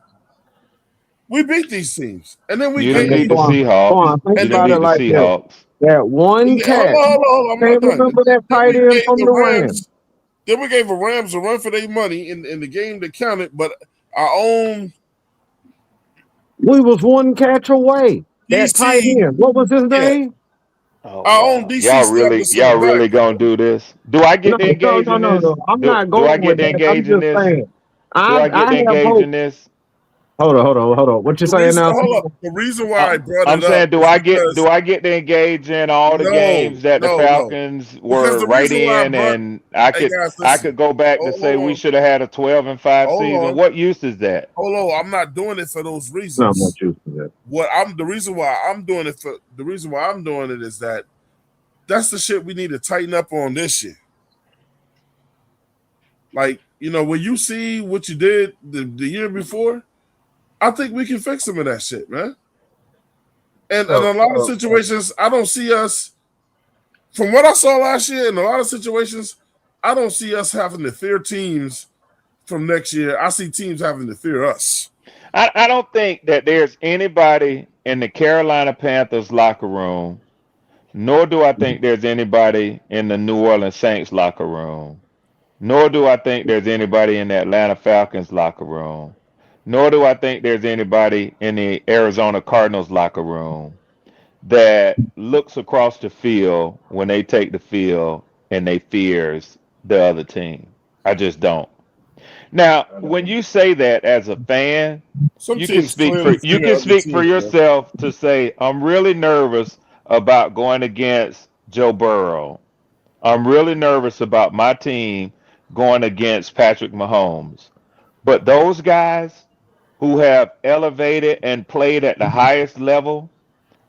we beat these teams. And then we You didn't beat the Think Seahawks. You didn't about beat it the like this. Seahawks. That one cat. Hold on, I'm not Can't done. remember that Then tight we end gave from the the Rams. Rams. Then we gave the Rams a run for their money in the game that counted, but our own We was one catch away. That tight DC, end. What was his name? Oh our own wow, DC stabbed us in y'all the back. really gonna do this? Do I get to engage in this? No. I'm not Do I going get with to that. I'm engage in just this? saying. Do I get to I have engage hope. in this? Hold on. What you saying now? Hold up. The reason why I brought I'm it up saying, do is I because get to engage in all the games that the no. Falcons Because were the right reason why I in, brought and I guys, could go back to say hold we on. should have had a 12-5 Hold season. on. What use is that? Hold on. I'm not doing it for those Not reasons. much use for that. The reason why I'm doing it is that that's the shit we need to tighten up on this year. Like, when you see what you did the year before, I think we can fix some of that shit, man. And in a lot of situations, I don't see us, from what I saw last year, in a lot of situations, I don't see us having to fear teams from next year. I see teams having to fear us. I don't think that there's anybody in the Carolina Panthers locker room, nor do I think there's anybody in the New Orleans Saints locker room, nor do I think there's anybody in the Atlanta Falcons locker room, nor do I think there's anybody in the Arizona Cardinals locker room that looks across the field when they take the field and they fears the other team. I just don't. Now, when you say that as a fan, Some you can teams speak clearly for fear other teams, man. yourself to say, I'm really nervous about going against Joe Burrow. I'm really nervous about my team going against Patrick Mahomes. But those guys who have elevated and played at the highest level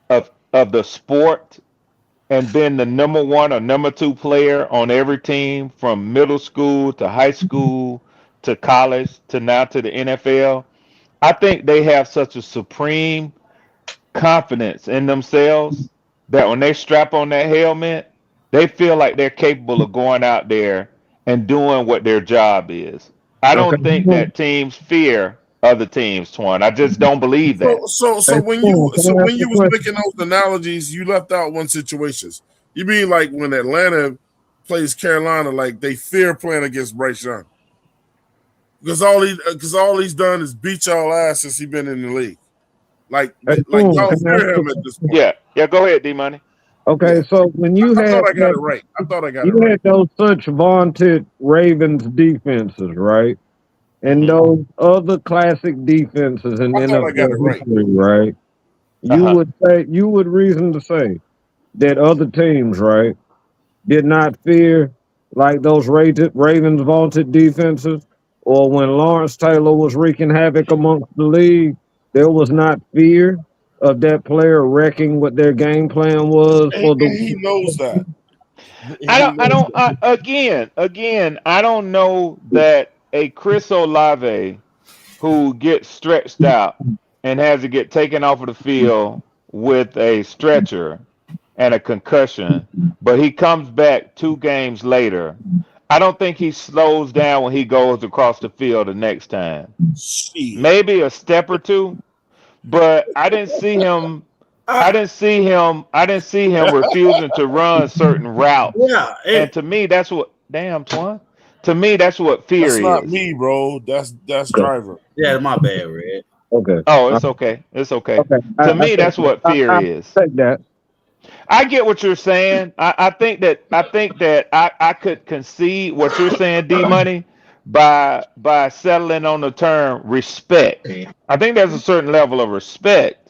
of the sport and been the number one or number two player on every team from middle school to high school to college to now to the NFL, I think they have such a supreme confidence in themselves that when they strap on that helmet, they feel like they're capable of going out there and doing what their job is. I don't think that teams fear other teams, Twan. I just don't believe that. So when you was making those analogies, you left out one situation. You mean like when Atlanta plays Carolina, like they fear playing against Bryce Young because all he's done is beat y'all ass since he's been in the league. Like y'all fear him at this point. Yeah. Go ahead, D Money. Okay, so when you I thought I got it right. You had those such vaunted Ravens defenses, right? And those other classic defenses in NFL history, right? You would reason to say that other teams, right, did not fear like those Ravens vaunted defenses, or when Lawrence Taylor was wreaking havoc amongst the league, there was not fear of that player wrecking what their game plan was for the. He knows that. Again, I don't know that a Chris Olave who gets stretched out and has to get taken off of the field with a stretcher and a concussion, but he comes back 2 games later. I don't think he slows down when he goes across the field the next time. Shit. Maybe a step or two, but I didn't see him. I didn't see him. I didn't see him refusing to run certain routes. Yeah, And to me, that's what. Damn, Twan. To me, that's what fear That's not is. me, bro. That's Okay. driver. yeah, my bad, Red. Okay. Oh, it's okay. It's okay. Okay. To me, that's what fear I is. take that. I get what you're saying. I think that I could concede what you're saying, D Money, by settling on the term respect. I think there's a certain level of respect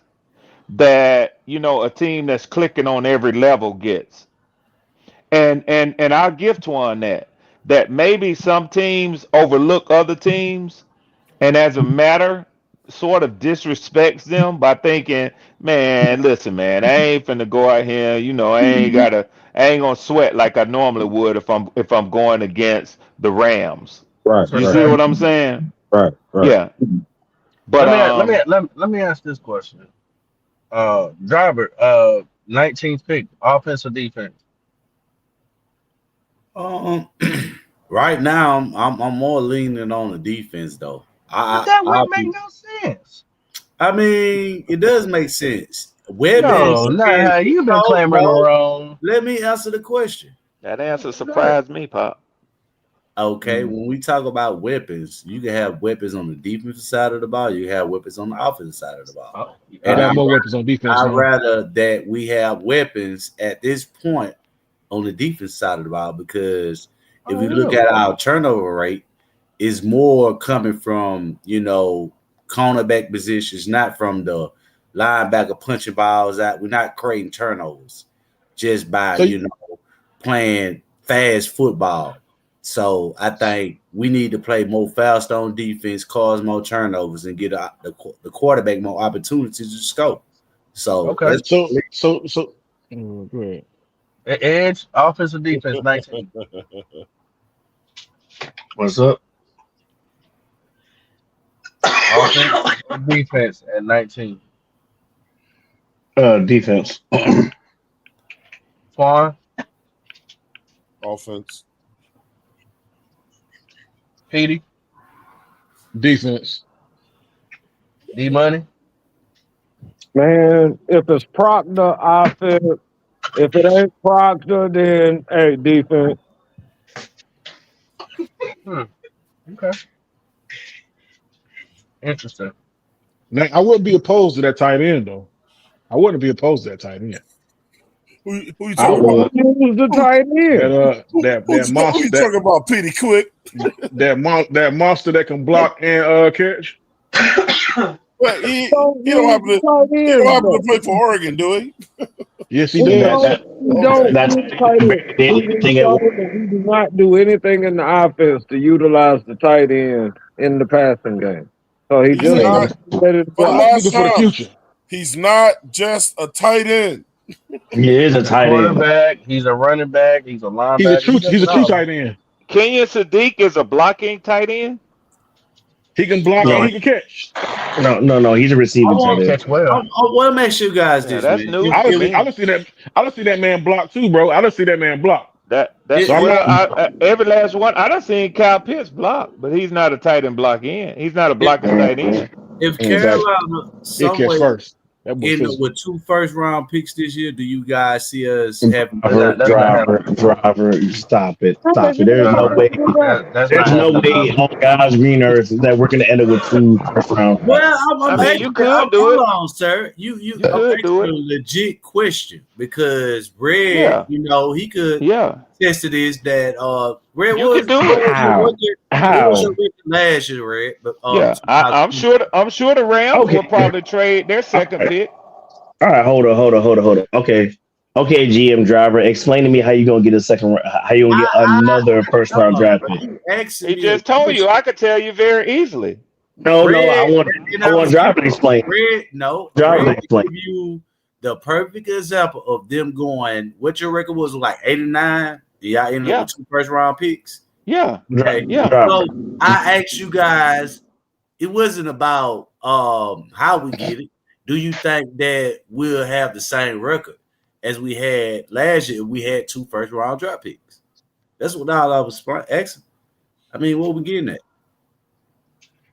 that a team that's clicking on every level gets. And I'll give Twan that maybe some teams overlook other teams and as a matter sort of disrespects them by thinking, man, listen, man, I ain't finna go out here, I ain't gonna sweat like I normally would if I'm going against the Rams. Right. You Right. see what I'm saying? Right. Right. Yeah. But Let me ask this question. Driver, 19th pick, offense or defense? Right now, I'm more leaning on the defense though. That wouldn't make no sense. I mean, it does make sense. Weapons. No, not how you've been clamoring around. Let me answer the question. that answer surprised me, Pop. Okay, when we talk about weapons, you can have weapons on the defensive side of the ball. You can have weapons on the offensive side of the ball. And have more weapons on defense. I'd man. rather that we have weapons at this point on the defense side of the ball because if we look at our turnover rate, it's more coming from cornerback positions, not from the linebacker punching balls out. We're not creating turnovers just by playing fast football. So I think we need to play more fast on defense, cause more turnovers, and get the quarterback more opportunities to score. So Okay. So go ahead. Edge, offense or defense, 19. What's up? Offense or defense at 19. Defense. Twan, Offense. Petey, Defense. D Money. Man, if it's Proctor, offense. If it ain't Proctor, then hey, defense. Okay. Interesting. Now, I wouldn't be opposed to that tight end though. I wouldn't be opposed to that tight end. Who you talking about? Who's the tight end? Who you talking about? Petey Quick. that monster that can block and catch. Well, he don't happen to play for Oregon, do he? Yes, he does. We do not do anything in the offense to utilize the tight end in the passing game. So he just let it for the future. He's not just a tight end. He is a tight end. Quarterback. He's a running back. He's a linebacker. He's a true tight end. Kenyon Sadiq is a blocking tight end. He can block and he can catch. No. He's a receiving tight end. Catch well. What makes you guys this? That's man? new. I don't see that. I don't see that man block too, bro. I don't see that man block. That's every last one. I done seen Kyle Pitts block, but he's not a tight end block end. He's not a blocking tight end. If Carolina catch first. End up with 2 first-round picks this year, do you guys see us having driver? Stop it! There's no way. There's no way on God's green earth that we're going to end up with 2 first-round. Well, you could do it. Hold on, sir. You could do it. A legit question because Red, he could test to this that Red you could do it. How? Last year, Red. But I'm sure the Rams will probably trade their second pick. All right, hold on. Okay, GM driver, explain to me how you gonna get a second. How you gonna get another first-round draft pick? He just told you. I could tell you very easily. No. I want driver to explain. Red Driver to explain. Give you the perfect example of them going. What your record was like 89. Y'all ended up with 2 first-round picks. Yeah. Okay. So I asked you guys, it wasn't about how we get it. Do you think that we'll have the same record? as we had last year. We had 2 first-round draft picks. That's what all I was asking. I mean, what we getting at?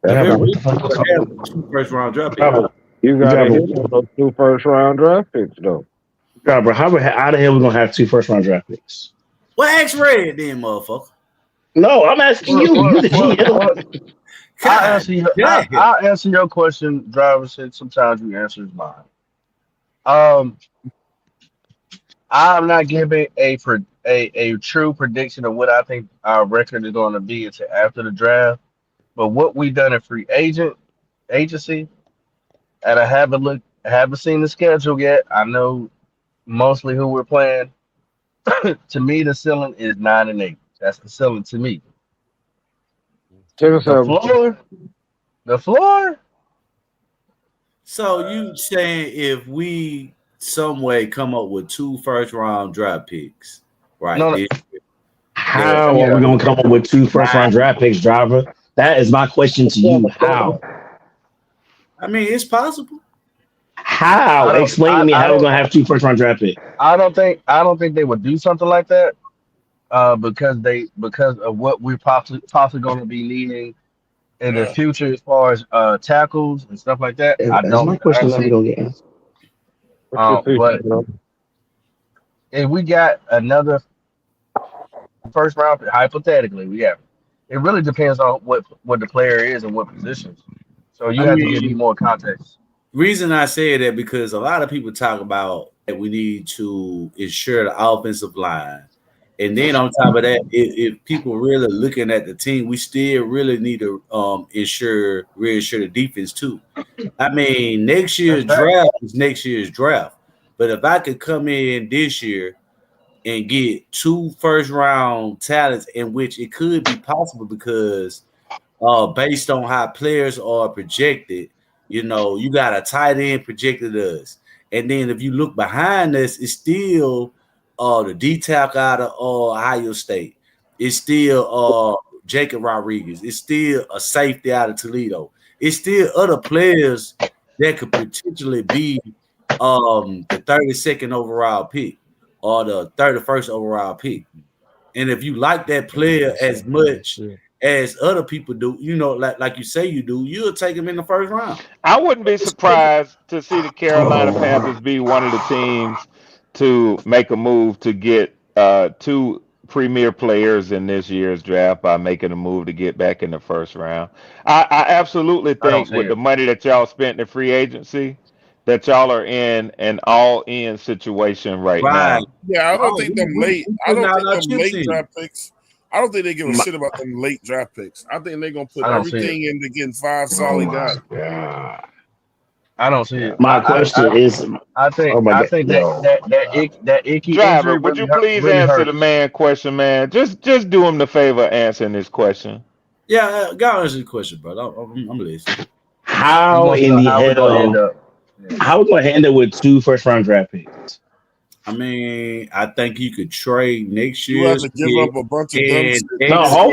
The very least, we would have 2 first-round draft picks. You gotta hit on those 2 first-round draft picks, though. God, bro, how the hell we gonna have 2 first-round draft picks? Well, ask Red then, motherfucker. No, I'm asking you. You the GM. I'll answer your question, Driver. Said sometimes you answer mine. I'm not giving a true prediction of what I think our record is going to be until after the draft. But what we've done in free agency, and I haven't seen the schedule yet. I know mostly who we're playing. To me, the ceiling is 9 and 8. That's the ceiling to me. The floor. So you saying if we some way come up with 2 first-round draft picks, right? No. How are we gonna come up with 2 first-round draft picks, Driver? That is my question to you. How? I mean, it's possible. How? Explain to me how we're gonna have 2 first-round draft picks. I don't think they would do something like that. Because of what we're possibly going to be needing in the future as far as tackles and stuff like that. I don't. My question never gonna get answered. But if we got another first round, hypothetically, it really depends on what the player is and what positions. So you have to give me more context. Reason I say that because a lot of people talk about that we need to ensure the offensive line. And then on top of that, if people really looking at the team, we still really need to reassure the defense too. I mean, next year's draft is next year's draft. But if I could come in this year and get 2 first-round talents, in which it could be possible because based on how players are projected, you know, you got a tight end projected us. And then if you look behind us, it's still the D-tackle out of Ohio State. It's still Jacob Rodriguez. It's still a safety out of Toledo. It's still other players that could potentially be the 32nd overall pick or the 31st overall pick. And if you like that player as much as other people do, you know, like you say you do, you'll take him in the first round. I wouldn't be surprised to see the Carolina Panthers be one of the teams to make a move to get 2 premier players in this year's draft by making a move to get back in the first round. I absolutely think with the money that y'all spent in free agency, that y'all are in an all-in situation right now. Yeah, I don't think them late. I don't think them late draft picks. I don't think they give a shit about them late draft picks. I think they're gonna put everything into getting 5 solid guys. I don't see it. My question is, I think that icky Driver, injury would you really please answer the man question, man? Just do him the favor answering this question. Yeah, God answer the question, bro. I'm listening. How in the hell? How are we gonna handle with 2 first-round draft picks? I mean, I think you could trade next year. You have to give up a bunch of dumb shit. No, hold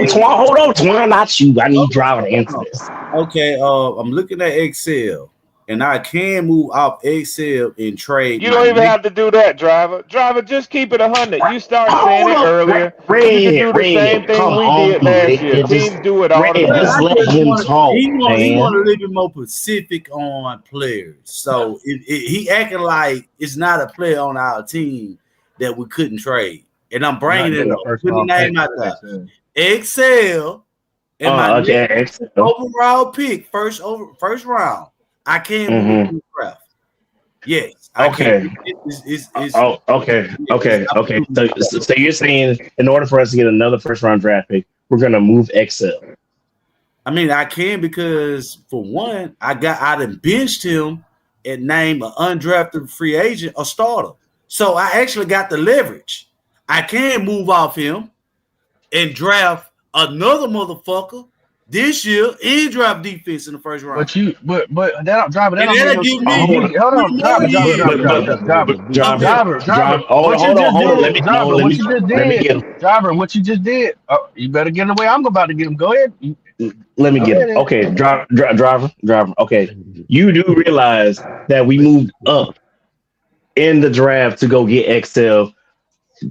on, Twan, not you. I need Driver to answer this. Okay, I'm looking at Excel. And I can move off Excel and trade. You don't even have to do that, Driver. Driver, just keep it 100. You started saying it earlier. You can do the same thing we did last year. Teams do it all the time. Just let him talk, He want a man. little bit more specific on players. So he acting like it's not a player on our team that we couldn't trade. And I'm bringing it up. Putting the name out there. Excel and my next overall pick, first round. I can't move the draft. Yes. Okay. Okay. So you're saying in order for us to get another first round draft pick, we're gonna move Excel. I mean, I can because for one, I done benched him and named an undrafted free agent a starter. So I actually got the leverage. I can move off him and draft another motherfucker this year and draft defense in the first round. But that Driver, that don't give me. Hold on, Driver. Driver, what you just did. You better get in the way. I'm about to get him. Go ahead. Let me get him. Okay, driver. Okay, you do realize that we moved up in the draft to go get XL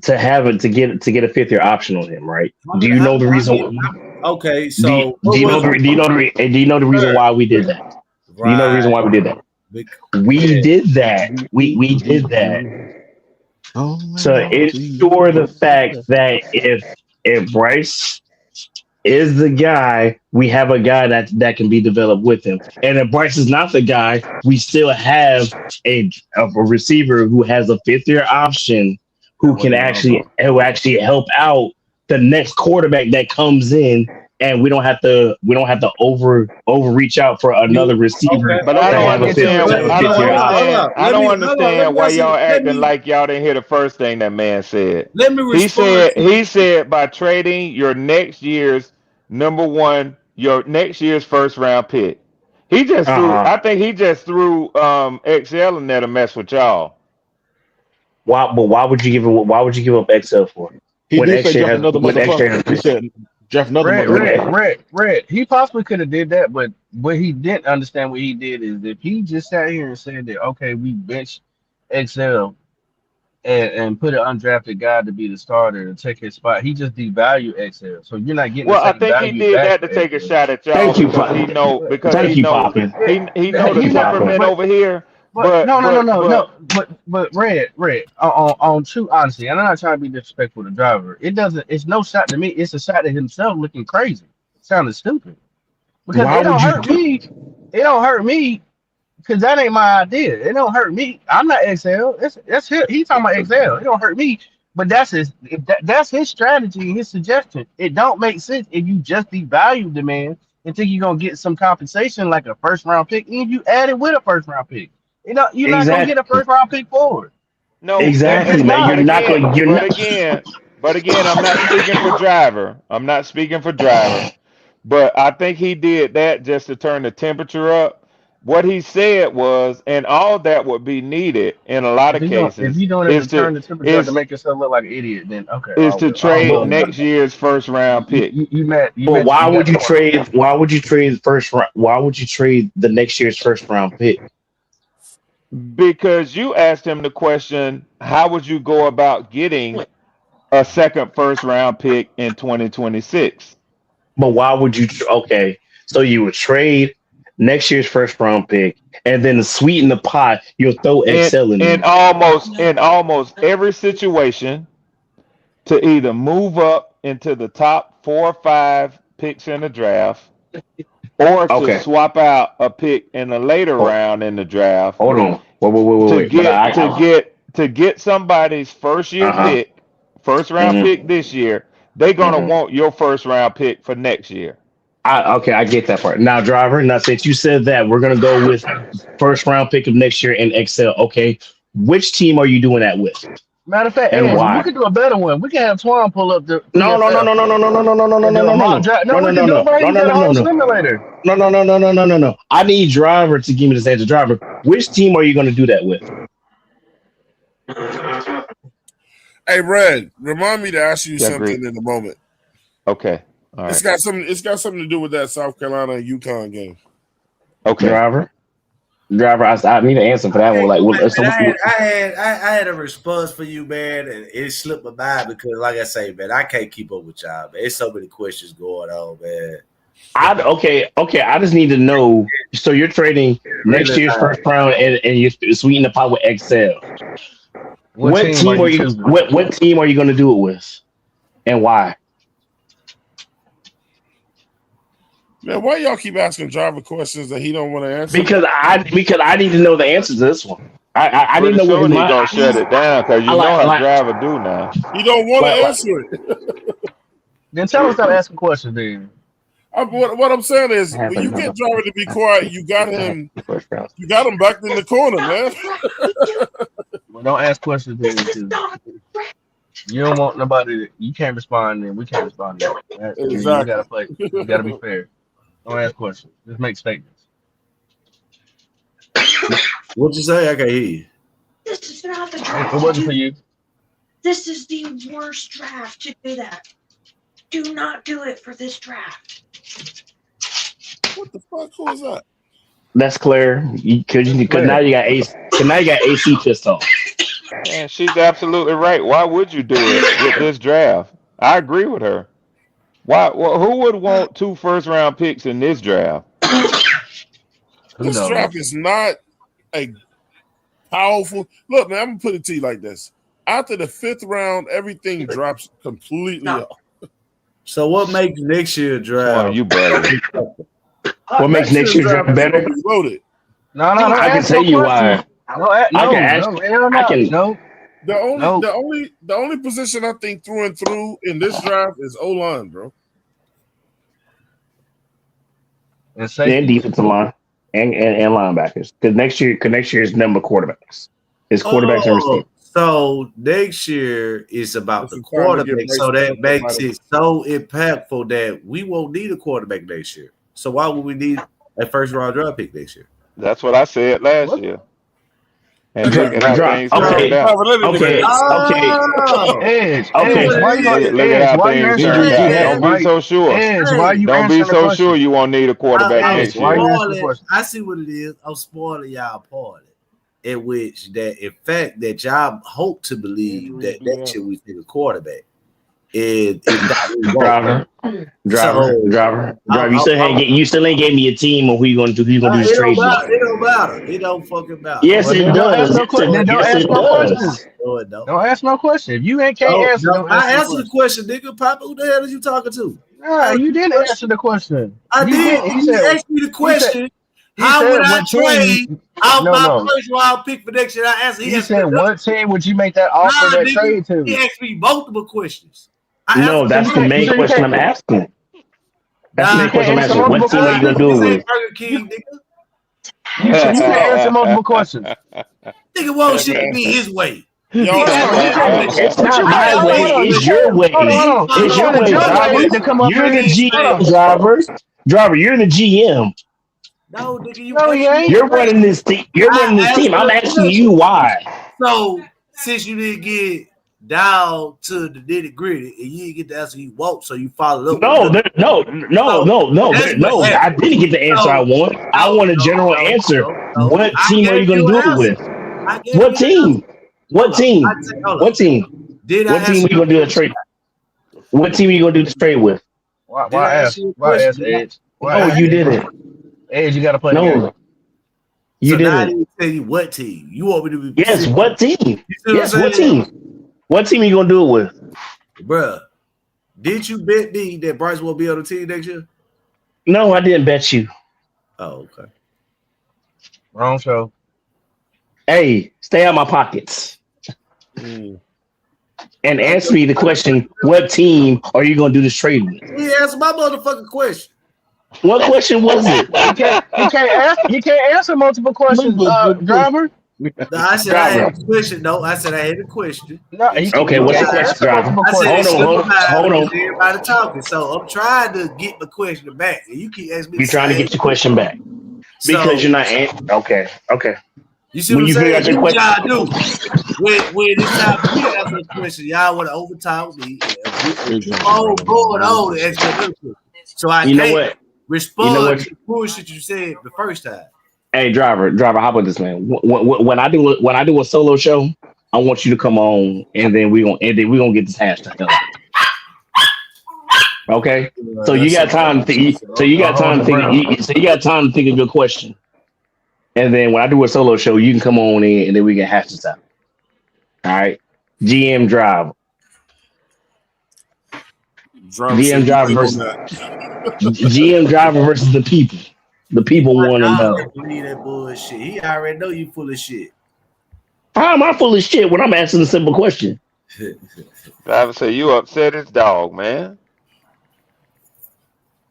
to have it to get a 5th-year option on him, right? Do you know the reason? Okay, Do you, so do you know the do you know the and do you know the reason why we did that? Do you know the reason why we did that? We did that. We did that to ensure the fact that if Bryce is the guy, we have a guy that can be developed with him. And if Bryce is not the guy, we still have a receiver who has a 5th-year option who can actually help out the next quarterback that comes in, and we don't have to overreach out for another receiver. Okay, But I that don't have a understand. fifth- I don't fifth-year option. understand. I don't understand why y'all let acting me like y'all didn't hear the first thing that man said. let me He respond. said by trading your next year's your next year's first round pick. He just threw. Uh-huh. I think he just threw XL in there to mess with y'all. Why would you give up XL for? He did say draft another motherfucker. He said draft another motherfucker. Red. He possibly could have did that, but what he didn't understand what he did is if he just sat here and said that, okay, we bench XL and put an undrafted guy to be the starter and take his spot, he just devalued XL. So you're not getting Well, the I same think he value did back that to for take a XL. shot at y'all Thank you, because he know Poppin. he know the He not, temperament over here. But But no. But red. On true honesty, and I'm not trying to be disrespectful to the driver. It's no shot to me. It's a shot at himself looking crazy. Sounding stupid. Because Why it don't would you? hurt me. It don't hurt me because that ain't my idea. It don't hurt me. I'm not XL. That's him. He talking about XL. It don't hurt me. But that's that's his strategy, his suggestion. It don't make sense if you just devalue the man and think you're gonna get some compensation like a first round pick, and you add it with a first round pick. You're not gonna get a Exactly. first round pick forward. no, Exactly, It's man. not. You're not going. You're not. but again, I'm not speaking for driver. I'm not speaking for driver. But I think he did that just to turn the temperature up. What he said was, and all that would be needed in a lot of If cases, you doing it to is to turn the temperature up to is make yourself look like an idiot, then okay, is to I trade will next admit that. year's first round pick. You met But why you got would the you point. trade? Why would you trade first round? Why would you trade the next year's first round pick? Because you asked him the question, how would you go about getting a second first round pick in 2026? But why would you? Okay, so you would trade next year's first round pick, and then to sweeten the pot, you'll throw XL in In there. almost every situation, to either move up into the top 4 or 5 picks in the draft, or to Okay, swap out a pick in a later oh, round in the draft hold on. Wait. But to get somebody's first year uh-huh. pick, first round hmm pick this year, they're gonna hmm want your first round pick for next year. I get that part. Now, driver. Now, since you said that, we're gonna go with first round pick of next year in XL. Okay, which team are you doing that with, Matter of fact, and Andrew, we why? could do a better one. We can have Twan pull up the No, no, no, PFF no, no, no, no, no, no, no, no, no, and do no, a no, no, mock draft. No, no, we no, can do it, no, bro. no, He no, got a no, whole no, simulator. no. I need driver to give me this answer. Driver, which team are you going to do that with? Hey, Red, remind me to ask you Yeah, something great. in a moment. Okay. All It's right. got something to do with that South Carolina and UConn game. Okay. Driver, I need an answer for that one. Like, Man, so, I had a response for you, man, and it slipped my mind because, like I say, man, I can't keep up with y'all, man. There's so many questions going on, man. okay. I just need to know. So you're trading next Really, year's first round, and you sweeten the pot with XL. What team are you choosing? What team are you going to do it with, and why? Man, why y'all keep asking driver questions that he don't want to answer? Because I need to know the answer to this one. I need to Pretty know what his soon he mind. gonna shut it down because you I know how like driver do now. He don't want to like answer it. Then tell him stop asking questions, then. What I'm saying is, when you another get driver to be quiet, you got him back in the corner, man. Well, don't ask questions, then, because you don't want nobody. You can't respond, then we can't respond. Then. You gotta play. You gotta be fair. Don't ask questions. Just make statements. what you say? I can't hear you. This is not the It draft. wasn't for you. This is the worst draft to do that. Do not do it for this draft. What the fuck? Who is that? That's clear. Because now you got AC. Now you got AC pissed off. And she's absolutely right. Why would you do it with this draft? I agree with her. Why? Well, who would want 2 first-round picks in this draft? Who This knows? draft is not a powerful. Look, man, I'm gonna put it to you like this: after the 5th round, everything drops completely off. So what makes next year Come draft? on, you buddy. What makes next year's draft better? Be loaded. No, I can tell you why. No, I can ask. I can. no. The only position I think through and through in this draft is O-line, bro. And safety. And defensive line and linebackers. Because next year is number quarterbacks. It's quarterbacks and receivers. So next year is about the quarterback. So that makes it so impactful that we won't need a quarterback next year. So why would we need a first round draft pick next year? That's what I said last year. And look at how things turned out. Okay. Edge. Look at how things turned out. Don't be so sure. Edge, why you Don't be so sure you won't need a quarterback next year. I see what it is. I'm spoiling y'all party. In which that in fact that y'all hope to believe that next year we think a quarterback. Driver. You still ain't gave me a team on who you gonna do. Who you gonna do this trade? It don't matter. It don't fucking matter. Yes, it does. Don't ask no questions. Don't ask no question. If you can't answer, I answered the question, nigga. Papa, who the hell are you talking to? Nah, you didn't answer the question. I did. He asked me the question. How would I trade out my first round pick for next year? I answered. He said, "What team would you make that offer that trade to?" He asked me multiple questions. No, that's the main question I'm asking. That's the main question I'm asking. What team are you gonna do it with? Burger King, nigga. You can answer multiple questions. Nigga won't shit me his way. It's not my way. It's your way. It's your way, driver. You're the GM, driver. You're the GM. No, nigga, you're running this team. You're running this team. I'm asking you why. So since you didn't get down to the nitty gritty and you didn't get the answer you want, so you followed up. No. I didn't get the answer I want. I want a general answer. What team are you going to do it with? What team? What team are you going to do the trade? What team are you going to do this trade with? Why ask Edge? Oh, you didn't. Edge, you got to play. No. You didn't. Now I didn't tell you what team. You want me to be Yes, what team? Yes, what team? What team are you gonna do it with? Bruh, did you bet me that Bryce will be on the team next year? No, I didn't bet you. Oh, okay. Wrong show. Hey, stay out of my pockets. And answer me the question, what team are you gonna do this trade with? He answered my motherfucking question. What question was it? You can't answer multiple questions, driver. No, I said I had a question. No, I said I had a question. No, okay, what's the question, driver? Hold on. Everybody talking, so I'm trying to get my question back, and you keep asking me. You're trying to get your question back because you're not. Okay. You see what I'm saying? You what y'all do when it's time for me to answer the question, y'all want to overtalk me. Going on the explanation, so I can't respond to the bullshit you said the first time. Hey, driver, how about this, man? When I do a solo show, I want you to come on, and then we gonna get this hashtag done. Okay, so you got time to think. So you got time to think of your question, and then when I do a solo show, you can come on in, and then we can hash this out. All right, GM driver. GM driver versus the people. The people want to know. Believe that bullshit. He already know you full of shit. How am I full of shit when I'm asking a simple question? I would say you upset his dog, man.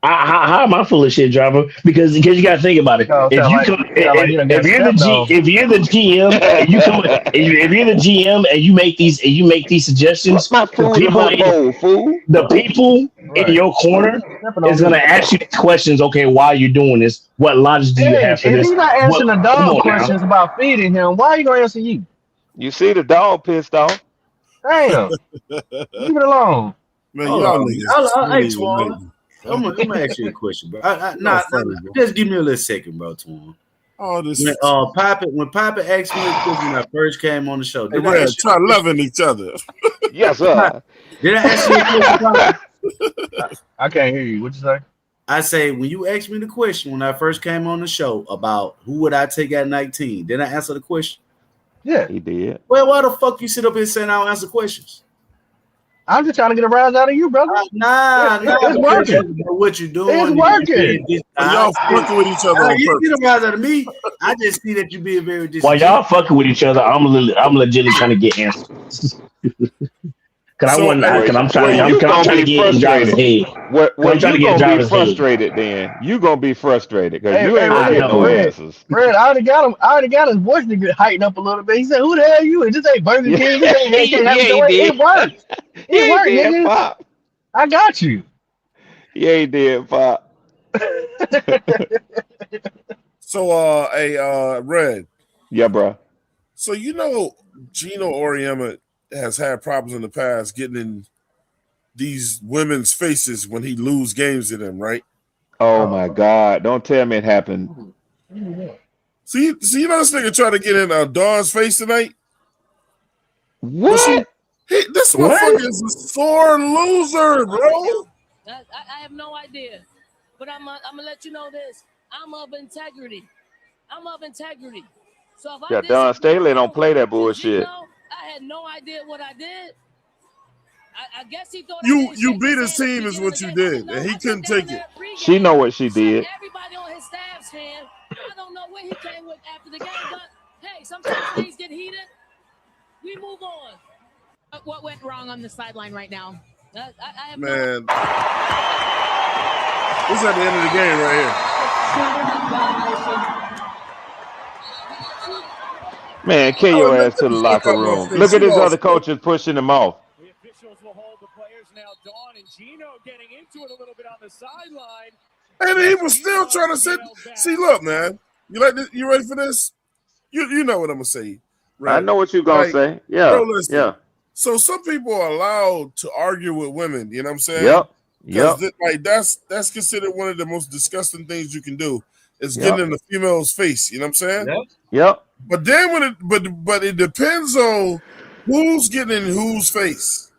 How am I full of shit, driver? Because you got to think about it. If you're the GM, and you make these suggestions, the people in your corner is going to ask you questions. Okay, why are you doing this? What logic do you have for this? If he's not answering the dog questions about feeding him, why are you going to answer you? You see the dog pissed off. Damn. Leave it alone. Man, y'all niggas. I'm gonna ask you a question, bro. Just give me a little second, bro, Twan. Oh, this. When Papa asked me a question when I first came on the show, Hey, Red, try loving each other. Yes, sir. Did I ask you a question, Papa? I can't hear you. What you say? I say when you asked me the question when I first came on the show about who would I take at 19, did I answer the question? Yeah, he did. Well, why the fuck you sit up here saying I don't answer questions? I'm just trying to get a rise out of you, brother. It's working. What you doing? It's working. Y'all fucking with each other on You purpose. get a rise out of me. I just see that you being very While disingenuous. y'all fucking with each other, I'm legitimately trying to get answers. Cause I'm trying to get in driver's head. I'm trying to get driver's frustrated. Then you gonna be frustrated because you ain't gonna get no answers. Fred, I already got his voice to get heightened up a little bit. He said, "Who the hell are you? This ain't Burger King. This ain't It works. It works, nigga. Pop. I got you." Yeah, he did, Pop. So, Red. Yeah, bro. So Gino Auriemma has had problems in the past getting in these women's faces when he lose games to them, right? Oh my God! Don't tell me it happened. See, this nigga trying to get in Dawn's face tonight. What? This motherfucker is a sore loser, bro. I have no idea, but I'm gonna let you know this. I'm of integrity. So if I Don Staley don't play that bullshit. I had no idea what I did. I guess he thought you beat his team is what you did, and he couldn't take it. She know what she did. Everybody on his staff's fan. I don't know what he came with after the game, but hey, sometimes things get heated. We move on. What went wrong on the sideline right now? Man, this is at the end of the game right here. Man, carry your ass to the locker room. Look at his other coaches pushing him off. The officials will hold the players now. Dawn and Gino getting into it a little bit on the sideline. And he was still trying to sit. See, look, man. You like this? You ready for this? You know what I'm gonna say. Right? I know what you're gonna say. Yeah. Bro, listen. Yeah. So some people are allowed to argue with women. You know what I'm saying? Yep. Like that's considered one of the most disgusting things you can do. Is getting in the female's face. You know what I'm saying? Yep. But then but it depends on who's getting in whose face.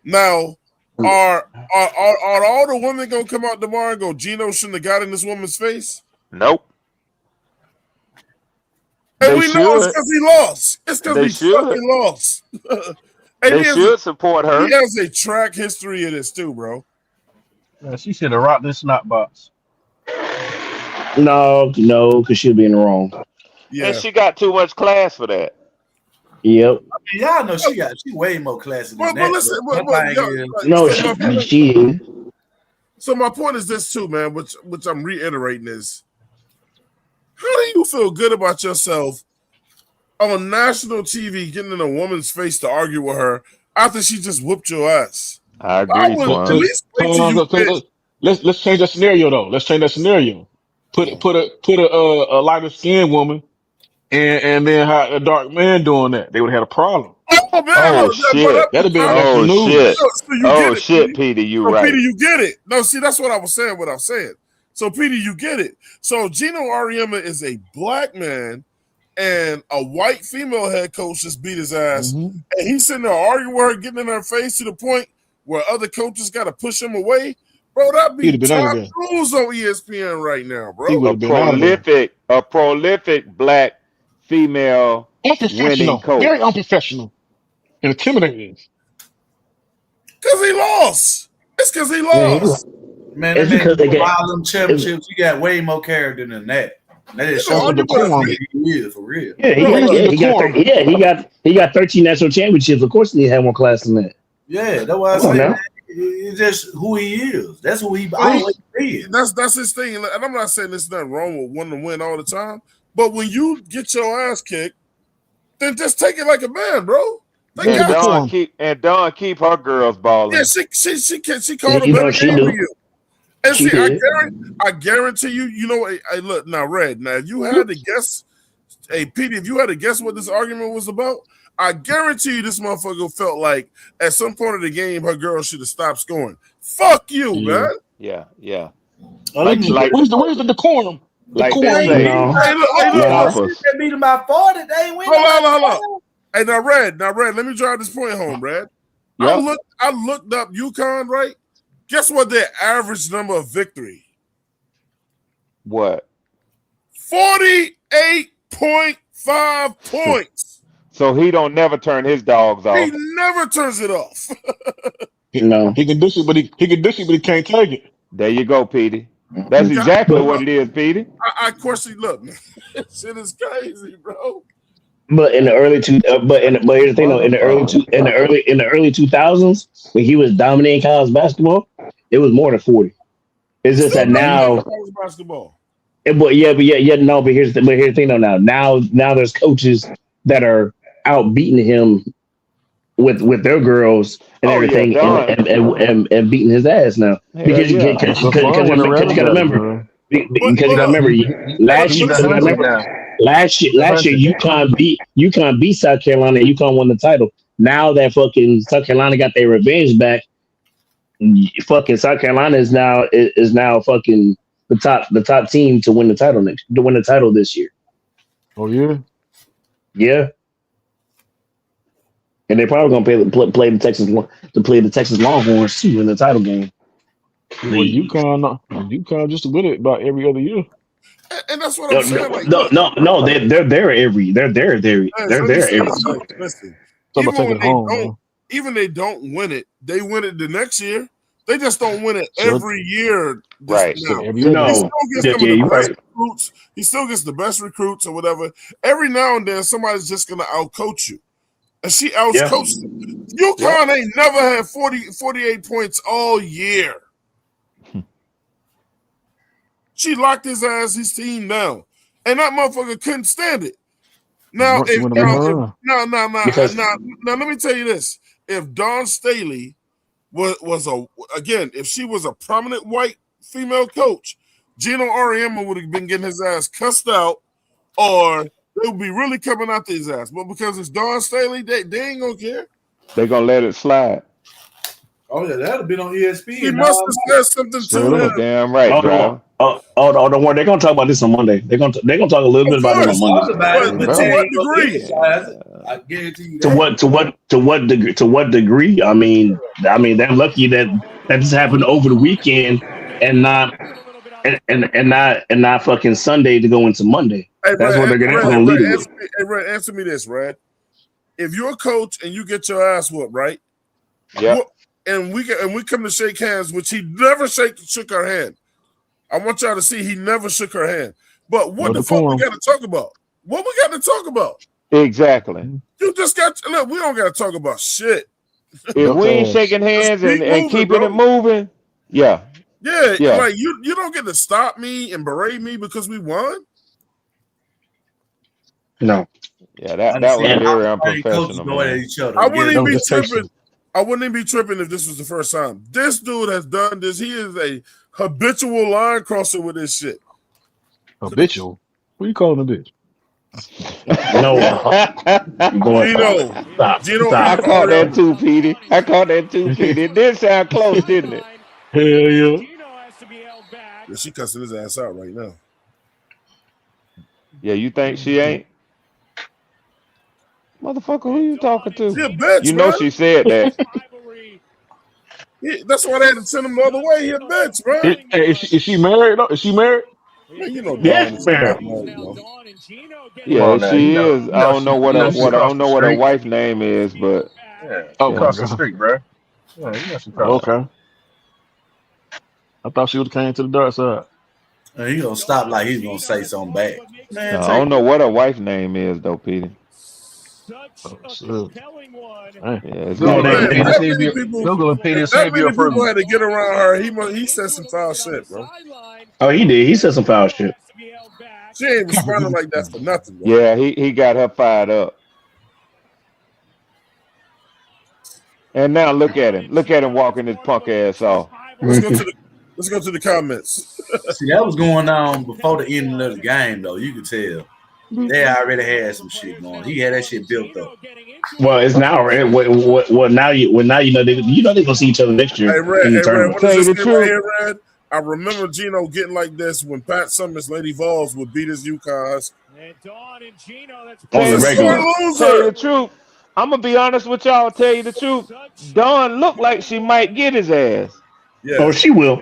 Now, are all the women gonna come out tomorrow and go, Gino shouldn't have got in this woman's face? Nope. And we know it's because he lost. It's because he fucking lost. They should support her. He has a track history of this too, bro. Yeah, she should have rocked this snot box. No, because she'll be in the wrong. Yeah. And she got too much class for that. Yep. I mean, y'all know she way more classy than that. But listen, she is. So my point is this too, man, which I'm reiterating is, how do you feel good about yourself on national TV getting in a woman's face to argue with her after she just whooped your ass? I agree. Let's change that scenario though. Let's change that scenario. Put a lighter skinned woman and then have a dark man doing that. They would have had a problem. Oh man! Shit! That'd have been oh news. shit! Peter, you right. Peter, you get it. No, see, that's what I was saying. What I'm saying. So Peter, you get it. So Gino Auriemma is a black man, and a white female head coach just beat his ass, and he's sitting there arguing with her, getting in her face to the point where other coaches got to push him away. Bro, that'd be top news on ESPN right now, bro. A prolific black female winning coach. Very unprofessional and intimidating. Because he lost. It's because he lost. Man, it's because they get them championships. You got way more character than that. That is so for real. Yeah, he got 13 national championships. Of course, he had more class than that. Yeah, that's why I say it's just who he is. That's who he always is. That's his thing. And I'm not saying there's nothing wrong with wanting to win all the time. But when you get your ass kicked, then just take it like a man, bro. And Dawn keep her girls balling. Yeah, she called a better game for you. And see, I guarantee you, you know, hey, look, now, Red, now, if you had to guess, hey, Petey, if you had to guess what this argument was about, I guarantee you this motherfucker felt like at some point of the game, her girl should have stopped scoring. Fuck you, man. Yeah. Where's the decorum? Like Come they on, say, No, Hey, look, hey, look. stop no. us. They beat them by 40. They ain't winning. Hold on. Hey, now, Red, let me drive this point home, Red. Yep. I looked up UConn, right? Guess what their average number of victory? What? 48.5 points. So he don't never turn his dogs He off. never turns it off. No. he can dish it, but he can't take it. There you go, Petey. That's God, exactly what it is, Petey. I question. Look, man, this shit is crazy, bro. But in the early but here's the thing though, in the early 2000s, when he was dominating college basketball, it was more than 40. It's just Still that now, college basketball. but here's the thing though. Now there's coaches that are out beating him with their girls and Oh, yeah, everything, Don. and beating his ass now Hell because yeah. It's the fun when the you Rebels gotta got it, remember. man. Because you But gotta remember, last He's year, the because hunted remember, now. last year, UConn beat South Carolina, and UConn won the title. Now that fucking South Carolina got their revenge back, fucking South Carolina is now fucking the top team to win the title this year. Oh yeah. Yeah, and they're probably gonna play the Texas Longhorns too in the title game. Well, UConn just win it about every other year. and that's what I'm saying. Like, look, No, they're there every listen. So about Even taking when it they home, don't, man. even they don't win it, they win it the next year. They just don't win it So every year. Right. Now. every other He year. still gets Yeah, some of the you're best right. recruits. He still gets the best recruits or whatever. Every now and then, somebody's just gonna outcoach you, and she outcoached him. UConn ain't never had 48 points all year. She locked his team down, and that motherfucker couldn't stand it. Now, Once you win them run. now, let me tell you this: if Dawn Staley if she was a prominent white female coach, Gino Auriemma would have been getting his ass cussed out, or they would be really coming after his ass. But because it's Dawn Staley, they ain't gonna care. They're gonna let it slide. Oh yeah, that'd have been on ESPN. He must have said something Straight to up. him. You damn right, driver. Don't worry. They're gonna talk about this on Monday. They're gonna talk a little bit Of about it on course, Monday. but to what degree? I guarantee you To that. what degree? I mean, they're lucky that just happened over the weekend and not fucking Sunday to go into Monday. Hey, That's what they're gonna lead it with. Red, answer me this, Red. If you're a coach and you get your ass whooped, right? Yeah. And we come to shake hands, which he never shook her hand. I want y'all to see he never shook her hand. But what the fuck we got to talk about? What we got to talk about? Exactly. You just got to, look. We don't got to talk about shit. If we ain't shaking hands and keeping it moving, yeah. Like you don't get to stop me and berate me because we won. No. Yeah, that was very unprofessional, man. I wouldn't even be tripping. I wouldn't even be tripping if this was the first time. This dude has done this. He is a habitual line crosser with this shit. Habitual? What are you calling a bitch? No. Gino, I caught that too, Petey. It did sound close, didn't it? Hell yeah. Yeah, she cussing his ass out right now. Yeah, you think she ain't? Motherfucker, who you talking to? She a bitch, you know man. she said that. That's why they had to send him the other way. He a bitch, bro. Hey, is she married? Is she married? Man, you know, Yeah, yeah, now, she is. I don't know what she I across don't know the what her street. wife's name is, but Yeah, Oh, across my the God. street, bro. Yeah, you know she across. Okay. I thought she would have came to the dark side. He gonna stop like he's gonna say something bad. Man, I don't know what her wife's name is though, Peter. So, Yeah, it's Google like it, Peter. That See if many you people, Google it, Peter. See that if you many people approve. had to get around her. He said some foul shit, bro. Oh, he did. He said some foul shit. She ain't responding like that for nothing, bro. yeah, he got her fired up. And now look at him walking his punk ass off. Let's go to the comments. See, that was going on before the ending of the game, though. You could tell they already had some shit going. He had that shit built up. Well, it's now right. Now you know they're gonna see each other next year Hey, Red, in the tournament. what does Tell you this the say right truth. here, Red? I remember Gino getting like this when Pat Summers, Lady Vols would beat his UConn Huskies. And Dawn and Gino, that's Tell you the the regular. truth. Tell you the truth. I'm gonna be honest with y'all. Tell you the truth. Dawn looked like she might get his ass. Yeah. Oh, she will.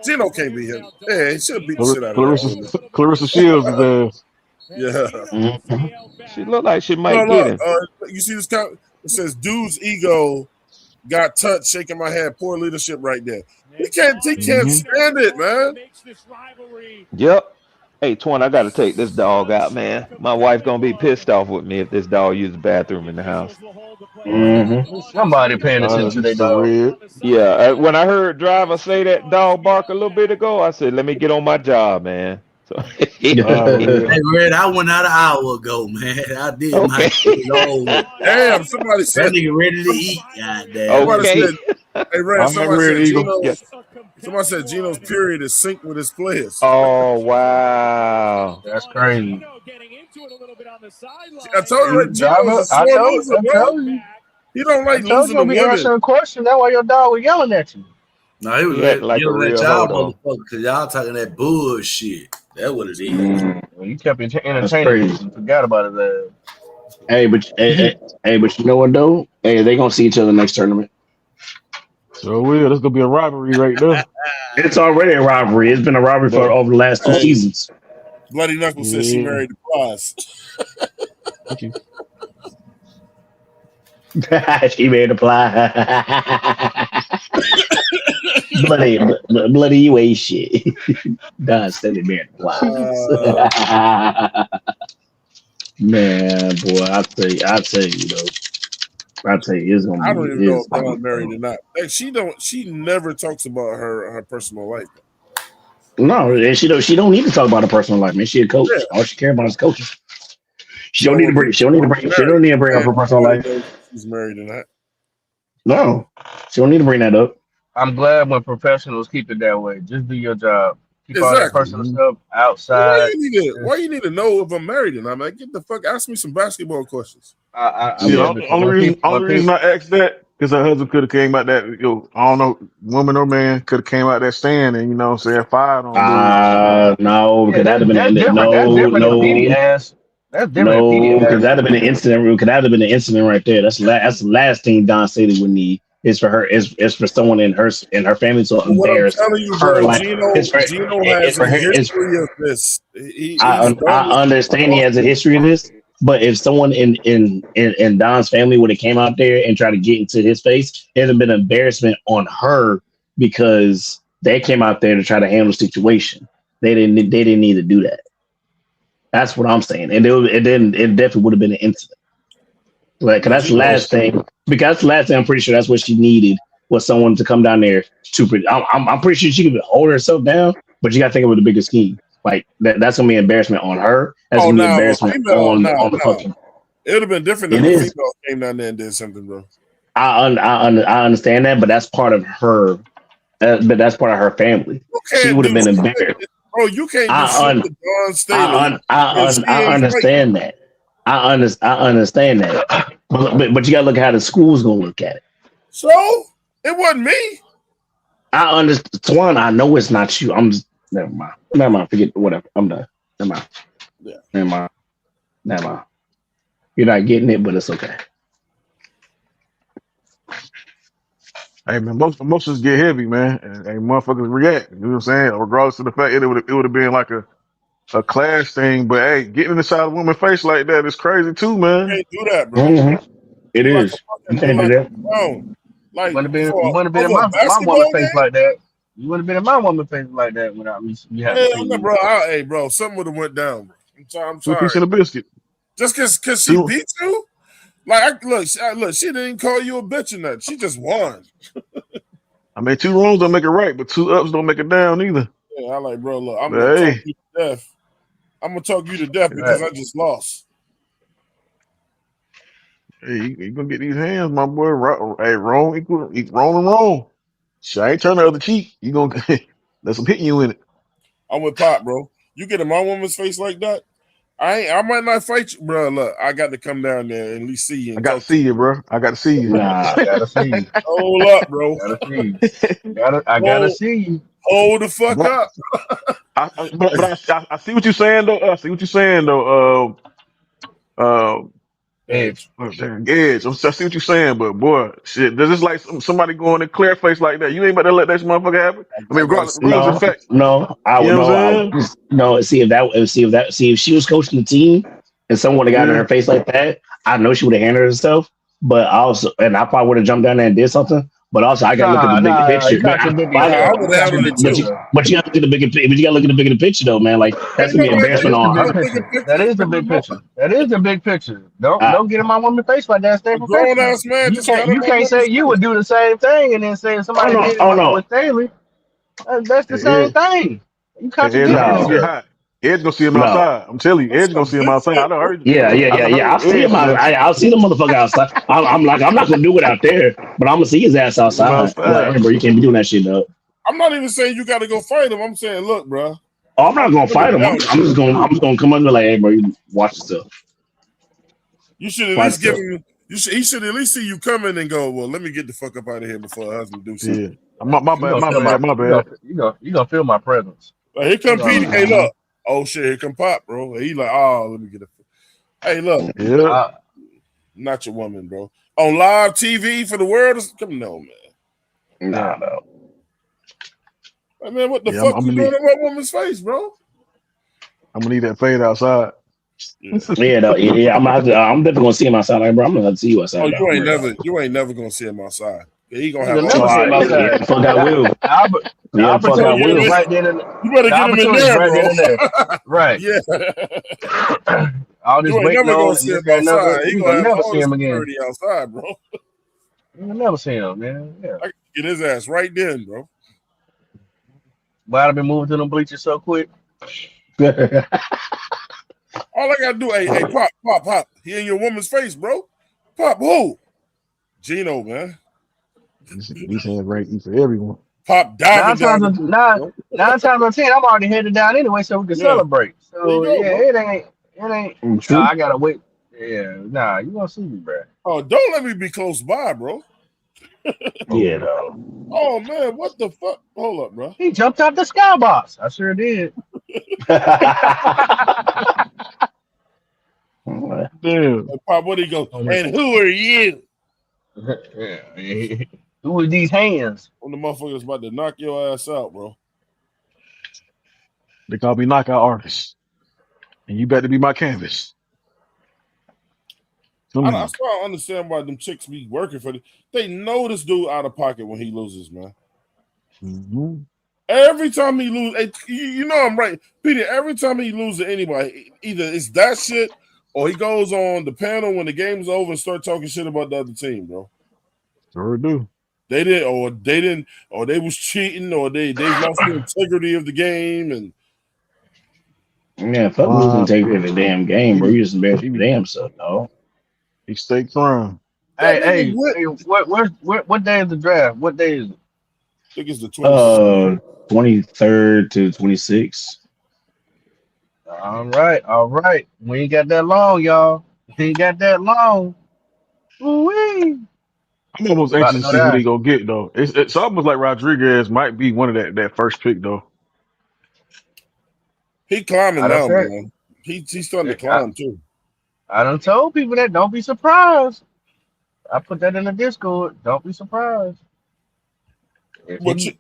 Gino can't beat him. Yeah, he should beat the shit out of that. Clarissa Shields is there. Yeah. She looked like she might No, get him. you see this count? It says dude's ego got touched, shaking my head. Poor leadership right there. He can't stand it, man. Yep. Hey, Twan, I gotta take this dog out, man. My wife gonna be pissed off with me if this dog uses the bathroom in the house. Somebody paying attention to their dog. Yeah. When I heard driver say that dog bark a little bit ago, I said, "Let me get on my job, man." So, Hey, Red, I went out an hour ago, man. I did my Damn, somebody said that nigga ready to eat. Goddamn. Okay. Hey, Red, somebody said Gino's period is synced with his players. Oh wow, that's crazy. I told you, Gino's a sore loser, bro. He don't like losing to be women. answering a question. That's why your dog was yelling at you. No, he was like a real y'all hold motherfucker because y'all talking that bullshit. That's what it is. Well, you kept entertaining and forgot about his ass. Hey, but you know what though? Hey, they gonna see each other next tournament. So weird. That's gonna be a rivalry right there. It's already a rivalry. It's been a rivalry for over the last 2 seasons. Bloody Knuckles says she married the prize. Thank you. She made a fly. bloody, you ain't shit. Don said it made a fly. Man, boy, I tell you, it's gonna be. I don't even know if Dawn married or not. Like, she never talks about her personal life. No, and she don't need to talk about her personal life, man. She a coach. Yeah. All she cares about is coaching. She don't need to bring up her personal life. She's married or not. No, she don't need to bring that up. I'm glad when professionals keep it that way. Just do your job. Keep all that personal stuff outside. Why you need to know if I'm married or not? I'm like, get the fuck. Ask me some basketball questions. The only reason I asked that because her husband could have came out that I don't know, woman or man could have came out that stand and said fired on. No, because that'd have been That's different. Because that'd have been an incident. Could that have been an incident right there? That's the last thing Don said he would need. Is for her is for someone in her family to embarrass her. Like Gino has a history of this. I understand he has a history of this, but if someone in Don's family would have came out there and tried to get into his face, it'd have been an embarrassment on her because they came out there to try to handle the situation. They didn't need to do that. That's what I'm saying, and it definitely would have been an incident. Like, cause that's the last thing. Because that's the last thing. I'm pretty sure that's what she needed was someone to come down there to. I'm pretty sure she could hold herself down, but you got to think of the bigger scheme. Like that's gonna be an embarrassment on her. That's gonna be embarrassment on the fucking. It would have been different if the female came down there and did something, bro. I understand that, but that's part of her. But that's part of her family. She would have been embarrassed. Bro, you can't. I understand that. I understand that, but you gotta look at how the school's gonna look at it. So it wasn't me. I understand, Twan. I know it's not you. I'm just never mind. Forget whatever. I'm done. Never mind. Yeah. Never mind. You're not getting it, but it's okay. Hey man, most emotions get heavy, man, and motherfuckers react. You know what I'm saying? Regardless of the fact it would have been like a clash thing, but hey, getting inside a woman's face like that is crazy too, man. You can't do that, bro. Mm-hmm. It is. You can't do that. Like, you wouldn't have been in my woman's face like that. You wouldn't have been in my woman's face like that without me. Bro, something would have went down. I'm Two sorry. piece in a biscuit. Just because she beat you? Like, look, she didn't call you a bitch or nothing. She just won. I mean, 2 wrongs don't make it right, but 2 ups don't make it down either. Yeah, I like, bro, look, I'm going to talk you to death. I'm going to talk you to death because I just lost. Hey, you going to get these hands, my boy. Hey, wrong equal wrong and wrong. Shit, I ain't turn the other cheek. You going to let some hitting you in it. I'm with Pop, bro. You get in my woman's face like that, I might not fight you, bro. Look, I got to come down there and at least see you I and got to talk to see you. you, bro. I got to see you. Nah. Gotta see you. Hold up, bro. Gotta see you. I gotta see you. Hold the fuck But up. I see what you're saying though. I see what you're saying though. Edge. Edge. I see what you're saying, but boy, shit, there's just like somebody going in clear face like that. You ain't about to let that motherfucker happen. I mean, I gotta see regardless you. of the fact, I you would know what no. I'm saying? No. See if she was coaching the team and someone had gotten in Yeah. her face like that, I know she would have handled herself. But I probably would have jumped down there and did something. But also, I got to look at the bigger You picture. contradicting I yourself. would You have handled it contradicting too. yourself. But you got to look at the bigger. But you got to look at the bigger picture, though, man. Like that's Ain't gonna be an nobody That embarrassment is looking the on at big the her. bigger picture. That picture. is the big picture. That is the big picture. Don't get in my woman face like that. Stay A grown professional. ass man You just got can't in you my can't say woman's you face. would do the same thing and then say if Oh somebody no! did it Oh no! with Staley. That's the same Edge, thing. You Edge contradicting gonna get No! yourself. hot. Edge gonna see him No! outside. I'm telling you, That's Edge gonna some see him big outside. shit, bro. Yeah. I I'll see him heard out. Edge. I'll see the motherfucker outside. I'm not gonna do it out there, but I'm gonna see his ass See him outside. Like, outside. hey, bro, you can't be doing that shit, though. I'm not even saying you got to go fight him. I'm saying, look, bro, Oh, I'm not I'm gonna putting fight it him. down to you. I'm just gonna come under like, hey, bro, you watch yourself. You should at Watch least give yourself. him. He should at least see you coming and go. Well, let me get the fuck up out of here before her husband do something. Yeah. My You bad. gonna My feel my bad. My you bad. gonna you gonna feel my presence. Like, here come That's all Petey. I'm Hey, saying. look. Oh shit, here come Pop, bro. And he like, oh, let me get it. Hey, look, Yeah. not your woman, bro. On live TV for the world. Come on, man. Nah, Yeah. no. Hey, man, what the Yeah. I'm fuck you gonna doing need. in my woman's face, bro? I'm gonna need that fade outside. Yeah. Yeah, no, yeah. I'm definitely gonna see him outside. Like, bro, I'm gonna have to see you Oh, outside, dog. you ain't never gonna see him outside. Yeah, he gonna You have can all never the see him security. Yeah, outside. the fuck I will. The Yeah, the fuck I opportunity You will. is better, right then and you better the get him in opportunity is there, right then bro. and there. Right. Yeah. All this You ain't waiting never gonna on and see him this that, and outside. another. He You gonna gonna have never all see the him again. security outside, bro. You gonna never see him, man. Yeah. I can get his ass right then, bro. But I've been moving to them bleachers so quick. All I gotta do, hey, Pop. He in your woman's face, bro. Pop, who? Gino, man. These hands right for everyone. Pop Nine diving down times the of beach, nine, bro. 9 times out of 10, I'm already headed down anyway, so we can Yeah, celebrate. there you So go, yeah, bro. it ain't. True. I gotta wait. Yeah, nah, you gonna see me, bro. Oh, don't let me be close by, bro. Yeah, though. Oh man, what the fuck? Hold up, bro. He jumped out the skybox. I sure did. Damn. Hey, Pop, what he go? On And who are you? yeah. Who are these hands? When the motherfuckers about to knock your ass out, bro. They call me knockout artist, and you better be my canvas. I still don't understand why them chicks be working for They know this dude out of pocket when he loses, man. Mm-hmm. Every time he loses, you know I'm right, Peter. Every time he loses to anybody, either it's that shit or he goes on the panel when the game's over and start talking shit about the other team, bro. Sure do. They didn't, or they was cheating, or they lost the integrity of the game, and Yeah, fuck losing integrity of the damn game, bro. You just embarrass your damn self, dog. He stay crime. that Hey, nigga went. what day is the draft? What day is it? I think it's the 26th. 23rd to 26th. All right. We ain't got that long, y'all. We ain't got that long. Ooh-wee. I'm almost About anxious to to go see who they down. go get though. It's almost like Rodriguez might be one of that first pick though. He climbing I done now, said, man. He's starting to I, climb too. I done told people that. Don't be surprised. I put that in the Discord. Don't be surprised. If But he,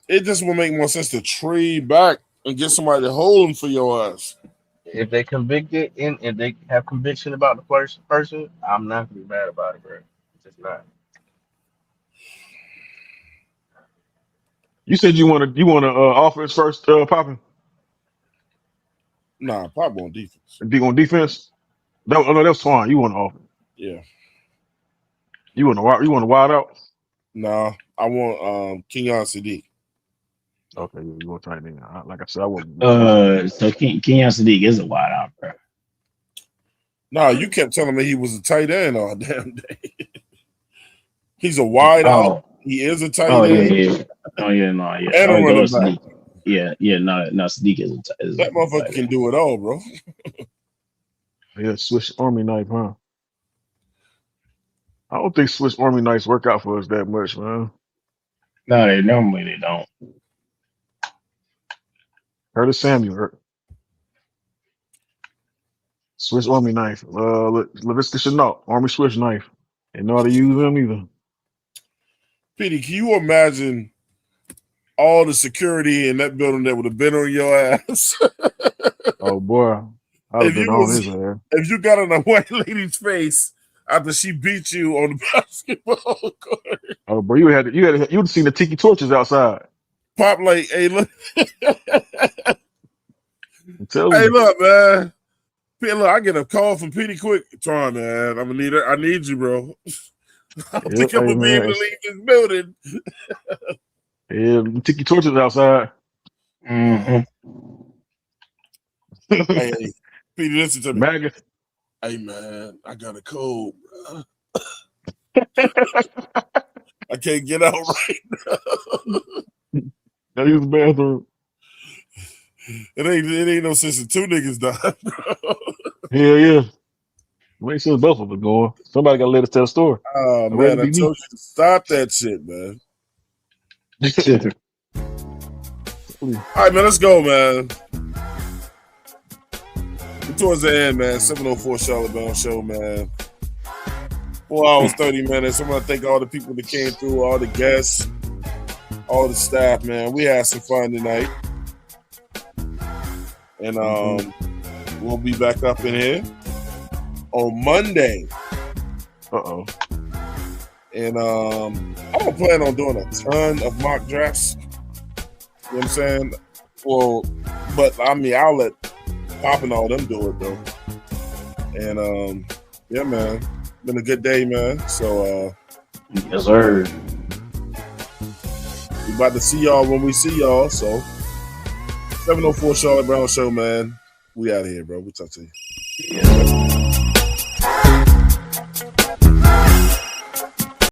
it just will make more sense to trade back and get somebody to hold him for your ass. if they convicted and if they have conviction about the first person, I'm not gonna be mad about it, bro. It's just not. You said you want to offense first, Poppin'? Nah, Pop on defense. Be on defense. No, that's fine. You want to offense. Yeah. You want to wide out. Nah, I want Kenyon Sadiq. Okay, you want tight end. Like I said, I wouldn't. So Kenyon Sadiq is a wide out, bro. Nah, you kept telling me he was a tight end all damn day. He's a wide out. He is a tight end. Yeah. Oh yeah, no, yeah. And a running back. Sadiq. Yeah, no, Sadiq is that motherfucker can do it all, bro. Yeah, Swiss Army knife, huh? I don't think Swiss Army knives work out for us that much, man. No, they don't. Curtis Samuel, Swiss Army knife. Lavisca Chenault, Army Swiss knife. They know how to use them either. Petey, can you imagine all the security in that building that would have been on your ass? Oh boy, I'd have been on his ass. If you got in a white lady's face after she beat you on the basketball court, Oh, bro, you'd have seen the tiki torches outside. pop like, hey, look, Tell hey, you. look, man. Hey, look, I get a call from Petey quick. Tron, man, I'm gonna need it. I need you, bro. I don't think I'm gonna be able to leave this building. Yeah, the tiki torches outside. Mm-hmm. Hey, Petey, listen to me. MAGA. Hey, man, I got a cold, bro. I can't get out right now. Now use the bathroom. It ain't no sense in two niggas dying, bro. Yeah. Makes sense both of us going. Somebody gotta let us tell a story. Oh, man, I told you to stop that shit, man. All right, man, let's go, man. We're towards the end, man. 704 Charlotte Brown Show, man. 4 hours, 30 minutes. I want to thank all the people that came through, all the guests, all the staff, man. We had some fun tonight. And we'll be back up in here on Monday. Uh-oh. And I don't plan on doing a ton of mock drafts. You know what I'm saying? Well, but I mean, I'll let Pop and all them do it, though. And yeah, man. Been a good day, man. So yes, sir. We about to see y'all when we see y'all. So 704 Charlotte Brown Show, man. We out of here, bro. We'll talk to you. Yeah.